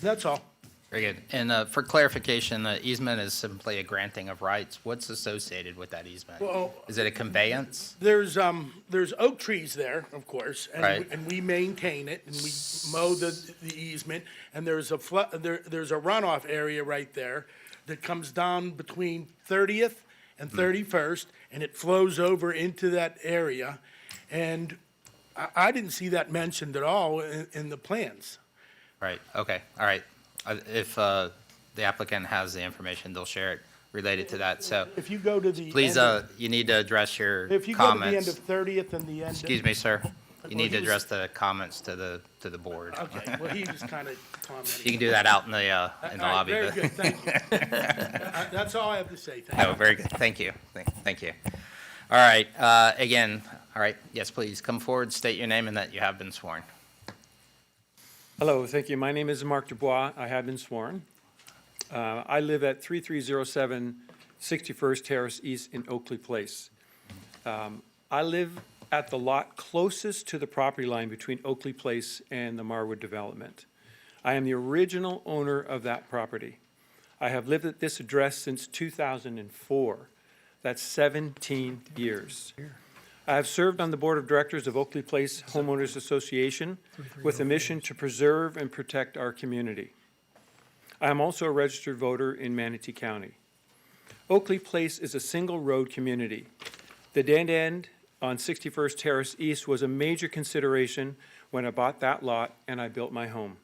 That's all. Very good. And for clarification, the easement is simply a granting of rights. What's associated with that easement? Well, is it a conveyance? There's oak trees there, of course, and, Right. and we maintain it, and we mow the easement, and there's a runoff area right there that comes down between 30th and 31st, and it flows over into that area. And I didn't see that mentioned at all in the plans. Right, okay, all right. If the applicant has the information, they'll share it related to that, so If you go to the please, end of- you need to address your if you go to the end comments. of 30th and the end. Excuse me, sir. You need to he was- address the comments to the board. Okay, well, he was kind of commenting. You can do that out in the All right, lobby. very but- good, thank you. That's all I have to say, thank No, you. very good. Thank you. Thank you. All right, again, all right, yes, please come forward, state your name and that you have been sworn. Hello, thank you. My name is Mark Dubois. I have been sworn. I live at 3307 61st Terrace East in Oakley Place. I live at the lot closest to the property line between Oakley Place and the Marwood development. I am the original owner of that property. I have lived at this address since 2004. That's 17 years. I have served on the Board of Directors of Oakley Place Homeowners Association with a mission to preserve and protect our community. I am also a registered voter in Manatee County. Oakley Place is a single-road community. The dead end on 61st Terrace East was a major consideration when I bought that lot and I built my home.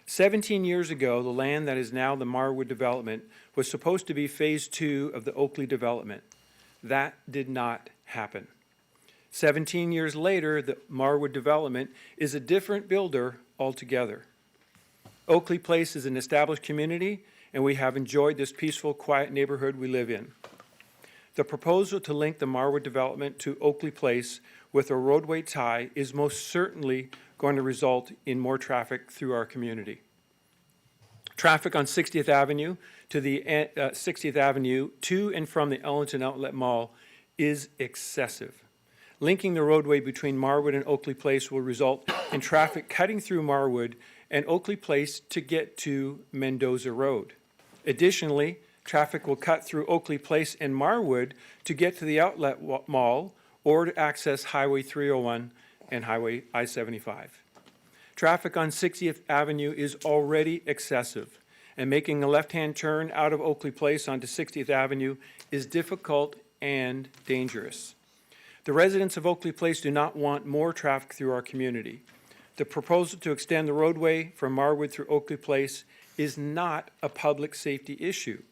17 years ago, the land that is now the Marwood development was supposed to be Phase 2 of the Oakley development. That did not happen. 17 years later, the Marwood development is a different builder altogether. Oakley Place is an established community, and we have enjoyed this peaceful, quiet neighborhood we live in. The proposal to link the Marwood development to Oakley Place with a roadway tie is most certainly going to result in more traffic through our community. Traffic on 60th Avenue to the 60th Avenue to and from the Ellington Outlet Mall is excessive. Linking the roadway between Marwood and Oakley Place will result in traffic cutting through Marwood and Oakley Place to get to Mendoza Road. Additionally, traffic will cut through Oakley Place and Marwood to get to the Outlet Mall or to access Highway 301 and Highway I-75. Traffic on 60th Avenue is already excessive, and making a left-hand turn out of Oakley Place onto 60th Avenue is difficult and dangerous. The residents of Oakley Place do not want more traffic through our community. The proposal to extend the roadway from Marwood through Oakley Place is not a public safety issue.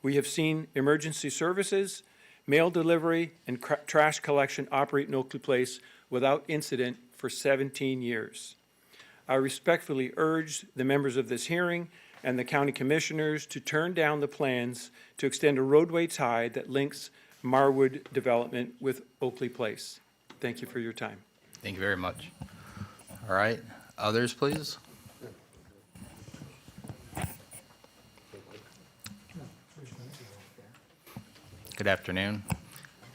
We have seen emergency services, mail delivery, and trash collection operate in Oakley Place without incident for 17 years. I respectfully urge the members of this hearing and the county commissioners to turn down the plans to extend a roadway tie that links Marwood development with Oakley Place. Thank you for your time. Thank you very much. All right, others, please? Good afternoon.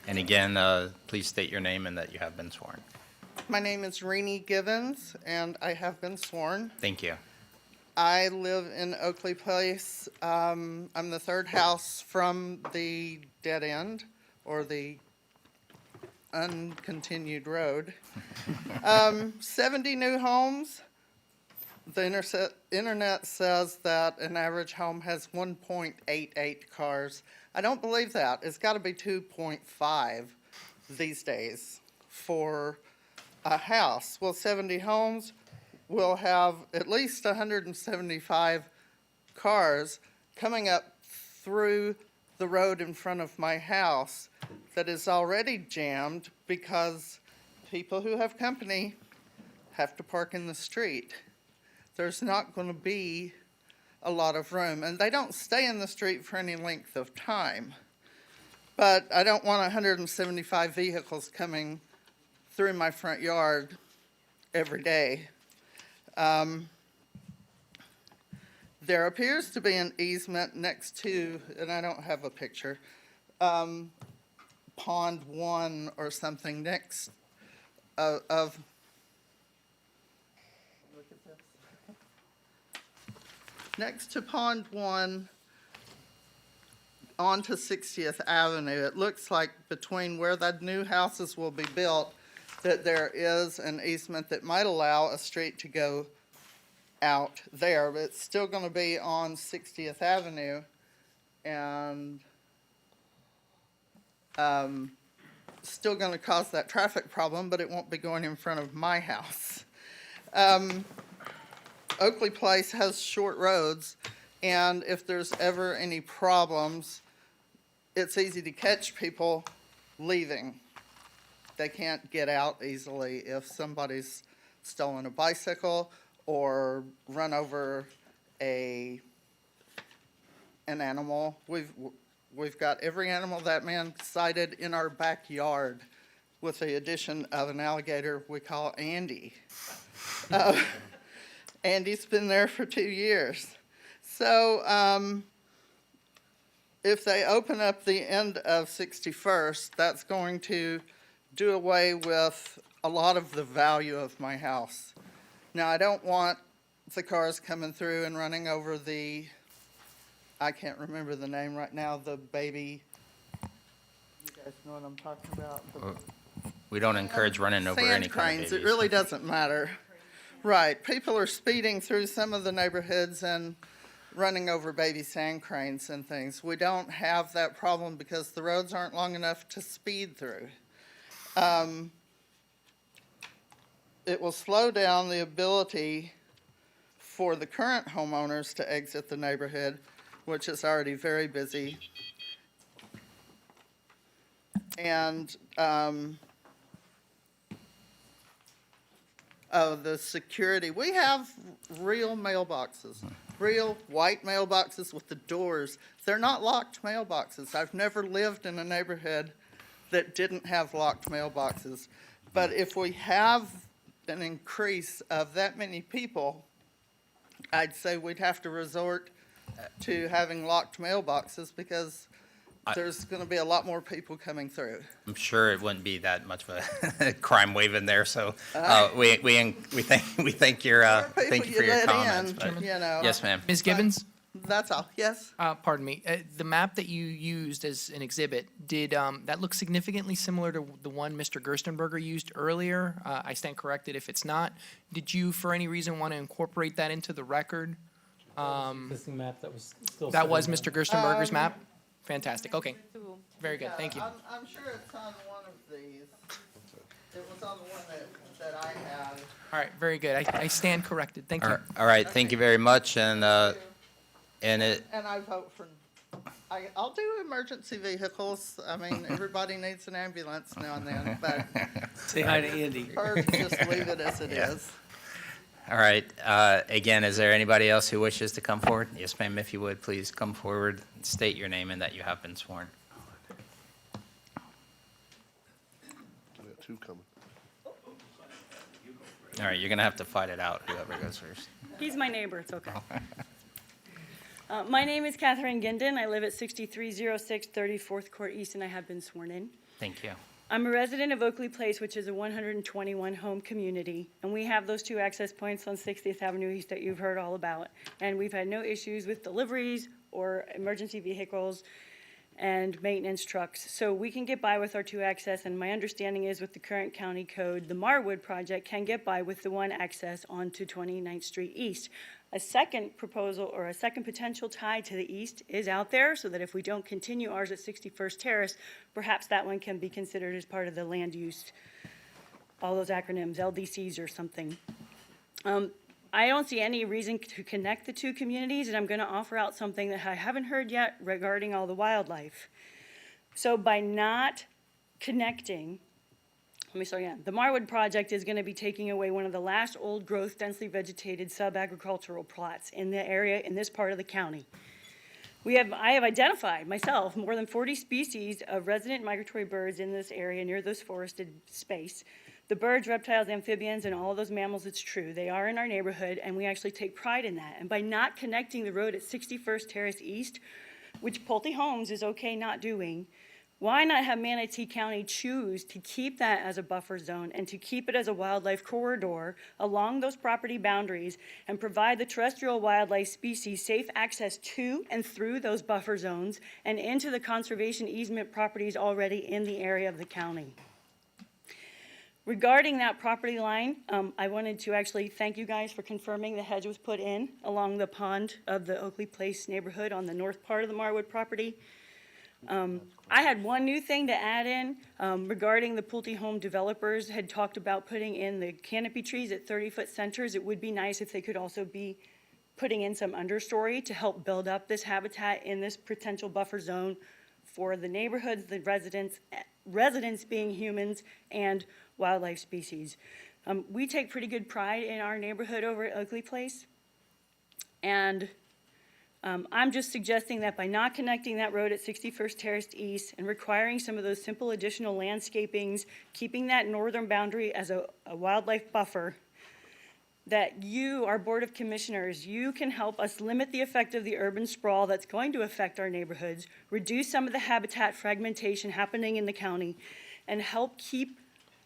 And again, please state your name and that you have been sworn. My name is Renee Givens, and I have been sworn. Thank you. I live in Oakley Place. I'm the third house from the dead end, or the uncontinued road. 70 new homes. The internet says that an average home has 1.88 cars. I don't believe that. It's got to be 2.5 these days for a house. Well, 70 homes will have at least 175 cars coming up through the road in front of my house that is already jammed because people who have company have to park in the street. There's not going to be a lot of room, and they don't stay in the street for any length of time. But I don't want 175 vehicles coming through my front yard every day. There appears to be an easement next to, and I don't have a picture, Pond 1 or something next of look at this. Next to Pond 1 onto 60th Avenue. It looks like between where the new houses will be built that there is an easement that might allow a street to go out there, but it's still going to be on 60th Avenue. And still going to cause that traffic problem, but it won't be going in front of my house. Oakley Place has short roads, and if there's ever any problems, it's easy to catch people leaving. They can't get out easily if somebody's stolen a bicycle or run over an animal. We've got every animal that man cited in our backyard, with the addition of an alligator we call Andy. Andy's been there for 2 years. So if they open up the end of 61st, that's going to do away with a lot of the value of my house. Now, I don't want the cars coming through and running over the, I can't remember the name right now, the baby, you guys know what I'm talking about? We don't encourage running over Sand any kind cranes, of it babies. really doesn't matter. Right, people are speeding through some of the neighborhoods and running over baby sand cranes and things. We don't have that problem because the roads aren't long enough to speed through. It will slow down the ability for the current homeowners to exit the neighborhood, which is already very busy. And the security. We have real mailboxes, real white mailboxes with the doors. They're not locked mailboxes. I've never lived in a neighborhood that didn't have locked mailboxes. But if we have an increase of that many people, I'd say we'd have to resort to having locked mailboxes because there's going to be a lot more people coming through. I'm sure it wouldn't be that much of a crime wave in there, so we thank your thank you for your comments. But- Yes, ma'am. Ms. Gibbons? That's all, yes? Pardon me, the map that you used as an exhibit, did, that look significantly similar to the one Mr. Gerstenberger used earlier? I stand corrected if it's not. Did you, for any reason, want to incorporate that into the record? Existing map that was still. That was sitting Mr. there. Gerstenberger's map? Fantastic, okay. Very good, thank you. I'm sure it's on one of these. It was on the one that I had. All right, very good, I stand corrected, thank you. All right, thank you very much, and it, And I vote for, I'll do emergency vehicles. I mean, everybody needs an ambulance now and then, but. Say hi to Andy. Or just leave it as it is. all right, again, is there anybody else who wishes to come forward? Yes, ma'am, if you would, please come forward, state your name and that you have been sworn. We got two coming. All right, you're gonna have to fight it out, whoever goes first. He's my neighbor, it's okay. My name is Catherine Ginden. I live at 6306 34th Court East, and I have been sworn in. Thank you. I'm a resident of Oakley Place, which is a 121-home community, and we have those two access points on 60th Avenue East that you've heard all about. And we've had no issues with deliveries or emergency vehicles and maintenance trucks. So we can get by with our two access, and my understanding is with the current county code, the Marwood project can get by with the one access onto 29th Street East. A second proposal or a second potential tie to the east is out there, so that if we don't continue ours at 61st Terrace, perhaps that one can be considered as part of the land use, all those acronyms, LDCs or something. I don't see any reason to connect the two communities, and I'm going to offer out something that I haven't heard yet regarding all the wildlife. So by not connecting, let me start again. The Marwood project is going to be taking away one of the last old-growth, densely vegetated sub-agricultural plots in the area in this part of the county. I have identified myself more than 40 species of resident migratory birds in this area near this forested space. The birds, reptiles, amphibians, and all of those mammals, it's true. They are in our neighborhood, and we actually take pride in that. And by not connecting the road at 61st Terrace East, which Pulte Homes is okay not doing, why not have Manatee County choose to keep that as a buffer zone and to keep it as a wildlife corridor along those property boundaries and provide the terrestrial wildlife species safe access to and through those buffer zones and into the conservation easement properties already in the area of the county? Regarding that property line, I wanted to actually thank you guys for confirming the hedge was put in along the pond of the Oakley Place neighborhood on the north part of the Marwood property. I had one new thing to add in regarding the Pulte Home developers had talked about putting in the canopy trees at 30-foot centers. It would be nice if they could also be putting in some understory to help build up this habitat in this potential buffer zone for the neighborhoods, the residents being humans, and wildlife species. We take pretty good pride in our neighborhood over at Oakley Place. And I'm just suggesting that by not connecting that road at 61st Terrace East and requiring some of those simple additional landscapings, keeping that northern boundary as a wildlife buffer, that you, our Board of Commissioners, you can help us limit the effect of the urban sprawl that's going to affect our neighborhoods, reduce some of the habitat fragmentation happening in the county, and help keep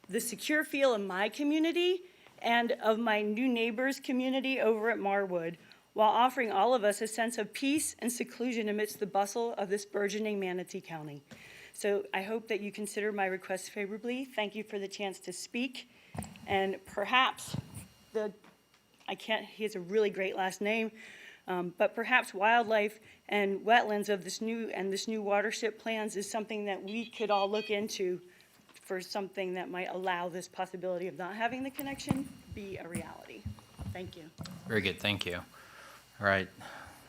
the secure feel in my community and of my new neighbors' community over at Marwood, while offering all of us a sense of peace and seclusion amidst the bustle of this burgeoning Manatee County. So I hope that you consider my request favorably. Thank you for the chance to speak. And perhaps he has a really great last name, but perhaps wildlife and wetlands of this new watershed plans is something that we could all look into for something that might allow this possibility of not having the connection be a reality. Thank you. Very good, thank you. All right,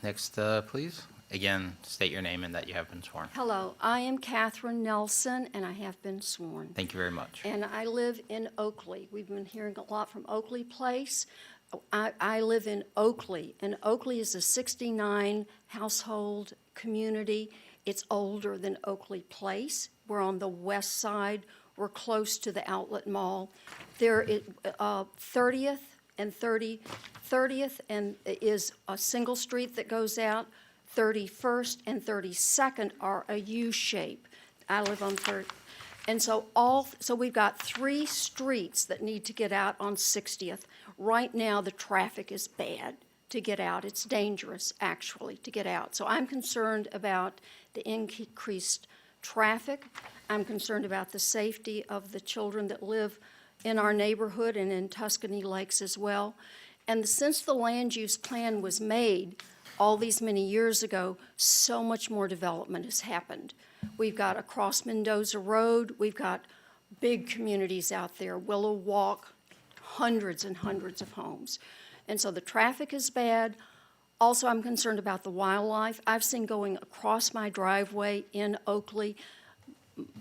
next, please. Again, state your name and that you have been sworn. Hello, I am Catherine Nelson, and I have been sworn. Thank you very much. And I live in Oakley. We've been hearing a lot from Oakley Place. I live in Oakley, and Oakley is a 69 household community. It's older than Oakley Place. We're on the west side. We're close to the outlet mall. There is 30th and 30th and is a single street that goes out. 31st and 32nd are a U shape. I live on 3rd. And so we've got 3 streets that need to get out on 60th. Right now, the traffic is bad to get out. It's dangerous, actually, to get out. So I'm concerned about the increased traffic. I'm concerned about the safety of the children that live in our neighborhood and in Tuscany Lakes as well. And since the land use plan was made all these many years ago, so much more development has happened. We've got across Mendoza Road, we've got big communities out there, Willow Walk, hundreds and hundreds of homes. And so the traffic is bad. Also, I'm concerned about the wildlife. I've seen going across my driveway in Oakley,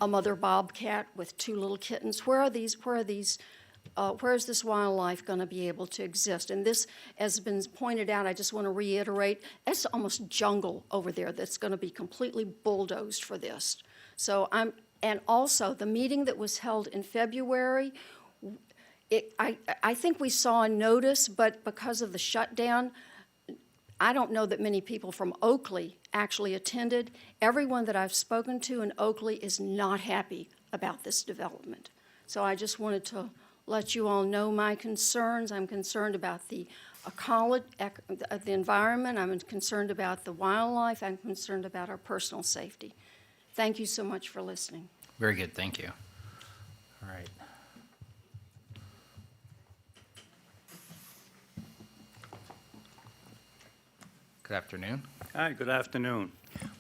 a mother bobcat with 2 little kittens. Where is this wildlife going to be able to exist? And this has been pointed out, I just want to reiterate, it's almost jungle over there that's going to be completely bulldozed for this. And also the meeting that was held in February, I think we saw a notice, but because of the shutdown, I don't know that many people from Oakley actually attended. Everyone that I've spoken to in Oakley is not happy about this development. So I just wanted to let you all know my concerns. I'm concerned about the ecology, the environment. I'm concerned about the wildlife. I'm concerned about our personal safety. Thank you so much for listening. Very good, thank you. All right. Good afternoon. Hi, good afternoon.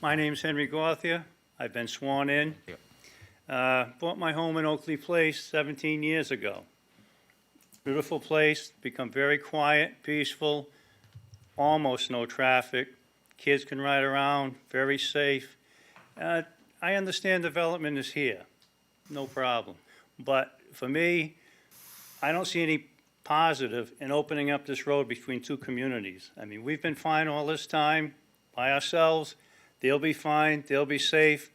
My name's Henry Gauthier. I've been sworn in. Bought my home in Oakley Place 17 years ago. Beautiful place, become very quiet, peaceful, almost no traffic. Kids can ride around, very safe. I understand development is here, no problem. But for me, I don't see any positive in opening up this road between 2 communities. I mean, we've been fine all this time by ourselves. They'll be fine, they'll be safe.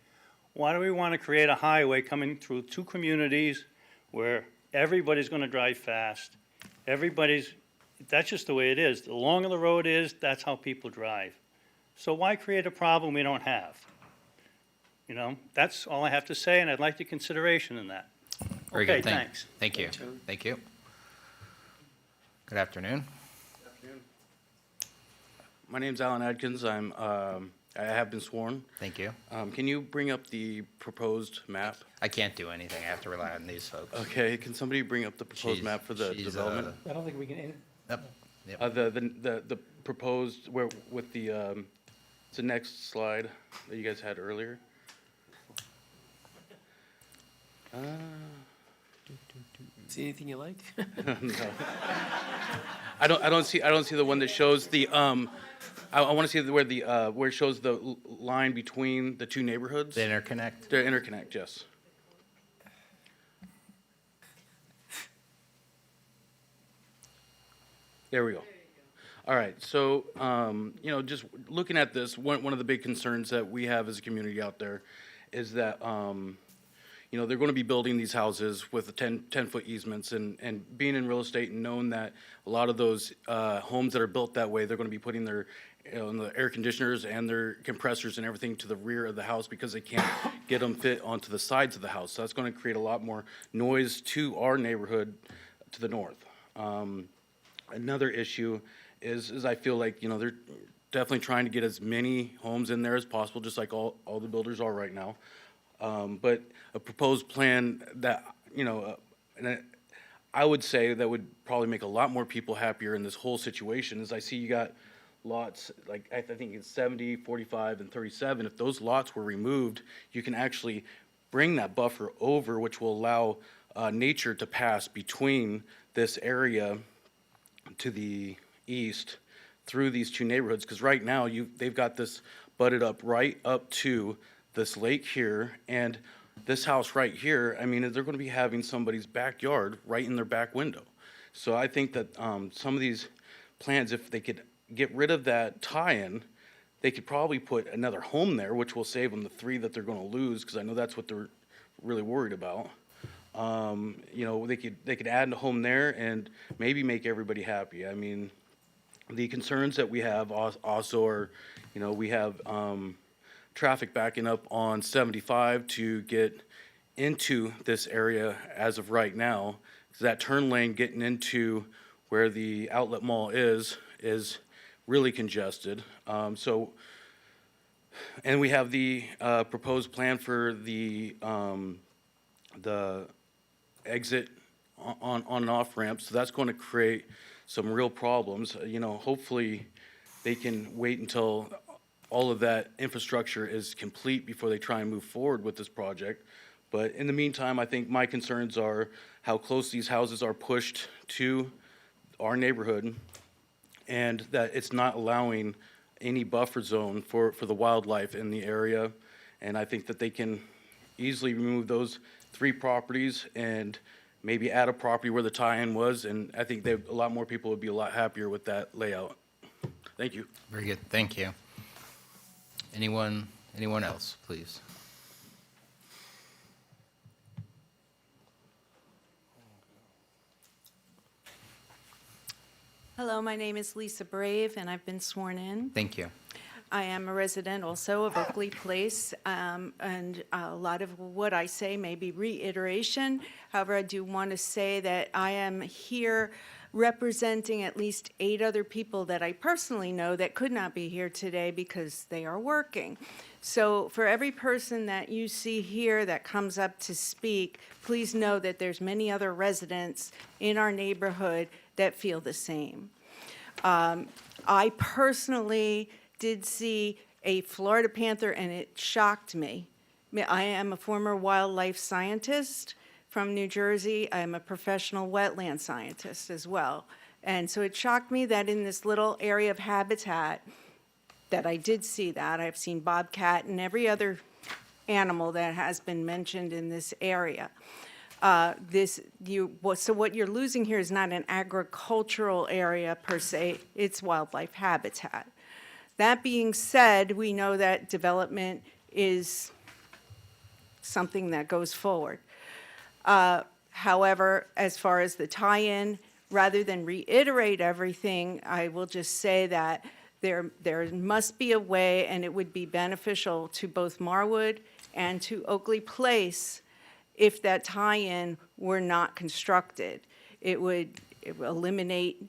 Why do we want to create a highway coming through 2 communities where everybody's going to drive fast? That's just the way it is. The longer the road is, that's how people drive. So why create a problem we don't have? You know, that's all I have to say, and I'd like the consideration in that. Very Okay, good, thanks. Thank you, thank you. Good afternoon. My name's Alan Adkins. I have been sworn. Thank you. Can you bring up the proposed map? I can't do anything, I have to rely on these folks. Okay, can somebody bring up the proposed map for the development? I don't think we can. Yep. The proposed, where, with the, it's the next slide that you guys had earlier. See anything you like? No. I don't see the one that shows the, I want to see where where it shows the line between the two neighborhoods. The interconnect? The interconnect, yes. There we go. All right, so, just looking at this, one of the big concerns that we have as a community out there is that, they're going to be building these houses with the 10-foot easements, and being in real estate and knowing that a lot of those homes that are built that way, they're going to be putting their, the air conditioners and their compressors and everything to the rear of the house because they can't get them fit onto the sides of the house. So that's going to create a lot more noise to our neighborhood to the north. Another issue is I feel like, they're definitely trying to get as many homes in there as possible, just like all the builders are right now. But a proposed plan that, I would say that would probably make a lot more people happier in this whole situation is I see you got lots, like I think it's 70, 45, and 37. If those lots were removed, you can actually bring that buffer over, which will allow nature to pass between this area to the east through these two neighborhoods, because right now they've got this butted up right up to this lake here, and this house right here, I mean, they're going to be having somebody's backyard right in their back window. So I think that some of these plans, if they could get rid of that tie-in, they could probably put another home there, which will save them the 3 that they're going to lose, because I know that's what they're really worried about. They could add a home there and maybe make everybody happy. I mean, the concerns that we have also are, we have traffic backing up on 75 to get into this area as of right now. That turn lane getting into where the outlet mall is really congested. And we have the proposed plan for the exit on and off ramps, so that's going to create some real problems. Hopefully they can wait until all of that infrastructure is complete before they try and move forward with this project. But in the meantime, I think my concerns are how close these houses are pushed to our neighborhood, and that it's not allowing any buffer zone for the wildlife in the area. And I think that they can easily remove those 3 properties and maybe add a property where the tie-in was, and I think a lot more people would be a lot happier with that layout. Thank you. Very good, thank you. Anyone else, please? Hello, my name is Lisa Brave, and I've been sworn in. Thank you. I am a resident also of Oakley Place, and a lot of what I say may be reiteration. However, I do want to say that I am here representing at least 8 other people that I personally know that could not be here today because they are working. So for every person that you see here that comes up to speak, please know that there's many other residents in our neighborhood that feel the same. I personally did see a Florida panther, and it shocked me. I am a former wildlife scientist from New Jersey. I am a professional wetland scientist as well. And so it shocked me that in this little area of habitat that I did see that. I've seen bobcat and every other animal that has been mentioned in this area. So what you're losing here is not an agricultural area per se, it's wildlife habitat. That being said, we know that development is something that goes forward. However, as far as the tie-in, rather than reiterate everything, I will just say that there must be a way, and it would be beneficial to both Marwood and to Oakley Place if that tie-in were not constructed. It would eliminate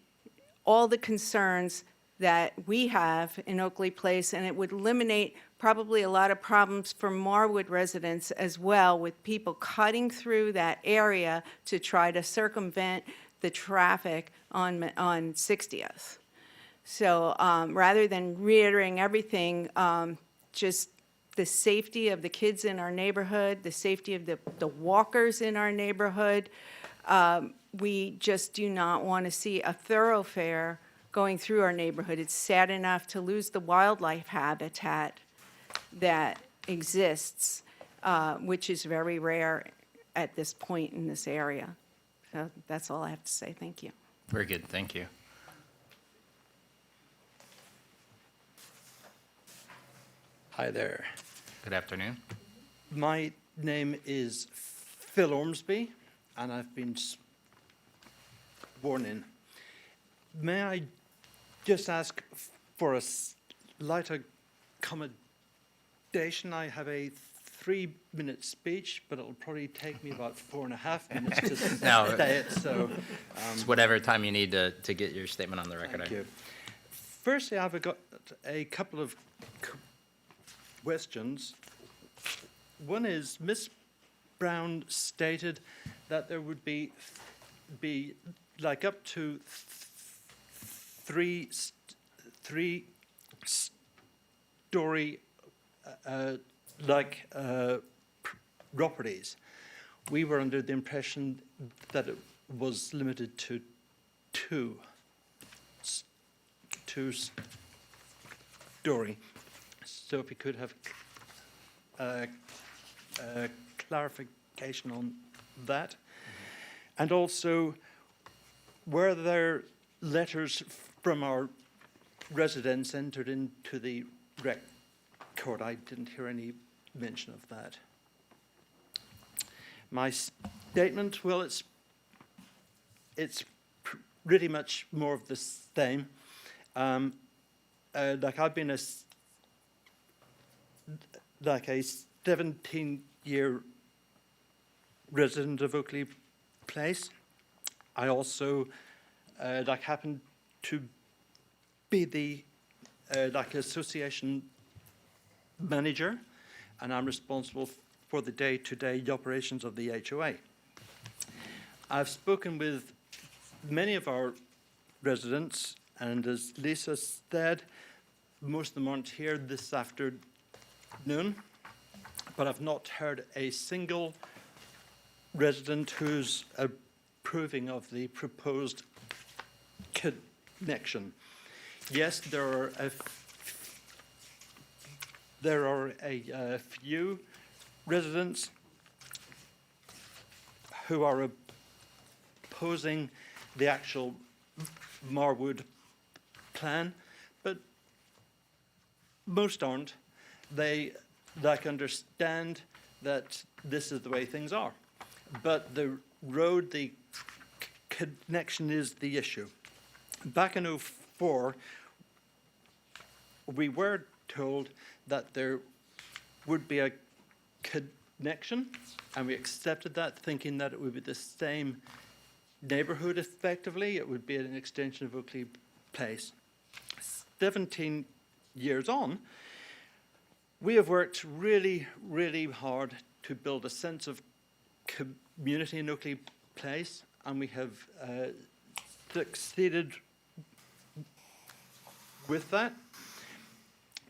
all the concerns that we have in Oakley Place, and it would eliminate probably a lot of problems for Marwood residents as well, with people cutting through that area to try to circumvent the traffic on 60th. So rather than reiterating everything, just the safety of the kids in our neighborhood, the safety of the walkers in our neighborhood. We just do not want to see a thoroughfare going through our neighborhood. It's sad enough to lose the wildlife habitat that exists, which is very rare at this point in this area. So that's all I have to say. Thank you. Very good, thank you. Hi there. Good afternoon. My name is Phil Ormsby, and I've been sworn in. May I just ask for a slight accommodation? I have a 3-minute speech, but it'll probably take me about 4.5 minutes to No. say it, so. It's whatever time you need to get your statement on the record. Thank you. Firstly, I've got a couple of questions. One is, Ms. Brown stated that there would be like up to three story properties. We were under the impression that it was limited to two story. So if we could have clarification on that. And also, were there letters from our residents entered into the record? I didn't hear any mention of that. My statement, well, it's pretty much more of the same. Like I've been a 17-year resident of Oakley Place. I also happen to be the association manager, and I'm responsible for the day-to-day operations of the HOA. I've spoken with many of our residents, and as Lisa said, most of them aren't here this afternoon, but I've not heard a single resident who's approving of the proposed connection. Yes, there are a few residents who are opposing the actual Marwood plan, but most aren't. They understand that this is the way things are. But the road, the connection is the issue. Back in '04, we were told that there would be a connection, and we accepted that, thinking that it would be the same neighborhood effectively. It would be an extension of Oakley Place. 17 years on, we have worked really, really hard to build a sense of community in Oakley Place, and we have succeeded with that.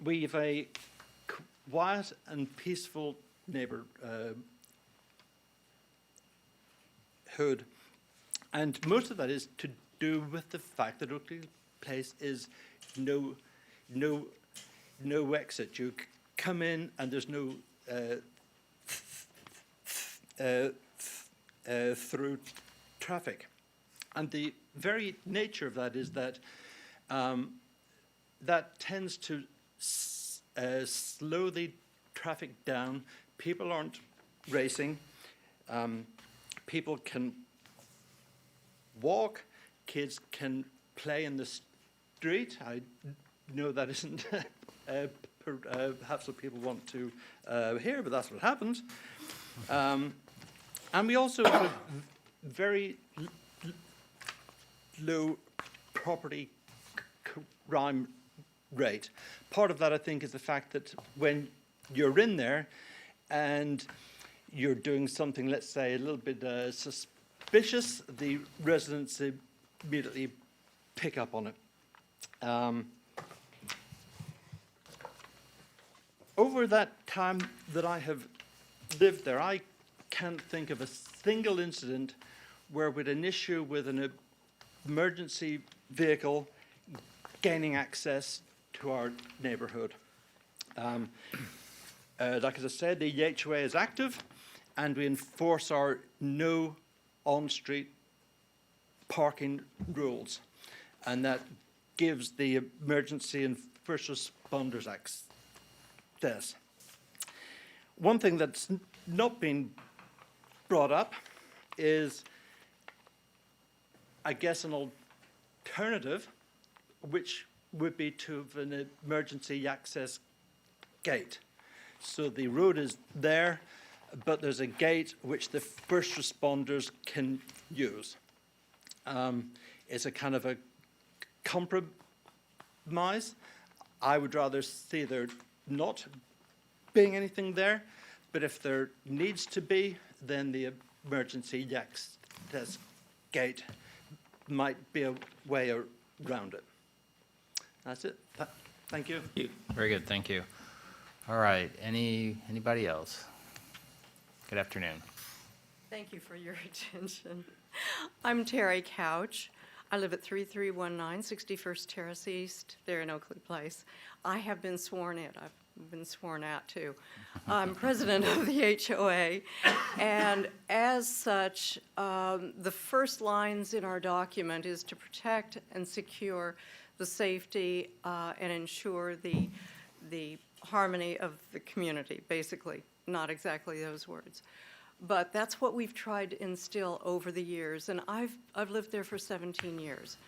We have a quiet and peaceful neighborhood, and most of that is to do with the fact that Oakley Place is no exit. You come in and there's no through traffic. And the very nature of that is that that tends to slow the traffic down. People aren't racing. People can walk. Kids can play in the street. I know that isn't perhaps what people want to hear, but that's what happens. And we also have a very low property crime rate. Part of that, I think, is the fact that when you're in there and you're doing something, let's say, a little bit suspicious, the residents immediately pick up on it. over that time that I have lived there, I can't think of a single incident where with an issue with an emergency vehicle gaining access to our neighborhood. Like as I said, the HOA is active, and we enforce our no on-street parking rules, and that gives the emergency and first responders access. One thing that's not been brought up is, I guess, an alternative, which would be to have an emergency access gate. So the road is there, but there's a gate which the first responders can use. It's a kind of a compromise. I would rather see there not being anything there, but if there needs to be, then the emergency access gate might be a way around it. That's it. Thank you. Very good, thank you. All right, anybody else? Good afternoon. Thank you for your attention. I'm Terry Couch. I live at 3319 61st Terrace East, there in Oakley Place. I have been sworn in. I've been sworn out, too. I'm president of the HOA, and as such, the first lines in our document is to protect and secure the safety and ensure the harmony of the community, basically. Not exactly those words. But that's what we've tried to instill over the years, and I've lived there for 17 years.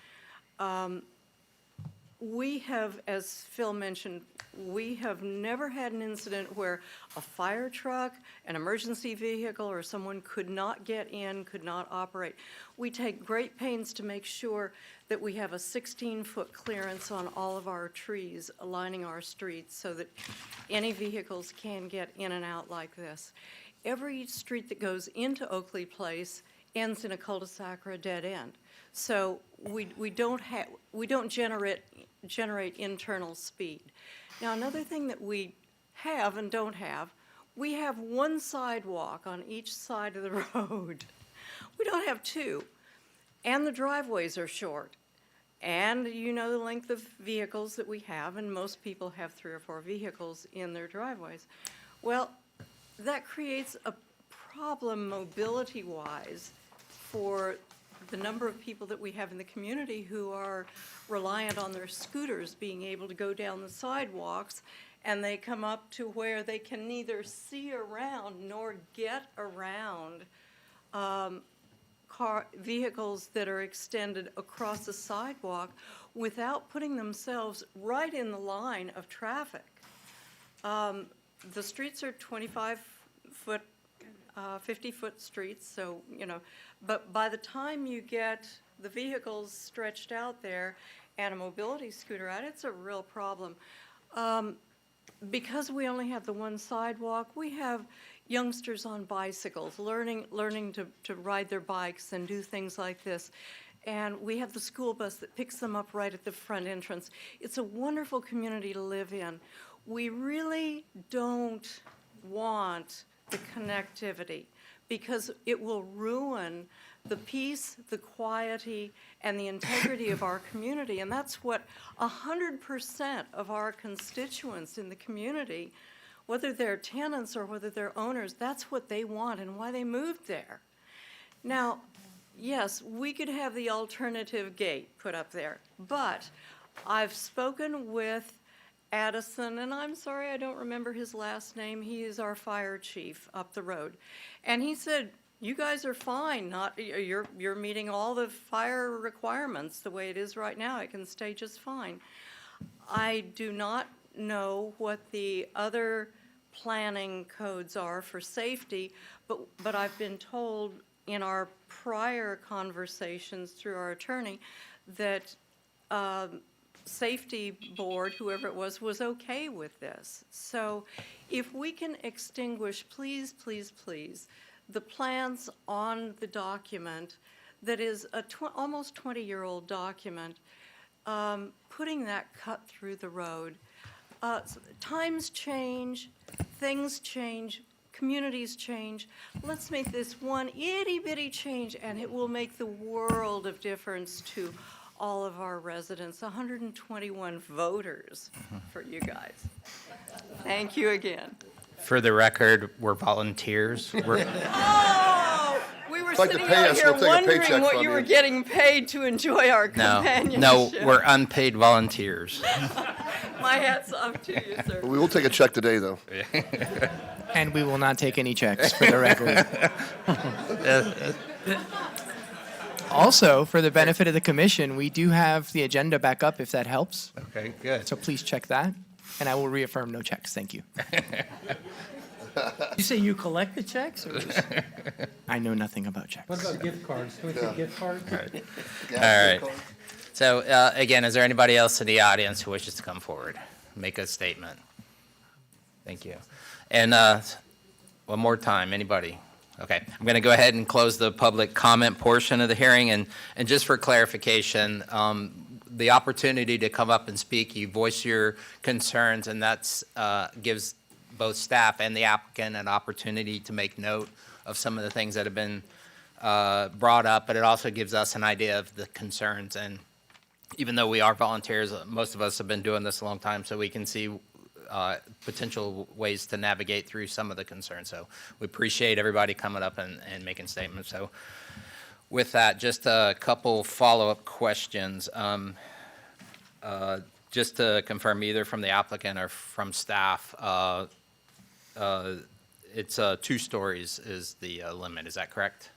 We have, as Phil mentioned, we have never had an incident where a fire truck, an emergency vehicle, or someone could not get in, could not operate. We take great pains to make sure that we have a 16-foot clearance on all of our trees lining our streets so that any vehicles can get in and out like this. Every street that goes into Oakley Place ends in a cul-de-sac or a dead end. So we don't generate internal speed. Now, another thing that we have and don't have, we have one sidewalk on each side of the road. We don't have two. And the driveways are short. And you know the length of vehicles that we have, and most people have 3 or 4 vehicles in their driveways. Well, that creates a problem mobility-wise for the number of people that we have in the community who are reliant on their scooters being able to go down the sidewalks, and they come up to where they can neither see around nor get around vehicles that are extended across the sidewalk without putting themselves right in the line of traffic. The streets are 25-foot, 50-foot streets, so, you know, but by the time you get the vehicles stretched out there and a mobility scooter out, it's a real problem. Because we only have the one sidewalk, we have youngsters on bicycles learning to ride their bikes and do things like this. And we have the school bus that picks them up right at the front entrance. It's a wonderful community to live in. We really don't want the connectivity because it will ruin the peace, the quiety, and the integrity of our community. And that's what 100% of our constituents in the community, whether they're tenants or whether they're owners, that's what they want and why they moved there. Now, yes, we could have the alternative gate put up there, but I've spoken with Addison, and I'm sorry I don't remember his last name. He is our fire chief up the road. And he said, you guys are fine, you're meeting all the fire requirements the way it is right now. It can stay just fine. I do not know what the other planning codes are for safety, but I've been told in our prior conversations through our attorney that safety board, whoever it was okay with this. So if we can extinguish, please, please, please, the plans on the document that is a almost 20-year-old document, putting that cut through the road, Times change, things change, communities change. Let's make this one itty bitty change, and it will make the world of difference to all of our residents, 121 voters for you guys. Thank you again. For the record, we're volunteers. We're, Oh, we were If you'd like to sitting pay out us, here we'll take a wondering paycheck what from you were you. getting paid to enjoy our no, companionship. we're unpaid volunteers. My hat's off to you, sir. We will take a check today, though. And we will not take any checks, for the record. Also, for the benefit of the commission, we do have the agenda back up, if that helps. Okay, good. So please check that, and I will reaffirm no checks. Thank you. You say you collect the checks? Or I know nothing about checks. What about gift cards? Can we take gift cards? All right. So again, is there anybody else in the audience who wishes to come forward, make a statement? Thank you. And one more time, anybody? Okay, I'm going to go ahead and close the public comment portion of the hearing. And just for clarification, the opportunity to come up and speak, you voice your concerns, and that's gives both staff and the applicant an opportunity to make note of some of the things that have been brought up, but it also gives us an idea of the concerns. And even though we are volunteers, most of us have been doing this a long time, so we can see potential ways to navigate through some of the concerns. So we appreciate everybody coming up and making statements. So with that, just a couple follow-up questions. Just to confirm, either from the applicant or from staff, it's 2 stories is the limit. Is that correct?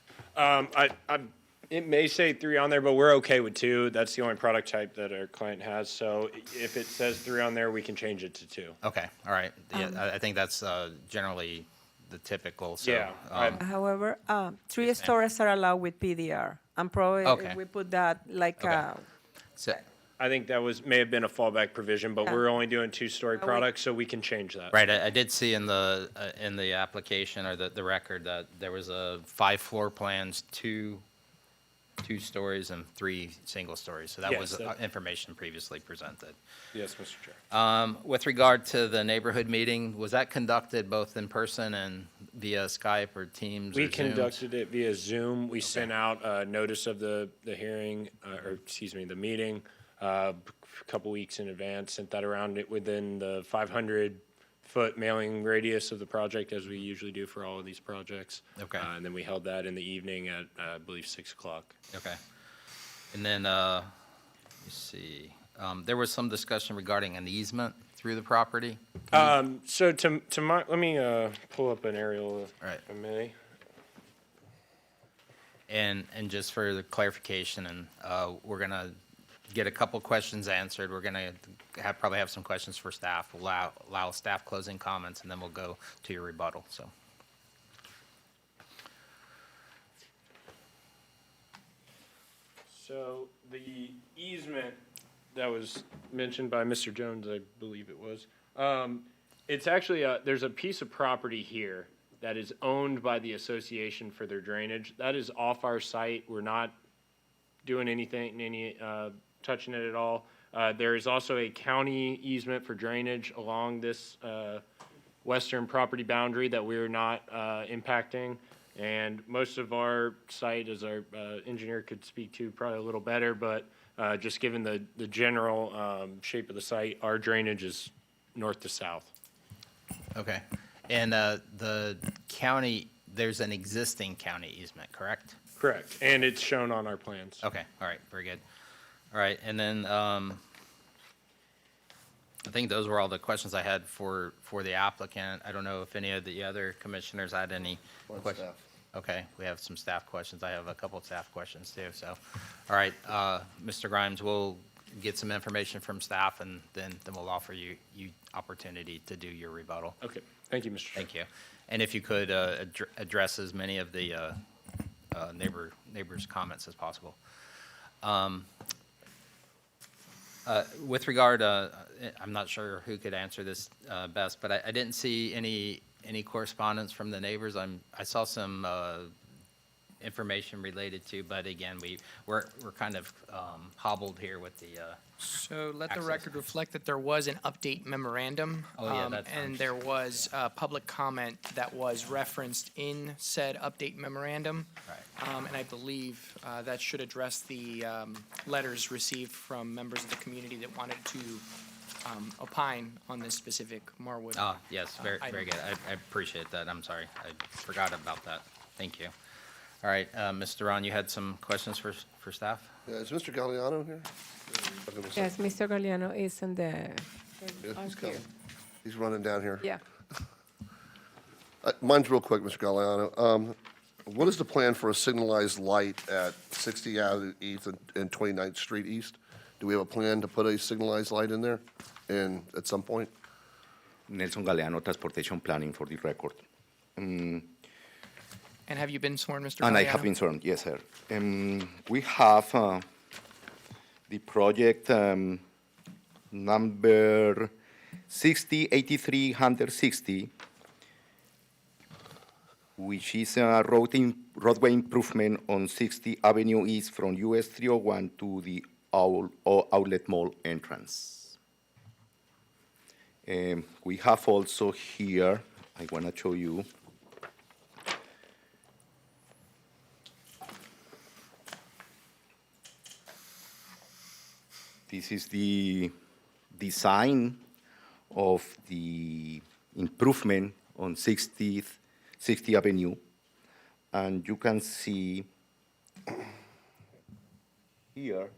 It may say 3 on there, but we're okay with 2. That's the only product type that our client has. So if it says 3 on there, we can change it to 2. Okay, all right. Yeah, I think that's generally the typical, so. Yeah, However, 3 stories are allowed with PDR. And probably Okay. if we put that like, So, I think that may have been a fallback provision, but we're only doing 2-story products, so we can change that. right, I did see in the application or the record that there was 5 floor plans, 2 stories and 3 single stories. So that Yes, was that- information previously presented. Yes, Mr. Chair. With regard to the neighborhood meeting, was that conducted both in person and via Skype or Teams or We Zooms? conducted it via Zoom. We sent out a notice of the hearing, the meeting, a couple weeks in advance, sent that around it within the 500-foot mailing radius of the project, as we usually do for all of these projects. Okay. And then we held that in the evening at, I believe, 6 o'clock. Okay. And then, let me see, there was some discussion regarding an easement through the property? So let me pull up an aerial, if Right. I may. And just for the clarification, and we're going to get a couple questions answered. We're going to probably have some questions for staff. We'll allow staff closing comments, and then we'll go to your rebuttal, so. So the easement that was mentioned by Mr. Jones, I believe it was, it's actually, there's a piece of property here that is owned by the association for their drainage. That is off our site. We're not doing anything, touching it at all. There is also a county easement for drainage along this western property boundary that we're not impacting. And most of our site, as our engineer could speak to probably a little better, but just given the general shape of the site, our drainage is north to south. Okay. And the county, there's an existing county easement, correct? Correct, and it's shown on our plans. Okay, all right, very good. All right, and then I think those were all the questions I had for the applicant. I don't know if any of the other commissioners had any questions. Okay, we have some staff questions. I have a couple of staff questions too, so. All right, Mr. Grimes, we'll get some information from staff and then we'll offer you opportunity to do your rebuttal. Okay, thank you, Mr. Chair. Thank you. And if you could address as many of the neighbors' comments as possible. With regard, I'm not sure who could answer this best, but I didn't see any correspondence from the neighbors. I saw some information related to, but again, we're kind of hobbled here with the, So let the access. record reflect that there was an update memorandum. Oh, yeah, that's- And there was public comment that was referenced in said update memorandum. Right. And I believe that should address the letters received from members of the community that wanted to opine on this specific Marwood. oh, yes, very, item. very good. I appreciate that. I'm sorry. I forgot about that. Thank you. All right, Mr. Ron, you had some questions for staff? Yeah, is Mr. Galliano here? Yes, Mr. Galliano is in the, Yeah, he's coming. He's running down here. yeah. Mine's real quick, Mr. Galliano. What is the plan for a signalized light at 60 Avenue East and 29th Street East? Do we have a plan to put a signalized light in there and at some point? Nelson Galeano, Transportation Planning for the record. And have you been sworn, Mr. And I Galliano? have been sworn, yes, sir. We have the project number 608360, which is a roadway improvement on 60th Avenue East from US 301 to the Outlet Mall entrance. We have also here, I want to show you, this is the design of the improvement on 60th Avenue. And you can see here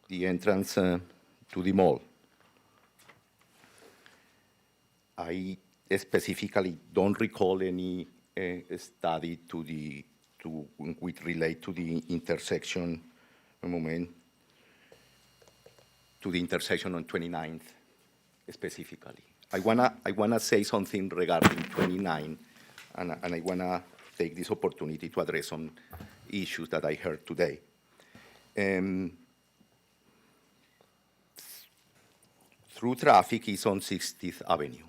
the entrance to the mall. I specifically don't recall any study which relate to the intersection, a moment, to the intersection on 29th specifically. I wanna say something regarding 29, and I wanna take this opportunity to address some issues that I heard today. Through traffic is on 60th Avenue.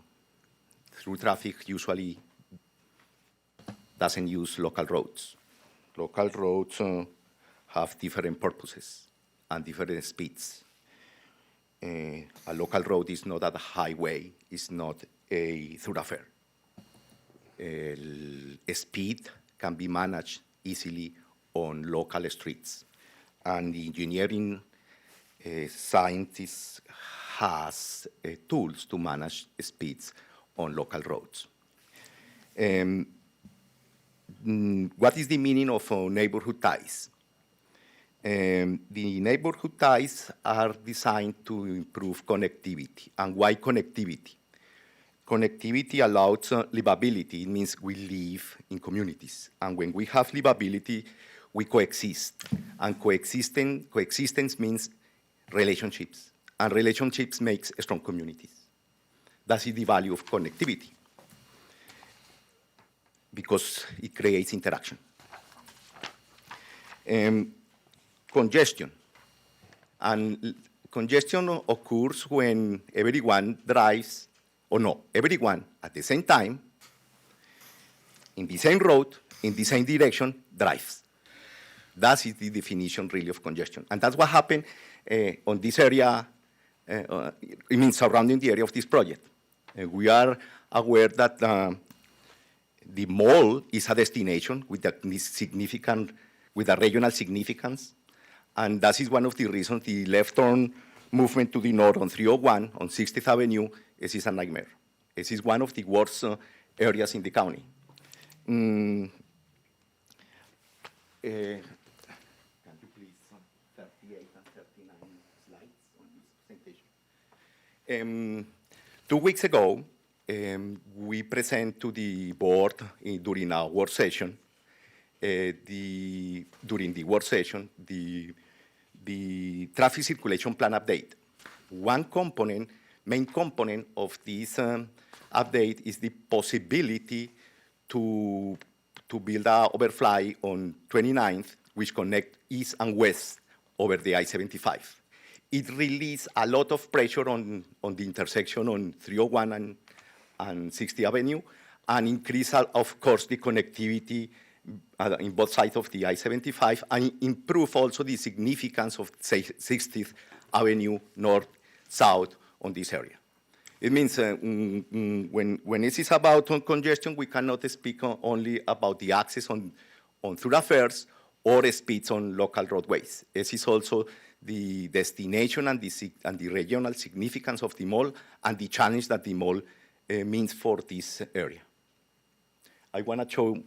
Through traffic usually doesn't use local roads. Local roads have different purposes and different speeds. A local road is not a highway, it's not a thoroughfare. Speed can be managed easily on local streets. And the engineering scientists has tools to manage speeds on local roads. What is the meaning of neighborhood ties? The neighborhood ties are designed to improve connectivity. And why connectivity? Connectivity allows livability. It means we live in communities. And when we have livability, we coexist. And coexistence means relationships. And relationships makes strong communities. That is the value of connectivity, because it creates interaction. Congestion. And congestion occurs when everyone drives, or no, everyone at the same time, in the same road, in the same direction, drives. That is the definition really of congestion. And that's what happened on this area, it means surrounding the area of this project. We are aware that the mall is a destination with a regional significance, and that is one of the reasons the left turn movement to the north on 301 on 60th Avenue is a nightmare. This is one of the worst areas in the county. Can you please 38 and 39 slides on this presentation? 2 weeks ago, we present to the board during our work session, during the work session, the traffic circulation plan update. One component, main component of this update is the possibility to build an overfly on 29th, which connect east and west over the I-75. It released a lot of pressure on the intersection on 301 and 60th Avenue, and increase, of course, the connectivity in both sides of the I-75, and improve also the significance of 60th Avenue north-south on this area. It means when it is about congestion, we cannot speak only about the access on thoroughfares or speeds on local roadways. This is also the destination and the regional significance of the mall and the challenge that the mall means for this area. I want to show.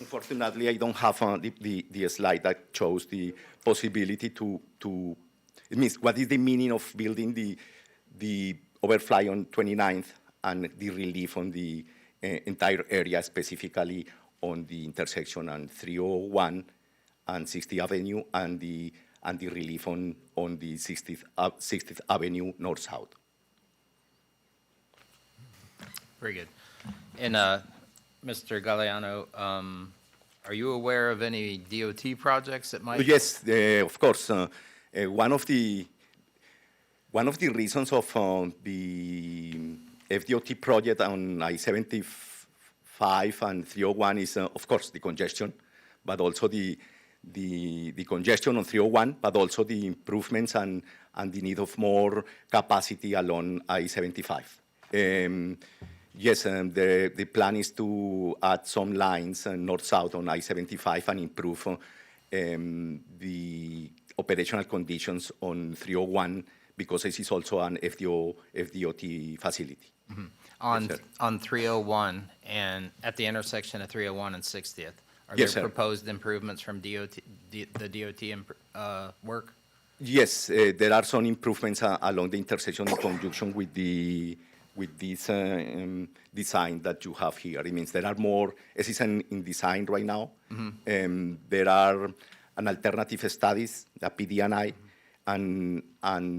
Unfortunately, I don't have the slide that shows the possibility to it means what is the meaning of building the overfly on 29th and the relief on the entire area, specifically on the intersection on 301 and 60th Avenue and the relief on the 60th Avenue north-south. Very good. And Mr. Galeano, are you aware of any DOT projects that might? Yes, of course. One of the reasons of the FDOT project on I-75 and 301 is, of course, the congestion, but also the congestion on 301, but also the improvements and the need of more capacity along I-75. Yes, the plan is to add some lines north-south on I-75 and improve the operational conditions on 301 because this is also an FDOT facility. Mm-hmm. On 301 and at the intersection of 301 and 60th, are Yes, there sir. proposed improvements from the DOT work? Yes, there are some improvements along the intersection in conjunction with this design that you have here. It means there are more, it is in design right now. Mm-hmm. There are an alternative studies, the PD&I, and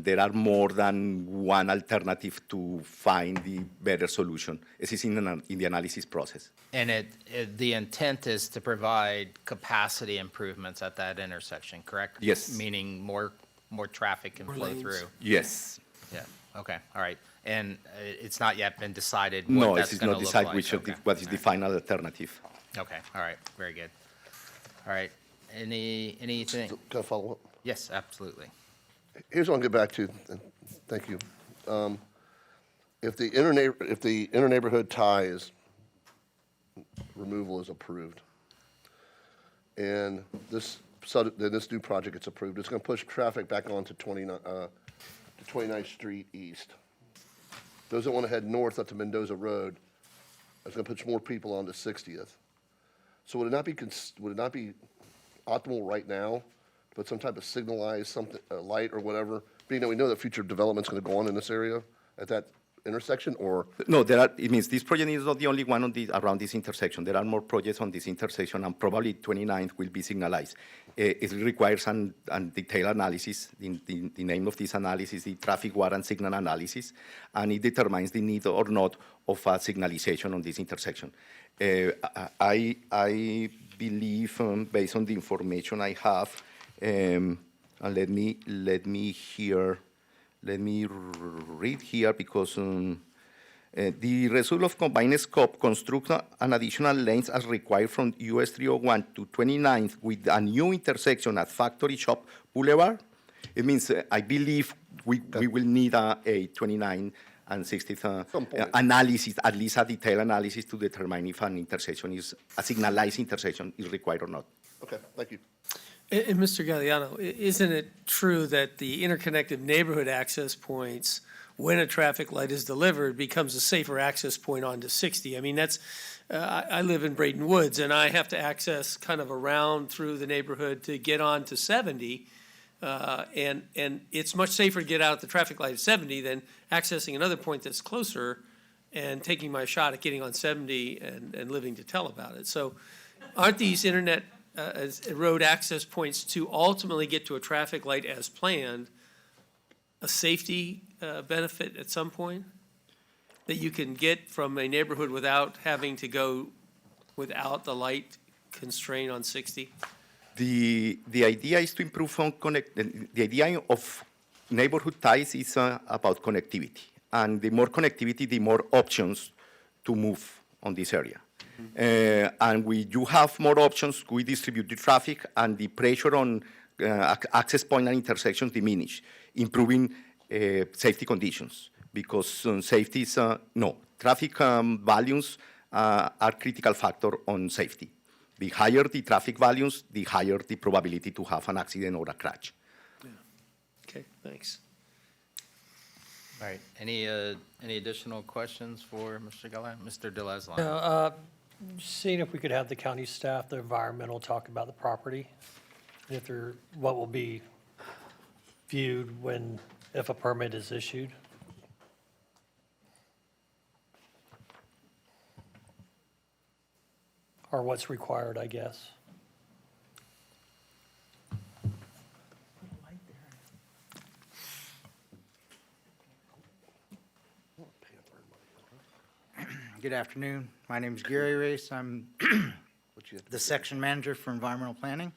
there are more than one alternative to find the better solution. It is in the analysis process. And the intent is to provide capacity improvements at that intersection, correct? Yes. Meaning more traffic can flow through. Yes. Yeah, okay, all right. And it's not yet been decided No, what it that's is going to not look decided like? what is the final alternative. Okay, all right, very good. All right, anything? Can I follow up? Yes, absolutely. Here's what I'll get back to, and thank you. If the inter-neighborhood ties removal is approved, and this new project gets approved, it's going to push traffic back onto 29th Street East. Those that want to head north up to Mendoza Road, it's going to push more people onto 60th. So would it not be optimal right now to put some type of signalized light or whatever, being that we know that future development's going to go on in this area at that intersection, or? No, it means this project is not the only one around this intersection. There are more projects on this intersection, and probably 29th will be signalized. It requires a detailed analysis. The name of this analysis is the traffic warrant signal analysis, and it determines the need or not of a signalization on this intersection. I believe, based on the information I have, and let me read here because the result of combined scope construct an additional lanes as required from US 301 to 29th with a new intersection at Factory Shop Boulevard. It means I believe we will need a 29 and 60th analysis, at least a detailed analysis to determine if an intersection is, a signalized intersection is required or not. Okay, thank you. And Mr. Galliano, isn't it true that the interconnected neighborhood access points, when a traffic light is delivered, becomes a safer access point onto 60? I mean, that's, I live in Brayton Woods, and I have to access kind of around through the neighborhood to get on to 70. And it's much safer to get out at the traffic light at 70 than accessing another point that's closer and taking my shot at getting on 70 and living to tell about it. So aren't these internet, as road access points to ultimately get to a traffic light as planned, a safety benefit at some point? That you can get from a neighborhood without having to go without the light constraint on 60? The idea is to improve on the idea of neighborhood ties is about connectivity. And the more connectivity, the more options to move on this area. And you have more options, we distribute the traffic, and the pressure on access point and intersections diminish, improving safety conditions. Because safety is, traffic volumes are critical factor on safety. The higher the traffic volumes, the higher the probability to have an accident or a crash. Okay, thanks. All right, any additional questions for Mr. Gallant? Mr. DeLasline? Seeing if we could have the county staff, the environmental, talk about the property, and if there, what will be viewed if a permit is issued. Or what's required, I guess. Good afternoon. My name is Gary Race. I'm the section manager for environmental planning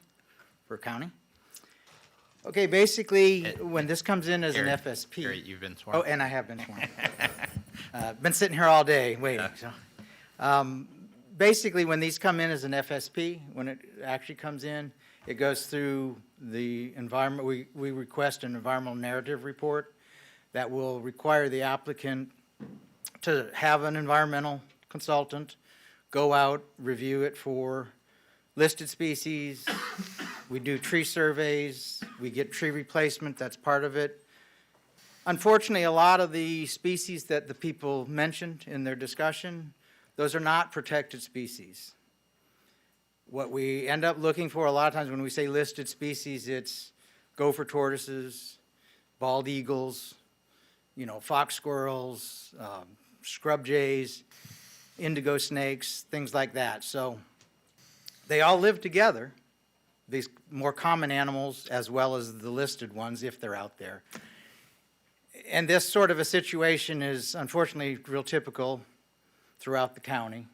for county. Okay, basically, when this comes in as an Gary, FSP. Gary, you've been sworn. Oh, and I have been sworn. Been sitting here all day waiting, so. Basically, when these come in as an FSP, when it actually comes in, it goes through the environment, we request an environmental narrative report that will require the applicant to have an environmental consultant go out, review it for listed species. We do tree surveys, we get tree replacement, that's part of it. Unfortunately, a lot of the species that the people mentioned in their discussion, those are not protected species. What we end up looking for a lot of times when we say listed species, it's gopher tortoises, bald eagles, fox squirrels, scrub jays, indigo snakes, things like that. So they all live together, these more common animals as well as the listed ones if they're out there. And this sort of a situation is unfortunately real typical throughout the county.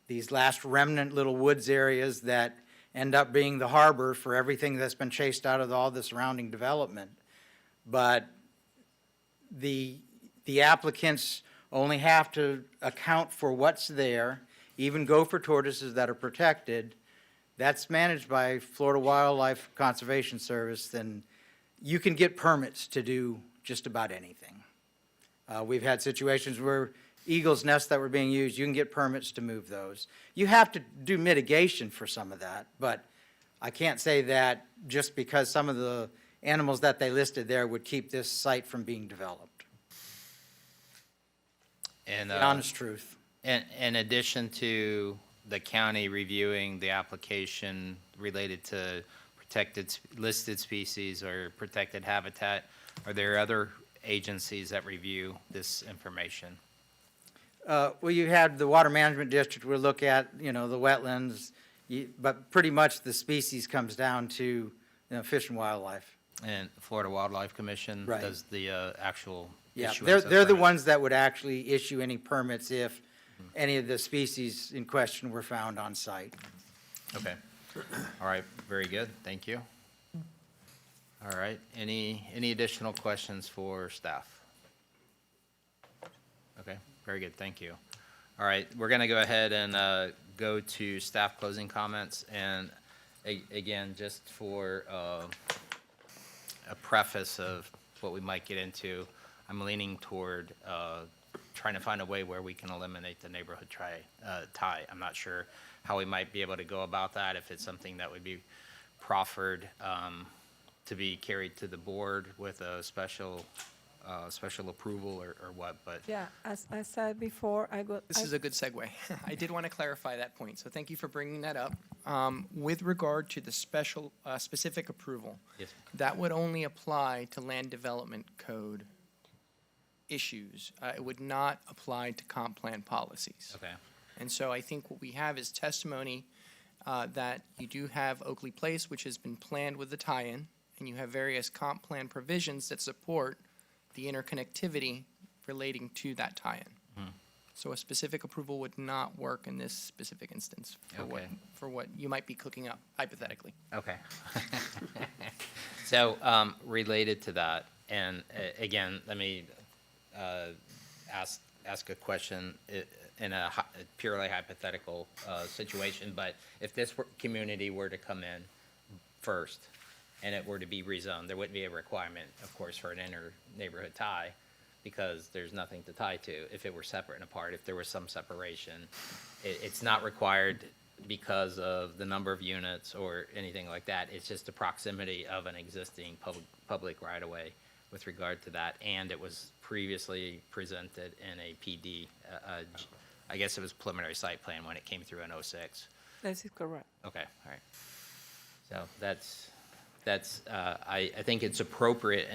These last remnant little woods areas that end up being the harbor for everything that's been chased out of all the surrounding development. But the applicants only have to account for what's there, even gopher tortoises that are protected. That's managed by Florida Wildlife Conservation Service, then you can get permits to do just about anything. We've had situations where eagles' nests that were being used, you can get permits to move those. You have to do mitigation for some of that, but I can't say that just because some of the animals that they listed there would keep this site from being developed. And, The honest truth. in addition to the county reviewing the application related to listed species or protected habitat, are there other agencies that review this information? Well, you had the Water Management District would look at, the wetlands, but pretty much the species comes down to, Fish and Wildlife. And Florida Wildlife Commission Right. does the actual Yeah, issuance of they're the permits? ones that would actually issue any permits if any of the species in question were found on site. Okay. All right, very good, thank you. All right, any additional questions for staff? Okay, very good, thank you. All right, we're gonna go ahead and go to staff closing comments, and again, just for a preface of what we might get into, I'm leaning toward trying to find a way where we can eliminate the neighborhood tie. I'm not sure how we might be able to go about that, if it's something that would be proffered to be carried to the board with a special approval or what, but. Yeah, as I said before, This is a good segue. I did want to clarify that point, so thank you for bringing that up. With regard to the specific approval, Yes. that would only apply to land development code issues. It would not apply to comp plan policies. Okay. And so I think what we have is testimony that you do have Oakley Place, which has been planned with the tie-in, and you have various comp plan provisions that support the interconnectivity relating to that tie-in. So a specific approval would not work in this specific instance Okay. for what you might be cooking up hypothetically. Okay. So, related to that, and again, let me ask a question in a purely hypothetical situation, but if this community were to come in first and it were to be rezoned, there wouldn't be a requirement, of course, for an inter-neighborhood tie, because there's nothing to tie to if it were separate and apart, if there was some separation. It's not required because of the number of units or anything like that. It's just the proximity of an existing public right-of-way with regard to that. And it was previously presented in a PD, I guess it was preliminary site plan when it came through in '06. That is correct. Okay, all right. So I think it's appropriate,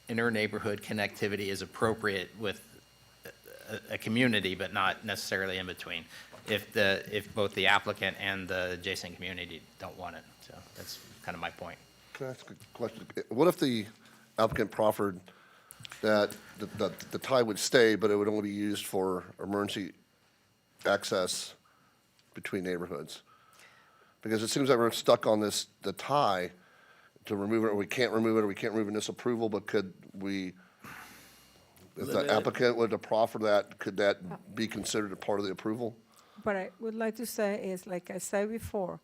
inter-neighborhood connectivity is appropriate with a community, but not necessarily in between, if both the applicant and the adjacent community don't want it. So that's kind of my point. Can I ask a question? What if the applicant proffered that the tie would stay, but it would only be used for emergency access between neighborhoods? Because it seems like we're stuck on this, the tie, to remove it, or we can't remove it, or we can't remove it in this approval, but could we, if the applicant were to proffer that, could that be considered a part of the approval? What I would like to say is, like I said before,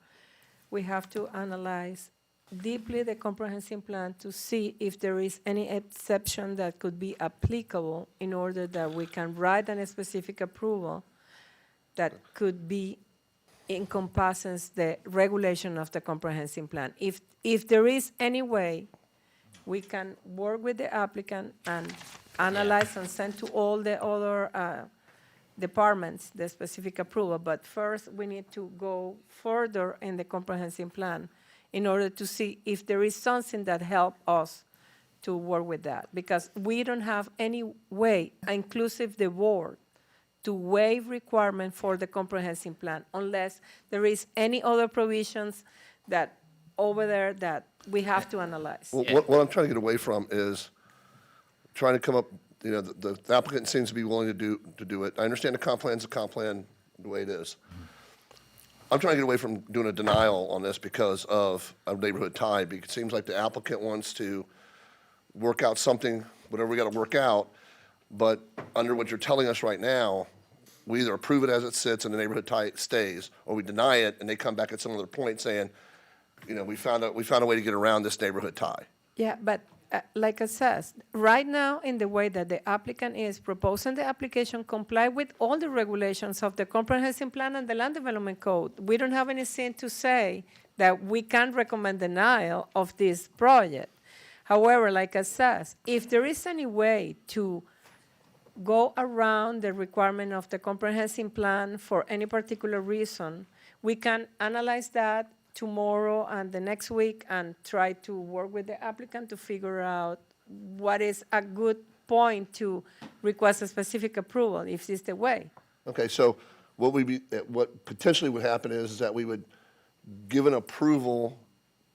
we have to analyze deeply the comprehensive plan to see if there is any exception that could be applicable in order that we can write a specific approval that could be encompasses the regulation of the comprehensive plan. If there is any way, we can work with the applicant and analyze and send to all the other departments the specific approval. But first, we need to go further in the comprehensive plan in order to see if there is something that help us to work with that. Because we don't have any way, inclusive the board, to waive requirement for the comprehensive plan unless there is any other provisions that over there that we have to analyze. Well, what I'm trying to get away from is trying to come up, you know, the applicant seems to be willing to do it. I understand the comp plan's a comp plan, the way it is. I'm trying to get away from doing a denial on this because of a neighborhood tie, because it seems like the applicant wants to work out something, whatever we got to work out, but under what you're telling us right now, we either approve it as it sits and the neighborhood tie stays, or we deny it and they come back at some other point saying, you know, we found a way to get around this neighborhood tie. Yeah, but like I said, right now, in the way that the applicant is proposing the application comply with all the regulations of the comprehensive plan and the land development code. We don't have anything to say that we can recommend denial of this project. However, like I said, if there is any way to go around the requirement of the comprehensive plan for any particular reason, we can analyze that tomorrow and the next week and try to work with the applicant to figure out what is a good point to request a specific approval, if this is the way. Okay, so what potentially would happen is that we would give an approval,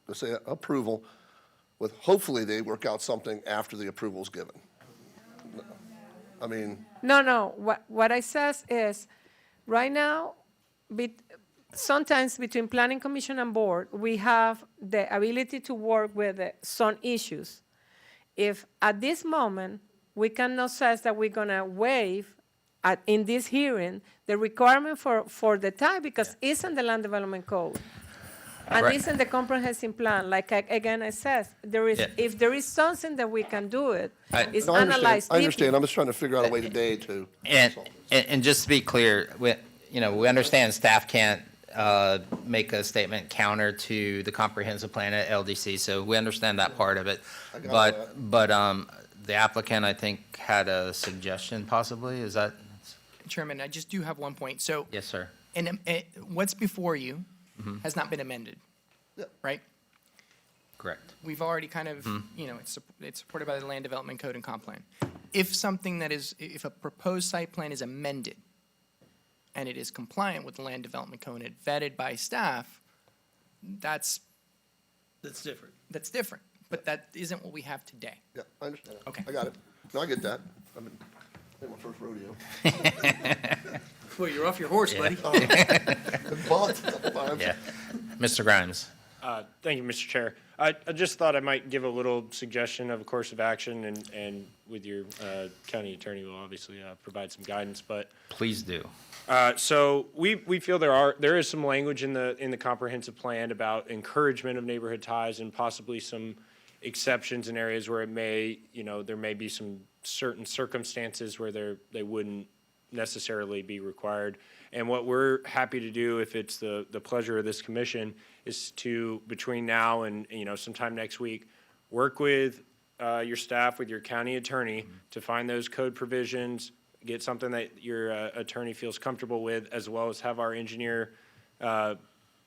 let's say approval, with hopefully they work out something after the approval's given. I mean, No, what I says is, right now, sometimes between planning commission and board, we have the ability to work with some issues. If at this moment, we cannot say that we're gonna waive in this hearing, the requirement for the tie, because it's in the land development code. And Right. it's in the comprehensive plan, like, again, I said, if there is something that we can do it, it's no, I understand. analyzed I understand. deeply. I'm just trying to figure out a way today to. And just to be clear, we understand staff can't make a statement counter to the comprehensive plan at LDC, so we understand that part of it. I got But the applicant, I think, had a suggestion possibly, is that? Chairman, I just do have one point. So, Yes, sir. and what's before you has not been amended, right? Correct. We've already kind of, you know, it's supported by the Land Development Code and Comp Plan. If a proposed site plan is amended and it is compliant with the land development code and vetted by staff, that's different. That's different, but that isn't what we have today. Yeah, I understand. Okay. I got it. No, I get that. I mean, my first rodeo. Well, you're off your horse, buddy. But, Yeah. Mr. Grimes? Thank you, Mr. Chair. I just thought I might give a little suggestion of a course of action, and with your county attorney will obviously provide some guidance, but. Please do. So we feel there is some language in the comprehensive plan about encouragement of neighborhood ties and possibly some exceptions in areas where it may, there may be some certain circumstances where they wouldn't necessarily be required. And what we're happy to do, if it's the pleasure of this commission, is to, between now and, sometime next week, work with your staff, with your county attorney, to find those code provisions, get something that your attorney feels comfortable with, as well as have our engineer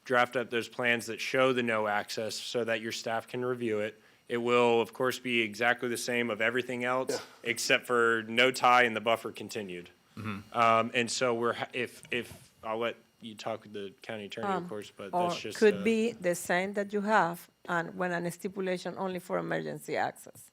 draft up those plans that show the no access so that your staff can review it. It will, of course, be exactly the same of everything else, except for no tie and the buffer continued. And so if I'll let you talk with the county attorney, of course, but Or that's just. could be the same that you have, and when a stipulation only for emergency access.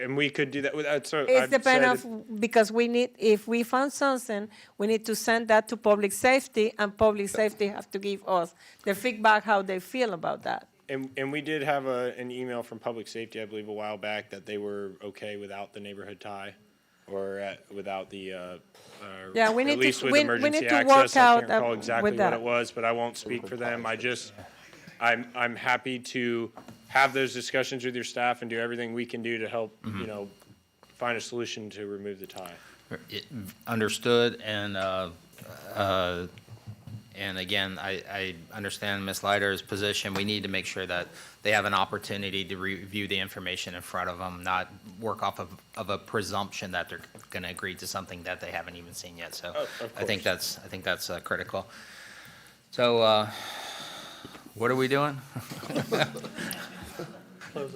And we could do that without, so It I've depends said, of, because we need, if we found something, we need to send that to public safety, and public safety have to give us the feedback how they feel about that. and we did have an email from public safety, I believe, a while back, that they were okay without the neighborhood tie, or without the, Yeah, we need at least to, with we emergency need to access. work I out can't recall exactly with what that. it was, but I won't speak for them. I'm happy to have those discussions with your staff and do everything we can do to help, find a solution to remove the tie. Understood, and again, I understand Ms. Leiter's position. We need to make sure that they have an opportunity to review the information in front of them, not work off of a presumption that they're going to agree to something that they haven't even seen yet. So I think that's critical. So what are we doing?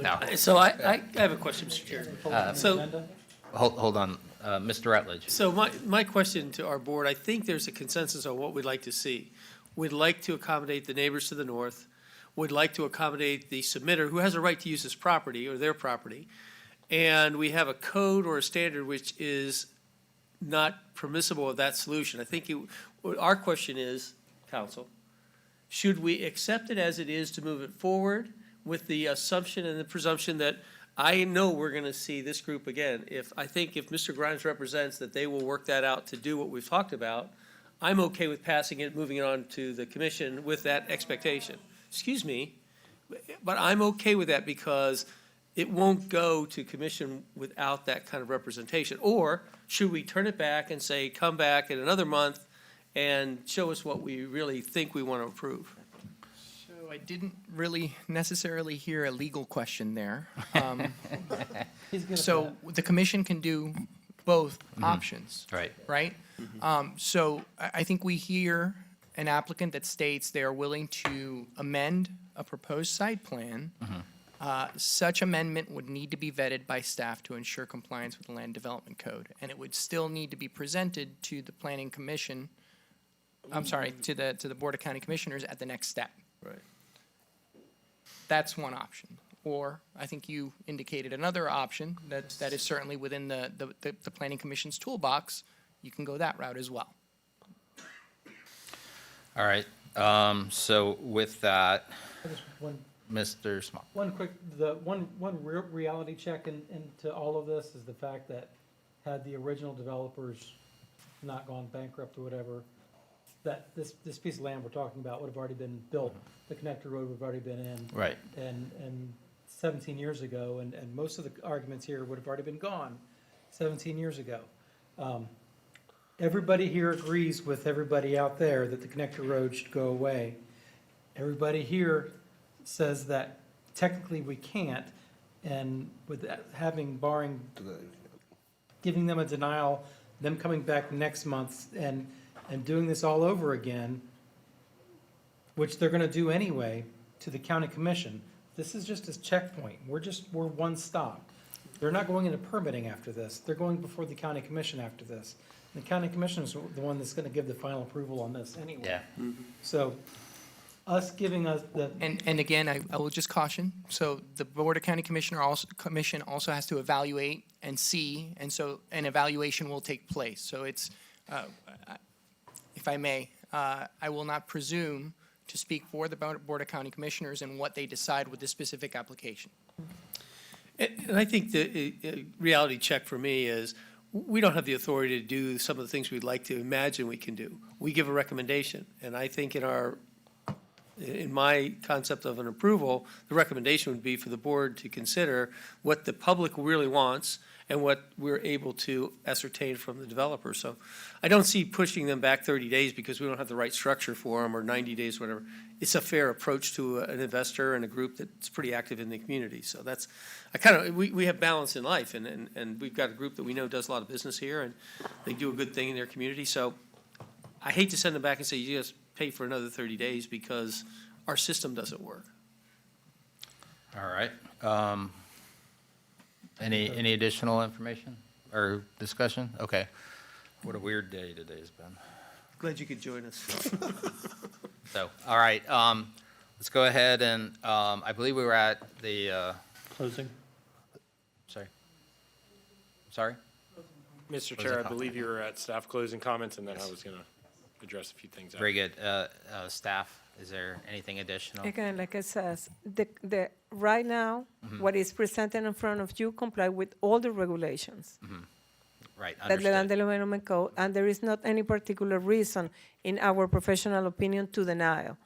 No. So I have a question, Mr. Chair. So, Hold on, Mr. Rutledge. so my question to our board, I think there's a consensus on what we'd like to see. We'd like to accommodate the neighbors to the north. We'd like to accommodate the submitter who has a right to use this property or their property. And we have a code or a standard which is not permissible of that solution. I think our question is, council, should we accept it as it is to move it forward with the assumption and the presumption that I know we're going to see this group again? If Mr. Grimes represents that they will work that out to do what we've talked about, I'm okay with passing it, moving it on to the commission with that expectation. Excuse me, but I'm okay with that because it won't go to commission without that kind of representation. Or should we turn it back and say, come back in another month and show us what we really think we want to approve? So I didn't really necessarily hear a legal question there. So the commission can do both options. Right. Right? So I think we hear an applicant that states they are willing to amend a proposed site plan. Such amendment would need to be vetted by staff to ensure compliance with the Land Development Code, and it would still need to be presented to the Planning Commission, to the Board of County Commissioners at the next step. Right. That's one option. Or, I think you indicated another option, that is certainly within the Planning Commission's toolbox. You can go that route as well. All right, so with that, Just one, Mr. Smock. one quick, one real reality check into all of this is the fact that had the original developers not gone bankrupt or whatever, that this piece of land we're talking about would have already been built. The connector road would have already been in. Right. And 17 years ago, and most of the arguments here would have already been gone 17 years ago. Everybody here agrees with everybody out there that the connector road should go away. Everybody here says that technically we can't, and with giving them a denial, them coming back next month and doing this all over again, which they're gonna do anyway, to the county commission. This is just a checkpoint. We're one stop. They're not going into permitting after this. They're going before the county commission after this. The county commission is the one that's gonna give the final approval on this anyway. Yeah. So us giving us the, And again, I will just caution, so the Board of County Commission also has to evaluate and see, and so an evaluation will take place. So it's, if I may, I will not presume to speak for the Board of County Commissioners and what they decide with this specific application. And I think the reality check for me is, we don't have the authority to do some of the things we'd like to imagine we can do. We give a recommendation, and I think in my concept of an approval, the recommendation would be for the board to consider what the public really wants and what we're able to ascertain from the developer. So I don't see pushing them back 30 days because we don't have the right structure for them, or 90 days, whatever. It's a fair approach to an investor and a group that's pretty active in the community. So that's, we have balance in life, and we've got a group that we know does a lot of business here, and they do a good thing in their community. So I hate to send them back and say, you just pay for another 30 days because our system doesn't work. All right. Any additional information or discussion? Okay. What a weird day today's been. Glad you could join us. So, all right, let's go ahead and, I believe we were at the, Closing. sorry. Sorry? Mr. Was Chair, it I believe you were at staff closing comments, and then I was going to address a few things. Very good. Staff, is there anything additional? Again, like I says, right now, what is presented in front of you comply with all the regulations Right, that the Land understood. Development Code, and there is not any particular reason, in our professional opinion, to denial.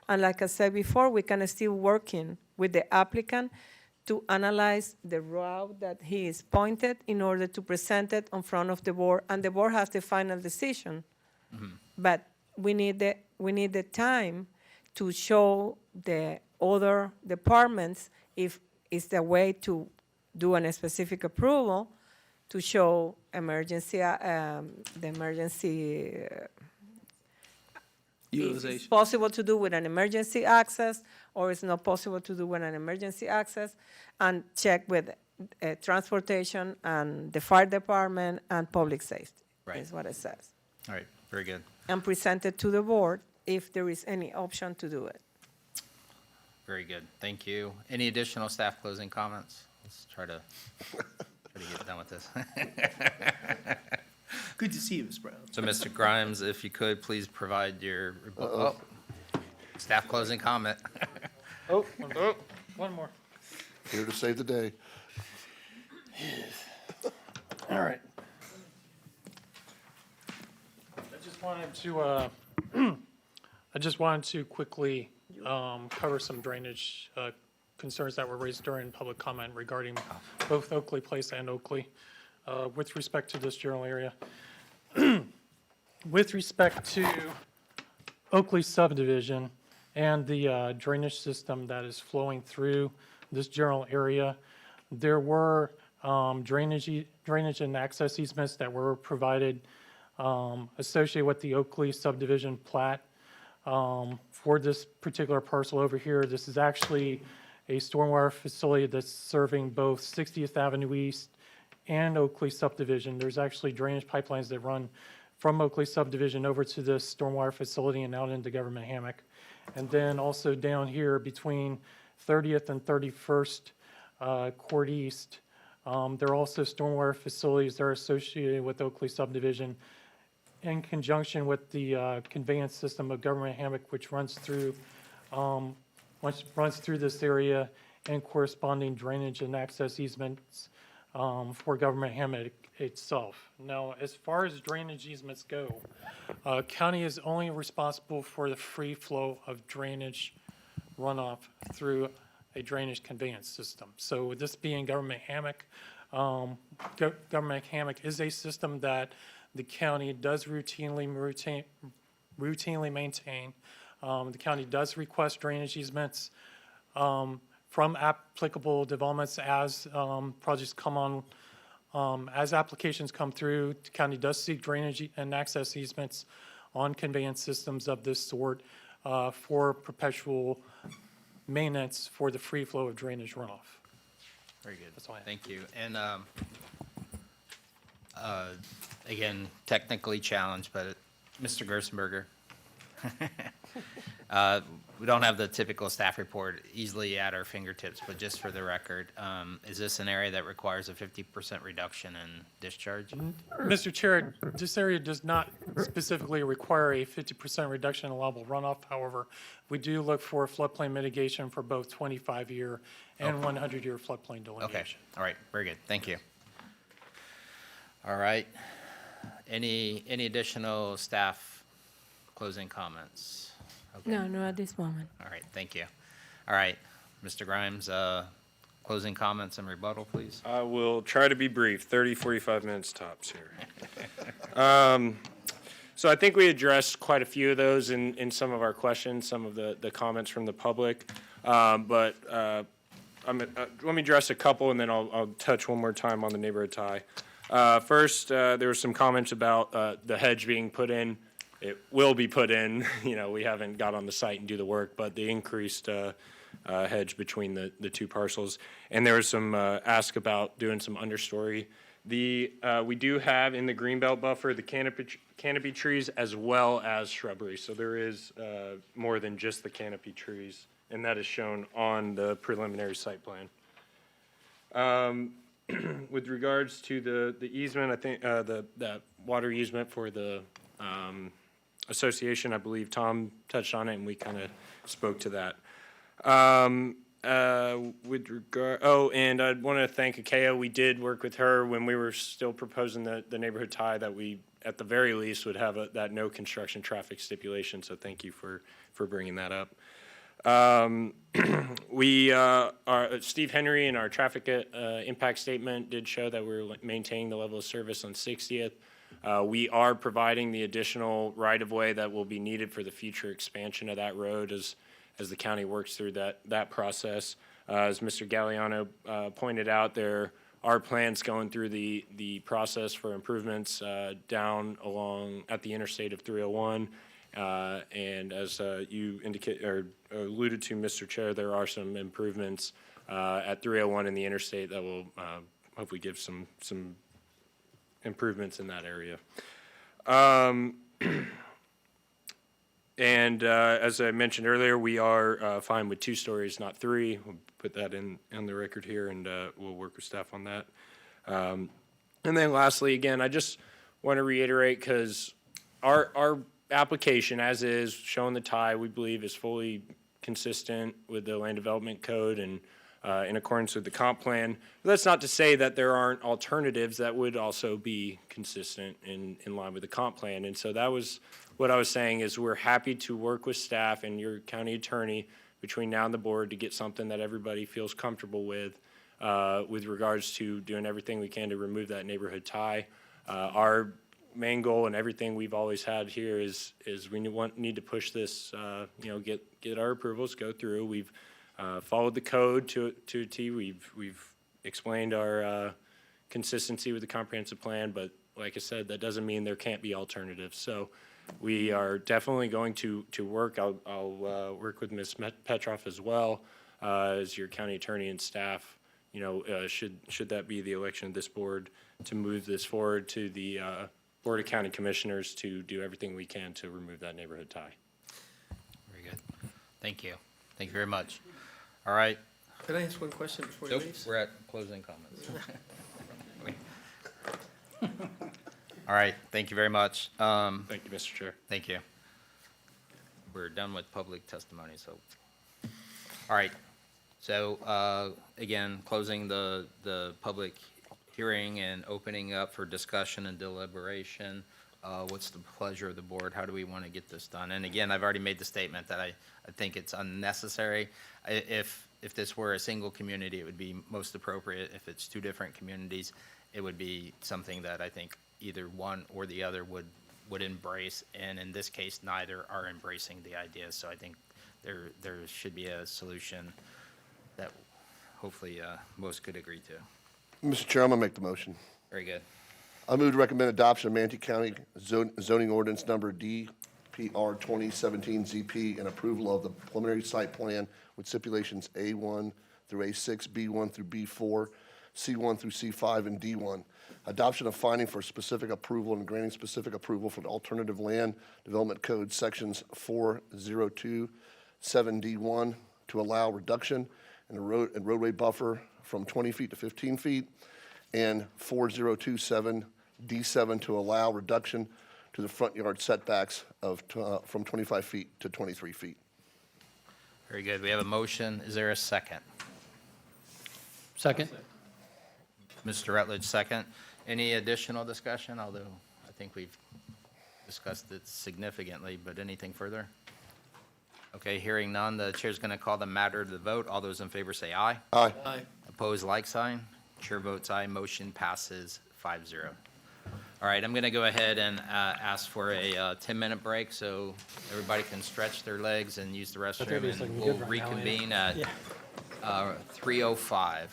And like I said before, we can still working with the applicant to analyze the route that he is pointed in order to present it in front of the board, and the board has the final decision. But we need the time to show the other departments, if it's the way to do a specific approval, to show emergency, the emergency. Utilization. It's possible to do with an emergency access, or it's not possible to do with an emergency access, and check with transportation and the fire department and public safety, Right. is what it says. All right, very good. And present it to the board if there is any option to do it. Very good. Thank you. Any additional staff closing comments? Let's try to get done with this. Good to see you, Ms. Brown. So, Mr. Grimes, if you could, please provide your staff closing comment. One more. Here to save the day. All right. I just wanted to quickly cover some drainage concerns that were raised during public comment regarding both Oakley Place and Oakley with respect to this general area. With respect to Oakley subdivision and the drainage system that is flowing through this general area, there were drainage and access easements that were provided associated with the Oakley subdivision plat. For this particular parcel over here, this is actually a stormwater facility that's serving both 60th Avenue East and Oakley subdivision. There's actually drainage pipelines that run from Oakley subdivision over to this stormwater facility and out into Government Hammock. And then also down here between 30th and 31st Court East, there are also stormwater facilities that are associated with Oakley subdivision in conjunction with the conveyance system of Government Hammock, which runs through this area, and corresponding drainage and access easements for Government Hammock itself. Now, as far as drainage easements go, county is only responsible for the free flow of drainage runoff through a drainage conveyance system. So with this being Government Hammock, Government Hammock is a system that the county does routinely maintain. The county does request drainage easements from applicable developments as projects come on, as applications come through. The county does seek drainage and access easements on conveyance systems of this sort for perpetual maintenance for the free flow of drainage runoff. Very good. That's all I have. Thank you. And, again, technically challenged, but Mr. Gerstenberger. We don't have the typical staff report easily at our fingertips, but just for the record, is this an area that requires a 50% reduction in discharge? Mr. Chair, this area does not specifically require a 50% reduction in allowable runoff. However, we do look for floodplain mitigation for both 25-year and 100-year floodplain Okay, delineation. all right, very good, thank you. All right, any additional staff closing comments? Okay. No, no, at this moment. All right, thank you. All right, Mr. Grimes, closing comments and rebuttal, please. I will try to be brief, 30, 45 minutes tops here. So I think we addressed quite a few of those in some of our questions, some of the comments from the public. But let me address a couple, and then I'll touch one more time on the neighborhood tie. First, there were some comments about the hedge being put in. It will be put in. You know, we haven't got on the site and do the work, but the increased hedge between the two parcels. And there was some ask about doing some understory. We do have in the greenbelt buffer the canopy trees as well as shrubbery. So there is more than just the canopy trees, and that is shown on the preliminary site plan. With regards to the easement, I think that water easement for the association, I believe Tom touched on it, and we kind of spoke to that. With regard, and I want to thank Akea. We did work with her when we were still proposing the neighborhood tie, that we, at the very least, would have that no construction traffic stipulation. So thank you for bringing that up. Steve Henry in our traffic impact statement did show that we're maintaining the level of service on 60th. We are providing the additional right-of-way that will be needed for the future expansion of that road as the county works through that process. As Mr. Galliano pointed out, there are plans going through the process for improvements down along at the interstate of 301. And as you indicate or alluded to, Mr. Chair, there are some improvements at 301 in the interstate that will hopefully give some improvements in that area. And as I mentioned earlier, we are fine with 2 stories, not 3. We'll put that on the record here, and we'll work with staff on that. And then lastly, again, I just want to reiterate, because our application, as is, showing the tie, we believe is fully consistent with the land development code and in accordance with the comp plan. But that's not to say that there aren't alternatives that would also be consistent in line with the comp plan. And so that was what I was saying, is we're happy to work with staff and your county attorney between now and the board to get something that everybody feels comfortable with regards to doing everything we can to remove that neighborhood tie. Our main goal and everything we've always had here is we need to push this, get our approvals, go through. We've followed the code to a T. We've explained our consistency with the comprehensive plan, but like I said, that doesn't mean there can't be alternatives. So we are definitely going to work. I'll work with Ms. Petroff as well as your county attorney and staff. Should that be the election of this board, to move this forward to the Board of County Commissioners to do everything we can to remove that neighborhood tie. Very good. Thank you. Thank you very much. All right. Can I ask one question before you Nope, leave? we're at closing comments. All right, thank you very much. Thank you, Mr. Chair. Thank you. We're done with public testimony, so. All right, so, again, closing the public hearing and opening up for discussion and deliberation. What's the pleasure of the board? How do we want to get this done? And again, I've already made the statement that I think it's unnecessary. If this were a single community, it would be most appropriate. If it's 2 different communities, it would be something that I think either one or the other would embrace. And in this case, neither are embracing the idea. So I think there should be a solution that hopefully most could agree to. Mr. Chair, I'm going to make the motion. Very good. I move to recommend adoption of Manatee County zoning ordinance number DPR 2017 ZP and approval of the preliminary site plan with stipulations A1 through A6, B1 through B4, C1 through C5, and D1. Adoption of finding for specific approval and granting specific approval for the Alternative Land Development Code Sections 402, 7D1 to allow reduction in the road and roadway buffer from 20 feet to 15 feet, and 4027D7 to allow reduction to the front yard setbacks from 25 feet to 23 feet. Very good. We have a motion. Is there a second? Second. Mr. Rutledge, second. Any additional discussion? Although I think we've discussed it significantly, but anything further? Okay, hearing none, the chair's going to call the matter to the vote. All those in favor say aye. Aye. Aye. Opposed, like sign. Chair votes aye. Motion passes 5-0. All right, I'm going to go ahead and ask for a 10-minute break so everybody can stretch their legs and use the restroom, everybody's and looking we'll good right now, reconvene yeah. at 3:05.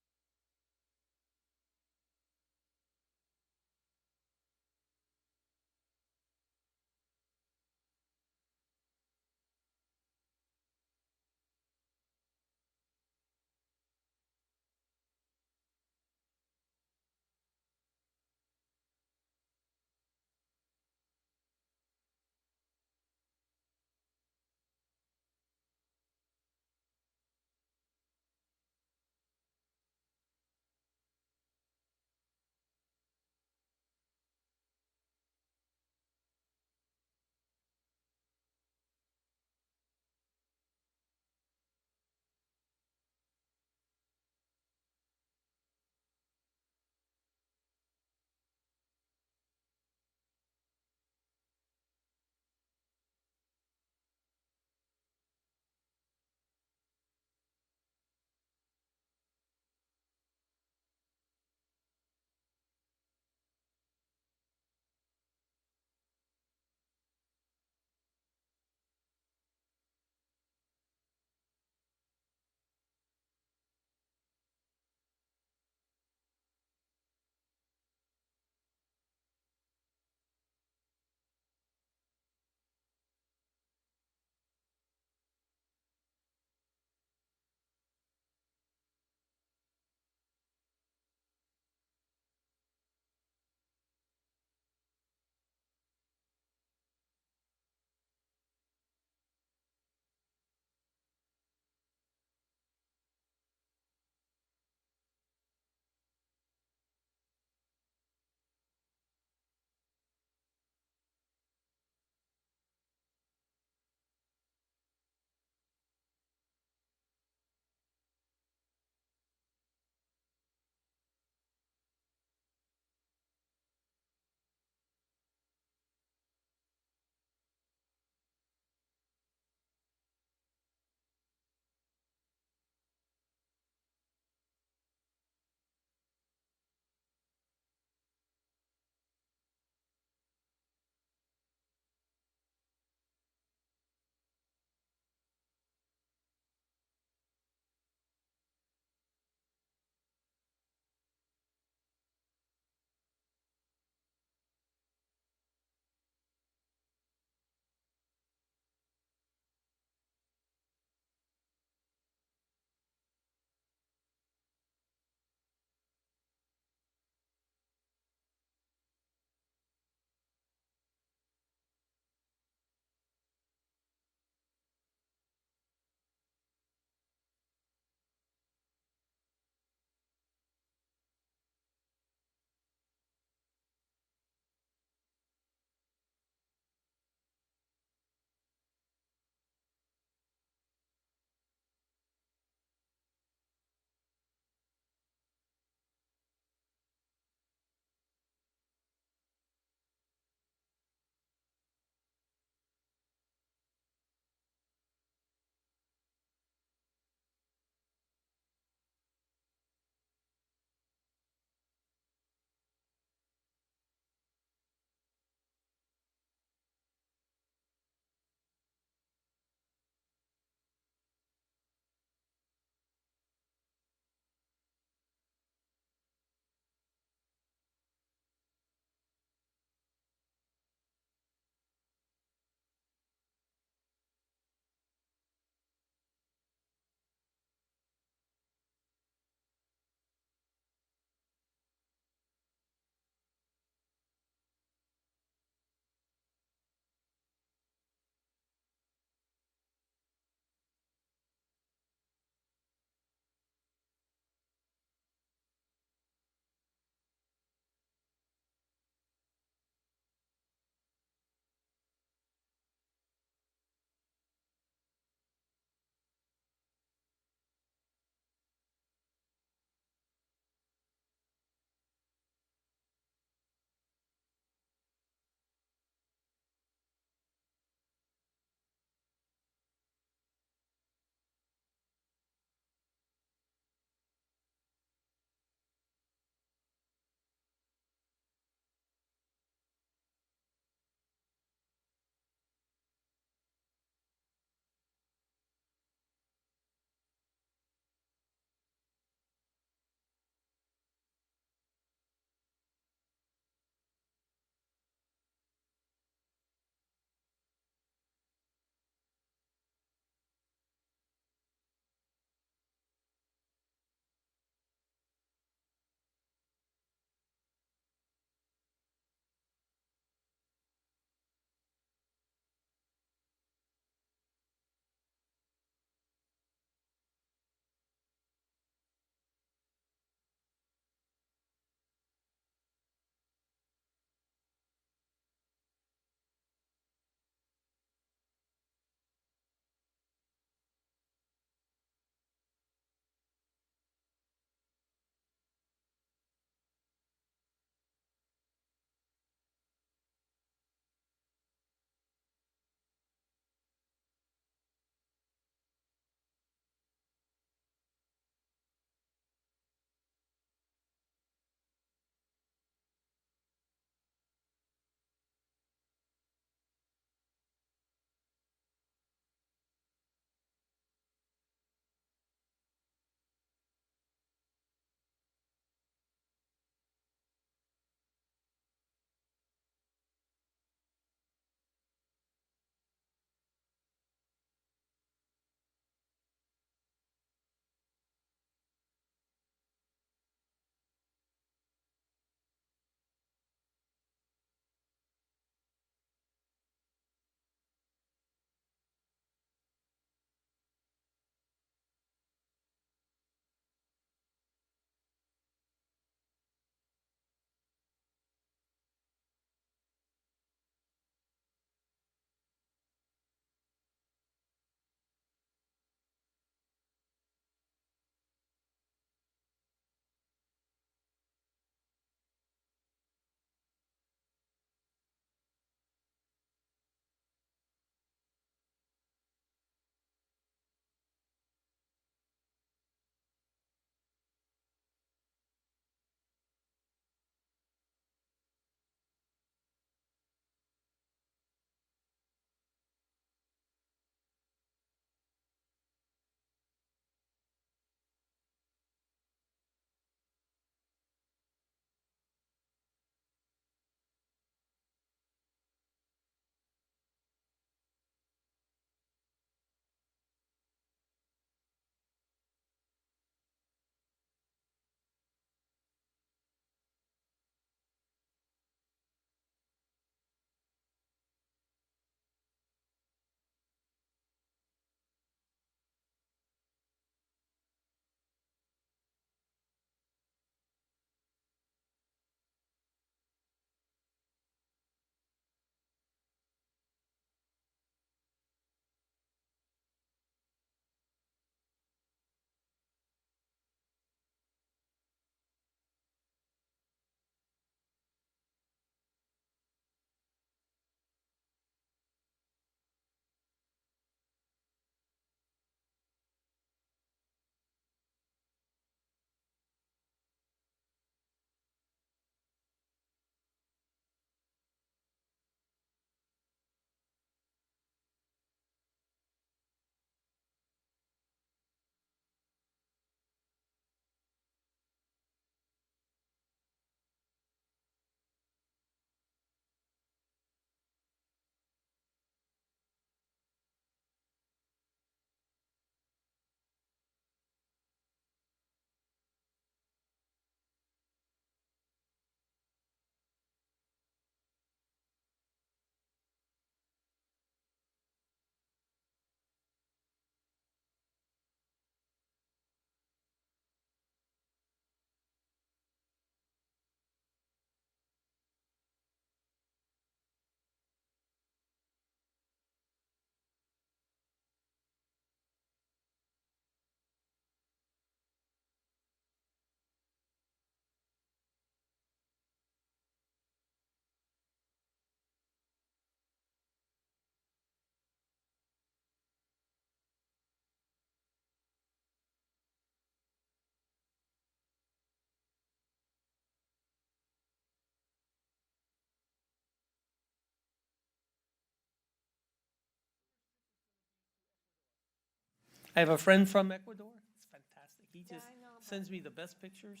I have a friend from Ecuador. It's fantastic. He just sends me the best pictures.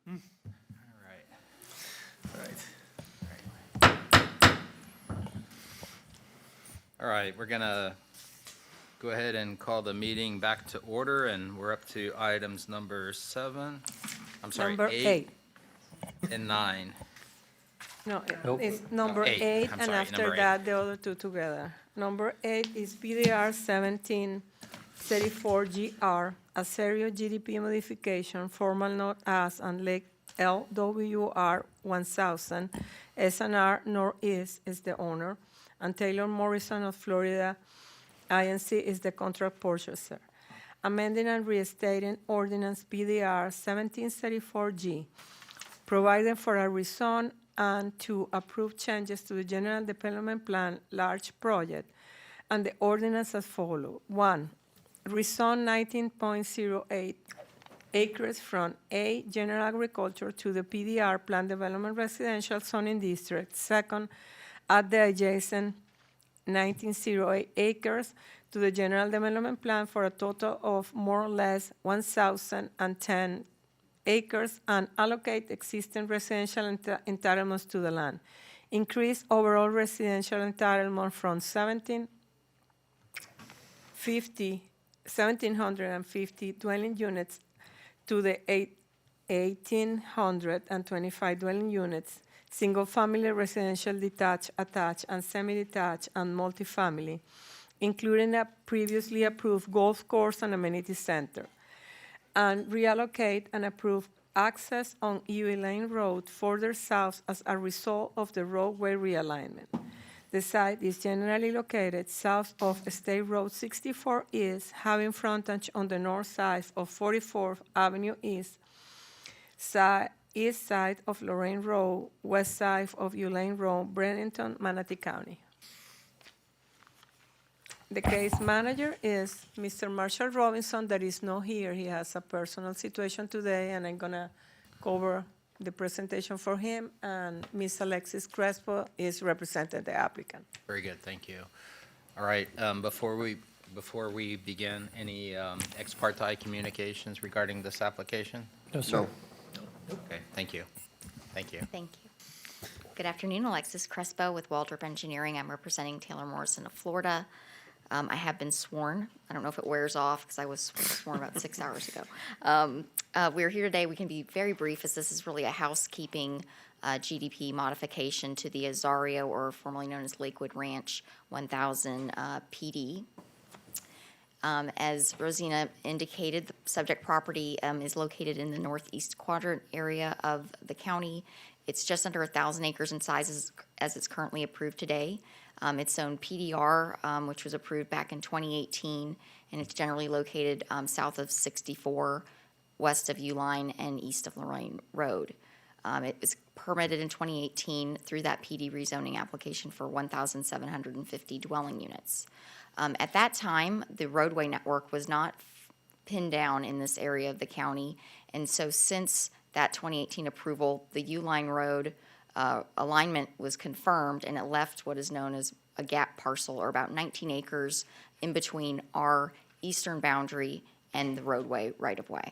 All right. All right. All right, we're gonna go ahead and call the meeting back to order, and we're up to items number 7, I'm sorry, Number 8. and 9. No, Nope. it's number Eight. 8, I'm and sorry, after number eight. that, the other two together. Number 8 is BDR 1734GR, a serious GDP modification, formal note as and Lake LWR 1000, SNR Northeast is the owner, and Taylor Morrison of Florida INC is the contract purchaser. Amending and restating ordinance BDR 1734G, providing for a rezone and to approve changes to the general development plan large project, and the ordinance as follows. 1, rezone 19.08 acres from A, general agriculture, to the PDR, Plan Development Residential Zoning District. Second, add the adjacent 1908 acres to the general development plan for a total of more or less 1,010 acres and allocate existing residential entitlements to the land. Increase overall residential entitlement from 1,750 dwelling units to the 1,825 dwelling units, single-family residential detached, attached, and semi-detached, and multifamily, including a previously approved golf course and amenity center, and reallocate and approve access on Ewe Lane Road further south as a result of the roadway realignment. The site is generally located south of State Road 64 East, having frontage on the north side of 44th Avenue East, east side of Lorraine Road, west side of Ewe Lane Road, Bennington, Manatee County. The case manager is Mr. Marshall Robinson, that is not here. He has a personal situation today, and I'm gonna cover the presentation for him, and Ms. Alexis Crespo is representing the applicant. Very good, thank you. All right, before we begin, any ex parte communications regarding this application? No, sir. No. Okay, thank you. Thank you. Thank you. Good afternoon, Alexis Crespo with Waldrop Engineering. I'm representing Taylor Morrison of Florida. I have been sworn. I don't know if it wears off because I was sworn about 6 hours ago. We're here today. We can be very brief as this is really a housekeeping GDP modification to the Azario, or formerly known as Lakewood Ranch 1000 PD. As Rosina indicated, the subject property is located in the northeast quadrant area of the county. It's just under 1,000 acres in size as it's currently approved today. It's own PDR, which was approved back in 2018, and it's generally located south of 64, west of Uline, and east of Lorraine Road. It was permitted in 2018 through that PD rezoning application for 1,750 dwelling units. At that time, the roadway network was not pinned down in this area of the county, and so since that 2018 approval, the Uline Road alignment was confirmed, and it left what is known as a gap parcel, or about 19 acres in between our eastern boundary and the roadway right-of-way.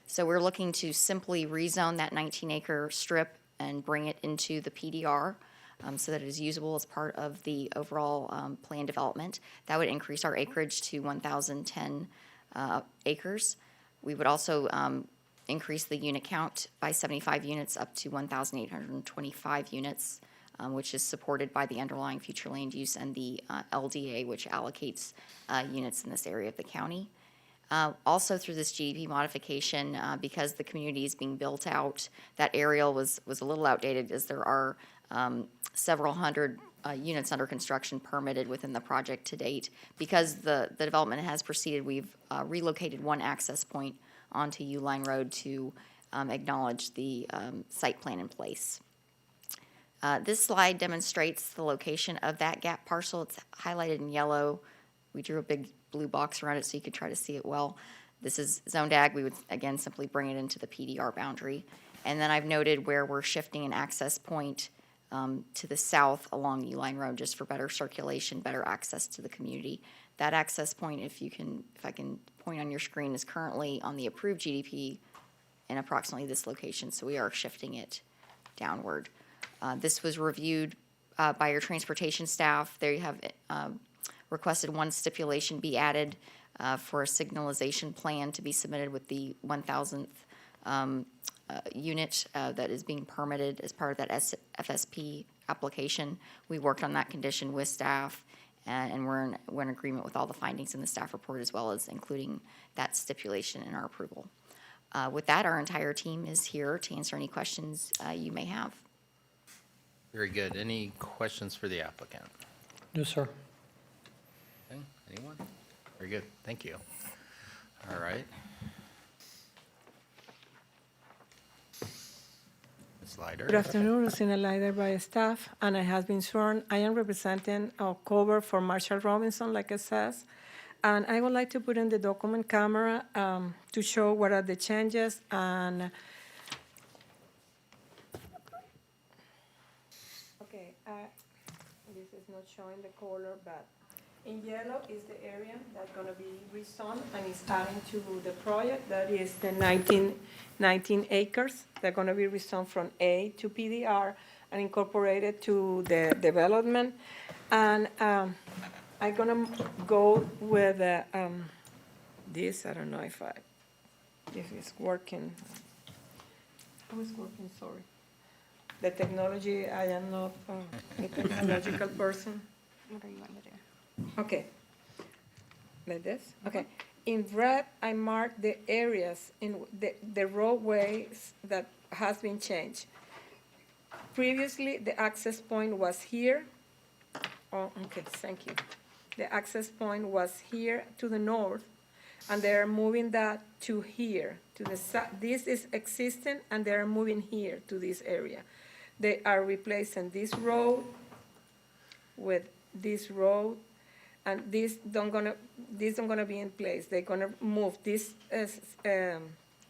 So we're looking to simply rezone that 19-acre strip and bring it into the PDR so that it is usable as part of the overall plan development. That would increase our acreage to 1,010 acres. We would also increase the unit count by 75 units up to 1,825 units, which is supported by the underlying future land use and the LDA, which allocates units in this area of the county. Also through this GDP modification, because the community is being built out, that aerial was a little outdated, as there are several hundred units under construction permitted within the project to date. Because the development has proceeded, we've relocated one access point onto Uline Road to acknowledge the site plan in place. This slide demonstrates the location of that gap parcel. It's highlighted in yellow. We drew a big blue box around it so you could try to see it well. This is zoned ag. We would, again, simply bring it into the PDR boundary. And then I've noted where we're shifting an access point to the south along Uline Road, just for better circulation, better access to the community. That access point, if I can point on your screen, is currently on the approved GDP in approximately this location, so we are shifting it downward. This was reviewed by your transportation staff. They have requested one stipulation be added for a signalization plan to be submitted with the 1,000th unit that is being permitted as part of that FSP application. We worked on that condition with staff, and we're in agreement with all the findings in the staff report, as well as including that stipulation in our approval. With that, our entire team is here to answer any questions you may have. Very good. Any questions for the applicant? No, sir. Okay, anyone? Very good. Thank you. All right. Ms. Leider. Good afternoon, Rosina Leider by staff, and I have been sworn. I am representing Cover for Marshall Robinson, like it says, and I would like to put in the document camera to show what are the changes and. Okay, this is not showing the color, but in yellow is the area that's going to be rezoned and is adding to the project. That is the 19 acres. They're going to be rezoned from A to PDR and incorporated to the development. And I'm going to go with this. I don't know if it's working. How is working? Sorry. The technology, I am not a technological person. What are you going to do? Okay. Like this? Okay. In red, I marked the areas in the roadways that has been changed. Previously, the access point was here. Oh, okay, thank you. The access point was here to the north, and they're moving that to here, to the south. This is existing, and they're moving here to this area. They are replacing this road with this road, and this don't gonna be in place. They're gonna move this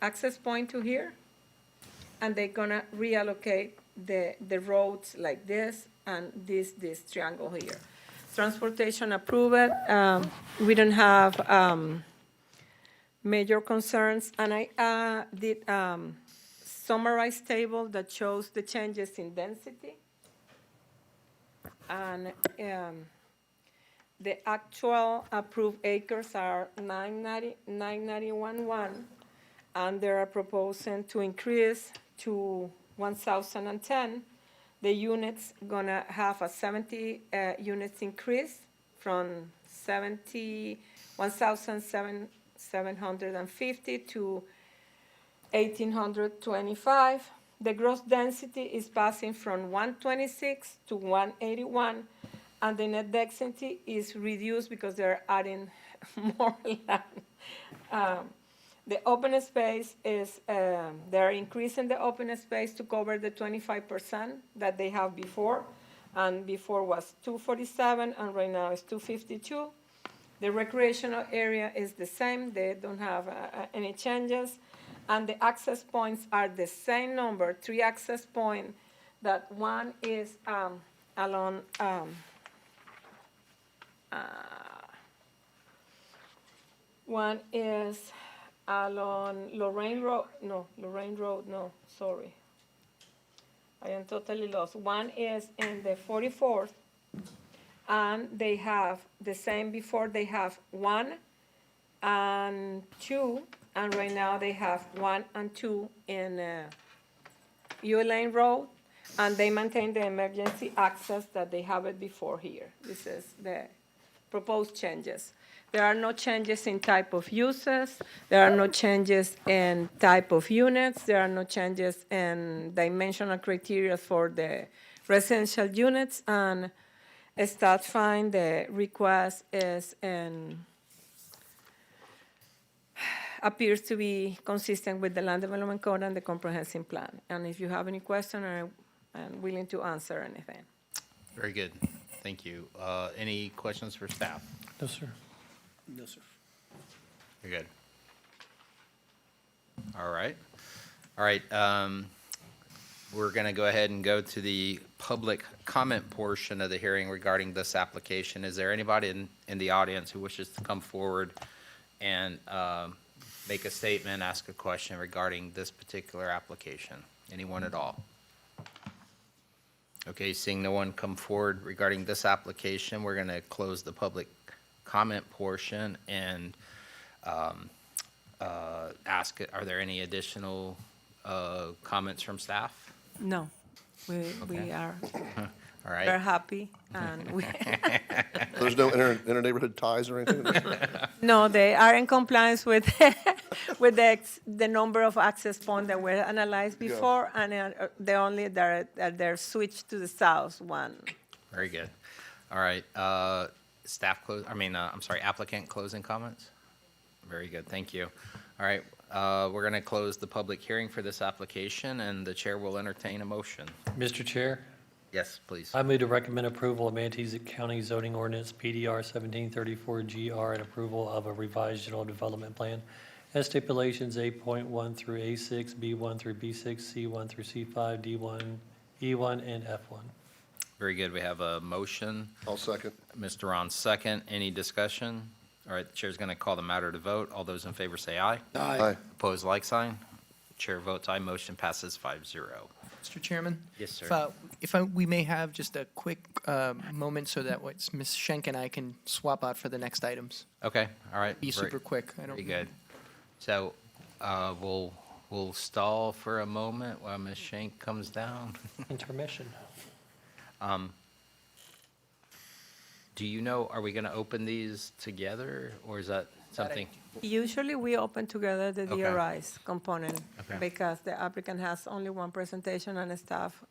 access point to here, and they're gonna reallocate the roads like this and this triangle here. Transportation approved. We don't have major concerns, and I did summarized table that shows the changes in density. And the actual approved acres are 991.1, and they are proposing to increase to 1,010. The units gonna have a 70 units increase from 1,750 to 1,825. The gross density is passing from 126 to 181, and the net density is reduced because they're adding more land. The open space is, they're increasing the open space to cover the 25% that they have before, and before was 247, and right now it's 252. The recreational area is the same. They don't have any changes. And the access points are the same number, 3 access points, that one is along one is along Lorraine Road, no, sorry. I am totally lost. One is in the 44th, and they have the same before. They have 1 and 2, and right now they have 1 and 2 in Uline Road, and they maintain the emergency access that they have it before here. This is the proposed changes. There are no changes in type of uses. There are no changes in type of units. There are no changes in dimensional criteria for the residential units. And staff find the request is appears to be consistent with the Land Development Code and the Comprehensive Plan. And if you have any question, I'm willing to answer anything. Very good. Thank you. Any questions for staff? No, sir. No, sir. You're good. All right. All right. we're going to go ahead and go to the public comment portion of the hearing regarding this application. Is there anybody in the audience who wishes to come forward and make a statement, ask a question regarding this particular application? Anyone at all? Okay, seeing no one come forward regarding this application, we're going to close the public comment portion and ask, are there any additional comments from staff? No, we are All right. very happy, and we, There's no inter-neighborhood ties or anything? no, they are in compliance with, with the number of access points that were analyzed before, and the only they're switched to the south one. Very good. All right, applicant closing comments? Very good, thank you. All right, we're going to close the public hearing for this application, and the chair will entertain a motion. Mr. Chair, Yes, please. I move to recommend approval of Manatee County zoning ordinance PDR 1734GR and approval of a revised general development plan as stipulations 8.1 through A6, B1 through B6, C1 through C5, D1, E1, and F1. Very good, we have a motion. I'll second. Mr. Ron, second. Any discussion? All right, the chair's going to call the matter to vote. All those in favor say aye. Aye. Opposed, like sign. Chair votes aye, motion passes 5-0. Mr. Chairman? Yes, sir. We may have just a quick moment so that what Ms. Schenk and I can swap out for the next items. Okay, all right. Be super quick. Very good. So we'll stall for a moment while Ms. Schenk comes down. Intermission. Do you know, are we going to open these together, or is that something? Usually, we open together the Okay. DRIs component Okay. because the applicant has only one presentation and the staff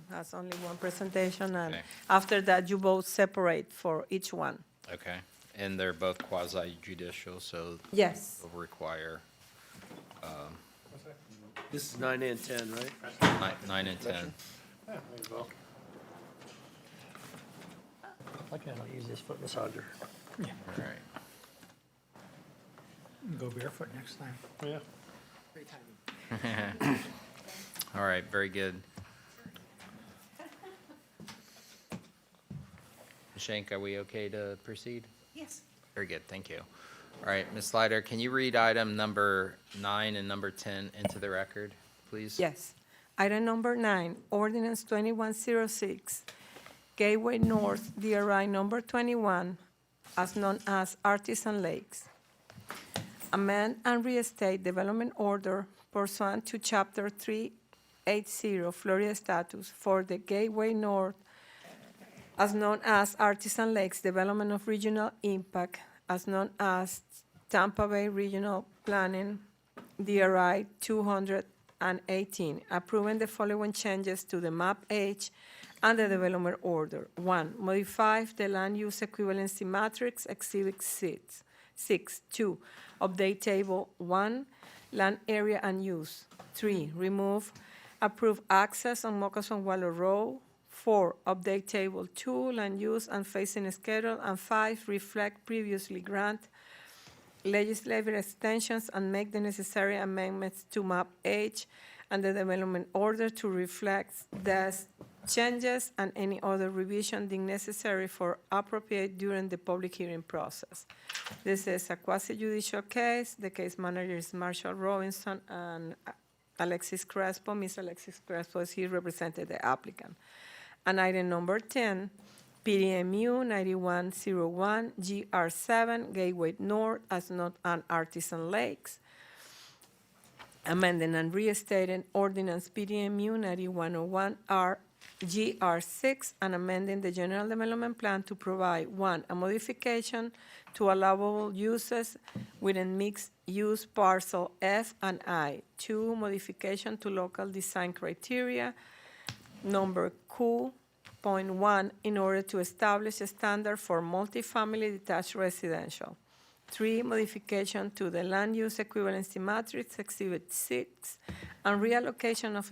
has only one presentation, and Okay. after that, you both separate for each one. Okay, and they're both quasi judicial, so Yes. will require This is 9 and 10, right? 9 and 10. I cannot use this foot massager. All right. Go barefoot next time. Yeah. All right, very good. Ms. Schenk, are we okay to proceed? Yes. Very good, thank you. All right, Ms. Slider, can you read item number 9 and number 10 into the record, please? Yes. Item number 9, ordinance 2106, Gateway North, DRI number 21, as known as Artisan Lakes. Amend and reinstate development order pursuant to Chapter 380 Florida Statutes for the Gateway North, as known as Artisan Lakes Development of Regional Impact, as known as Tampa Bay Regional Planning, DRI 218, approving the following changes to the map H and the development order. 1, modify the land use equivalency matrix, Exhibit 6. 2, update table 1, land area and use. 3, remove approve access on Moccasin Wallow Road. 4, update table 2, land use and phasing schedule. And 5, reflect previously grant legislative extensions and make the necessary amendments to map H and the development order to reflect these changes and any other revision deemed necessary for appropriate during the public hearing process. This is a quasi-judicial case. The case manager is Marshall Robinson and Alexis Crespo. Ms. Alexis Crespo is here representing the applicant. And item number 10, PDMU 9101 GR7 Gateway North as not an Artisan Lakes. Amending and restating ordinance PDMU 9101 GR6 and amending the general development plan to provide 1, a modification to allowable uses within mixed-use parcel F and I. 2, modification to local design criteria. Number Q.1 in order to establish a standard for multifamily detached residential. 3, modification to the land use equivalency matrix, Exhibit 6, and reallocation of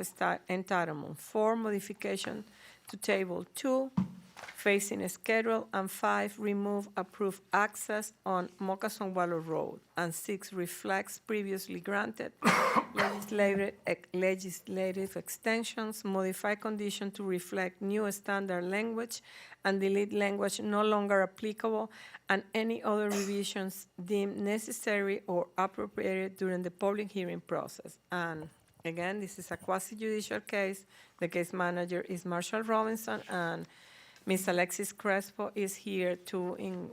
entitlement. 4, modification to Table 2, facing a schedule, and 5, remove approved access on Moccasin Wallow Road, and 6, reflects previously granted legislative extensions, modify condition to reflect new standard language, and delete language no longer applicable, and any other revisions deemed necessary or appropriate during the public hearing process. And again, this is a quasi-judicial case. The case manager is Marshall Robinson, and Ms. Alexis Crespo is here in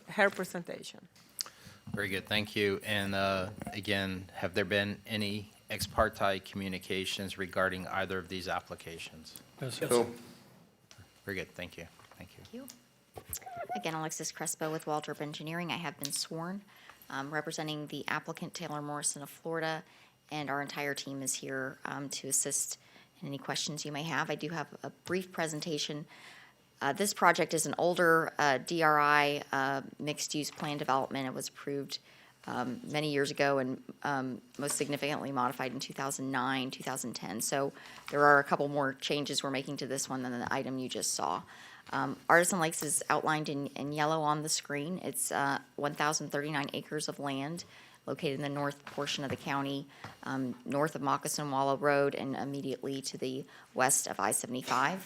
her presentation. Very good, thank you. And again, have there been any ex parte communications regarding either of these applications? Yes, sir. So, Very good, thank you. Thank you. Thank you. Again, Alexis Crespo with Waldrop Engineering. I have been sworn, representing the applicant Taylor Morrison of Florida, and our entire team is here to assist in any questions you may have. I do have a brief presentation. This project is an older DRI mixed-use plan development. It was approved many years ago and most significantly modified in 2009, 2010. So there are a couple more changes we're making to this one than the item you just saw. Artisan Lakes is outlined in yellow on the screen. It's 1,039 acres of land located in the north portion of the county, north of Moccasin Wallow Road and immediately to the west of I-75.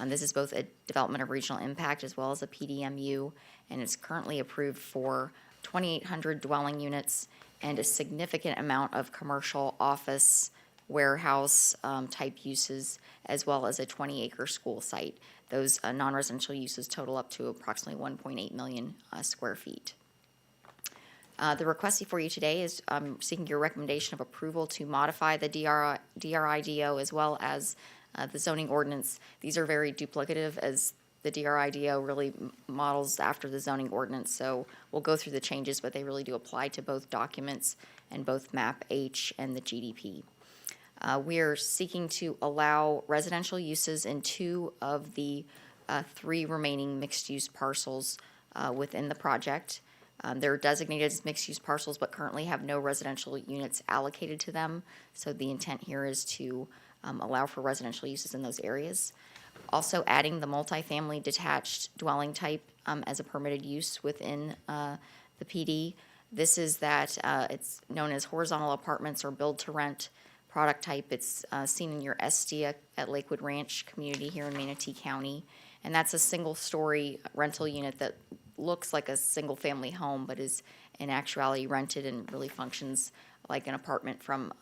This is both a development of regional impact as well as a PDMU, and it's currently approved for 2,800 dwelling units and a significant amount of commercial office, warehouse type uses, as well as a 20-acre school site. Those non-residential uses total up to approximately 1.8 million square feet. The request before you today is seeking your recommendation of approval to modify the DRIDO as well as the zoning ordinance. These are very duplicative, as the DRIDO really models after the zoning ordinance. So we'll go through the changes, but they really do apply to both documents and both MAP H and the GDP. We are seeking to allow residential uses in 2 of the 3 remaining mixed-use parcels within the project. They're designated as mixed-use parcels, but currently have no residential units allocated to them. So the intent here is to allow for residential uses in those areas. Also adding the multifamily detached dwelling type as a permitted use within the PD. This is that it's known as horizontal apartments or build-to-rent product type. It's seen in your SD at Lakewood Ranch community here in Manatee County. And that's a single-story rental unit that looks like a single-family home, but is in actuality rented and really functions like an apartment from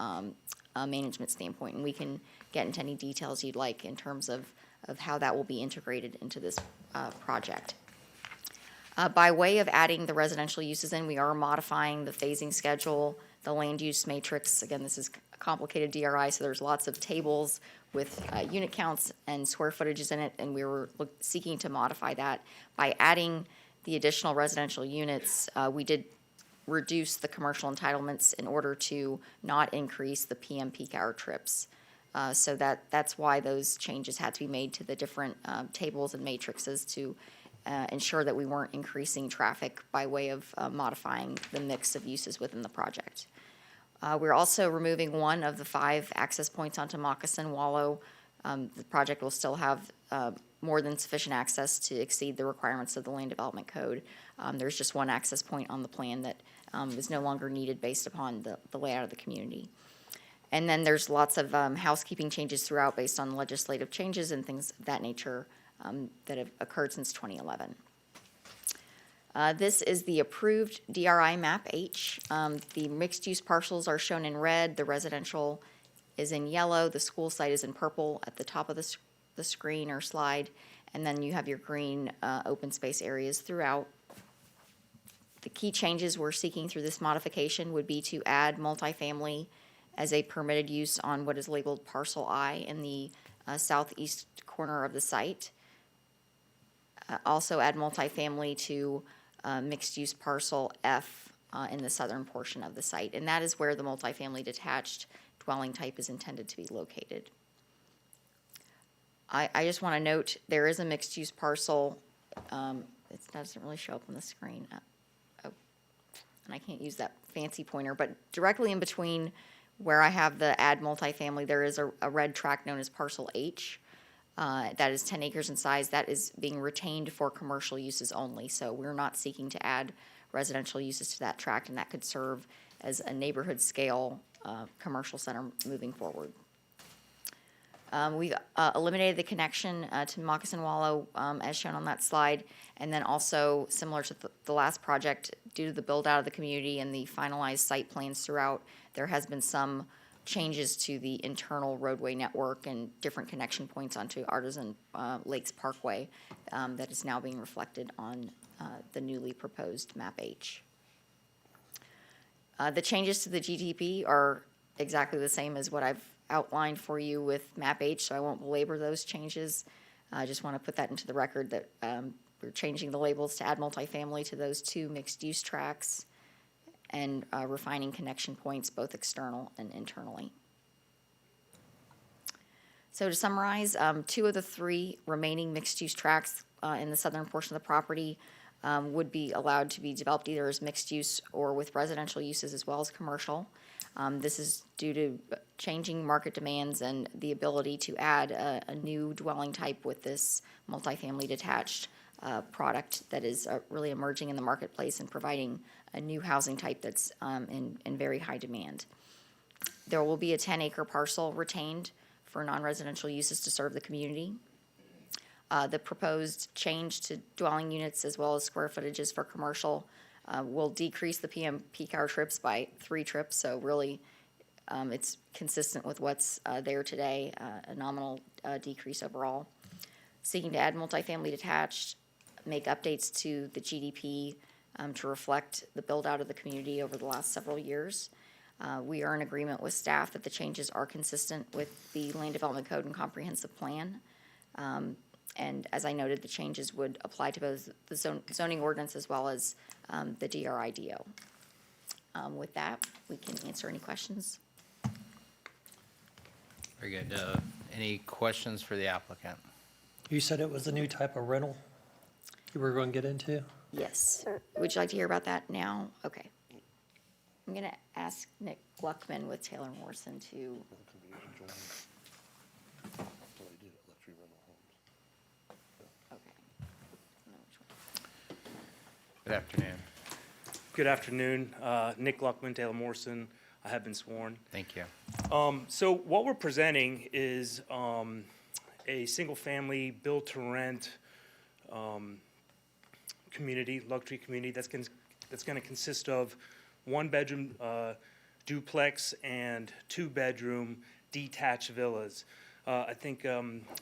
a management standpoint. And we can get into any details you'd like in terms of how that will be integrated into this project. By way of adding the residential uses in, we are modifying the phasing schedule, the land use matrix. Again, this is a complicated DRI, so there's lots of tables with unit counts and square footages in it, and we were seeking to modify that. By adding the additional residential units, we did reduce the commercial entitlements in order to not increase the PM peak hour trips. So that's why those changes had to be made to the different tables and matrices to ensure that we weren't increasing traffic by way of modifying the mix of uses within the project. We're also removing 1 of the 5 access points onto Moccasin Wallow. The project will still have more than sufficient access to exceed the requirements of the Land Development Code. There's just 1 access point on the plan that is no longer needed based upon the layout of the community. And then there's lots of housekeeping changes throughout based on legislative changes and things of that nature that have occurred since 2011. This is the approved DRI Map H. The mixed-use parcels are shown in red. The residential is in yellow. The school site is in purple at the top of the screen or slide. And then you have your green open space areas throughout. The key changes we're seeking through this modification would be to add multifamily as a permitted use on what is labeled Parcel I in the southeast corner of the site. Also add multifamily to mixed-use Parcel F in the southern portion of the site. And that is where the multifamily detached dwelling type is intended to be located. I just want to note there is a mixed-use parcel. It doesn't really show up on the screen. And I can't use that fancy pointer, but directly in between where I have the add multifamily, there is a red tract known as Parcel H. That is 10 acres in size. That is being retained for commercial uses only. So we're not seeking to add residential uses to that tract, and that could serve as a neighborhood scale commercial center moving forward. We've eliminated the connection to Moccasin Wallow as shown on that slide. And then also, similar to the last project, due to the build out of the community and the finalized site plans throughout, there has been some changes to the internal roadway network and different connection points onto Artisan Lakes Parkway that is now being reflected on the newly proposed Map H. The changes to the GTP are exactly the same as what I've outlined for you with Map H, so I won't belabor those changes. I just want to put that into the record that we're changing the labels to add multifamily to those two mixed-use tracts and refining connection points, both external and internally. So to summarize, 2 of the 3 remaining mixed-use tracts in the southern portion of the property would be allowed to be developed either as mixed use or with residential uses as well as commercial. This is due to changing market demands and the ability to add a new dwelling type with this multifamily detached product that is really emerging in the marketplace and providing a new housing type that's in very high demand. There will be a 10-acre parcel retained for non-residential uses to serve the community. The proposed change to dwelling units as well as square footages for commercial will decrease the PM peak hour trips by 3 trips. So really, it's consistent with what's there today, a nominal decrease overall. Seeking to add multifamily detached, make updates to the GDP to reflect the build out of the community over the last several years. We are in agreement with staff that the changes are consistent with the Land Development Code and Comprehensive Plan. And as I noted, the changes would apply to both the zoning ordinance as well as the DRIDO. With that, we can answer any questions. Very good. Any questions for the applicant? You said it was a new type of rental you were going to get into? Yes. Would you like to hear about that now? Okay. I'm going to ask Nick Gluckman with Taylor Morrison to. Good afternoon. Good afternoon. Nick Luckman, Taylor Morrison. I have been sworn. Thank you. So what we're presenting is a single-family build-to-rent community, luxury community that's going to consist of 1-bedroom duplex and 2-bedroom detached villas. I think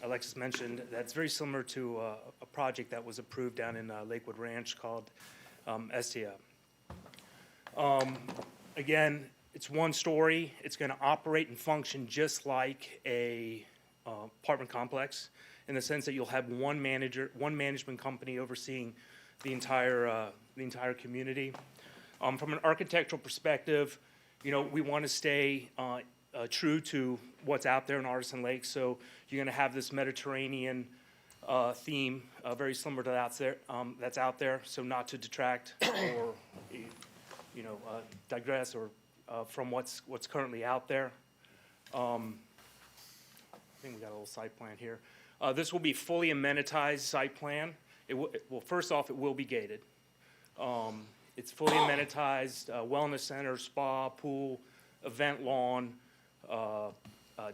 Alexis mentioned that's very similar to a project that was approved down in Lakewood Ranch called Estia. Again, it's 1 story. It's going to operate and function just like a apartment complex in the sense that you'll have one management company overseeing the entire community. From an architectural perspective, you know, we want to stay true to what's out there in Artisan Lake. So you're going to have this Mediterranean theme, very similar to that's out there. So not to detract or, you know, digress or from what's currently out there. I think we got a little site plan here. This will be fully amenitized site plan. Well, first off, it will be gated. It's fully amenitized, wellness center, spa, pool, event lawn,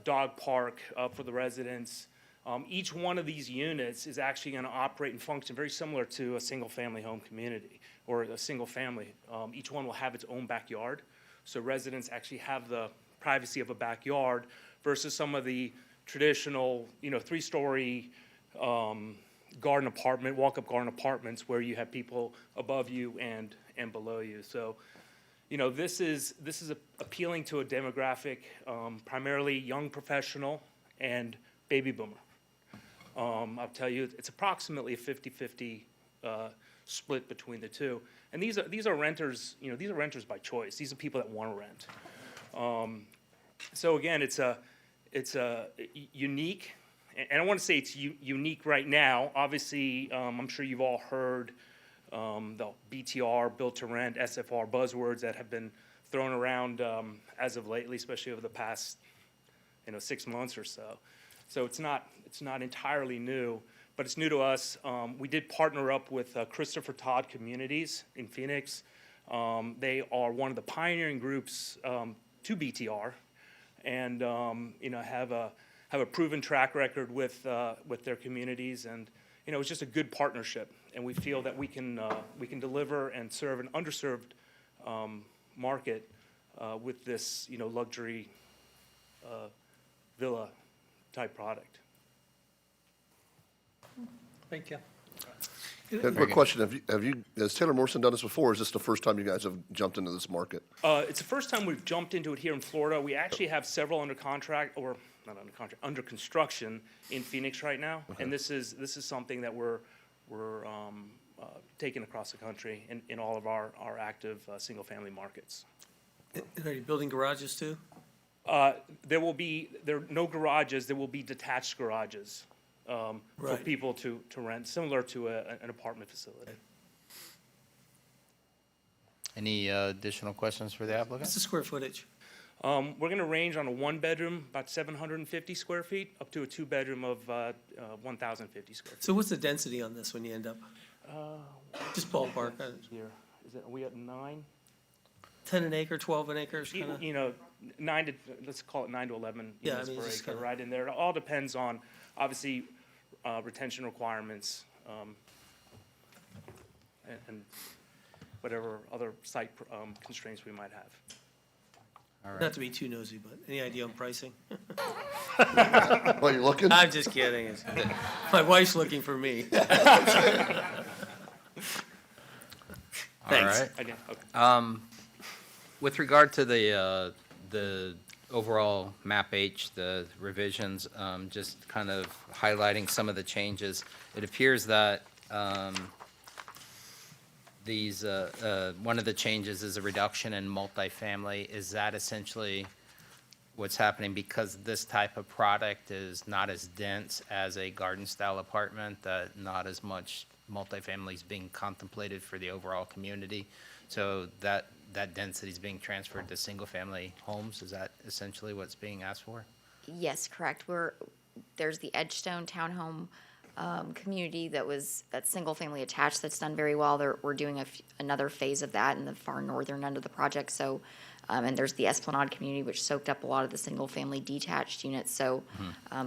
dog park for the residents. Each one of these units is actually going to operate and function very similar to a single-family home community or a single family. Each one will have its own backyard, so residents actually have the privacy of a backyard versus some of the traditional, you know, 3-story garden apartment, walk-up garden apartments where you have people above you and below you. So, you know, this is appealing to a demographic, primarily young professional and baby boomer. I'll tell you, it's approximately a 50-50 split between the two. And these are renters, you know, these are renters by choice. These are people that want to rent. So again, it's a unique, and I want to say it's unique right now. Obviously, I'm sure you've all heard the BTR, built to rent, SFR buzzwords that have been thrown around as of lately, especially over the past, you know, 6 months or so. So it's not it's not entirely new, but it's new to us. We did partner up with Christopher Todd Communities in Phoenix. They are one of the pioneering groups to BTR, and have a proven track record with their communities, and it's just a good partnership. And we feel that we can deliver and serve an underserved market with this luxury villa type product. Thank you. Quick question, has Taylor Morrison done this before, or is this the first time you guys have jumped into this market? It's the first time we've jumped into it here in Florida. We actually have several under contract, or not under contract, under construction in Phoenix right now. Okay. And this is something that we're taking across the country in all of our active single-family markets. And are you building garages too? There are no garages, there will be detached garages for Right. people to rent, similar to an apartment facility. Any additional questions for the applicant? What's the square footage? We're going to range on a one-bedroom, about 750 square feet, up to a two-bedroom of 1,050 square feet. So what's the density on this when you end up? Just ballpark. Here, are we at 9? 10 an acre, 12 an acre, kind of? 9 to, let's call it 9 to 11 Yeah, I units mean, per just acre, kinda- right in there. It all depends on, obviously, retention requirements, and whatever other site constraints we might have. All right. Not to be too nosy, but any idea on pricing? Well, you looking? I'm just kidding. My wife's looking for me. All Thanks. right. I did, okay. With regard to the overall map H, the revisions, just kind of highlighting some of the changes, it appears that one of the changes is a reduction in multifamily. Is that essentially what's happening because this type of product is not as dense as a garden-style apartment, that not as much multifamily is being contemplated for the overall community? So that density is being transferred to single-family homes? Is that essentially what's being asked for? Yes, correct. There's the Edgestone Townhome community that's single-family attached, that's done very well. We're doing another phase of that in the far northern end of the project. So, and there's the Esplanade community, which soaked up a lot of the single-family detached units. So,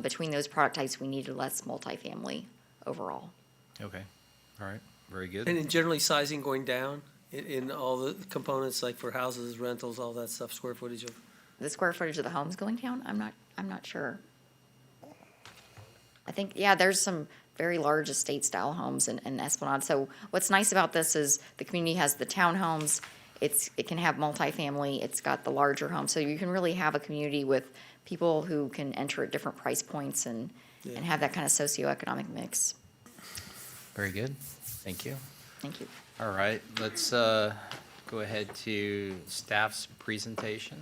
between those product types, we needed less multifamily overall. Okay, all right, very good. And in generally sizing going down in all the components, like for houses, rentals, all that stuff, square footage of? The square footage of the homes going down, I'm not sure. I think, yeah, there's some very large estate-style homes in Esplanade. So what's nice about this is the community has the townhomes, it can have multifamily, it's got the larger homes. So you can really have a community with people who can enter at different price points and have that kind of socioeconomic mix. Very good, thank you. Thank you. All right, let's go ahead to staff's presentation.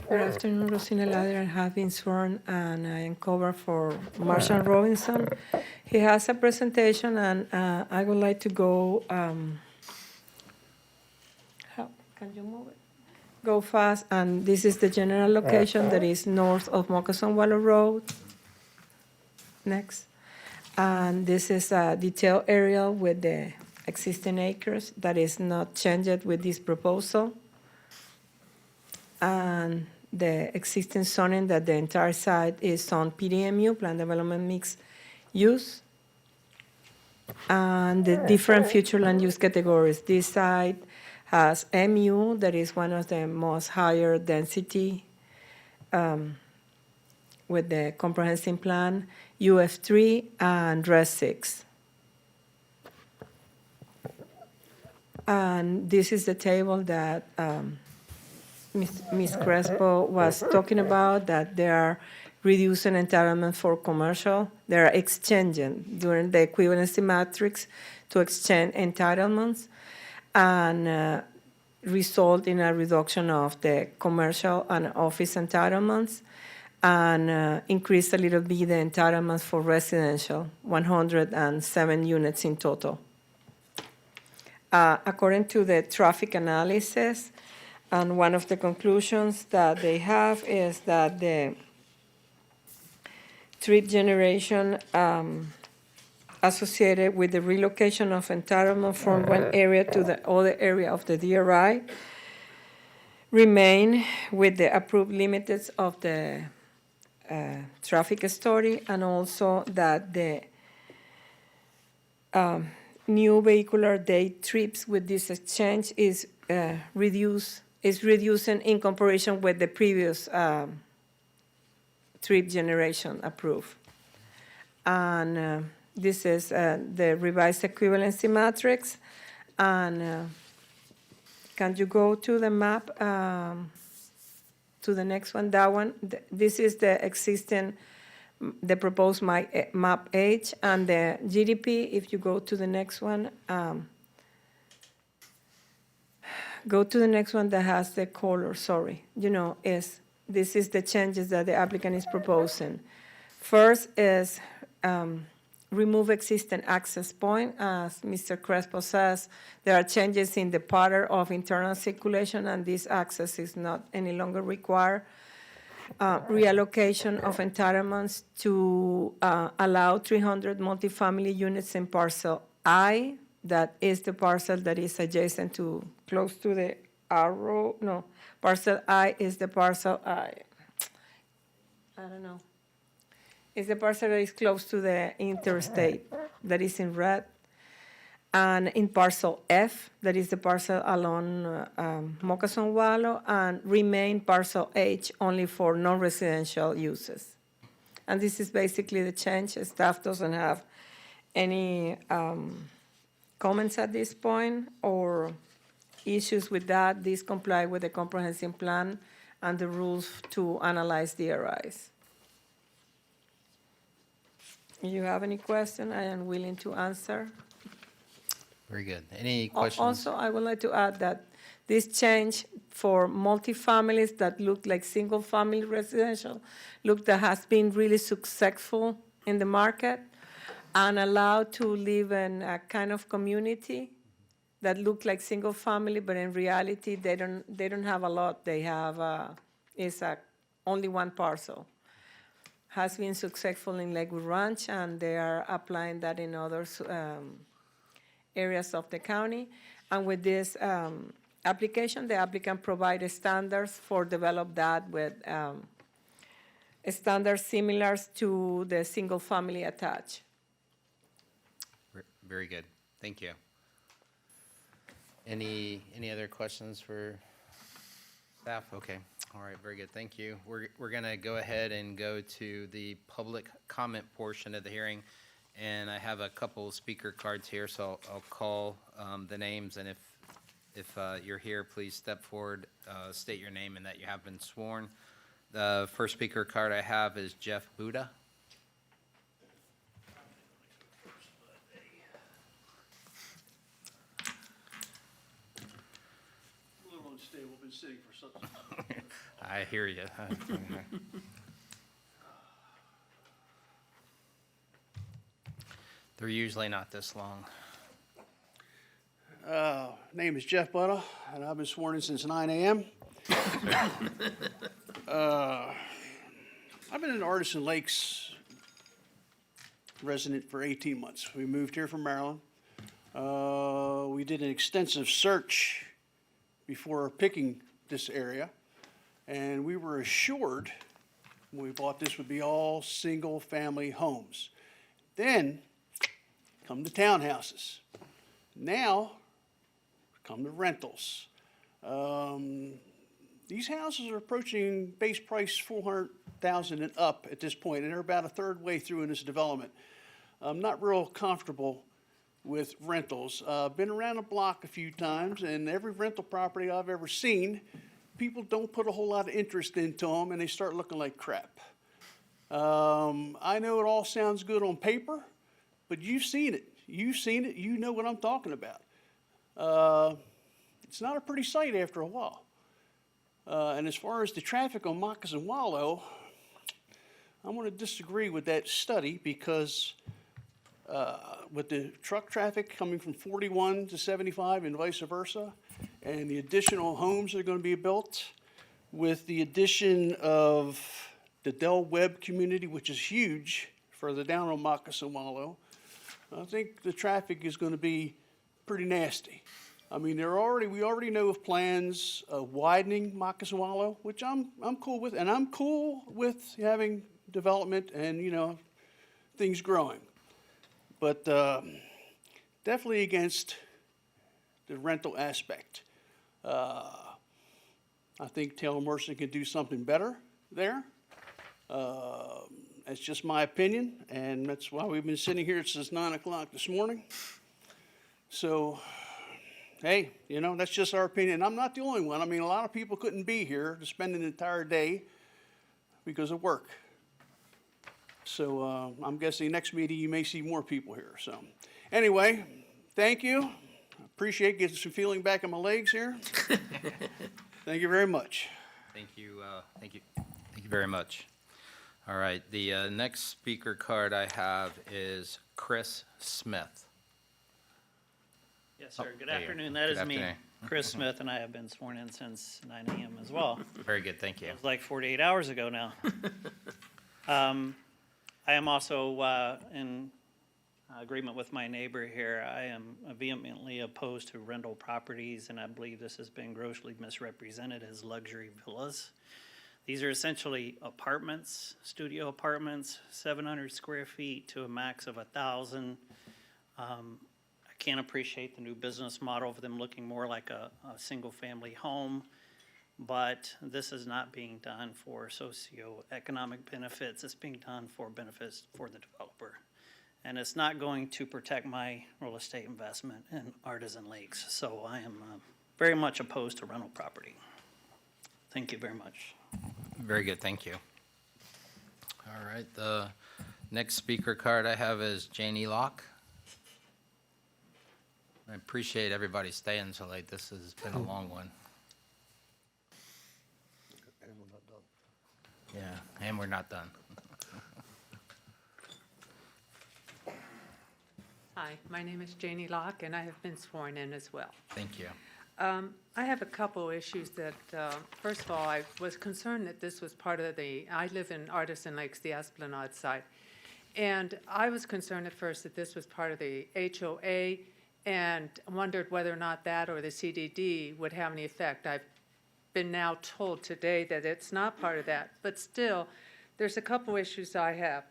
Good afternoon, Rosina Ladder. I have been sworn and I am covered for Marshall Robinson. He has a presentation and I would like to go, can you move it? Go fast, and this is the general location that is north of Moccasin Waller Road. Next. And this is a detailed aerial with the existing acres that is not changed with this proposal. And the existing zoning that the entire site is on PDMU, Plan Development Mixed Use. And the different future land use categories. This site has MU, that is one of the most higher density with the comprehensive plan, UF3 and RES 6. And this is the table that Ms. Crespo was talking about, that they are reducing entitlement for commercial. They are exchanging during the equivalency matrix to exchange entitlements and result in a reduction of the commercial and office entitlements and increase a little bit the entitlements for residential, 107 units in total. According to the traffic analysis, And one of the conclusions that they have is that the trip generation associated with the relocation of entitlement from one area to the other area of the DRI remain with the approved limits of the traffic study, and also that the new vehicular day trips with this exchange is reducing in comparison with the previous trip generation approved. And this is the revised equivalency matrix. And can you go to the map, to the next one, that one? This is the existing, the proposed map H, and the GDP, if you go to the next one, go to the next one that has the color, sorry. This is the changes that the applicant is proposing. First is remove existing access point. As Mr. Crespo says, there are changes in the pattern of internal circulation, and this access is not any longer required. Reallocation of entitlements to allow 300 multifamily units in parcel I. That is the parcel that is adjacent to, close to the arrow. No, parcel I is the parcel I don't know. It's the parcel that is close to the interstate, that is in red. And in parcel F, that is the parcel along Moccasin Wallow, and remain parcel H only for non-residential uses. And this is basically the change. Staff doesn't have any comments at this point or issues with that. These comply with the comprehensive plan and the rules to analyze DRIs. If you have any question, I am willing to answer. Very good. Any questions? Also, I would like to add that this change for multifamilies that look like single-family residential, that has been really successful in the market and allowed to live in a kind of community that look like single-family, but in reality, they don't have a lot. They have only one parcel. Has been successful in Lakewood Ranch, and they are applying that in other areas of the county. And with this application, the applicant provided standards for develop that with standards similar to the single-family attached. Very good. Thank you. Any other questions for staff? Okay. All right. Very good. Thank you. We're going to go ahead and go to the public comment portion of the hearing. And I have a couple of speaker cards here, so I'll call the names. And if you're here, please step forward, state your name and that you have been sworn. The first speaker card I have is Jeff Buda. A little unstable, been sitting for such a time. I hear you. They're usually not this long. Name is Jeff Butta, and I've been sworn in since 9 a.m. I've been an Artisan Lakes resident for 18 months. We moved here from Maryland. We did an extensive search before picking this area, and we were assured when we bought this would be all single-family homes. Then come the townhouses. Now come the rentals. These houses are approaching base price $400,000 and up at this point, and they're about a third way through in this development. I'm not real comfortable with rentals. Been around the block a few times, and every rental property I've ever seen, people don't put a whole lot of interest into them, and they start looking like crap. I know it all sounds good on paper, but you've seen it. You've seen it. You know what I'm talking about. It's not a pretty sight after a while. And as far as the traffic on Moccasin Wallow, I'm going to disagree with that study because with the truck traffic coming from 41 to 75 and vice versa, and the additional homes that are going to be built, with the addition of the Del Webb community, which is huge further down on Moccasin Wallow, I think the traffic is going to be pretty nasty. I mean, we already know of plans of widening Moccasin Wallow, which I'm cool with, and I'm cool with having development and, you know, things growing. But definitely against the rental aspect. I think Taylor Morrison can do something better there. That's just my opinion, and that's why we've been sitting here since 9 o'clock this morning. So, hey, you know, that's just our opinion. I'm not the only one. I mean, a lot of people couldn't be here to spend an entire day because of work. So I'm guessing next meeting you may see more people here. So anyway, thank you. Appreciate getting some feeling back in my legs here. Thank you very much. Thank you, thank you very much. All right, the next speaker card I have is Chris Smith. Yes, sir. Good there you are. afternoon. That Good is me, afternoon. Chris Smith, and I have been sworn in since 9 a.m. as well. Very good, thank you. It was like 48 hours ago now. I am also in agreement with my neighbor here. I am vehemently opposed to rental properties, and I believe this has been grossly misrepresented as luxury villas. These are essentially apartments, studio apartments, 700 square feet to a max of 1,000. I can't appreciate the new business model for them looking more like a single-family home, but this is not being done for socioeconomic benefits. It's being done for benefits for the developer. And it's not going to protect my real estate investment in Artisan Lakes. So I am very much opposed to rental property. Thank you very much. Very good, thank you. All right, the next speaker card I have is Janie Locke. I appreciate everybody staying so late. This has been a long one. Yeah, and we're not done. Hi, my name is Janie Locke, and I have been sworn in as well. Thank you. I have a couple issues that, first of all, I was concerned that this was part of I live in Artisan Lakes, the Esplanade side, and I was concerned at first that this was part of the HOA and wondered whether or not that or the CDD would have any effect. I've been now told today that it's not part of that, but still, there's a couple issues I have.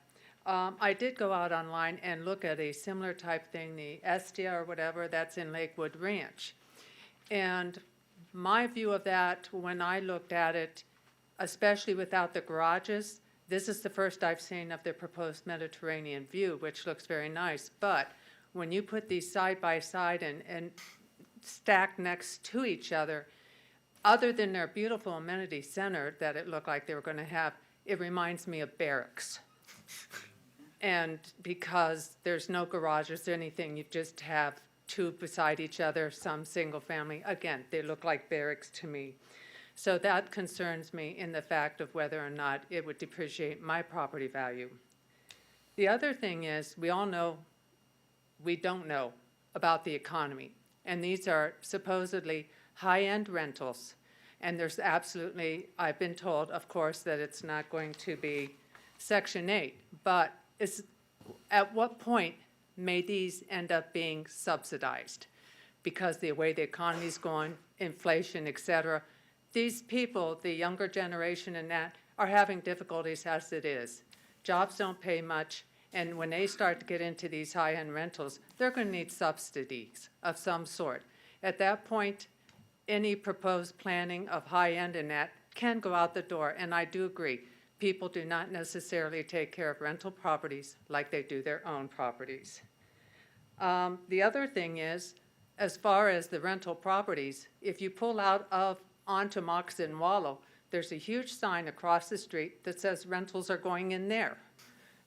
I did go out online and look at a similar type thing, the Estia or whatever, that's in Lakewood Ranch. And my view of that, when I looked at it, especially without the garages, this is the first I've seen of the proposed Mediterranean view, which looks very nice. But when you put these side by side and stacked next to each other, other than their beautiful amenity center that it looked like they were going to have, it reminds me of barracks. And because there's no garages or anything, you just have two beside each other, some single family. Again, they look like barracks to me. So that concerns me in the fact of whether or not it would depreciate my property value. The other thing is, we all know, we don't know about the economy. And these are supposedly high-end rentals. And there's absolutely, I've been told, of course, that it's not going to be Section 8. But at what point may these end up being subsidized? Because the way the economy's going, inflation, et cetera, these people, the younger generation and that, are having difficulties as it is. Jobs don't pay much, and when they start to get into these high-end rentals, they're going to need subsidies of some sort. At that point, any proposed planning of high-end and that can go out the door, and I do agree. People do not necessarily take care of rental properties like they do their own properties. The other thing is, as far as the rental properties, if you pull out onto Moccasin Wallow, there's a huge sign across the street that says rentals are going in there.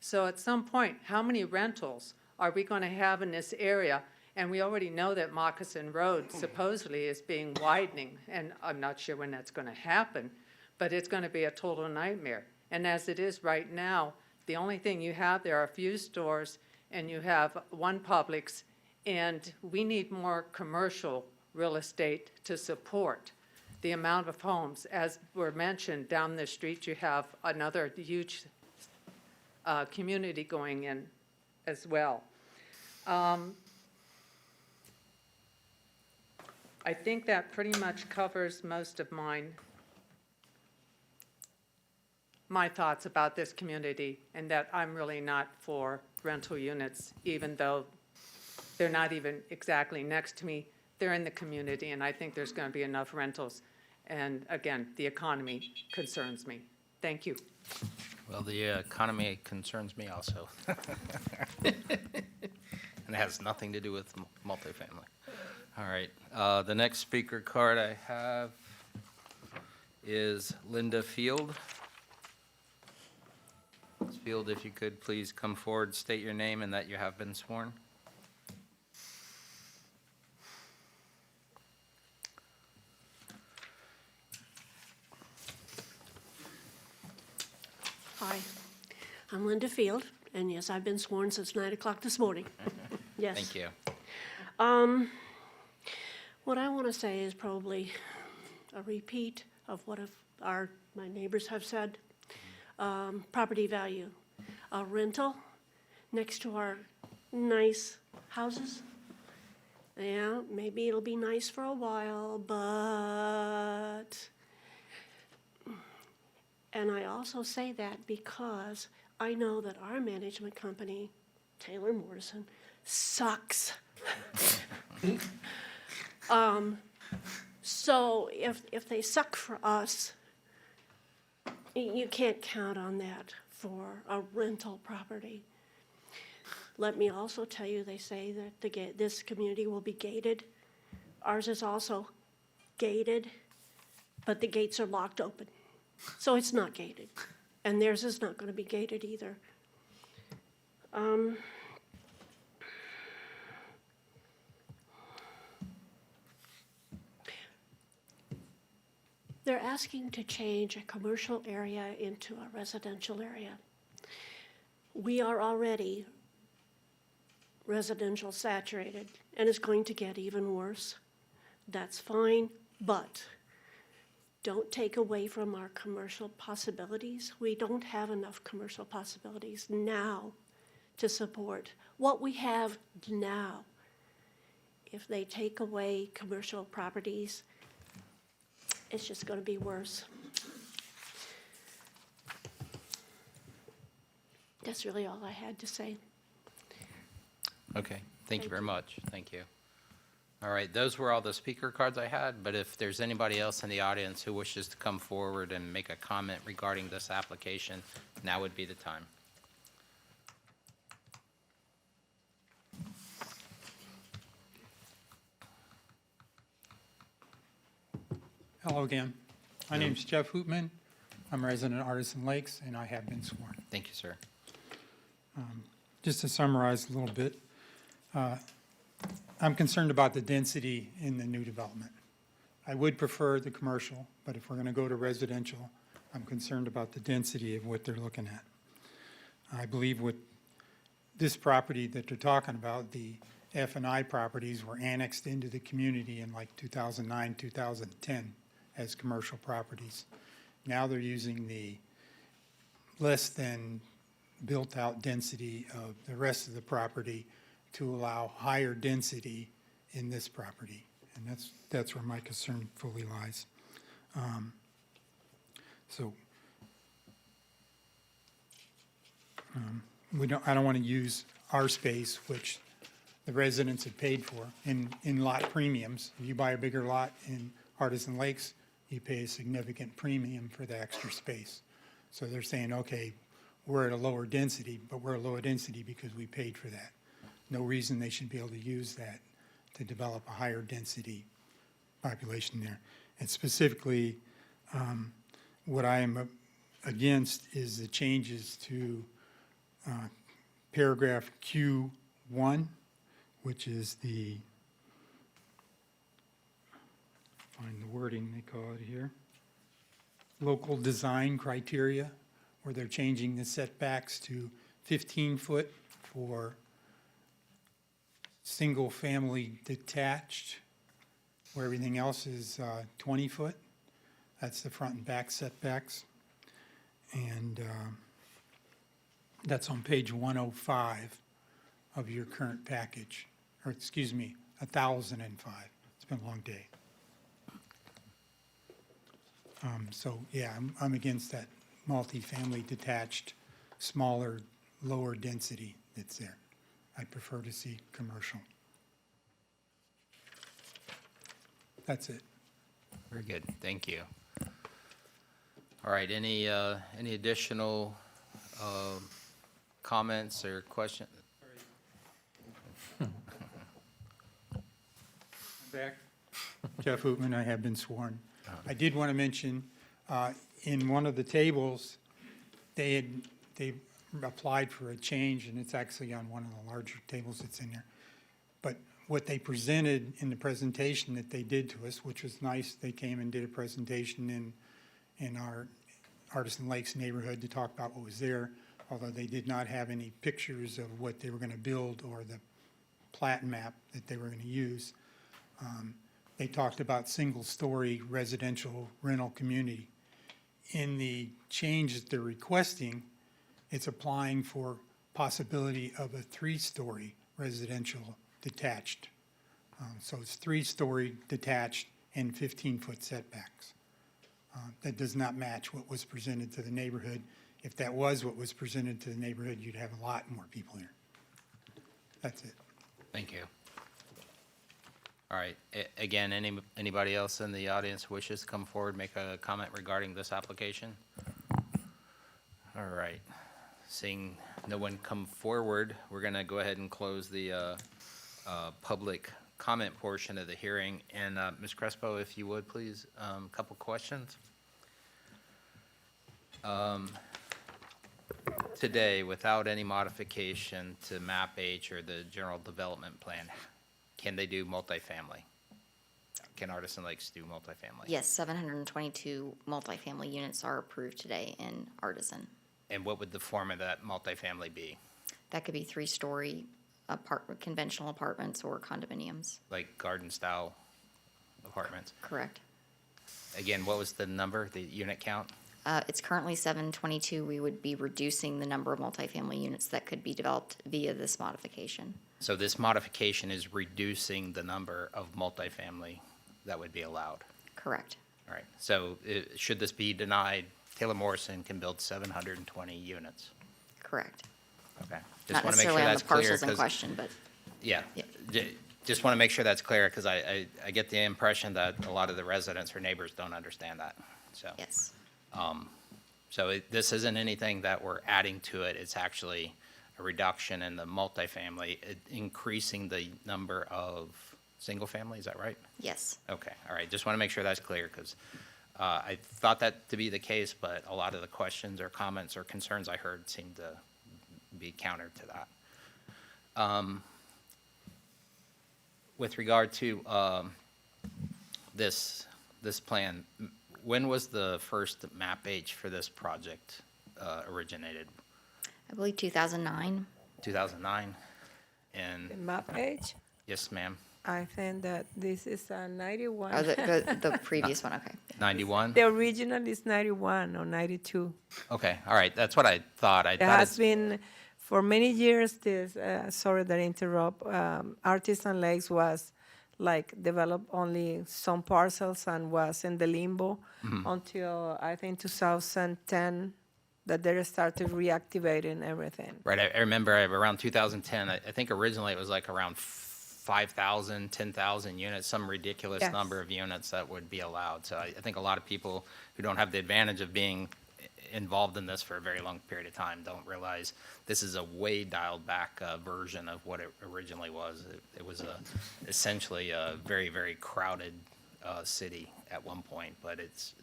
So at some point, how many rentals are we going to have in this area? And we already know that Moccasin Road supposedly is being widening, and I'm not sure when that's going to happen, but it's going to be a total nightmare. And as it is right now, the only thing you have there are a few stores, and you have one Publix, and we need more commercial real estate to support the amount of homes. As were mentioned, down the street, you have another huge community going in as well. I think that pretty much covers most of my thoughts about this community, and that I'm really not for rental units, even though they're not even exactly next to me. They're in the community, and I think there's going to be enough rentals. And again, the economy concerns me. Thank you. Well, the economy concerns me also. And it has nothing to do with multifamily. All right, the next speaker card I have is Linda Field. Ms. Field, if you could please come forward, state your name and that you have been sworn. Hi, I'm Linda Field, and yes, I've been sworn since 9 o'clock this morning. Yes. Thank you. What I want to say is probably a repeat of what my neighbors have said. Property value, a rental next to our nice houses. Yeah, maybe it'll be nice for a while, but, and I also say that because I know that our management company, Taylor Morrison, sucks. So if they suck for us, you can't count on that for a rental property. Let me also tell you, they say that this community will be gated. Ours is also gated, but the gates are locked open. So it's not gated. And theirs is not going to be gated either. They're asking to change a commercial area into a residential area. We are already residential saturated, and it's going to get even worse. That's fine, but don't take away from our commercial possibilities. We don't have enough commercial possibilities now to support what we have now. If they take away commercial properties, it's just going to be worse. That's really all I had to say. Okay, thank you very much. Thank you. All right, those were all the speaker cards I had, but if there's anybody else in the audience who wishes to come forward and make a comment regarding this application, now would be the time. Hello again. My name's Jeff Hoopman. I'm a resident of Artisan Lakes, and I have been sworn. Thank you, sir. Just to summarize a little bit, I'm concerned about the density in the new development. I would prefer the commercial, but if we're going to go to residential, I'm concerned about the density of what they're looking at. I believe with this property that they're talking about, the F&I properties were annexed into the community in like 2009, 2010 as commercial properties. Now they're using the less than built-out density of the rest of the property to allow higher density in this property. And that's where my concern fully lies. I don't want to use our space, which the residents have paid for, in lot premiums. If you buy a bigger lot in Artisan Lakes, you pay a significant premium for the extra space. So they're saying, okay, we're at a lower density, but we're a lower density because we paid for that. No reason they should be able to use that to develop a higher density population there. And specifically, what I am against is the changes to paragraph Q1, which is the, find the wording they call it here, local design criteria, where they're changing the setbacks to 15 foot for single-family detached where everything else is 20 foot. That's the front and back setbacks. And that's on page 105 of your current package, or excuse me, 1005. It's been a long day. So, yeah, I'm against that multifamily detached, smaller, lower density that's there. I prefer to see commercial. That's it. Very good, thank you. All right, any additional comments or questions? Back. Jeff Hoopman, I have been sworn. I did want to mention, in one of the tables, they applied for a change, and it's actually on one of the larger tables that's in there. But what they presented in the presentation that they did to us, which was nice, they came and did a presentation in our Artisan Lakes neighborhood to talk about what was there, although they did not have any pictures of what they were going to build or the plat map that they were going to use. They talked about single-story residential rental community. In the change that they're requesting, it's applying for possibility of a 3-story residential detached. So it's 3-story detached and 15-foot setbacks. That does not match what was presented to the neighborhood. If that was what was presented to the neighborhood, you'd have a lot more people here. That's it. Thank you. All right, again, anybody else in the audience wishes to come forward, make a comment regarding this application? All right, seeing no one come forward, we're going to go ahead and close the public comment portion of the hearing. And Ms. Crespo, if you would, please, a couple questions. Today, without any modification to map H or the general development plan, can they do multifamily? Can Artisan Lakes do multifamily? Yes, 722 multifamily units are approved today in Artisan. And what would the form of that multifamily be? That could be 3-story conventional apartments or condominiums. Like garden-style apartments? Correct. Again, what was the number, the unit count? It's currently 722. We would be reducing the number of multifamily units that could be developed via this modification. So this modification is reducing the number of multifamily that would be allowed? Correct. All right, so should this be denied, Taylor Morrison can build 720 units? Correct. Okay. Not Just want to make necessarily sure on that's the clear. parcels in 'Cause- question, but Yeah, Yeah. just want to make sure that's clear, because I get the impression that a lot of the residents or neighbors don't understand that, so. yes. So this isn't anything that we're adding to it, it's actually a reduction in the multifamily, increasing the number of single-family, is that right? Yes. Okay, all right, just want to make sure that's clear, because I thought that to be the case, but a lot of the questions or comments or concerns I heard seemed to be counter to that. With regard to this plan, when was the first map H for this project originated? I believe 2009. 2009? The And, map H, yes, ma'am, I think that this is a 91. Oh, the previous one, okay. 91? The original is 91 or 92. Okay, all right, that's what I thought. I There thought has it's, been, for many years, this, sorry that I interrupt, Artisan Lakes was like developed only some parcels and was in the limbo until I think 2010 that they started reactivating everything. right, I remember around 2010, I think originally it was like around 5,000, 10,000 units, some ridiculous Yes. number of units that would be allowed. So I think a lot of people who don't have the advantage of being involved in this for a very long period of time don't realize this is a way dialed back version of what it originally was. It was essentially a very, very crowded city at one point, but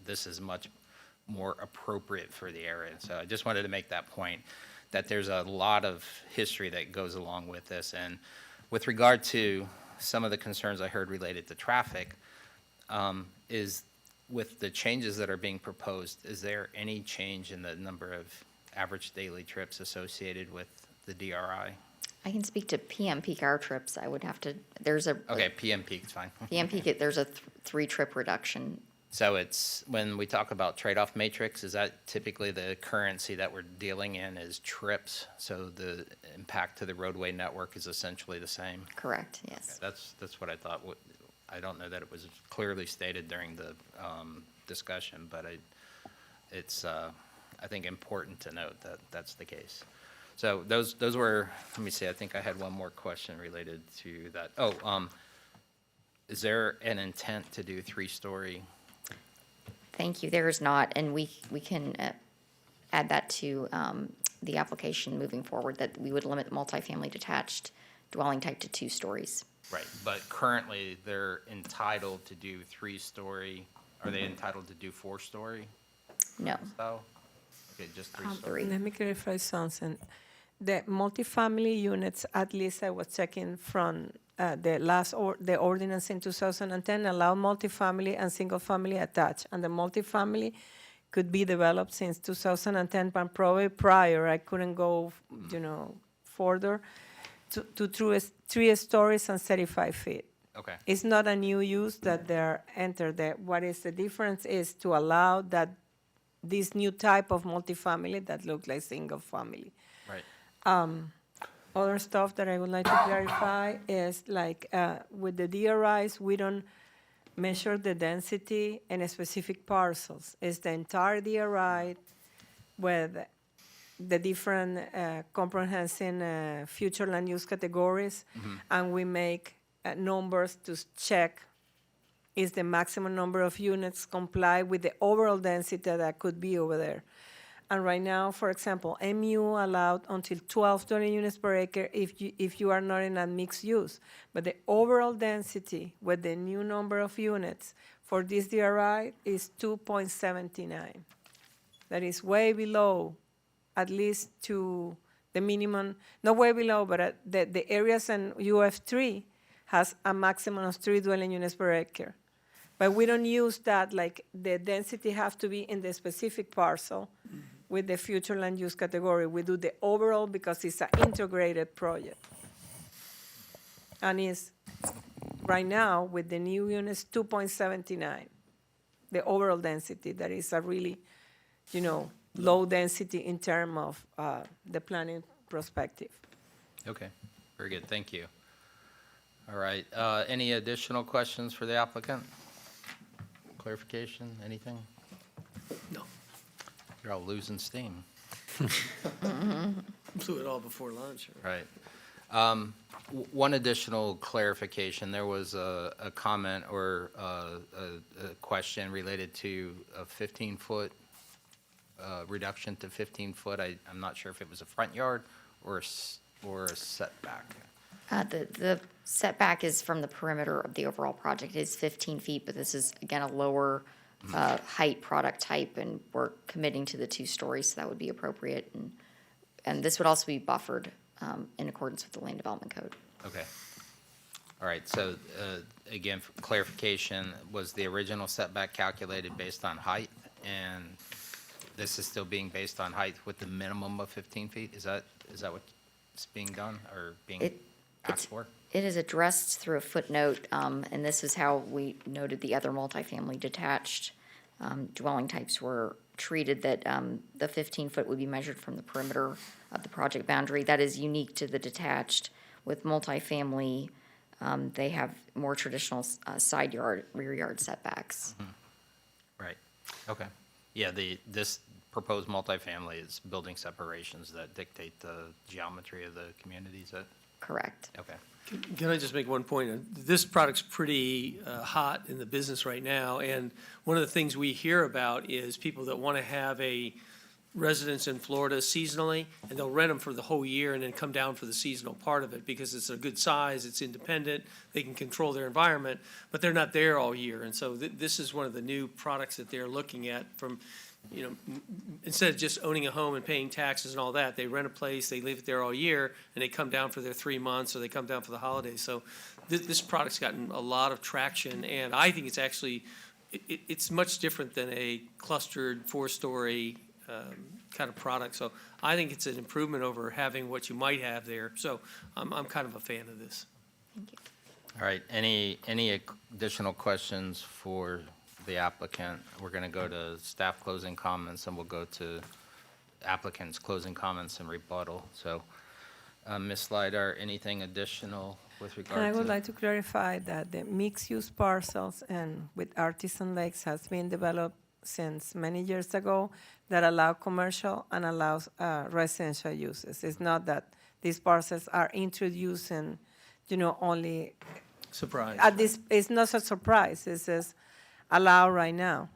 this is much more appropriate for the area. So I just wanted to make that point, that there's a lot of history that goes along with this. And with regard to some of the concerns I heard related to traffic, is with the changes that are being proposed, is there any change in the number of average daily trips associated with the DRI? I can speak to PM peak hour trips. I would have to, there's a. Okay, PM peak's fine. PM peak, there's a 3-trip reduction. So it's, when we talk about trade-off matrix, is that typically the currency that we're dealing in is trips? So the impact to the roadway network is essentially the same? Correct, yes. That's what I thought. I don't know that it was clearly stated during the discussion, but it's, I think, important to note that that's the case. So those were, let me see, I think I had one more question related to that. Oh, is there an intent to do 3-story? Thank you. There is not, and we can add that to the application moving forward, that we would limit multifamily detached dwelling type to 2 stories. Right, but currently, they're entitled to do 3-story. Are they entitled to do 4-story? No. So, okay, just 3-story. Let me clarify something. The multifamily units, at least I was checking from the ordinance in 2010 allow multifamily and single-family attached, and the multifamily could be developed since 2010, but probably prior, I couldn't go, further, to 3 stories and 35 feet. Okay, It's not a new use that they're entered there. What is the difference is to allow that this new type of multifamily that looks like single-family. right. Other stuff that I would like to clarify is like with the DRIs, we don't measure the density in a specific parcels. It's the entire DRI with the different comprehensive future land use categories, and we make numbers to check is the maximum number of units comply with the overall density that could be over there. And right now, for example, MU allowed until 12 dwelling units per acre if you are not in a mixed use. But the overall density with the new number of units for this DRI is 2.79. That is way below, at least to the minimum, not way below, but the areas in UF3 has a maximum of 3 dwelling units per acre. But we don't use that, like the density have to be in the specific parcel with the future land use category. We do the overall because it's an integrated project. And it's, right now, with the new units, 2.79, the overall density. That is a really, low density in terms of the planning perspective. Okay, very good, thank you. All right, any additional questions for the applicant? Clarification, anything? No. You're all losing steam. Blew it all before lunch. Right. One additional clarification, there was a comment or a question related to a 15-foot reduction to 15-foot. I'm not sure if it was a front yard or a setback. The setback is from the perimeter of the overall project. It's 15 feet, but this is, again, a lower height product type, and we're committing to the 2 stories, so that would be appropriate. And this would also be buffered in accordance with the Land Development Code. Okay. All right, so again, for clarification, was the original setback calculated based on height? And this is still being based on height with the minimum of 15 feet? Is that what's being done or being asked for? It is addressed through a footnote, and this is how we noted the other multifamily detached dwelling types were treated, that the 15-foot would be measured from the perimeter of the project boundary. That is unique to the detached. With multifamily, they have more traditional side yard, rear yard setbacks. Right, okay. Yeah, this proposed multifamily is building separations that dictate the geometry of the community, is that? Correct. Okay. Can I just make one point? This product's pretty hot in the business right now, and one of the things we hear about is people that want to have a residence in Florida seasonally, and they'll rent them for the whole year and then come down for the seasonal part of it because it's a good size, it's independent, they can control their environment, but they're not there all year. And so this is one of the new products that they're looking at from, instead of just owning a home and paying taxes and all that, they rent a place, they leave it there all year, and they come down for their 3 months or they come down for the holidays. So this product's gotten a lot of traction, and I think it's actually, it's much different than a clustered 4-story kind of product. So I think it's an improvement over having what you might have there. So I'm kind of a fan of this. All right, any additional questions for the applicant? We're going to go to staff closing comments, and we'll go to applicant's closing comments and rebuttal. So, Ms. Lidar, anything additional with regard to? And I would like to clarify that the mixed-use parcels and with Artisan Lakes has been developed since many years ago that allow commercial and allows residential uses. It's not that these parcels are introducing, only Surprise. at this. It's not a surprise. It's just allow right now.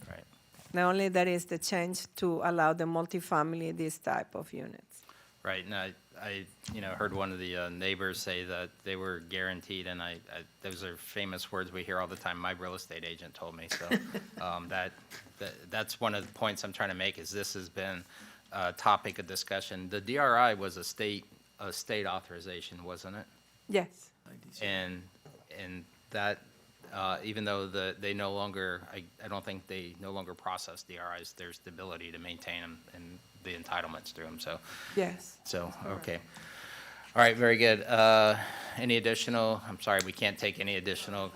Right. Not only that is the change to allow the multifamily this type of units. Right, and I heard one of the neighbors say that they were guaranteed, and those are famous words we hear all the time. My real estate agent told me, so that's one of the points I'm trying to make. Is this has been a topic of discussion. The DRI was a state authorization, wasn't it? Yes. And that even though they no longer, I don't think they no longer process DRIs. There's the ability to maintain them and the entitlements through them. So yes. So okay. All right, very good. Any additional? I'm sorry, we can't take any additional.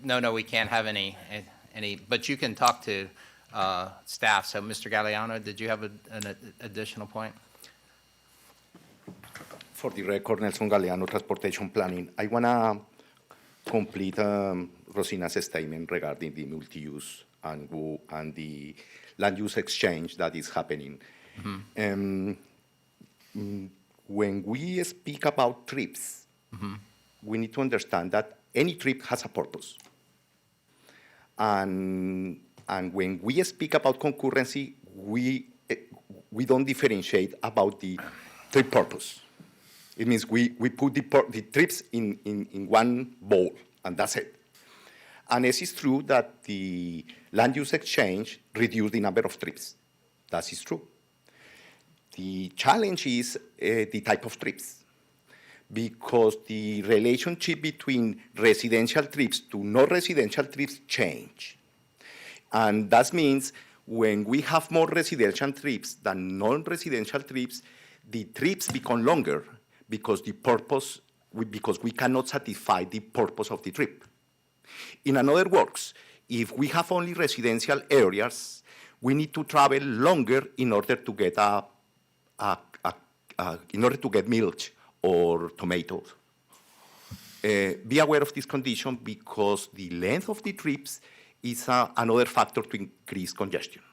No, we can't have any. But you can talk to staff. So, Mr. Galliano, did you have an additional point? For the record, Nelson Galliano, Transportation Planning. I want to complete Rosina's statement regarding the multi-use and the land use exchange that is happening. When we speak about trips, we need to understand that any trip has a purpose. And when we speak about concurrency, we don't differentiate about the trip purpose. It means we put the trips in one bowl, and that's it. And it is true that the land use exchange reduced the number of trips. That is true. The challenge is the type of trips, because the relationship between residential trips to non-residential trips change. And that means when we have more residential trips than non-residential trips, the trips become longer because we cannot satisfy the purpose of the trip. In other words, if we have only residential areas, we need to travel longer in order to get milk or tomatoes. Be aware of this condition because the length of the trips is another factor to increase congestion.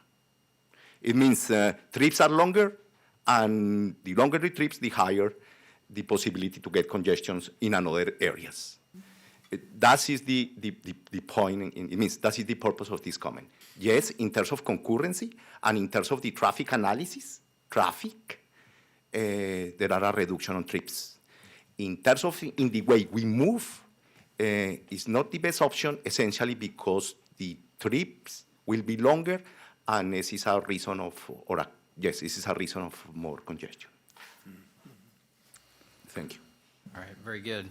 It means trips are longer, and the longer the trips, the higher the possibility to get congestions in other areas. That is the point. It means that is the purpose of this comment. Yes, in terms of concurrency and in terms of the traffic analysis, there are a reduction on trips. In terms of in the way we move, is not the best option, essentially because the trips will be longer, and this is a reason of, this is a reason of more congestion. Thank you. All right, very good.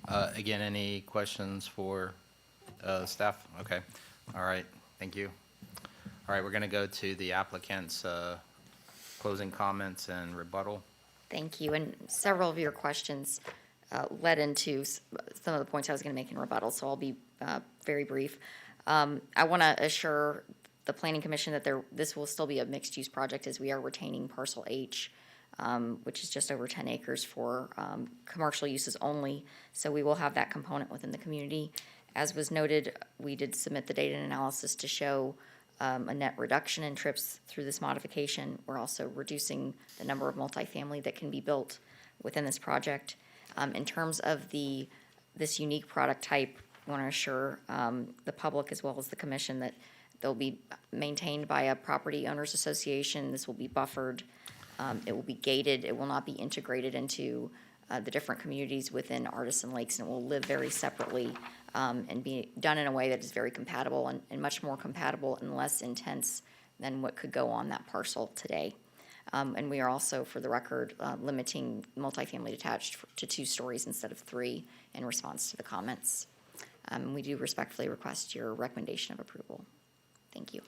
Again, any questions for staff? Okay. All right, thank you. All right, we're going to go to the applicant's closing comments and rebuttal. Thank you. And several of your questions led into some of the points I was going to make in rebuttal, so I'll be very brief. I want to assure the Planning Commission that this will still be a mixed-use project, as we are retaining Parcel H, which is just over 10 acres for commercial uses only. So we will have that component within the community. As was noted, we did submit the data and analysis to show a net reduction in trips through this modification. We're also reducing the number of multifamily that can be built within this project. In terms of this unique product type, I want to assure the public as well as the commission that they'll be maintained by a property owners association. This will be buffered. It will be gated. It will not be integrated into the different communities within Artisan Lakes, and it will live very separately and be done in a way that is very compatible and much more compatible and less intense than what could go on that parcel today. And we are also, for the record, limiting multifamily detached to 2 stories instead of 3 in response to the comments. We do respectfully request your recommendation of approval. Thank you.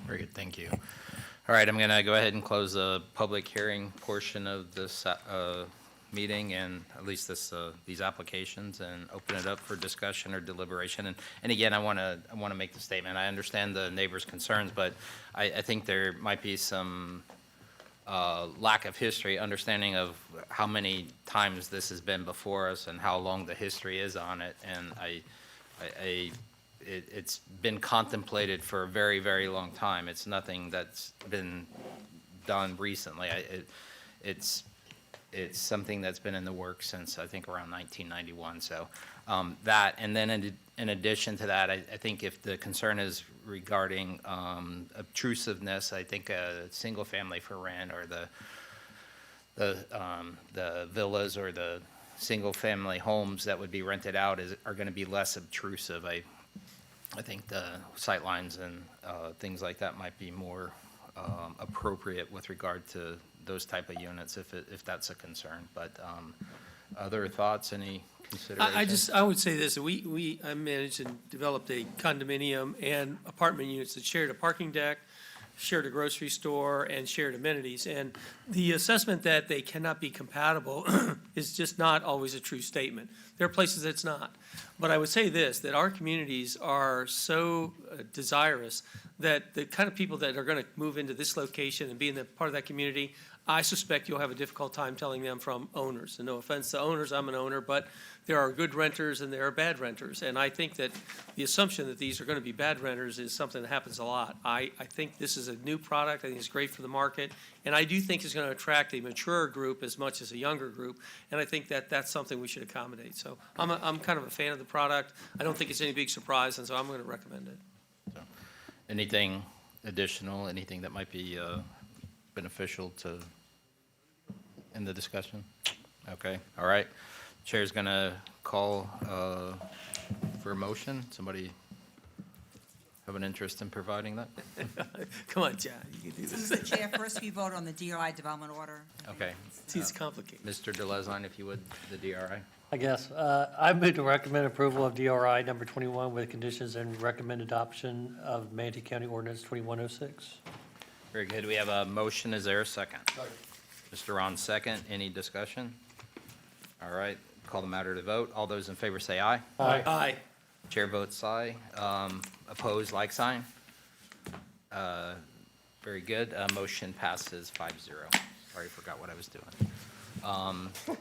Very good, thank you. All right, I'm going to go ahead and close the public hearing portion of this meeting and at least these applications and open it up for discussion or deliberation. And again, I want to make the statement. I understand the neighbors' concerns, but I think there might be some lack of history, understanding of how many times this has been before us and how long the history is on it. And it's been contemplated for a very, very long time. It's nothing that's been done recently. It's something that's been in the works since, I think, around 1991. So that, and then in addition to that, I think if the concern is regarding obtrusiveness, I think a single family for rent or the villas or the single family homes that would be rented out are going to be less obtrusive. I think the sightlines and things like that might be more appropriate with regard to those type of units if that's a concern. But other thoughts, any considerations? I would say this, I managed and developed a condominium and apartment units that shared a parking deck, shared a grocery store, and shared amenities. And the assessment that they cannot be compatible is just not always a true statement. There are places it's not. But I would say this, that our communities are so desirous that the kind of people that are going to move into this location and be in the part of that community, I suspect you'll have a difficult time telling them from owners. And no offense to owners, I'm an owner, but there are good renters and there are bad renters. And I think that the assumption that these are going to be bad renters is something that happens a lot. I think this is a new product. I think it's great for the market. And I do think it's going to attract a mature group as much as a younger group. And I think that that's something we should accommodate. So I'm kind of a fan of the product. I don't think it's any big surprise, and so I'm going to recommend it. So, anything additional, anything that might be beneficial to in the discussion? Okay, all right. Chair's going to call for a motion. Somebody have an interest in providing that? Come on, John, you can do this. Mr. Chair, first we vote on the DRI development order. Okay. It's complicated. Mr. DeLezine, if you would, the DRI. I guess, I move to recommend approval of DRI number 21 with conditions and recommend adoption of Manatee County Ordinance 2106. Very good. We have a motion. Is there a second? Mr. Ron, second. Any discussion? All right. Call the matter to vote. All those in favor say aye. Aye. Aye. Chair votes aye. Opposed, like sign. Very good. Motion passes 5-0. Sorry, forgot what I was doing.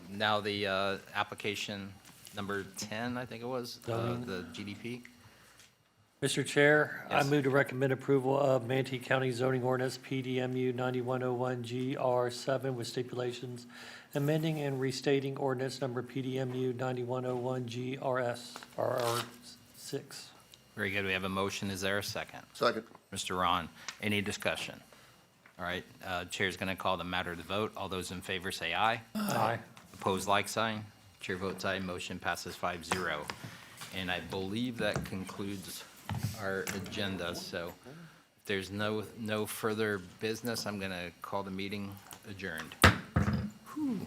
Now the application number 10, I think it was, the GDP. Mr. Chair, I Yes. move to recommend approval of Manatee County zoning ordinance PDMU 9101 GR7 with stipulations, amending and restating ordinance number PDMU 9101 GRS, RR6. Very good. We have a motion. Is there a second? Second. Mr. Ron, any discussion? All right, Chair's going to call the matter to vote. All those in favor say aye. Aye. Opposed, like sign. Chair votes aye. Motion passes 5-0. And I believe that concludes our agenda. So if there's no further business, I'm going to call the meeting adjourned. Whew.